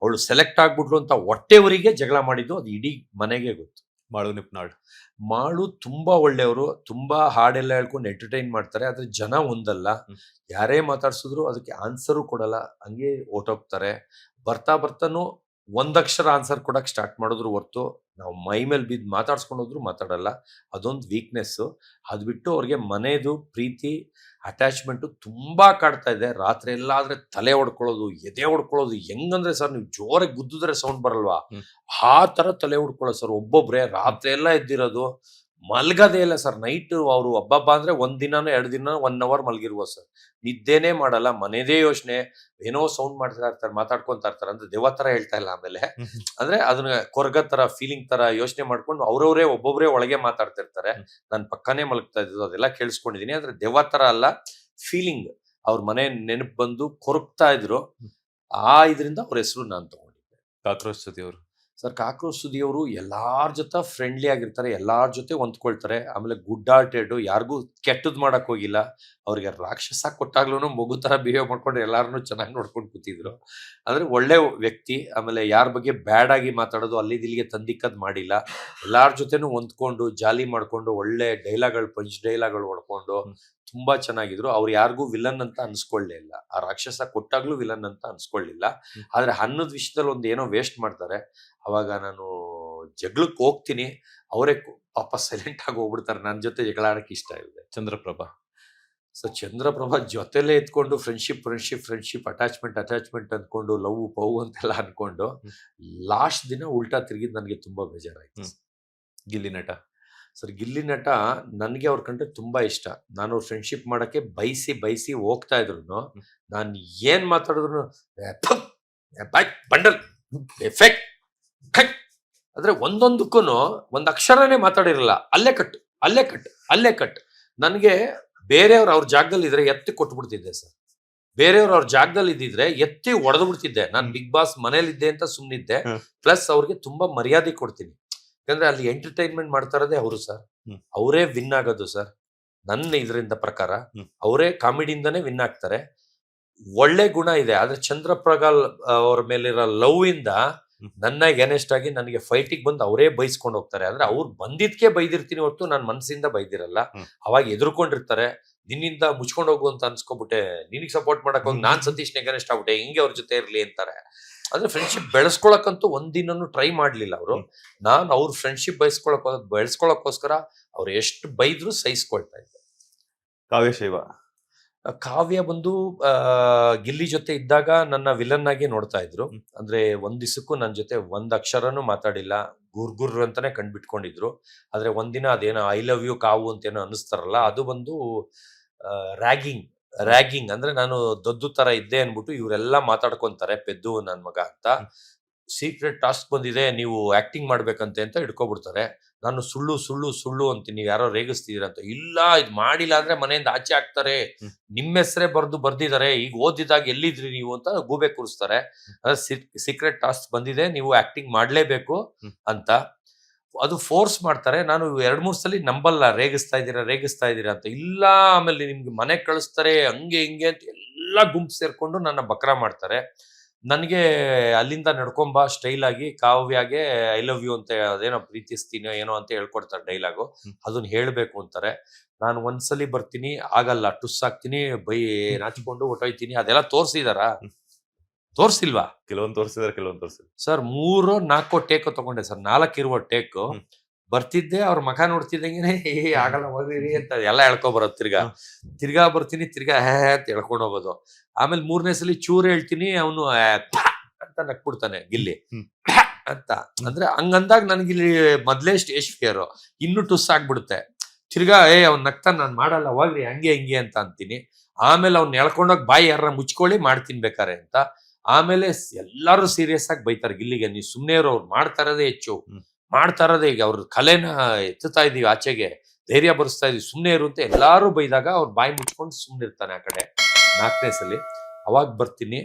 [SPEAKER 2] ಅವಳು ಸೆಲೆಕ್ಟ್ ಆಗ್ಬಿಟ್ಲು ಅಂತ ಹೊಟ್ಟೆವರಿಗೆ ಜಗಳ ಮಾಡಿದ್ದು ಅದು ಇಡೀ ಮನೆಗೆ ಗೊತ್ತು. ಮಾಳು ತುಂಬಾ ಒಳ್ಳೆಯವರು, ತುಂಬಾ ಹಾಡೆಲ್ಲ ಹೇಳ್ಕೊಂಡು ಎಂಟರ್ಟೈನ್ ಮಾಡ್ತಾರೆ. ಆದ್ರೆ ಜನ ಒಂದಲ್ಲ, ಯಾರೇ ಮಾತಾಡ್ಸಿದ್ರು ಅದಕ್ಕೆ ಆನ್ಸರು ಕೊಡಲ್ಲ, ಹಂಗೆ ಹೊರ್ಟೋಗ್ತಾರೆ. ಬರ್ತಾ ಬರ್ತಾನು ಒಂದಕ್ಷರ ಆನ್ಸರ್ ಕೊಡಕ್ ಸ್ಟಾರ್ಟ್ ಮಾಡಿದ್ರು ಹೊರ್ತು ನಾವು ಮೈ ಮೇಲೆ ಬಿದ್ದು ಮಾತಾಡ್ಸ್ಕೊಂಡೋದ್ರು ಮಾತಾಡಲ್ಲ. ಅದೊಂದು ವೀಕ್ನೆಸ್. ಅದ್ ಬಿಟ್ಟು ಅವ್ರಿಗೆ ಮನೆದು ಪ್ರೀತಿ, ಅಟ್ಯಾಚ್ಮೆಂಟು ತುಂಬಾ ಕಾಡ್ತಾ ಇದೆ. ರಾತ್ರಿ ಎಲ್ಲ ಆದ್ರೆ ತಲೆ ಹೊಡ್ಕೊಳ್ಳೋದು, ಎದೆ ಹೊಡ್ಕೊಳ್ಳೋದು. ಹೆಂಗಂದ್ರೆ ಸರ್, ನೀವು ಜೋರಾಗಿ ಗುದ್ದಿದ್ರೆ ಸೌಂಡ್ ಬರಲ್ವಾ, ಆ ತರ ತಲೆ ಹೊಡ್ಕೊಳ್ಳೋದು ಸರ್. ಒಬ್ಬೊಬ್ರೆ ರಾತ್ರಿ ಎಲ್ಲ ಎದ್ದಿರೋದು, ಮಲ್ಗದೇ ಇಲ್ಲ ಸರ್. ನೈಟ್ ಅವರು ಹಬ್ಬ ಅಂದ್ರೆ ಒಂದ್ ದಿನಾನು 2 ದಿನ 1 hour ಮಲ್ಗಿರುವ ಸರ್. ನಿದ್ದೆನೇ ಮಾಡಲ್ಲ, ಮನೆದೇ ಯೋಚನೆ, ಏನೋ ಸೌಂಡ್ ಮಾಡ್ತಾ ಇರ್ತಾರೆ, ಮಾತಾಡ್ಕೊಂತ ಇರ್ತಾರೆ. ಅಂದ್ರೆ ದೆವ್ವ ತರ ಹೇಳ್ತಾ ಇಲ್ಲ. ಆಮೇಲೆ ಅಂದ್ರೆ ಅದನ್ನ ಕೊರ್ಗ ತರ ಫೀಲಿಂಗ್ ತರ ಯೋಚನೆ ಮಾಡ್ಕೊಂಡು ಅವ್ರವ್ರೇ ಒಬ್ಬೊಬ್ರೇ ಒಳಗೆ ಮಾತಾಡ್ತಿರ್ತಾರೆ. ನನ್ ಪಕ್ಕನೇ ಮಲಗ್ತಾ ಇದ್ದು ಅದೆಲ್ಲ ಕೇಳಿಸ್ಕೊಂಡಿದೀನಿ. ಆದ್ರೆ ದೆವ್ವ ತರ ಅಲ್ಲ, ಫೀಲಿಂಗ್. ಅವ್ರ ಮನೆ ನೆನಪು ಬಂದು ಕೊರಗ್ತಾ ಇದ್ರು. ಆ ಇದರಿಂದ ಅವ್ರ ಹೆಸರು ನಾನು ತಗೊಂಡಿದ್ದೆ.
[SPEAKER 1] ಕಾಕ್ರೋಚ್ ಸುದಿ ಅವರು
[SPEAKER 2] ಸರ್, ಕಾಕ್ರೋಚ್ ಸುದಿ ಅವರು ಎಲ್ಲಾರ ಜೊತೆ ಫ್ರೆಂಡ್ಲಿ ಆಗಿರ್ತಾರೆ, ಎಲ್ಲಾರ ಜೊತೆ ಹೊಂದ್ಕೊಳ್ತಾರೆ. ಆಮೇಲೆ ಗುಡ್ ಹಾರ್ಟೆಡ್, ಯಾರಿಗೂ ಕೆಟ್ಟದ್ ಮಾಡಕ್ ಹೋಗಿಲ್ಲ. ಅವ್ರಿಗೆ ರಾಕ್ಷಸ ಕೊಟ್ಟಾಗ್ಲೂ ಮಗು ತರ ಬಿಹೇವ್ ಮಾಡ್ಕೊಂಡು ಎಲ್ಲಾರನ್ನೂ ಚೆನ್ನಾಗಿ ನೋಡ್ಕೊಂಡು ಕೂತಿದ್ರು. ಅಂದ್ರೆ ಒಳ್ಳೆ ವ್ಯಕ್ತಿ. ಆಮೇಲೆ ಯಾರ ಬಗ್ಗೆ ಬ್ಯಾಡ್ ಆಗಿ ಮಾತಾಡೋದು, ಅಲ್ಲಿದಿಲ್ಲಿಗೆ ತಂದಿಕ್ಕದ್ ಮಾಡಿಲ್ಲ. ಎಲ್ಲಾರ ಜೊತೆನೂ ಹೊಂದ್ಕೊಂಡು ಜಾಲಿ ಮಾಡ್ಕೊಂಡು ಒಳ್ಳೆ ಡೈಲಾಗ್ಗಳು, ಪಂಚ್ ಡೈಲಾಗ್ಗಳು ಹೊಡ್ಕೊಂಡು ತುಂಬಾ ಚೆನ್ನಾಗಿದ್ರು. ಅವ್ರು ಯಾರಿಗೂ ವಿಲನ್ ಅಂತ ಅನ್ಸ್ಕೊಳ್ಳೇ ಇಲ್ಲ. ಆ ರಾಕ್ಷಸ ಕೊಟ್ಟಾಗ್ಲೂ ವಿಲನ್ ಅಂತ ಅನ್ಸ್ಕೊಳ್ಳಿಲ್ಲ. ಆದ್ರೆ ಅನ್ನದ ವಿಷಯದಲ್ಲಿ ಒಂದ್ ಏನೋ ವೇಸ್ಟ್ ಮಾಡ್ತಾರೆ. ಅವಾಗ ನಾನು ಜಗಳಕ್ಕೆ ಹೋಗ್ತೀನಿ, ಅವರೇ ಪಾಪ ಸೈಲೆಂಟ್ ಆಗಿ ಹೋಗ್ಬಿಡ್ತಾರೆ. ನನ್ನ ಜೊತೆ ಜಗಳ ಆಡಕ್ಕೆ ಇಷ್ಟ ಇದೆ.
[SPEAKER 1] ಚಂದ್ರಪ್ರಭಾ
[SPEAKER 2] ಚಂದ್ರಪ್ರಭಾ ಜೊತೆಲೇ ಎತ್ಕೊಂಡು ಫ್ರೆಂಡ್ಶಿಪ್ ಅಟ್ಯಾಚ್ಮೆಂಟ್ ಅಂದ್ಕೊಂಡು ಲವ್ ಪವ್ ಅಂತೆಲ್ಲ ಅನ್ಕೊಂಡು ಲಾಸ್ಟ್ ದಿನ ಉಲ್ಟಾ ತಿರುಗಿದ್ ನನಗೆ ತುಂಬಾ ಬೇಜಾರಾಯ್ತು.
[SPEAKER 1] ಗಿಲ್ಲಿ ನಟ
[SPEAKER 2] ಸರ್, ಗಿಲ್ಲಿ ನಟ ನನ್ಗೆ ಅವ್ರ ಕಂಡ್ರೆ ತುಂಬಾ ಇಷ್ಟ. ನಾನು ಅವ್ರ ಫ್ರೆಂಡ್ಶಿಪ್ ಮಾಡಕ್ಕೆ ಬಯಸಿ ಹೋಗ್ತಾ ಇದ್ರು ನಾನು ಏನ್ ಮಾತಾಡಿದ್ರು ಬಂಡಲ್ ಎಫೆಕ್ಟ್ ಅಂದ್ರೆ ಒಂದೊಂದಕ್ಕೂ ಒಂದ್ ಅಕ್ಷರನೇ ಮಾತಾಡಿರಲ್ಲ. ಅಲ್ಲೇ ಕಟ್. ನನ್ಗೆ ಬೇರೆಯವ್ರು ಅವ್ರ ಜಾಗದಲ್ಲಿ ಇದ್ರೆ ಎತ್ತಿ ಕೊಟ್ಬಿಡ್ತಿದ್ದೆ ಸರ್. ಬೇರೆಯವ್ರು ಅವ್ರ ಜಾಗದಲ್ಲಿ ಇದ್ದಿದ್ರೆ ಎತ್ತಿ ಒಡೆದು ಬಿಡ್ತಿದ್ದೆ. ನಾನು ಬಿಗ್ ಬಾಸ್ ಮನೇಲಿದ್ದೆ ಅಂತ ಸುಮ್ನಿದ್ದೆ. ಪ್ಲಸ್ ಅವ್ರಿಗೆ ತುಂಬಾ ಮರ್ಯಾದೆ ಕೊಡ್ತೀನಿ. ಯಾಕಂದ್ರೆ ಅಲ್ಲಿ ಎಂಟರ್ಟೈನ್ಮೆಂಟ್ ಮಾಡ್ತಾ ಇರೋದೇ ಅವರು ಸರ್. ಅವರೇ ವಿನ್ ಆಗೋದು ಸರ್. ನನ್ನ ಇದರಿಂದ ಪ್ರಕಾರ ಅವರೇ ಕಾಮಿಡಿಯಿಂದಾನೇ ವಿನ್ ಆಗ್ತಾರೆ. ಒಳ್ಳೆ ಗುಣ ಇದೆ. ಆದ್ರೆ ಚಂದ್ರಪ್ರಭಾ ಅವ್ರ ಮೇಲಿರೋ ಲವ್ ಇಂದ ನನ್ನ ಎನೆಸ್ಟ್ ಆಗಿ ನನಗೆ ಫೈಟಿಗೆ ಬಂದು ಅವರೇ ಬೈಸ್ಕೊಂಡು ಹೋಗ್ತಾರೆ. ಅಂದ್ರೆ ಅವ್ರು ಬಂದಿದ್ಕೆ ಬೈದಿರ್ತೀನಿ ಹೊರತು ನನ್ನ ಮನಸ್ಸಿಂದ ಬೈದಿರಲ್ಲ. ಅವಾಗ ಎದುರ್ಕೊಂಡಿರ್ತಾರೆ. ನಿನ್ನಿಂದ ಮುಚ್ಕೊಂಡು ಹೋಗು ಅಂತ ಅನ್ಸ್ಕೊಬಿಟ್ಟೆ, ನಿನಗೆ ಸಪೋರ್ಟ್ ಮಾಡಕ್ ಹೋಗಿ ನಾನ್ ಸತೀಶ್ ಎಗನೆಸ್ಟ್ ಆಗ್ಬಿಟ್ಟೆ, ಹಿಂಗೆ ಅವ್ರ ಜೊತೆ ಇರ್ಲಿ ಅಂತಾರೆ. ಅಂದ್ರೆ ಫ್ರೆಂಡ್ಶಿಪ್ ಬೆಳೆಸ್ಕೊಳಕ್ಕಂತೂ ಒಂದಿನೂ ಟ್ರೈ ಮಾಡ್ಲಿಲ್ಲ ಅವರು. ನಾನು ಅವ್ರ ಫ್ರೆಂಡ್ಶಿಪ್ ಬೆಳೆಸ್ಕೊಳಕ್ಕೋಸ್ಕರ ಅವ್ರು ಎಷ್ಟು ಬೈದ್ರು ಸಹಿಸ್ಕೊಳ್ತಾ ಇದ್ದೆ. ಕಾವ್ಯ ಬಂದು ಗಿಲ್ಲಿ ಜೊತೆ ಇದ್ದಾಗ ನನ್ನ ವಿಲನ್ ಆಗಿ ನೋಡ್ತಾ ಇದ್ರು. ಅಂದ್ರೆ ಒಂದ್ ದಿವಸಕ್ಕೂ ನನ್ನ ಜೊತೆ ಒಂದ್ ಅಕ್ಷರನೂ ಮಾತಾಡಿಲ್ಲ. ಗುರ್ ಅಂತಾನೆ ಕಂಡ್ಬಿಟ್ಕೊಂಡಿದ್ರು. ಆದ್ರೆ ಒಂದಿನ ಅದೇನೋ ಐ ಲವ್ ಯು ಕಾವು ಅಂತೇನೋ ಅನ್ನಿಸ್ತಾರಲ್ಲ, ಅದು ಬಂದು ರ್ಯಾಗಿಂಗ್ ಅಂದ್ರೆ ನಾನು ದೊಡ್ಡ ತರ ಇದ್ದೆ ಅನ್ಬಿಟ್ಟು ಇವರೆಲ್ಲ ಮಾತಾಡ್ಕೊಂತಾರೆ, ಪೆದ್ದು ನನ್ ಮಗ ಅಂತ. ಸೀಕ್ರೆಟ್ ಟಾಸ್ಕ್ ಬಂದಿದೆ, ನೀವು ಆಕ್ಟಿಂಗ್ ಮಾಡ್ಬೇಕಂತೆ ಅಂತ ಹಿಡ್ಕೊಬಿಡ್ತಾರೆ. ನಾನು ಸುಳ್ಳು ಸುಳ್ಳು ಸುಳ್ಳು ಅಂತೀನಿ, ನೀವು ಯಾರೋ ರೇಗಿಸ್ತಿದೀರ ಅಂತ. ಇಲ್ಲ, ಇದು ಮಾಡಿಲ್ಲ ಅಂದ್ರೆ ಮನೆಯಿಂದ ಆಚೆ ಹಾಕ್ತಾರೆ, ನಿಮ್ಮ ಹೆಸರೇ ಬರ್ದಿದ್ದಾರೆ, ಈಗ ಓದಿದಾಗ ಎಲ್ಲಿದ್ರಿ ನೀವು ಅಂತ ಗೂಬೆ ಕೂರಿಸ್ತಾರೆ. ಸೀಕ್ರೆಟ್ ಟಾಸ್ಕ್ ಬಂದಿದೆ, ನೀವು ಆಕ್ಟಿಂಗ್ ಮಾಡ್ಲೇಬೇಕು ಅಂತ ಅದು ಫೋರ್ಸ್ ಮಾಡ್ತಾರೆ. ನಾನು 2-3 ಸಲ ನಂಬಲ್ಲ, ರೇಗಿಸ್ತಾ ಇದ್ದೀರಾ ಅಂತ. ಇಲ್ಲ, ಆಮೇಲೆ ನಿಮ್ಗೆ ಮನೆ ಕಳಿಸ್ತಾರೆ, ಹಂಗೆ ಹಿಂಗೆ ಅಂತ ಎಲ್ಲ ಗುಂಪು ಸೇರ್ಕೊಂಡು ನನ್ನ ಬಕ್ರಾ ಮಾಡ್ತಾರೆ. ನನಗೆ ಅಲ್ಲಿಂದ ನಡ್ಕೊಂಬ ಸ್ಟೈಲ್ ಆಗಿ ಕಾವ್ಯಾಗೆ ಐ ಲವ್ ಯು ಅಂತ ಅದೇನೋ ಪ್ರೀತಿಸ್ತೀನೋ ಏನೋ ಅಂತ ಹೇಳ್ಕೊಡ್ತಾರೆ ಡೈಲಾಗು. ಅದನ್ನ ಹೇಳ್ಬೇಕು ಅಂತಾರೆ. ನಾನು ಒಂದ್ಸಲಿ ಬರ್ತೀನಿ, ಆಗಲ್ಲ, ಟುಸ್ ಹಾಕ್ತೀನಿ, ನಾಚಿಕೊಂಡು ಹೊಟ್ಟೋಯ್ತೀನಿ. ಅದೆಲ್ಲ ತೋರ್ಸಿಲ್ವಾ?
[SPEAKER 1] ಕೆಲವೊಂದು ತೋರಿಸಿದಾರೆ, ಕೆಲವೊಂದು ತೋರಿಸಿದ್ರು
[SPEAKER 2] ಸರ್. 3-4 ಟೇಕ್ ತಗೊಂಡೆ ಸರ್, 4 ಇರುವ ಟೇಕ್. ಬರ್ತಿದ್ದೆ, ಅವ್ರ ಮಖ ನೋಡ್ತಿದ್ದಂಗೆ ಆಗಲ್ಲ ಹೋಗ್ರಿ ಅಂತ ಎಲ್ಲ ಹೇಳ್ಕೊಬರೋದು. ತಿರ್ಗಾ ಬರ್ತೀನಿ, ತಿರ್ಗಾ ಅಂತ ಹೇಳ್ಕೊಂಡು ಹೋಗೋದು. ಆಮೇಲೆ 3ನೇ ಸಲ ಚೂರು ಹೇಳ್ತೀನಿ, ಅವನು ಅಂತ ನಕ್ಬಿಡ್ತಾನೆ ಗಿಲ್ಲಿ ಅಂತ. ಅಂದ್ರೆ ಹಂಗಂದಾಗ ನನ್ಗಿಲ್ಲಿ ಮೊದ್ಲೇ ಸ್ಟೇಜ್ ಫಿಯರು, ಇನ್ನು ಟುಸ್ ಆಗ್ಬಿಡುತ್ತೆ. ತಿರ್ಗಾ ಅವ್ನ್ ನಗ್ತಾನೆ, ನಾನು ಮಾಡಲ್ಲ ಹೋಗ್ರಿ ಹಂಗೆ ಹಿಂಗೆ ಅಂತ ಅಂತೀನಿ. ಆಮೇಲೆ ಅವ್ನ ಎಳ್ಕೊಂಡೋಗಿ ಬಾಯಿ ಯಾರ ಮುಚ್ಕೊಳ್ಳಿ, ಮಾಡ್ತೀನಿ ಬೇಕಾರೆ ಅಂತ. ಆಮೇಲೆ ಎಲ್ಲಾರು ಸೀರಿಯಸ್ ಆಗಿ ಬೈತಾರೆ ಗಿಲ್ಲಿಗೆ, ನೀವು ಸುಮ್ನೆ ಅವ್ರು ಮಾಡ್ತಾ ಇರೋದೇ ಹೆಚ್ಚು, ಮಾಡ್ತಾ ಇರೋದೇ ಈಗ ಅವ್ರ ಕಲೆನ ಎತ್ತುತ್ತಾ ಇದೀವಿ ಆಚೆಗೆ, ಧೈರ್ಯ ಬರೆಸ್ತಾ ಇದೀವಿ, ಸುಮ್ನೆ ಇರು ಅಂತ ಎಲ್ಲಾರು ಬೈದಾಗ ಅವ್ರ ಬಾಯಿ ಮುಚ್ಕೊಂಡು ಸುಮ್ನೆ ಇರ್ತಾನೆ ಆ ಕಡೆ. 4ನೇ ಸಲಿ ಅವಾಗ ಬರ್ತೀನಿ,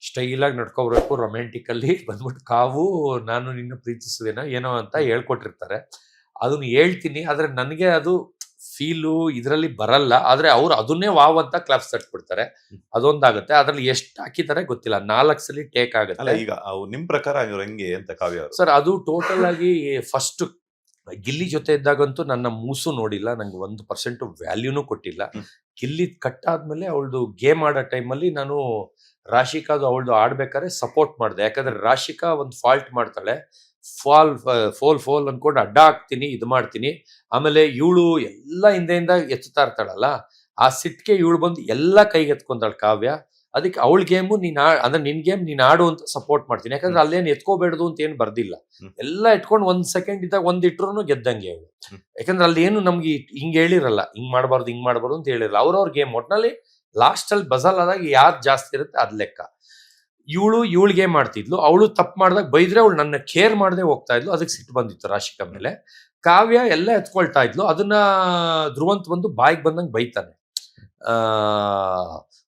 [SPEAKER 2] ಸ್ಟೈಲಾಗಿ ನಡ್ಕೊಬರ್ಬೇಕು, ರೊಮ್ಯಾಂಟಿಕಲ್ಲಿ ಬಂದ್ಬಿಟ್ಟು ಕಾವು ನಾನು ನಿನ್ನ ಪ್ರೀತಿಸುವೇನೋ ಏನೋ ಅಂತ ಹೇಳ್ಕೊಟ್ಟಿರ್ತಾರೆ. ಅದನ್ನ ಹೇಳ್ತೀನಿ, ಆದ್ರೆ ನನಗೆ ಅದು ಫೀಲು ಇದರಲ್ಲಿ ಬರಲ್ಲ. ಆದ್ರೆ ಅವ್ರು ಅದನ್ನೇ ವಾವ್ ಅಂತ ಕ್ಲಾಪ್ಸ್ ತಟ್ಬಿಡ್ತಾರೆ. ಅದೊಂದಾಗುತ್ತೆ. ಅದ್ರಲ್ಲಿ ಎಷ್ಟು ಹಾಕಿದ್ದಾರೆ ಗೊತ್ತಿಲ್ಲ, 4 ಸಲಿ ಟೇಕ್ ಆಗುತ್ತೆ.
[SPEAKER 1] ಈಗ ನಿಮ್ ಪ್ರಕಾರ ಇವ್ರು ಹೆಂಗೆ ಅಂತ ಕಾವ್ಯ
[SPEAKER 2] ಸರ್, ಅದು ಟೋಟಲ್ ಆಗಿ ಫಸ್ಟ್ ಗಿಲ್ಲಿ ಜೊತೆ ಇದ್ದಾಗಂತೂ ನನ್ನ ಮೂಸು ನೋಡಿಲ್ಲ, ನಂಗೆ 1% ವ್ಯಾಲ್ಯೂನು ಕೊಟ್ಟಿಲ್ಲ. ಗಿಲ್ಲಿ ಕಟ್ಟಾದ್ಮೇಲೆ ಅವಳದು ಗೇಮ್ ಆಡೋ ಟೈಮಲ್ಲಿ ನಾನು ರಾಶಿಕಾದು ಅವಳದು ಆಡ್ಬೇಕಾದ್ರೆ ಸಪೋರ್ಟ್ ಮಾಡಿದೆ. ಯಾಕಂದ್ರೆ ರಾಶಿಕಾ ಒಂದು ಫಾಲ್ಟ್ ಮಾಡ್ತಾಳೆ, ಫೋಲ್ ಅನ್ಕೊಂಡು ಅಡ್ಡ ಹಾಕ್ತೀನಿ, ಇದು ಮಾಡ್ತೀನಿ. ಆಮೇಲೆ ಇವಳು ಎಲ್ಲ ಹಿಂದೆಯಿಂದ ಎತ್ತುತ್ತಾ ಇರ್ತಾಳಲ್ಲ, ಆ ಸಿಟ್ಗೆ ಇವಳು ಬಂದು ಎಲ್ಲ ಕೈಗೆ ಎತ್ಕೊಂತಾಳೆ ಕಾವ್ಯ. ಅದಕ್ಕೆ ಅವಳ ಗೇಮು ಅಂದ್ರೆ ನಿನ್ ಗೇಮ್ ನೀನ್ ಆಡು ಅಂತ ಸಪೋರ್ಟ್ ಮಾಡ್ತೀನಿ. ಯಾಕಂದ್ರೆ ಅಲ್ಲೇನು ಎತ್ಕೋಬೇಡ್ದು ಅಂತ ಏನು ಬರ್ದಿಲ್ಲ, ಎಲ್ಲ ಇಟ್ಕೊಂಡು 1 ಸೆಕೆಂಡ್ ಇದ್ದಾಗ ಇಟ್ರು ಗೆದ್ದಂಗೆ ಅವಳು. ಯಾಕಂದ್ರೆ ಅಲ್ಲಿ ಏನು ನಮ್ಗೆ ಹಿಂಗ್ ಹೇಳಿರಲ್ಲ, ಹಿಂಗ್ ಮಾಡ್ಬಾರ್ದು ಅಂತ ಹೇಳಿರಲ್ಲ. ಅವ್ರವ್ರ ಗೇಮ್ ಒಟ್ನಲ್ಲಿ ಲಾಸ್ಟ್ ಅಲ್ಲಿ ಬಜಲ್ ಆದಾಗ ಯಾವ್ದು ಜಾಸ್ತಿ ಇರುತ್ತೆ ಅದ್ ಲೆಕ್ಕ. ಇವಳು ಗೇಮ್ ಮಾಡ್ತಿದ್ಲು, ಅವಳು ತಪ್ಪು ಮಾಡಿದಾಗ ಬೈದ್ರೆ ಅವಳು ನನ್ನ ಕೇರ್ ಮಾಡದೆ ಹೋಗ್ತಾ ಇದ್ಲು. ಅದಕ್ಕೆ ಸಿಟ್ಟು ಬಂದಿತ್ತು ರಾಶಿಕಾ ಮೇಲೆ. ಕಾವ್ಯ ಎಲ್ಲ ಎತ್ಕೊಳ್ತಾ ಇದ್ಲು, ಅದನ್ನ ಧ್ರುವಂತ್ ಬಂದು ಬಾಯಿಗೆ ಬಂದಂಗೆ ಬೈತಾನೆ.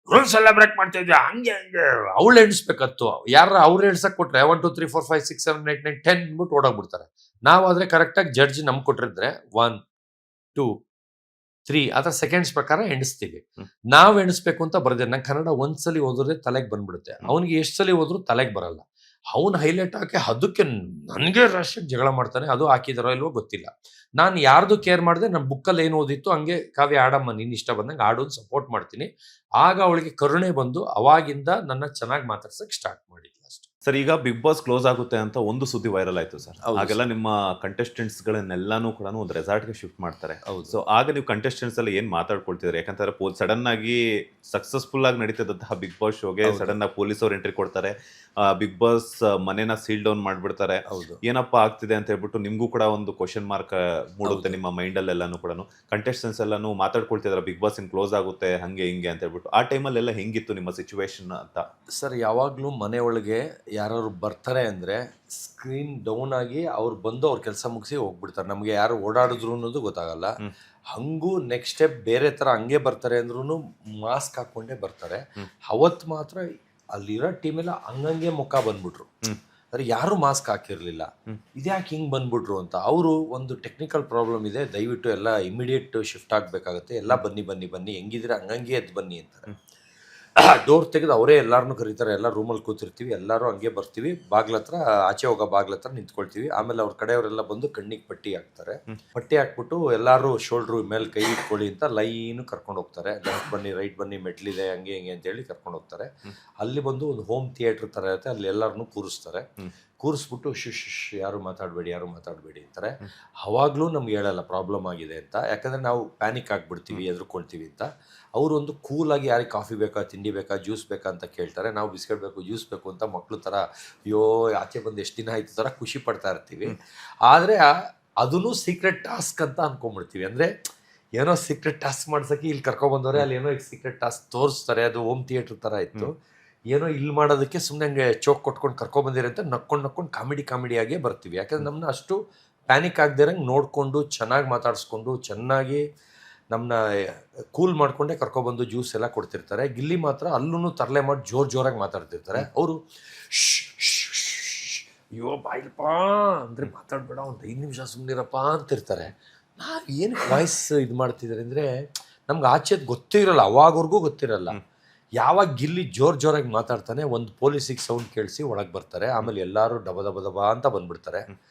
[SPEAKER 2] ರೂಲ್ಸ್ ಎಲ್ಲ ಬ್ರೇಕ್ ಮಾಡ್ತಾ ಇದ್ಯಾ, ಹಂಗೆ ಅವಳು ಎಣಿಸ್ಬೇಕತ್ತು. ಅವ್ರು ಎಣ್ಸಕ್ ಕೊಟ್ರೆ 1 2 3 4 5 6 7 8 9 10 ಅಂದ್ಬಿಟ್ಟು ಓಡೋಗ್ಬಿಡ್ತಾರೆ. ನಾವಾದ್ರೆ ಕರೆಕ್ಟಾಗಿ ಜಡ್ಜ್ ನಮ್ಗೆ ಕೊಟ್ಟಿರಿದ್ರೆ 1 2 3 ಅದರ ಸೆಕೆಂಡ್ಸ್ ಪ್ರಕಾರ ಎಣಿಸ್ತೀವಿ. ನಾವ್ ಎಣಿಸ್ಬೇಕು ಅಂತ ಬರ್ದೆ. ನಂಗೆ ಕನ್ನಡ ಒಂದ್ಸಲಿ ಓದಿದ್ರೆ ತಲೆಗೆ ಬಂದ್ಬಿಡುತ್ತೆ, ಅವನಿಗೆ ಎಷ್ಟು ಸಲಿ ಹೋದ್ರು ತಲೆಗೆ ಬರಲ್ಲ. ಅವ್ನು ಹೈಲೈಟ್ ಹಾಕಿ ಅದಕ್ಕೆ ನನಗೆ ರಾಶಿಯಾಗಿ ಜಗಳ ಮಾಡ್ತಾನೆ. ಅದು ಹಾಕಿದಾರೋ ಇಲ್ವೋ ಗೊತ್ತಿಲ್ಲ. ನಾನು ಯಾರ್ದು ಕೇರ್ ಮಾಡಿದೆ, ನನ್ನ ಬುಕ್ಕಲ್ಲಿ ಏನು ಓದಿತ್ತು ಹಂಗೆ ಕಾವ್ಯ ಆಡಮ್ಮ, ನೀನ್ ಇಷ್ಟ ಬಂದಂಗೆ ಆಡೋದು ಸಪೋರ್ಟ್ ಮಾಡ್ತೀನಿ. ಆಗ ಅವಳಿಗೆ ಕರುಣೆ ಬಂದು ಅವಾಗಿಂದ ನನ್ನ ಚೆನ್ನಾಗಿ ಮಾತಾಡ್ಸಕ್ ಸ್ಟಾರ್ಟ್ ಮಾಡಿದ್ಲು ಅಷ್ಟೇ.
[SPEAKER 1] ಸರ್, ಈಗ ಬಿಗ್ ಬಾಸ್ ಕ್ಲೋಸ್ ಆಗುತ್ತೆ ಅಂತ ಒಂದು ಸುದ್ದಿ ವೈರಲ್ ಆಯ್ತು ಸರ್. ಆಗೆಲ್ಲ ನಿಮ್ಮ ಕಂಟೆಸ್ಟೆಂಟ್ಸ್ ಗಳನ್ನೆಲ್ಲಾನು ಕೂಡ ಒಂದು ರೆಸಾರ್ಟ್ ಗೆ ಶಿಫ್ಟ್ ಮಾಡ್ತಾರೆ. ಸೊ ಆಗ ನೀವು ಕಂಟೆಸ್ಟೆಂಟ್ಸ್ ಎಲ್ಲ ಏನ್ ಮಾತಾಡ್ಕೊಳ್ತಿದ್ರೆ? ಯಾಕಂದ್ರೆ ಸಡನ್ ಆಗಿ ಸಕ್ಸಸ್ಫುಲ್ ಆಗಿ ನಡೀತಿದ್ದಂತಹ ಬಿಗ್ ಬಾಸ್ ಶೋಗೆ ಸಡನ್ ಆಗಿ ಪೊಲೀಸ್ ಅವ್ರು ಎಂಟ್ರಿ ಕೊಡ್ತಾರೆ. ಬಿಗ್ ಬಾಸ್ ಮನೇನ ಸೀಲ್ ಡೌನ್ ಮಾಡ್ಬಿಡ್ತಾರೆ. ಏನಪ್ಪಾ ಆಗ್ತಿದೆ ಅಂತ ಹೇಳ್ಬಿಟ್ಟು ನಿಮ್ಗೂ ಕೂಡ ಒಂದು ಕ್ವಶನ್ ಮಾರ್ಕ್ ಮೂಡುತ್ತೆ ನಿಮ್ಮ ಮೈಂಡ್ ಅಲ್ಲೆಲ್ಲಾನು ಕೂಡ. ಕಂಟೆಸ್ಟೆಂಟ್ಸ್ ಎಲ್ಲಾನು ಮಾತಾಡ್ಕೊಳ್ತಿದ್ರ ಬಿಗ್ ಬಾಸ್ ಇನ್ ಕ್ಲೋಸ್ ಆಗುತ್ತೆ ಹಂಗೆ ಹಿಂಗೆ ಅಂತ ಹೇಳ್ಬಿಟ್ಟು. ಆ ಟೈಮಲ್ಲಿ ಎಲ್ಲ ಹೆಂಗಿತ್ತು ನಿಮ್ಮ ಸಿಚುವೇಶನ್ ಅಂತ?
[SPEAKER 2] ಸರ್, ಯಾವಾಗ್ಲೂ ಮನೆ ಒಳಗೆ ಯಾರು ಬರ್ತಾರೆ ಅಂದ್ರೆ ಸ್ಕ್ರೀನ್ ಡೌನ್ ಆಗಿ ಅವ್ರು ಬಂದು ಅವ್ರ ಕೆಲಸ ಮುಗಿಸಿ ಹೋಗ್ಬಿಡ್ತಾರೆ. ನಮ್ಗೆ ಯಾರು ಓಡಾಡಿದ್ರು ಅನ್ನೋದು ಗೊತ್ತಾಗಲ್ಲ. ಹಂಗೂ ನೆಕ್ಸ್ಟ್ ಸ್ಟೆಪ್ ಬೇರೆ ತರ ಹಂಗೆ ಬರ್ತಾರೆ ಅಂದ್ರೂ ಮಾಸ್ಕ್ ಹಾಕೊಂಡೇ ಬರ್ತಾರೆ. ಅವತ್ ಮಾತ್ರ ಅಲ್ಲಿರೋ ಟೀಮ್ ಎಲ್ಲ ಹಂಗಂಗೆ ಮುಖ ಬಂದ್ಬಿಟ್ರು. ಅಂದ್ರೆ ಯಾರು ಮಾಸ್ಕ್ ಹಾಕಿರ್ಲಿಲ್ಲ. ಇದ್ಯಾಕೆ ಹಿಂಗ್ ಬಂದ್ಬಿಟ್ರು ಅಂತ. ಅವರು ಒಂದು ಟೆಕ್ನಿಕಲ್ ಪ್ರಾಬ್ಲಮ್ ಇದೆ, ದಯವಿಟ್ಟು ಎಲ್ಲ ಇಮಿಡಿಯೇಟ್ ಶಿಫ್ಟ್ ಆಗ್ಬೇಕಾಗತ್ತೆ, ಎಲ್ಲ ಬನ್ನಿ ಹೆಂಗಿದ್ರೆ ಹಂಗಂಗೆ ಎದ್ದು ಬನ್ನಿ ಅಂತಾರೆ. ಡೋರ್ ತೆಗೆದು ಅವರೇ ಎಲ್ಲಾರನ್ನೂ ಕರೀತಾರೆ. ಎಲ್ಲ ರೂಮಲ್ಲಿ ಕೂತಿರ್ತೀವಿ, ಎಲ್ಲರೂ ಹಂಗೆ ಬರ್ತೀವಿ, ಬಾಗ್ಲತ್ರ ಆಚೆ ಹೋಗೋ ಬಾಗ್ಲತ್ರ ನಿಂತ್ಕೊಳ್ತೀವಿ. ಆಮೇಲೆ ಅವ್ರ ಕಡೆಯವರೆಲ್ಲ ಬಂದು ಕಣ್ಣಿಗೆ ಪಟ್ಟಿ ಹಾಕ್ತಾರೆ. ಪಟ್ಟಿ ಹಾಕ್ಬಿಟ್ಟು ಎಲ್ಲರೂ ಶೋಲ್ಡ್ರು ಮೇಲೆ ಕೈ ಇಟ್ಕೊಳ್ಳಿ ಅಂತ ಲೈನು ಕರ್ಕೊಂಡು ಹೋಗ್ತಾರೆ. ಲೆಫ್ಟ್ ಬನ್ನಿ, ರೈಟ್ ಬನ್ನಿ, ಮೆಟ್ಲಿದೆ, ಹಂಗೆ ಹಿಂಗೆ ಅಂತೇಳಿ ಕರ್ಕೊಂಡು ಹೋಗ್ತಾರೆ. ಅಲ್ಲಿ ಬಂದು ಒಂದು ಹೋಮ್ ಥಿಯೇಟರ್ ಥರ ಇರುತ್ತೆ, ಅಲ್ಲಿ ಎಲ್ಲರನ್ನೂ ಕೂರಿಸ್ತಾರೆ. ಕೂರಿಸ್ಬಿಟ್ಟು ಯಾರು ಮಾತಾಡಬೇಡಿ ಅಂತಾರೆ. ಅವಾಗಲೂ ನಮ್ಗೆ ಹೇಳಲ್ಲ ಪ್ರಾಬ್ಲಮ್ ಆಗಿದೆ ಅಂತ, ಯಾಕಂದರೆ ನಾವು ಪ್ಯಾನಿಕ್ ಆಗಿಬಿಡ್ತೀವಿ, ಎದುರ್ಕೊಳ್ತೀವಿ ಅಂತ. ಅವರು ಒಂದು ಕೂಲಾಗಿ ಯಾರಿಗೆ ಕಾಫಿ ಬೇಕಾ, ತಿಂಡಿ ಬೇಕಾ, ಜ್ಯೂಸ್ ಬೇಕಾ ಅಂತ ಕೇಳ್ತಾರೆ. ನಾವು ಬಿಸ್ಕೆಟ್ ಬೇಕು, ಜ್ಯೂಸ್ ಬೇಕು ಅಂತ ಮಕ್ಕಳು ಥರ ಅಯ್ಯೋ ಆಚೆ ಬಂದು ಎಷ್ಟು ದಿನ ಆಯ್ತು ಥರ ಖುಷಿ ಪಡ್ತಾ ಇರ್ತೀವಿ. ಆದರೆ ಅದೂ ಸೀಕ್ರೆಟ್ ಟಾಸ್ಕ್ ಅಂತ ಅಂದ್ಕೊಂಡ್ಬಿಡ್ತೀವಿ. ಅಂದರೆ ಏನೋ ಸೀಕ್ರೆಟ್ ಟಾಸ್ಕ್ ಮಾಡ್ಸೋಕ್ಕೆ ಇಲ್ಲಿ ಕರ್ಕೊಬಂದವ್ರೆ, ಅಲ್ಲಿ ಏನೋ ಸೀಕ್ರೆಟ್ ಟಾಸ್ಕ್ ತೋರಿಸ್ತಾರೆ. ಅದು ಹೋಮ್ ಥಿಯೇಟ್ರ್ ಥರ ಇತ್ತು. ಏನೋ ಇಲ್ಲಿ ಮಾಡೋದಕ್ಕೆ ಸುಮ್ಮನೆ ಹಂಗೆ ಚೋಕ್ ಕೊಟ್ಕೊಂಡು ಕರ್ಕೊಂಬಂದಿರ ಅಂತ ನಕ್ಕೊಂಡು ಕಾಮಿಡಿಯಾಗೇ ಬರ್ತೀವಿ. ಯಾಕಂದ್ರೆ ನಮ್ಮನ್ನ ಅಷ್ಟು ಪ್ಯಾನಿಕ್ ಆಗದಿರಂಗೆ ನೋಡಿಕೊಂಡು ಚೆನ್ನಾಗಿ ಮಾತಾಡಿಸ್ಕೊಂಡು ಚೆನ್ನಾಗಿ ನಮ್ಮನ್ನ ಕೂಲ್ ಮಾಡಿಕೊಂಡೇ ಕರ್ಕೊಬಂದು ಜ್ಯೂಸ್ ಎಲ್ಲ ಕೊಡ್ತಿರ್ತಾರೆ. ಗಿಲ್ಲಿ ಮಾತ್ರ ಅಲ್ಲೂ ತರಲೆ ಮಾಡಿ ಜೋರಾಗಿ ಮಾತಾಡ್ತಿರ್ತಾರೆ. ಅವರು ಅಯ್ಯೋ ಬಾಯಿಲ್ಪ ಅಂದರೆ ಮಾತಾಡಬೇಡ, ಒಂದು 5 ನಿಮಿಷ ಸುಮ್ಮನಿರಪ್ಪ ಅಂತಿರ್ತಾರೆ. ನಾವು ಏನು ವಾಯ್ಸ್ ಇದು ಮಾಡ್ತಿದ್ದಾರೆ ಅಂದರೆ ನಮ್ಗೆ ಆಚೆದು ಗೊತ್ತೇ ಇರಲ್ಲ, ಅವಾಗವ್ರಿಗೂ ಗೊತ್ತಿರಲ್ಲ. ಯಾವಾಗ ಗಿಲ್ಲಿ ಜೋರಾಗಿ ಮಾತಾಡ್ತಾನೆ, ಒಂದು ಪೊಲೀಸಿಗೆ ಸೌಂಡ್ ಕೇಳಿಸಿ ಒಳಗೆ ಬರ್ತಾರೆ. ಆಮೇಲೆ ಎಲ್ಲರೂ ದಬ ಅಂತ ಬಂದ್ಬಿಡ್ತಾರೆ.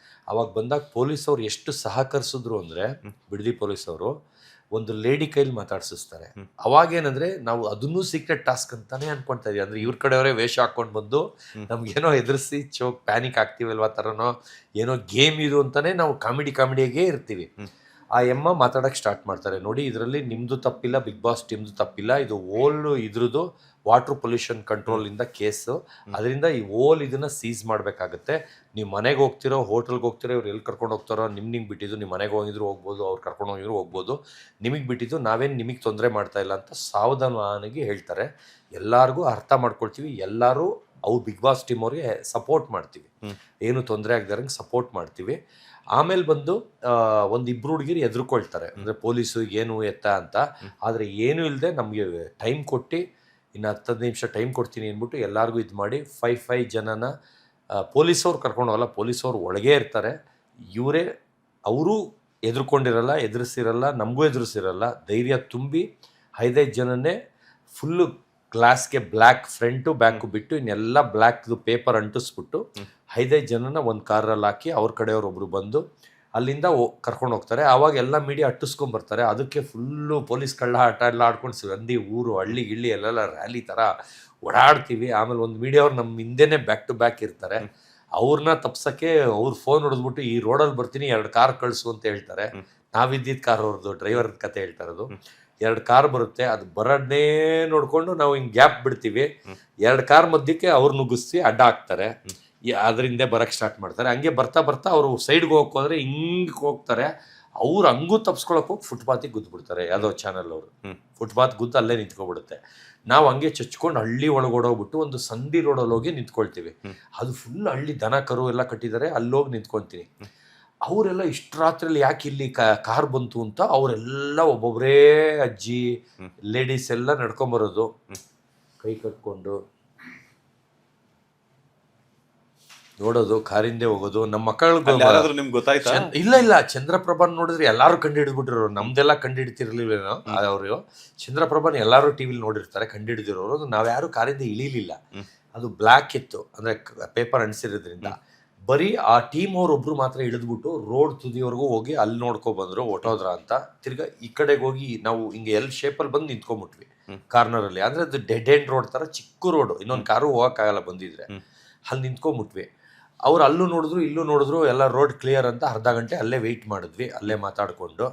[SPEAKER 2] ಅವಾಗ ಬಂದಾಗ ಪೊಲೀಸವ್ರು ಎಷ್ಟು ಸಹಕರಿಸಿದ್ರು ಅಂದರೆ, ಬಿಡದಿ ಪೊಲೀಸವರು ಒಂದು ಲೇಡಿ ಕೈಲಿ ಮಾತಾಡ್ಸಿಸ್ತಾರೆ. ಅವಾಗೇನಂದ್ರೆ ನಾವು ಅದನ್ನೂ ಸೀಕ್ರೆಟ್ ಟಾಸ್ಕ್ ಅಂತಾನೆ ಅನ್ಕೊಳ್ತಾ ಇದೀವಿ. ಅಂದ್ರೆ ಇವ್ರ ಕಡೆಯವರೇ ವೇಷ ಹಾಕೊಂಡು ಬಂದು ನಮ್ಗೇನೋ ಎದುರಿಸಿ ಪ್ಯಾನಿಕ್ ಆಗ್ತೀವಲ್ವಾ ಥರನೋ ಏನೋ ಗೇಮ್ ಇದು ಅಂತಾನೆ ನಾವು ಕಾಮಿಡಿಯಾಗೇ ಇರ್ತೀವಿ. ಆ ಎಮ್ಮ ಮಾತಾಡಕ್ಕೆ ಸ್ಟಾರ್ಟ್ ಮಾಡ್ತಾರೆ. ನೋಡಿ, ಇದರಲ್ಲಿ ನಿಮ್ಮದು ತಪ್ಪಿಲ್ಲ, ಬಿಗ್ ಬಾಸ್ ಟೀಮ್ದು ತಪ್ಪಿಲ್ಲ, ಇದು ಓಲ್ಡ್ ಇದ್ರದ್ದು ವಾಟರ್ ಪೊಲ್ಯೂಷನ್ ಕಂಟ್ರೋಲಿಂದ ಕೇಸು. ಅದರಿಂದ ಈ ಇದನ್ನು ಸೀಸ್ ಮಾಡಬೇಕಾಗುತ್ತೆ. ನೀವು ಮನೆಗೆ ಹೋಗ್ತಿರೋ, ಹೋಟೆಲ್ಗೆ ಹೋಗ್ತಿರೋ, ಇವ್ರು ಎಲ್ಲಿ ಕರ್ಕೊಂಡು ಹೋಗ್ತಾರೋ ನಿಮ್ಗೆ ಬಿಟ್ಟಿದ್ದು. ನಿಮ್ಮ ಮನೆಗೆ ಹೋಗಿದ್ರು ಹೋಗ್ಬೋದು, ಅವ್ರು ಕರ್ಕೊಂಡು ಹೋಗಿದ್ರು ಹೋಗ್ಬೋದು, ನಿಮಗೆ ಬಿಟ್ಟಿದ್ದು, ನಾವೇನು ನಿಮಗೆ ತೊಂದರೆ ಮಾಡ್ತಾ ಇಲ್ಲ ಅಂತ ಸಾವಧಾನವಾಗಿ ಹೇಳ್ತಾರೆ. ಎಲ್ಲರಿಗೂ ಅರ್ಥ ಮಾಡ್ಕೊಳ್ತೀವಿ. ಎಲ್ಲರೂ ಅವ್ರು ಬಿಗ್ ಬಾಸ್ ಟೀಮ್ ಅವ್ರಿಗೆ ಸಪೋರ್ಟ್ ಮಾಡ್ತೀವಿ, ಏನು ತೊಂದರೆ ಆಗದಾರಂಗೆ ಸಪೋರ್ಟ್ ಮಾಡ್ತೀವಿ. ಆಮೇಲೆ ಬಂದು ಒಂದಿಬ್ರು ಹುಡುಗಿರು ಎದುರ್ಕೊಳ್ತಾರೆ, ಅಂದರೆ ಪೊಲೀಸು ಏನು ಎತ್ತ ಅಂತ. ಆದರೆ ಏನೂ ಇಲ್ಲದೆ ನಮಗೆ ಟೈಮ್ ಕೊಟ್ಟು ಇನ್ನು 10 ನಿಮಿಷ ಟೈಮ್ ಕೊಡ್ತೀನಿ ಅಂದ್ಬಿಟ್ಟು ಎಲ್ಲರಿಗೂ ಇದು ಮಾಡಿ 5 ಜನನ ಪೊಲೀಸವ್ರು ಕರ್ಕೊಂಡು ಹೋಗಲ್ಲ, ಪೊಲೀಸವ್ರು ಒಳಗೆ ಇರ್ತಾರೆ. ಅವರು ಎದುರ್ಕೊಂಡಿರಲ್ಲ, ಎದುರಿಸಿರಲ್ಲ, ನಮಗೂ ಎದುರಿಸಿರಲ್ಲ. ಧೈರ್ಯ ತುಂಬಿ 5 ಜನನ್ನೇ ಫುಲ್ಲು ಗ್ಲಾಸ್ಗೆ ಬ್ಲ್ಯಾಕ್ ಫ್ರಂಟು ಬ್ಯಾಕು ಬಿಟ್ಟು ಇನ್ನೆಲ್ಲ ಬ್ಲ್ಯಾಕ್ದು ಪೇಪರ್ ಅಂಟಿಸ್ಬಿಟ್ಟು 5 ಜನನ ಒಂದು ಕಾರಲ್ಲಿ ಹಾಕಿ ಅವ್ರ ಕಡೆಯವ್ರು ಒಬ್ರು ಬಂದು ಅಲ್ಲಿಂದ ಕರ್ಕೊಂಡು ಹೋಗ್ತಾರೆ. ಆವಾಗ ಎಲ್ಲ ಮೀಡಿಯಾ ಅಟ್ಟಿಸ್ಕೊಂಬರ್ತಾರೆ. ಅದಕ್ಕೆ ಫುಲ್ಲು ಪೊಲೀಸ್ ಕಳ್ಳ ಆಟ ಎಲ್ಲ ಆಡ್ಕೊಂಡು ಸಂದಿ ಊರು ಹಳ್ಳಿ ಗಿಳ್ಳಿ ಎಲ್ಲೆಲ್ಲ ರ್ಯಾಲಿ ಥರ ಓಡಾಡ್ತೀವಿ. ಆಮೇಲೆ ಒಂದು ಮೀಡಿಯಾವ್ರು ನಮ್ಮ ಹಿಂದೆನೇ ಬ್ಯಾಕ್ ಟು ಬ್ಯಾಕ್ ಇರ್ತಾರೆ. ಅವ್ರನ್ನ ತಪ್ಸೋಕ್ಕೆ ಅವ್ರು ಫೋನ್ ಹೊಡೆದ್ಬಿಟ್ಟು ಈ ರೋಡಲ್ಲಿ ಬರ್ತೀನಿ 2 ಕಾರ್ ಕಳಿಸು ಅಂತ ಹೇಳ್ತಾರೆ. ನಾವಿದ್ದಿದ್ದು ಕಾರ್ ಅವ್ರದ್ದು ಡ್ರೈವರ್ ಕತೆ ಹೇಳ್ತಾ ಇರೋದು. 2 ಕಾರ್ ಬರುತ್ತೆ, ಅದು ಬರೋದೇ ನೋಡಿಕೊಂಡು ನಾವು ಹಿಂಗೆ ಗ್ಯಾಪ್ ಬಿಡ್ತೀವಿ. 2 ಕಾರ್ ಮಧ್ಯಕ್ಕೆ ಅವ್ರು ನುಗ್ಗಿಸಿ ಅಡ್ಡ ಹಾಕ್ತಾರೆ. ಅದರಿಂದ ಬರೋಕ್ಕೆ ಸ್ಟಾರ್ಟ್ ಮಾಡ್ತಾರೆ. ಹಂಗೆ ಬರ್ತಾ ಅವರು ಸೈಡ್ಗೆ ಹೋಗಕ್ಕೆ ಹೋದರೆ ಹಿಂಗೆ ಹೋಗ್ತಾರೆ. ಅವ್ರು ಹಂಗೂ ತಪ್ಸ್ಕೊಳಕ್ಕೆ ಹೋಗಿ ಫುಟ್ಪಾತಿಗೆ ಗುದ್ದುಬಿಡ್ತಾರೆ. ಯಾವುದೋ ಚಾನಲ್ ಅವರು ಫುಟ್ಪಾತ್ ಗುದ್ದು ಅಲ್ಲೇ ನಿಂತ್ಕೊಬಿಡುತ್ತೆ. ನಾವು ಹಂಗೆ ಚಚ್ಕೊಂಡು ಹಳ್ಳಿ ಒಳಗೋಡೋಗ್ಬಿಟ್ಟು ಒಂದು ಸಂಧಿ ರೋಡಲ್ಲಿ ಹೋಗಿ ನಿಂತ್ಕೊಳ್ತೀವಿ. ಅದು ಫುಲ್ ಹಳ್ಳಿ ದನ ಕರು ಎಲ್ಲ ಕಟ್ಟಿದ್ದಾರೆ, ಅಲ್ಲೋಗಿ ನಿಂತ್ಕೊಳ್ತೀನಿ. ಅವರೆಲ್ಲ ಇಷ್ಟು ರಾತ್ರಿಯಲ್ಲಿ ಯಾಕೆ ಇಲ್ಲಿ ಕಾರ್ ಬಂತು ಅಂತ ಅವರೆಲ್ಲ ಒಬ್ಬೊಬ್ಬರೇ ಅಜ್ಜಿ ಲೇಡೀಸ್ ಎಲ್ಲ ನಡ್ಕೊಂಬರೋದು, ಕೈ ಕಟ್ಕೊಂಡು ನೋಡೋದು, ಕಾರಿಂದೇ ಹೋಗೋದು. ನಮ್ಮ ಮಕ್ಕಳಿಗೆ
[SPEAKER 1] ನಿಮ್ಗೆ ಗೊತ್ತಾಯ್ತಾ?
[SPEAKER 2] ಇಲ್ಲ, ಚಂದ್ರಪ್ರಭಾನ್ ನೋಡಿದ್ರೆ ಎಲ್ಲಾರು ಕಂಡುಹಿಡಿದ್ಬಿಟ್ಟಿರೋರು. ನಮ್ದೆಲ್ಲ ಕಂಡುಹಿಡ್ತಿರ್ಲಿಲ್ವೇನೋ. ಅವರು ಚಂದ್ರಪ್ರಭಾನ್ ಎಲ್ಲಾರು ಟಿವಿಲಿ ನೋಡಿರ್ತಾರೆ, ಕಂಡುಹಿಡಿದಿರೋರು. ನಾವ್ಯಾರು ಕಾರಿಂದ ಇಳಿಲಿಲ್ಲ. ಅದು ಬ್ಲ್ಯಾಕ್ ಇತ್ತು, ಅಂದ್ರೆ ಪೇಪರ್ ಅಂಟಿಸಿರೋದ್ರಿಂದ. ಬರೀ ಆ ಟೀಮ್ ಅವ್ರೊಬ್ರು ಮಾತ್ರ ಇಳಿದ್ಬಿಟ್ಟು ರೋಡ್ ತುದಿವರೆಗೂ ಹೋಗಿ ಅಲ್ಲಿ ನೋಡ್ಕೊಬಂದ್ರು ಹೊಟ್ಟೋದ್ರ ಅಂತ. ತಿರ್ಗಾ ಈ ಕಡೆಗೆ ಹೋಗಿ ನಾವು ಹಿಂಗೆ ಶೇಪಲ್ಲಿ ಬಂದು ನಿಂತ್ಕೊಂಡ್ಬಿಟ್ವಿ ಕಾರ್ನರಲ್ಲಿ. ಅಂದ್ರೆ ಅದು ಡೆಡ್ ಎಂಡ್ ರೋಡ್ ತರ ಚಿಕ್ಕ ರೋಡು, ಇನ್ನೊಂದು ಕಾರು ಹೋಗಕ್ಕಾಗಲ್ಲ ಬಂದಿದ್ರೆ. ಅಲ್ಲಿ ನಿಂತ್ಕೊಂಡ್ಬಿಟ್ವಿ. ಅವ್ರು ಅಲ್ಲೂ ನೋಡಿದ್ರು ಇಲ್ಲೂ ನೋಡಿದ್ರು, ಎಲ್ಲ ರೋಡ್ ಕ್ಲಿಯರ್ ಅಂತ ಅರ್ಧ ಗಂಟೆ ಅಲ್ಲೇ ವೆಯ್ಟ್ ಮಾಡಿದ್ವಿ, ಅಲ್ಲೇ ಮಾತಾಡಿಕೊಂಡು.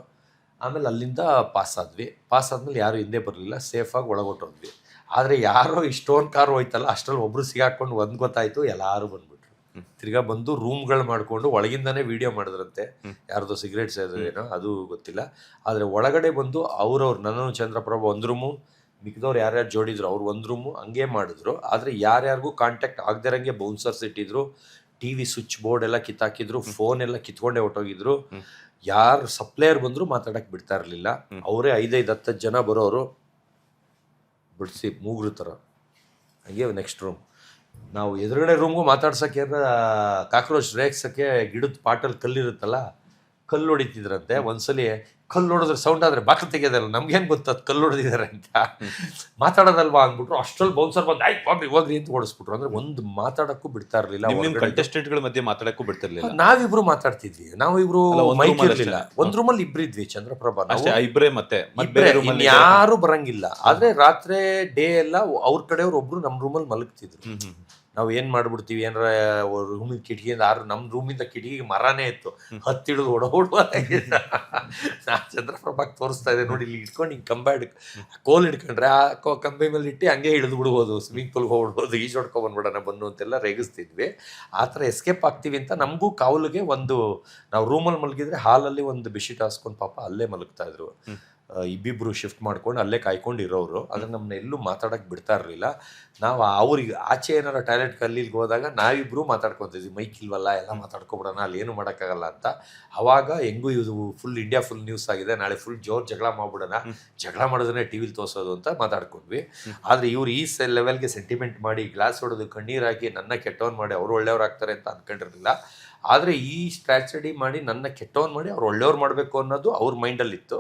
[SPEAKER 2] ಆಮೇಲೆ ಅಲ್ಲಿಂದ ಪಾಸ್ ಆದ್ಮೇಲೆ ಯಾರು ಹಿಂದೆ ಬರಲಿಲ್ಲ, ಸೇಫಾಗಿ ಒಳಗೊಟ್ಟೋದ್ವಿ. ಆದರೆ ಯಾರೋ ಇಷ್ಟೊಂದು ಕಾರು ಹೋಯ್ತಲ್ಲ, ಅಷ್ಟರಲ್ಲಿ ಒಬ್ರು ಸಿಗಾಕೊಂಡು ಗೊತ್ತಾಯ್ತು, ಎಲ್ಲರೂ ಬಂದ್ಬಿಟ್ರು. ತಿರ್ಗಾ ಬಂದು ರೂಮ್ಗಳು ಮಾಡಿಕೊಂಡು ಒಳಗಿಂದಾನೇ ವಿಡಿಯೋ ಮಾಡಿದ್ರಂತೆ. ಯಾರ್ದೋ ಸಿಗರೇಟ್ಸ್ ಏನೋ ಅದು ಗೊತ್ತಿಲ್ಲ. ಆದರೆ ಒಳಗಡೆ ಬಂದು ನಾನು ಚಂದ್ರಪ್ರಭಾ ಒಂದು ರೂಮು, ಮಿಕ್ದವ್ರು ಯಾರ್ಯಾರು ಜೋಡಿದ್ರು ಅವ್ರು ಒಂದು ರೂಮು, ಹಂಗೆ ಮಾಡಿದ್ರು. ಆದರೆ ಯಾರ್ಯಾರಿಗೂ ಕಾಂಟ್ಯಾಕ್ಟ್ ಆಗದಿರಂಗೆ ಬೌನ್ಸರ್ಸ್ ಇಟ್ಟಿದ್ರು, ಟಿವಿ ಸ್ವಿಚ್ ಬೋರ್ಡ್ ಎಲ್ಲ ಕಿತ್ತಾಕಿದ್ರು, ಫೋನ್ ಎಲ್ಲ ಕಿತ್ಕೊಂಡೇ ಹೊಟ್ಟೋಗಿದ್ರು. ಯಾರು ಸಪ್ಲೈಯರ್ ಬಂದ್ರು ಮಾತಾಡಕ್ಕೆ ಬಿಡ್ತಾ ಇರಲಿಲ್ಲ. ಅವರೇ 5-10 ಜನ ಬರೋರು ಬಿಡಿಸಿ ಮೂಗ್ರು ಥರ ಹಂಗೆ ನೆಕ್ಸ್ಟ್ ರೂಮ್. ನಾವು ಎದುರುಗಡೆ ರೂಮ್ಗೂ ಮಾತಾಡ್ಸೋಕ್ಕೆ ಕಾಕ್ರೋಚ್ ರೇಗ್ಸೋಕ್ಕೆ ಗಿಡದ ಪಾಟಲ್ಲಿ ಕಲ್ಲಿರುತ್ತಲ್ಲ, ಕಲ್ಲು ಹೊಡಿತಿದ್ರಂತೆ. ಒಂದ್ಸಲಿ ಕಲ್ಲು ಹೊಡೆದ್ರೆ ಸೌಂಡ್ ಆದರೆ ಬಾಕ್ಲು ತೆಗೆಯೋದಲ್ಲ, ನಮ್ಗೇನು ಗೊತ್ತದು ಕಲ್ಲು ಹೊಡೆದಿದ್ದಾರೆ ಅಂತ. ಮಾತಾಡೋದಲ್ವಾ ಅಂದ್ಬಿಟ್ರು. ಅಷ್ಟರಲ್ಲಿ ಬೌನ್ಸರ್ ಬಂದು ಹೋಗ್ರಿ ಅಂತ ಓಡಿಸ್ಬಿಟ್ರು. ಅಂದ್ರೆ ಒಂದು ಮಾತಾಡಕ್ಕೂ ಬಿಡ್ತಾ ಇರಲಿಲ್ಲ.
[SPEAKER 1] ಕಂಟೆಸ್ಟೆಂಟ್ಗಳ ಮಧ್ಯೆ ಮಾತಾಡಕ್ಕೂ ಬಿಡ್ತಿರ್ಲಿಲ್ಲ.
[SPEAKER 2] ನಾವಿಬ್ರು ಮಾತಾಡ್ತಿದ್ವಿ, ನಾವಿಬ್ರು ಮೈಕ್ ಇರಲಿಲ್ಲ. ಒಂದ್ ರೂಮಲ್ಲಿ ಇಬ್ರಿದ್ವಿ, ಚಂದ್ರಪ್ರಭಾ
[SPEAKER 1] ಇಬ್ರೇ, ಮತ್ತೆ
[SPEAKER 2] ಯಾರು ಬರಂಗಿಲ್ಲ. ಆದ್ರೆ ರಾತ್ರಿ ಡೇ ಎಲ್ಲ ಅವ್ರ ಕಡೆಯವ್ರು ಒಬ್ರು ನಮ್ಮ ರೂಮಲ್ಲಿ ಮಲಗ್ತಿದ್ರು. ನಾವು ಏನು ಮಾಡ್ಬಿಡ್ತೀವಿ, ಏನಾರ ರೂಮಿನ ಕಿಟಕಿಯಿಂದ ನಮ್ಮ ರೂಮಿಂದ ಕಿಟಕಿಗೆ ಮರನೇ ಇತ್ತು, ಹತ್ತಿಡಿದು ಓಡೋಡುವ. ನಾನು ಚಂದ್ರಪ್ರಭಾಗ್ ತೋರಿಸ್ತಾ ಇದ್ದೆ, ನೋಡಿ ಇಲ್ಲಿ ಇಟ್ಕೊಂಡು ಹಿಂಗೆ ಕಂಬ ಕೋಲ್ ಹಿಡ್ಕೊಂಡ್ರೆ ಆ ಕಂಬೆ ಮೇಲೆ ಇಟ್ಟು ಹಂಗೆ ಹಿಡಿದು ಬಿಡ್ಬೋದು, ಸ್ವಿಮ್ಮಿಂಗ್ ಪೂಲ್ಗೆ ಹೋಗ್ಬಿಡ್ಬೋದು, ಈಜೊಡ್ಕೊಂಡ್ಬಂದ್ಬಿಡೋಣ ಬಂದು ಅಂತೆಲ್ಲ ರೇಗಿಸ್ತಿದ್ವಿ. ಆ ಥರ ಎಸ್ಕೇಪ್ ಆಗ್ತೀವಿ ಅಂತ ನಮಗೂ ಕಾವಲಿಗೆ ನಾವು ರೂಮಲ್ಲಿ ಮಲಗಿದ್ರೆ ಹಾಲಲ್ಲಿ ಒಂದು ಬೆಡ್ಶೀಟ್ ಹಾಸ್ಕೊಂಡು ಪಾಪ ಅಲ್ಲೇ ಮಲಗ್ತಾ ಇದ್ರು. ಇಬ್ಬಿಬ್ರು ಶಿಫ್ಟ್ ಮಾಡ್ಕೊಂಡು ಅಲ್ಲೇ ಕಾಯ್ಕೊಂಡು ಇರೋರು. ಆದರೆ ನಮ್ಮನ್ನ ಎಲ್ಲೂ ಮಾತಾಡೋಕ್ಕೆ ಬಿಡ್ತಾ ಇರಲಿಲ್ಲ. ನಾವು ಅವ್ರಿಗೆ ಆಚೆ ಏನಾರ ಟಾಯ್ಲೆಟ್ ಕಲ್ಲಿಗೆ ಹೋದಾಗ ನಾವಿಬ್ಬರು ಮಾತಾಡ್ಕೊತಿದ್ವಿ, ಮೈಕ್ ಇಲ್ವಲ್ಲ ಎಲ್ಲ ಮಾತಾಡ್ಕೊಬಿಡೋಣ, ಅಲ್ಲಿ ಏನು ಮಾಡೋಕ್ಕಾಗಲ್ಲ ಅಂತ. ಆವಾಗ ಹೆಂಗೂ ಇದು ಫುಲ್ ಇಂಡಿಯಾ ಫುಲ್ ನ್ಯೂಸ್ ಆಗಿದೆ, ನಾಳೆ ಫುಲ್ ಜೋರು ಜಗಳ ಮಾಡ್ಬಿಡೋಣ, ಜಗಳ ಮಾಡೋದನ್ನೇ ಟಿ ವಿಲಿ ತೋರಿಸೋದು ಅಂತ ಮಾತಾಡ್ಕೊಂಡ್ವಿ. ಆದರೆ ಇವ್ರು ಈ ಲೆವೆಲ್ಗೆ ಸೆಂಟಿಮೆಂಟ್ ಮಾಡಿ ಗ್ಲಾಸ್ ಹೊಡೆದು ಕಣ್ಣೀರು ಹಾಕಿ ನನ್ನ ಕೆಟ್ಟವನ್ ಮಾಡಿ ಅವ್ರು ಒಳ್ಳೆಯವ್ರು ಆಗ್ತಾರೆ ಅಂತ ಅಂದ್ಕೊಂಡಿರಲಿಲ್ಲ. ಆದರೆ ಈ ಸ್ಟ್ರಾಟಜಿ ಮಾಡಿ ನನ್ನ ಕೆಟ್ಟವನ್ ಮಾಡಿ ಅವ್ರು ಒಳ್ಳೆಯವ್ರು ಮಾಡಬೇಕು ಅನ್ನೋದು ಅವ್ರ ಮೈಂಡಲ್ಲಿತ್ತು.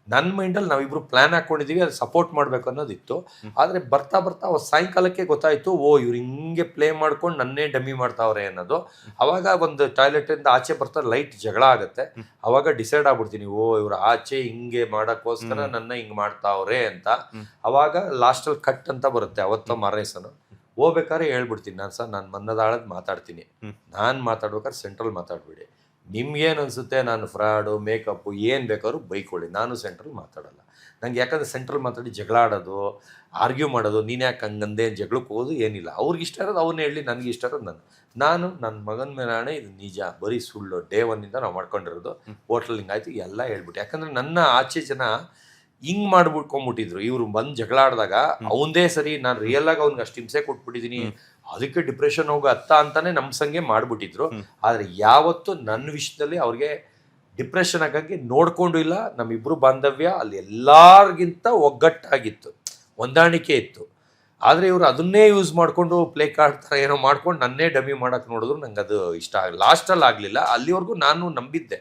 [SPEAKER 2] ನನ್ನ ಮೈಂಡಲ್ಲಿ ನಾವಿಬ್ರು ಪ್ಲ್ಯಾನ್ ಹಾಕ್ಕೊಂಡಿದ್ದೀವಿ, ಅದು ಸಪೋರ್ಟ್ ಮಾಡಬೇಕು ಅನ್ನೋದಿತ್ತು. ಆದರೆ ಬರ್ತಾ ಬರ್ತಾ ಸಾಯಂಕಾಲಕ್ಕೆ ಗೊತ್ತಾಯಿತು, ಇವ್ರು ಹಿಂಗೆ ಪ್ಲೇ ಮಾಡ್ಕೊಂಡು ನನ್ನೇ ಡಮ್ಮಿ ಮಾಡ್ತಾವ್ರೆ ಅನ್ನೋದು. ಅವಾಗ ಒಂದು ಟಾಯ್ಲೆಟಿಂದ ಆಚೆ ಬರ್ತಾ ಲೈಟ್ ಜಗಳ ಆಗುತ್ತೆ. ಅವಾಗ ಡಿಸೈಡ್ ಆಗ್ಬಿಡ್ತೀನಿ, ಇವ್ರು ಆಚೆ ಹಿಂಗೆ ಮಾಡೋಕ್ಕೋಸ್ಕರ ನನ್ನ ಹಿಂಗೆ ಮಾಡ್ತಾವ್ರೆ ಅಂತ. ಅವಾಗ ಲಾಸ್ಟಲ್ಲಿ ಕಟ್ ಅಂತ ಬರುತ್ತೆ ಅವತ್ತ ಮಾರನೇಸನು. ಹೋಗ್ಬೇಕಾದ್ರೆ ಹೇಳ್ಬಿಡ್ತೀನಿ, ನಾನು ಮನ್ನದಾಳದ್ ಮಾತಾಡ್ತೀನಿ, ನಾನು ಮಾತಾಡ್ಬೇಕಾದ್ರೆ ಸೆಂಟ್ರಲ್ ಮಾತಾಡ್ಬಿಡಿ. ನಿಮ್ಗೇನು ಅನಿಸುತ್ತೆ ನಾನು ಫ್ರಾಡು ಮೇಕಪ್ಪು ಏನು ಬೇಕಾದ್ರೂ ಬೈಕೊಳ್ಳಿ, ನಾನು ಸೆಂಟ್ರಲ್ ಮಾತಾಡೋಲ್ಲ. ನಂಗೆ ಯಾಕಂದರೆ ಸೆಂಟ್ರಲ್ ಮಾತಾಡಿ ಜಗಳ ಆಡೋದು, ಆರ್ಗ್ಯೂ ಮಾಡೋದು, ನೀನು ಯಾಕೆ ಹಂಗಂದೆ ಜಗಳಕ್ಕೆ ಹೋಗೋದು ಏನಿಲ್ಲ. ಅವ್ರಿಗೆ ಇಷ್ಟ ಇರೋದು ಅವ್ರನ್ನ ಹೇಳಿ, ನನಗೆ ಇಷ್ಟ ಇರೋದು ನಾನು ನನ್ನ ಮಗನ ಮೇಲೆ ಹಣೆ, ಇದು ನಿಜ, ಬರೀ ಸುಳ್ಳು, ಡೇ ಒನ್ನಿಂದ ನಾವು ಮಾಡ್ಕೊಂಡಿರೋದು, ಹೋಟ್ಲಲ್ಲಿ ಹಿಂಗಾಯ್ತು ಎಲ್ಲ ಹೇಳ್ಬಿಟ್ಟು. ಯಾಕಂದರೆ ನನ್ನ ಆಚೆ ಜನ ಹಿಂಗೆ ಮಾಡ್ಬಿಟ್ಕೊಂಡ್ಬಿಟ್ಟಿದ್ರು. ಇವ್ರು ಬಂದು ಜಗಳ ಆಡಿದಾಗ ಅವಂದೇ ಸರಿ, ನಾನು ರಿಯಲ್ ಆಗಿ ಅವ್ನಿಗೆ ಅಷ್ಟು ಹಿಂಸೆ ಕೊಟ್ಬಿಟ್ಟಿದ್ದೀನಿ, ಅದಕ್ಕೆ ಡಿಪ್ರೆಷನ್ ಹೋಗೋ ಅತ್ತ ಅಂತಾನೆ ನಂಬ್ಸಂಗೆ ಮಾಡ್ಬಿಟ್ಟಿದ್ರು. ಆದರೆ ಯಾವತ್ತೂ ನನ್ನ ವಿಷಯದಲ್ಲಿ ಅವ್ರಿಗೆ ಡಿಪ್ರೆಷನ್ ಆಗಂಗೆ ನೋಡ್ಕೊಂಡು ಇಲ್ಲ. ನಮ್ಮಿಬ್ರು ಬಾಂಧವ್ಯ ಅಲ್ಲಿ ಎಲ್ಲರಿಗಿಂತ ಒಗ್ಗಟ್ಟಾಗಿತ್ತು, ಹೊಂದಾಣಿಕೆ ಇತ್ತು. ಆದರೆ ಇವರು ಅದನ್ನೇ ಯೂಸ್ ಮಾಡಿಕೊಂಡು ಪ್ಲೇ ಕಾರ್ಡ್ ಥರ ಏನೋ ಮಾಡ್ಕೊಂಡು ನನ್ನೇ ಡಮ್ಮಿ ಮಾಡೋಕ್ಕೆ ನೋಡಿದ್ರು. ನಂಗೆ ಅದು ಇಷ್ಟ ಲಾಸ್ಟಲ್ಲಿ ಆಗಲಿಲ್ಲ. ಅಲ್ಲಿವರೆಗೂ ನಾನು ನಂಬಿದ್ದೆ,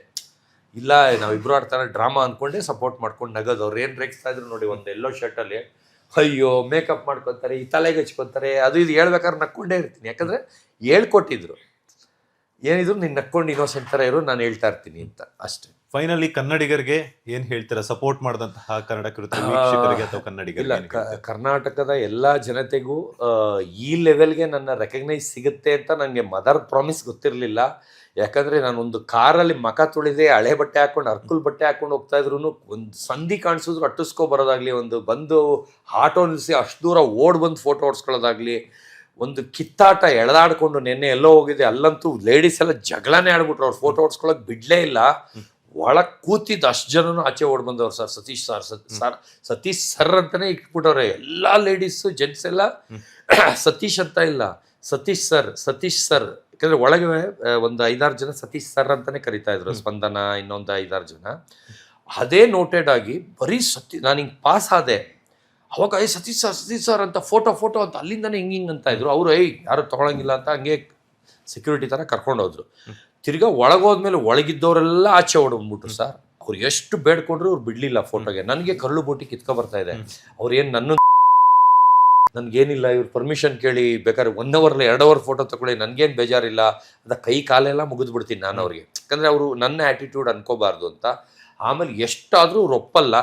[SPEAKER 2] ಇಲ್ಲ ನಾವಿಬ್ರು ಆಡ್ತಾರೆ ಡ್ರಾಮಾ ಅಂದ್ಕೊಂಡೆ ಸಪೋರ್ಟ್ ಮಾಡ್ಕೊಂಡು ನಗೋದು. ಅವ್ರು ಏನು ರೇಗಿಸ್ತಾ ಇದ್ರು ನೋಡಿ, ಒಂದು ಎಲ್ಲೋ ಶರ್ಟಲ್ಲಿ ಅಯ್ಯೋ ಮೇಕಪ್ ಮಾಡ್ಕೊತಾರೆ, ಈ ತಲೆಗೆ ಹಚ್ಕೊತಾರೆ, ಅದು ಇದು ಹೇಳ್ಬೇಕಾದ್ರೆ ನಕ್ಕೊಂಡೇ ಇರ್ತೀನಿ. ಯಾಕಂದರೆ ಹೇಳ್ಕೊಟ್ಟಿದ್ರು, ಏನಿದ್ರು ನೀನು ನಕ್ಕೊಂಡು ಇನ್ನೋಸೆಂಟ್ ಥರ ಇರೋ, ನಾನು ಹೇಳ್ತಾ ಇರ್ತೀನಿ ಅಂತ ಅಷ್ಟೇ.
[SPEAKER 1] ಫೈನಲಿ ಕನ್ನಡಿಗರಿಗೆ ಏನು ಹೇಳ್ತೀರಾ, ಸಪೋರ್ಟ್ ಮಾಡಿದಂತಹ ಕನ್ನಡ ಕೃತಿ ವೀಕ್ಷಕರಿಗೆ ಅಥವಾ ಕನ್ನಡಿಗರಿಗೆ?
[SPEAKER 2] ಕರ್ನಾಟಕದ ಎಲ್ಲ ಜನತೆಗೂ ಈ ಲೆವೆಲ್ಗೆ ನನ್ನ ರೆಕಗ್ನೈಸ್ ಸಿಗುತ್ತೆ ಅಂತ ನನಗೆ ಮದರ್ ಪ್ರಾಮಿಸ್ ಗೊತ್ತಿರಲಿಲ್ಲ. ಯಾಕಂದರೆ ನಾನೊಂದು ಕಾರಲ್ಲಿ ಮಖ ತುಳಿದೆ, ಹಳೆ ಬಟ್ಟೆ ಹಾಕ್ಕೊಂಡು ಅರ್ಕುಲ್ ಬಟ್ಟೆ ಹಾಕ್ಕೊಂಡು ಹೋಗ್ತಾ ಇದ್ರು, ಒಂದು ಸಂಧಿ ಕಾಣಿಸಿದ್ರು ಅಟ್ಟಿಸ್ಕೊ ಬರೋದಾಗಲಿ, ಒಂದು ಬಂದು ಆಟೋ ನಿಲ್ಲಿಸಿ ಅಷ್ಟು ದೂರ ಓಡ್ ಬಂದು ಫೋಟೋ ಹೊಡ್ಸ್ಕೊಳ್ಳೋದಾಗಲಿ, ಒಂದು ಕಿತ್ತಾಟ ಎಳೆದಾಡ್ಕೊಂಡು ನೆನ್ನೆ ಎಲ್ಲೋ ಹೋಗಿದೆ, ಅಲ್ಲಂತೂ ಲೇಡೀಸ್ ಎಲ್ಲ ಜಗಳನೇ ಆಡ್ಬಿಟ್ರು, ಅವ್ರು ಫೋಟೋ ಹೊಡ್ಸ್ಕೊಳ್ಳೋಕೆ ಬಿಡಲೇ ಇಲ್ಲ. ಒಳಗೆ ಕೂತಿದ್ದು ಅಷ್ಟು ಜನನು ಆಚೆ ಓಡ್ ಬಂದವ್ರು. ಸತೀಶ್ ಸರ್ ಅಂತಲೇ ಇಟ್ಬಿಟ್ಟವ್ರೆ ಎಲ್ಲ ಲೇಡೀಸು, ಜೆಂಟ್ಸ್ ಎಲ್ಲ ಸತೀಶ್ ಅಂತ ಇಲ್ಲ, ಸತೀಶ್ ಸರ್. ಯಾಕಂದರೆ ಒಳಗೆ ಒಂದು 5-6 ಜನ ಸತೀಶ್ ಸರ್ ಅಂತಲೇ ಕರಿತಾ ಇದ್ರು, ಸ್ಪಂದನ, ಇನ್ನೊಂದು 5-6 ಜನ. ಅದೇ ನೋಟೆಡ್ ಆಗಿ ಬರೀ ನಾನು ಹಿಂಗೆ ಪಾಸ್ ಆದೆ, ಅವಾಗ ಸತೀಶ್ ಸರ್ ಅಂತ ಫೋಟೋ ಅಂತ ಅಲ್ಲಿಂದನೇ ಹಿಂಗೆ ಅಂತ ಇದ್ರು. ಅವರು ಯಾರು ತೊಗೊಳಂಗಿಲ್ಲ ಅಂತ ಹಂಗೆ ಸೆಕ್ಯೂರಿಟಿ ಥರ ಕರ್ಕೊಂಡೋದ್ರು. ತಿರ್ಗಾ ಒಳಗೋದ್ಮೇಲೆ ಒಳಗಿದ್ದವರೆಲ್ಲ ಆಚೆ ಓಡೋಗ್ಬಿಟ್ರು ಸರ್. ಅವ್ರು ಎಷ್ಟು ಬೇಡ್ಕೊಂಡ್ರು ಅವ್ರು ಬಿಡಲಿಲ್ಲ ಫೋಟೋಗೆ. ನನಗೆ ಕರಳು ಬೋಟಿ ಕಿತ್ಕೊ ಬರ್ತಾ ಇದೆ. ಅವ್ರು ಏನು ನನಗೇನಿಲ್ಲ, ಇವ್ರು ಪರ್ಮಿಷನ್ ಕೇಳಿ ಬೇಕಾದ್ರೆ 1 ಅವರ್ 2 ಅವರ್ ಫೋಟೋ ತಗೊಳ್ಳಿ, ನನಗೇನು ಬೇಜಾರಿಲ್ಲ ಅಂತ ಕೈ ಕಾಲೆಲ್ಲ ಮುಗಿದ್ಬಿಡ್ತೀನಿ ನಾನು ಅವ್ರಿಗೆ. ಯಾಕಂದರೆ ಅವರು ನನ್ನ ಆ್ಯಟಿಟ್ಯೂಡ್ ಅನ್ಕೋಬಾರ್ದು ಅಂತ. ಆಮೇಲೆ ಎಷ್ಟಾದರೂ ಅವ್ರು ಒಪ್ಪಲ್ಲ.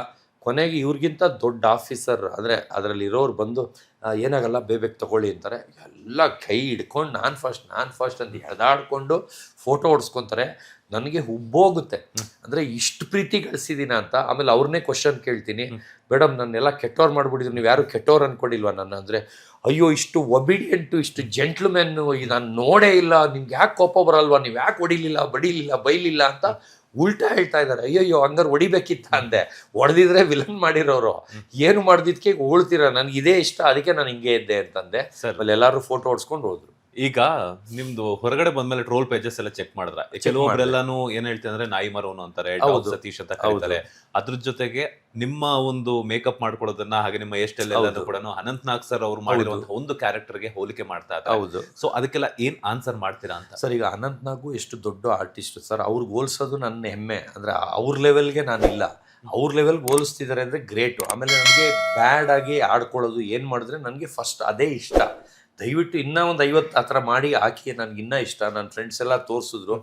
[SPEAKER 2] ಕೊನೆಗೆ ಇವ್ರಿಗಿಂತ ದೊಡ್ಡ ಆಫೀಸರ್ ಅಂದರೆ ಅದರಲ್ಲಿ ಇರೋರು ಬಂದು ಏನಾಗಲ್ಲ ಬೇಬೇಕು ತಗೊಳ್ಳಿ ಅಂತಾರೆ. ಎಲ್ಲ ಕೈ ಹಿಡ್ಕೊಂಡು ನಾನು ಫಸ್ಟ್ ಅಂತ ಎಳೆದಾಡ್ಕೊಂಡು ಫೋಟೋ ಹೊಡ್ಸ್ಕೊತಾರೆ. ನನಗೆ ಹುಬ್ಬೋಗುತ್ತೆ, ಅಂದರೆ ಇಷ್ಟು ಪ್ರೀತಿ ಗಳಿಸಿದ್ದೀನ ಅಂತ. ಆಮೇಲೆ ಅವ್ರನ್ನೇ ಕ್ವಶನ್ ಕೇಳ್ತೀನಿ, ಮೇಡಮ್ ನನ್ನೆಲ್ಲ ಕೆಟ್ಟವ್ರು ಮಾಡಿಬಿಟ್ಟಿದ್ರು, ನೀವು ಯಾರು ಕೆಟ್ಟವ್ರು ಅಂದ್ಕೊಂಡಿಲ್ವ ನನ್ನ? ಅಂದರೆ ಅಯ್ಯೋ ಇಷ್ಟು ಒಬಿಡಿಯಂಟು, ಇಷ್ಟು ಜೆಂಟ್ಲ್ಮೆನ್ನು ನಾನು ನೋಡೇ ಇಲ್ಲ, ನಿಮ್ಗೆ ಯಾಕೆ ಕೋಪ ಬರಲ್ವಾ, ನೀವು ಯಾಕೆ ಹೊಡಿಲಿಲ್ಲ ಬೈಲಿಲ್ಲ ಅಂತ ಉಲ್ಟಾ ಹೇಳ್ತಾ ಇದ್ದಾರೆ. ಅಯ್ಯಯ್ಯೋ ಹಂಗಾರೆ ಹೊಡಿಬೇಕಿತ್ತ ಅಂದೆ, ಹೊಡೆದಿದ್ರೆ ವಿಲನ್ ಮಾಡಿರೋರು, ಏನು ಮಾಡ್ದಿದ್ಕೆ ಉಳ್ತೀರ, ನನಗೆ ಇದೇ ಇಷ್ಟ, ಅದಕ್ಕೆ ನಾನು ಹಿಂಗೆ ಇದ್ದೆ ಅಂತಂದೆ. ಆಮೇಲೆ ಎಲ್ಲರೂ ಫೋಟೋ ಹೊಡ್ಸ್ಕೊಂಡು ಹೋದ್ರು.
[SPEAKER 1] ಈಗ ನಿಮ್ದು ಹೊರಗಡೆ ಬಂದ್ಮೇಲೆ ಟ್ರೋಲ್ ಪೇಜಸ್ ಎಲ್ಲ ಚೆಕ್ ಮಾಡಿದ್ರ? ಕೆಲವೊಬ್ರೆಲ್ಲಾನು ಏನ್ ಹೇಳ್ತಾರೆ ಅಂದ್ರೆ ನಾಯಿ ಮರೋನು ಅಂತಾರೆ, ಸತೀಶ್ ಅಂತ ಕರೀತಾರೆ. ಅದ್ರ ಜೊತೆಗೆ ನಿಮ್ಮ ಒಂದು ಮೇಕಪ್ ಮಾಡ್ಕೊಳ್ಳೋದನ್ನ, ಹಾಗೆ ನಿಮ್ಮ ಎಷ್ಟೆಲ್ಲ ಕೂಡ ಅನಂತ್ ನಾಗ್ ಸರ್ ಅವ್ರು ಮಾಡಿರುವಂತಹ ಒಂದು ಕ್ಯಾರೆಕ್ಟರ್ಗೆ ಹೋಲಿಕೆ ಮಾಡ್ತಾ ಇದ್ದಾರೆ.
[SPEAKER 2] ಹೌದು.
[SPEAKER 1] ಸೊ ಅದಕ್ಕೆಲ್ಲ ಏನ್ ಆನ್ಸರ್ ಮಾಡ್ತೀರಾ ಅಂತ?
[SPEAKER 2] ಸರ್, ಈಗ ಅನಂತ್ ನಾಗು ಎಷ್ಟು ದೊಡ್ಡ ಆರ್ಟಿಸ್ಟ್ ಸರ್, ಅವ್ರಿಗೆ ಹೋಲ್ಸೋದು ನನ್ನ ಹೆಮ್ಮೆ. ಅಂದ್ರೆ ಅವ್ರ ಲೆವೆಲ್ಗೆ ನಾನಿಲ್ಲ, ಅವ್ರ ಲೆವೆಲ್ಗೆ ಹೋಲಿಸ್ತಿದ್ದಾರೆ ಅಂದರೆ ಗ್ರೇಟು. ಆಮೇಲೆ ನನಗೆ ಬ್ಯಾಡ್ ಆಗಿ ಆಡ್ಕೊಳ್ಳೋದು ಏನು ಮಾಡಿದ್ರೆ ನನಗೆ ಫಸ್ಟ್ ಅದೇ ಇಷ್ಟ. ದಯವಿಟ್ಟು ಇನ್ನೂ ಒಂದು 50 ಆ ಥರ ಮಾಡಿ ಹಾಕಿ, ನನಗೆ ಇನ್ನೂ ಇಷ್ಟ. ನನ್ನ ಫ್ರೆಂಡ್ಸ್ ಎಲ್ಲ ತೋರಿಸಿದ್ರು,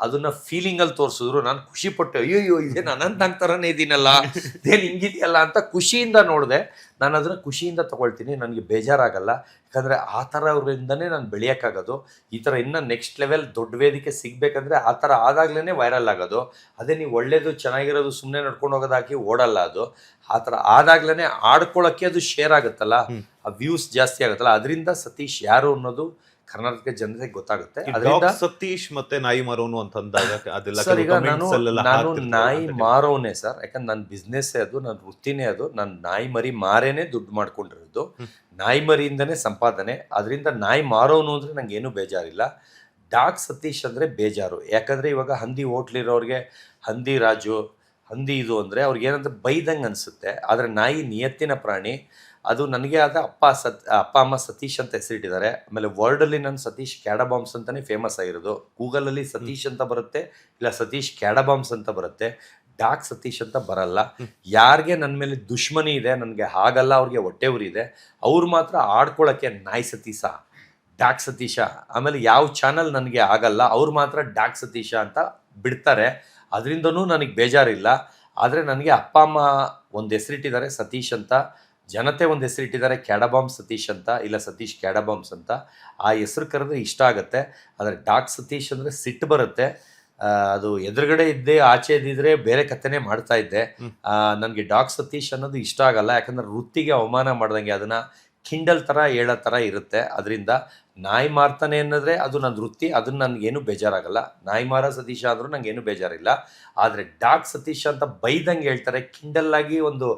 [SPEAKER 2] ಅದನ್ನು ಫೀಲಿಂಗಲ್ಲಿ ತೋರಿಸಿದ್ರು. ನಾನು ಖುಷಿಪಟ್ಟೆ, ಅಯ್ಯೋ ಇದೇನು ಅನಂತ್ ನಾಗ್ ಥರನೇ ಇದ್ದೀನಲ್ಲ, ಇದೇನು ಹಿಂಗಿದೆಯಲ್ಲ ಅಂತ ಖುಷಿಯಿಂದ ನೋಡಿದೆ. ನಾನು ಅದನ್ನು ಖುಷಿಯಿಂದ ತೊಗೊಳ್ತೀನಿ, ನನಗೆ ಬೇಜಾರಾಗಲ್ಲ. ಯಾಕಂದರೆ ಆ ಥರ ಅವರಿಂದನೇ ನಾನು ಬೆಳೆಯೋಕ್ಕಾಗೋದು. ಈ ಥರ ಇನ್ನೂ ನೆಕ್ಸ್ಟ್ ಲೆವೆಲ್ ದೊಡ್ಡ ವೇದಿಕೆ ಸಿಗಬೇಕಂದ್ರೆ ಆ ಥರ ಆದಾಗ್ಲೇ ವೈರಲ್ ಆಗೋದು. ಅದೇ ನೀವು ಒಳ್ಳೇದು ಚೆನ್ನಾಗಿರೋದು ಸುಮ್ಮನೆ ನಡ್ಕೊಂಡು ಹೋಗೋದು ಹಾಕಿ ಓಡಲ್ಲ ಅದು. ಆ ಥರ ಆದಾಗ್ಲೇ ಆಡ್ಕೊಳ್ಳೋಕ್ಕೆ ಅದು ಶೇರ್ ಆಗುತ್ತಲ್ಲ, ಆ ವ್ಯೂಸ್ ಜಾಸ್ತಿ ಆಗುತ್ತಲ್ಲ. ಅದರಿಂದ ಸತೀಶ್ ಯಾರು ಅನ್ನೋದು ಕರ್ನಾಟಕ ಜನತೆಗೆ ಗೊತ್ತಾಗುತ್ತೆ.
[SPEAKER 1] ಈ
[SPEAKER 2] ಅದರಿಂದ
[SPEAKER 1] ಡಾಗ್ ಸತೀಶ್ ಮತ್ತೆ ನಾಯಿ ಮಾರೋನು ಅಂತ ಅಂದಾಗ ಅದೆಲ್ಲ
[SPEAKER 2] ಸರ್, ಈಗ
[SPEAKER 1] ಕೆಲವು
[SPEAKER 2] ನಾನು
[SPEAKER 1] comments ಅಲ್ಲೆಲ್ಲ
[SPEAKER 2] ನಾನು
[SPEAKER 1] ಹಾಕ್ತಿರ್ತಾರೆ
[SPEAKER 2] ನಾಯಿ
[SPEAKER 1] ಅಂತ
[SPEAKER 2] ಮಾರೋನೆ ಸರ್. ಯಾಕಂದ್ರೆ ನನ್ನ ಬಿಸ್ನೆಸ್ಸೇ ಅದು, ನನ್ನ ವೃತ್ತಿನೇ ಅದು. ನಾನು ನಾಯಿ ಮರಿ ಮಾರೇನೆ ದುಡ್ಡು ಮಾಡ್ಕೊಂಡಿರೋದು. ನಾಯಿ ಮರಿಯಿಂದನೇ ಸಂಪಾದನೆ. ಅದರಿಂದ ನಾಯಿ ಮಾರೋನು ಅಂದ್ರೆ ನಂಗೆ ಏನೂ ಬೇಜಾರಿಲ್ಲ. ಡಾಗ್ ಸತೀಶ್ ಅಂದರೆ ಬೇಜಾರು. ಯಾಕಂದರೆ ಇವಾಗ ಹಂದಿ ಹೋಟ್ಲಿರೋರಿಗೆ ಹಂದಿ ರಾಜು, ಹಂದಿ ಇದು ಅಂದರೆ ಅವ್ರಿಗೆ ಏನಂದ್ರೆ ಬೈದಂಗೆ ಅನಿಸುತ್ತೆ. ಆದರೆ ನಾಯಿ ನಿಯತ್ತಿನ ಪ್ರಾಣಿ. ಅದು ನನಗೆ ಆದ ಅಪ್ಪ ಅಮ್ಮ ಸತೀಶ್ ಅಂತ ಹೆಸರಿಟ್ಟಿದ್ದಾರೆ. ಆಮೇಲೆ ವರ್ಲ್ಡಲ್ಲಿ ನಾನು ಸತೀಶ್ ಕ್ಯಾಡಬಾಂಬ್ಸ್ ಅಂತಲೇ ಫೇಮಸ್ ಆಗಿರೋದು. ಗೂಗಲಲ್ಲಿ ಸತೀಶ್ ಅಂತ ಬರುತ್ತೆ, ಇಲ್ಲ ಸತೀಶ್ ಕ್ಯಾಡಬಾಂಬ್ಸ್ ಅಂತ ಬರುತ್ತೆ. ಡಾಗ್ ಸತೀಶ್ ಅಂತ ಬರಲ್ಲ. ಯಾರಿಗೆ ನನ್ನ ಮೇಲೆ ದುಶ್ಮನಿ ಇದೆ, ನನಗೆ ಹಾಗಲ್ಲ, ಅವ್ರಿಗೆ ಹೊಟ್ಟೆ ಉರಿ ಇದೆ, ಅವ್ರು ಮಾತ್ರ ಆಡ್ಕೊಳ್ಳೋಕ್ಕೆ ನಾಯಿ ಸತೀಶ, ಡಾಗ್ ಸತೀಶ, ಆಮೇಲೆ ಯಾವ ಚಾನಲ್ ನನಗೆ ಆಗಲ್ಲ ಅವ್ರು ಮಾತ್ರ ಡಾಗ್ ಸತೀಶ ಅಂತ ಬಿಡ್ತಾರೆ. ಅದರಿಂದನೂ ನನಗೆ ಬೇಜಾರಿಲ್ಲ. ಆದರೆ ನನಗೆ ಅಪ್ಪ ಅಮ್ಮ ಒಂದು ಹೆಸರಿಟ್ಟಿದ್ದಾರೆ ಸತೀಶ್ ಅಂತ, ಜನತೆ ಒಂದು ಹೆಸರಿಟ್ಟಿದ್ದಾರೆ ಕ್ಯಾಡಬಾಂಬ್ ಸತೀಶ್ ಅಂತ, ಇಲ್ಲ ಸತೀಶ್ ಕ್ಯಾಡಬಾಂಬ್ಸ್ ಅಂತ. ಆ ಹೆಸರು ಕರೆದ್ರೆ ಇಷ್ಟ ಆಗುತ್ತೆ. ಆದರೆ ಡಾಗ್ ಸತೀಶ್ ಅಂದರೆ ಸಿಟ್ಟು ಬರುತ್ತೆ. ಅದು ಎದುರುಗಡೆ ಇದ್ದೆ ಆಚೆ ಇದ್ದಿದ್ರೆ ಬೇರೆ ಕಥೆನೇ ಮಾಡ್ತಾ ಇದ್ದೆ. ನನಗೆ ಡಾಗ್ ಸತೀಶ್ ಅನ್ನೋದು ಇಷ್ಟ ಆಗಲ್ಲ. ಯಾಕಂದರೆ ವೃತ್ತಿಗೆ ಅವಮಾನ ಮಾಡ್ದಂಗೆ, ಅದನ್ನು ಕಿಂಡಲ್ ಥರ ಹೇಳೋ ಥರ ಇರುತ್ತೆ. ಅದರಿಂದ ನಾಯಿ ಮಾರ್ತಾನೆ ಅನ್ನೋದ್ರೆ ಅದು ನನ್ನ ವೃತ್ತಿ, ಅದನ್ನು ನನಗೇನು ಬೇಜಾರಾಗಲ್ಲ. ನಾಯಿ ಮಾರ ಸತೀಶ ಅಂದರೂ ನನಗೇನು ಬೇಜಾರಿಲ್ಲ. ಆದರೆ ಡಾಗ್ ಸತೀಶ ಅಂತ ಬೈದಂಗೆ ಹೇಳ್ತಾರೆ, ಕಿಂಡಲ್ಲಾಗಿ ಒಂದು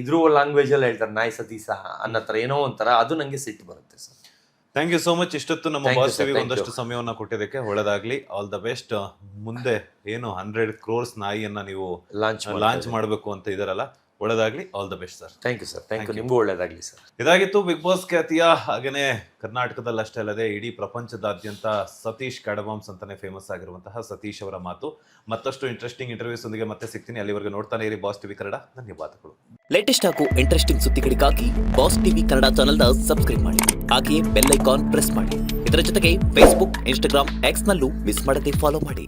[SPEAKER 2] ಇದ್ರ ಲ್ಯಾಂಗ್ವೇಜಲ್ಲಿ ಹೇಳ್ತಾರೆ ನಾಯಿ ಸತೀಶ ಅನ್ನೋ ಥರ ಏನೋ ಒಂಥರ, ಅದು ನನಗೆ ಸಿಟ್ಟು ಬರುತ್ತೆ sir.
[SPEAKER 1] Thank you so much. ಇಷ್ಟೊತ್ತು ನಮ್ಮ
[SPEAKER 2] Thank you,
[SPEAKER 1] ಬಾಸ್
[SPEAKER 2] sir.
[SPEAKER 1] ಟಿವಿಗೆ
[SPEAKER 2] Thank
[SPEAKER 1] ಒಂದಷ್ಟು
[SPEAKER 2] you.
[SPEAKER 1] ಸಮಯವನ್ನ ಕೊಟ್ಟಿದ್ದಕ್ಕೆ ಒಳ್ಳೆದಾಗ್ಲಿ. All the best. ಮುಂದೆ ಏನು 100 crores ನಾಯಿಯನ್ನ ನೀವು ಲಾಂಚ್ ಮಾಡಬೇಕು ಅಂತ ಇದಾರಲ್ಲ, ಒಳ್ಳೆದಾಗ್ಲಿ. All the best sir.
[SPEAKER 2] Thank you sir. Thank you. ನಿಮಗೂ ಒಳ್ಳೆಯದಾಗಲಿ ಸರ್.
[SPEAKER 1] ಇದಾಗಿತ್ತು ಬಿಗ್ ಬಾಸ್ ಖ್ಯಾತಿಯ, ಹಾಗೇನೆ ಕರ್ನಾಟಕದಲ್ಲಿ ಅಷ್ಟೇ ಅಲ್ಲದೆ ಇಡೀ ಪ್ರಪಂಚದಾದ್ಯಂತ ಸತೀಶ್ ಕ್ಯಾಡಬಾಂಬ್ಸ್ ಅಂತಾನೆ ಫೇಮಸ್ ಆಗಿರುವಂತಹ ಸತೀಶ್ ಅವರ ಮಾತು. ಮತ್ತಷ್ಟು ಇಂಟ್ರೆಸ್ಟಿಂಗ್ ಇಂಟರ್ವ್ಯೂಸ್ ಒಂದಿಗೆ ಮತ್ತೆ ಸಿಗ್ತೀನಿ. ಅಲ್ಲಿವರೆಗೆ ನೋಡ್ತಾನೆ ಇರಿ ಬಾಸ್ ಟಿವಿ ಕನ್ನಡ. ಧನ್ಯವಾದಗಳು.
[SPEAKER 3] ಲೇಟೆಸ್ಟ್ ಹಾಗೂ ಇಂಟ್ರೆಸ್ಟಿಂಗ್ ಸುದ್ದಿಗಳಿಗಾಗಿ ಬಾಸ್ ಟಿವಿ ಕನ್ನಡ ಚಾನೆಲ್ನ ಸಬ್ಸ್ಕ್ರೈಬ್ ಮಾಡಿ. ಹಾಗೆಯೇ ಬೆಲ್ ಐಕಾನ್ ಪ್ರೆಸ್ ಮಾಡಿ. ಇದರ ಜೊತೆಗೆ ಫೇಸ್ಬುಕ್, ಇನ್ಸ್ಟಾಗ್ರಾಮ್, ಎಕ್ಸ್ ನಲ್ಲೂ ಮಿಸ್ ಮಾಡದೆ ಫಾಲೋ ಮಾಡಿ.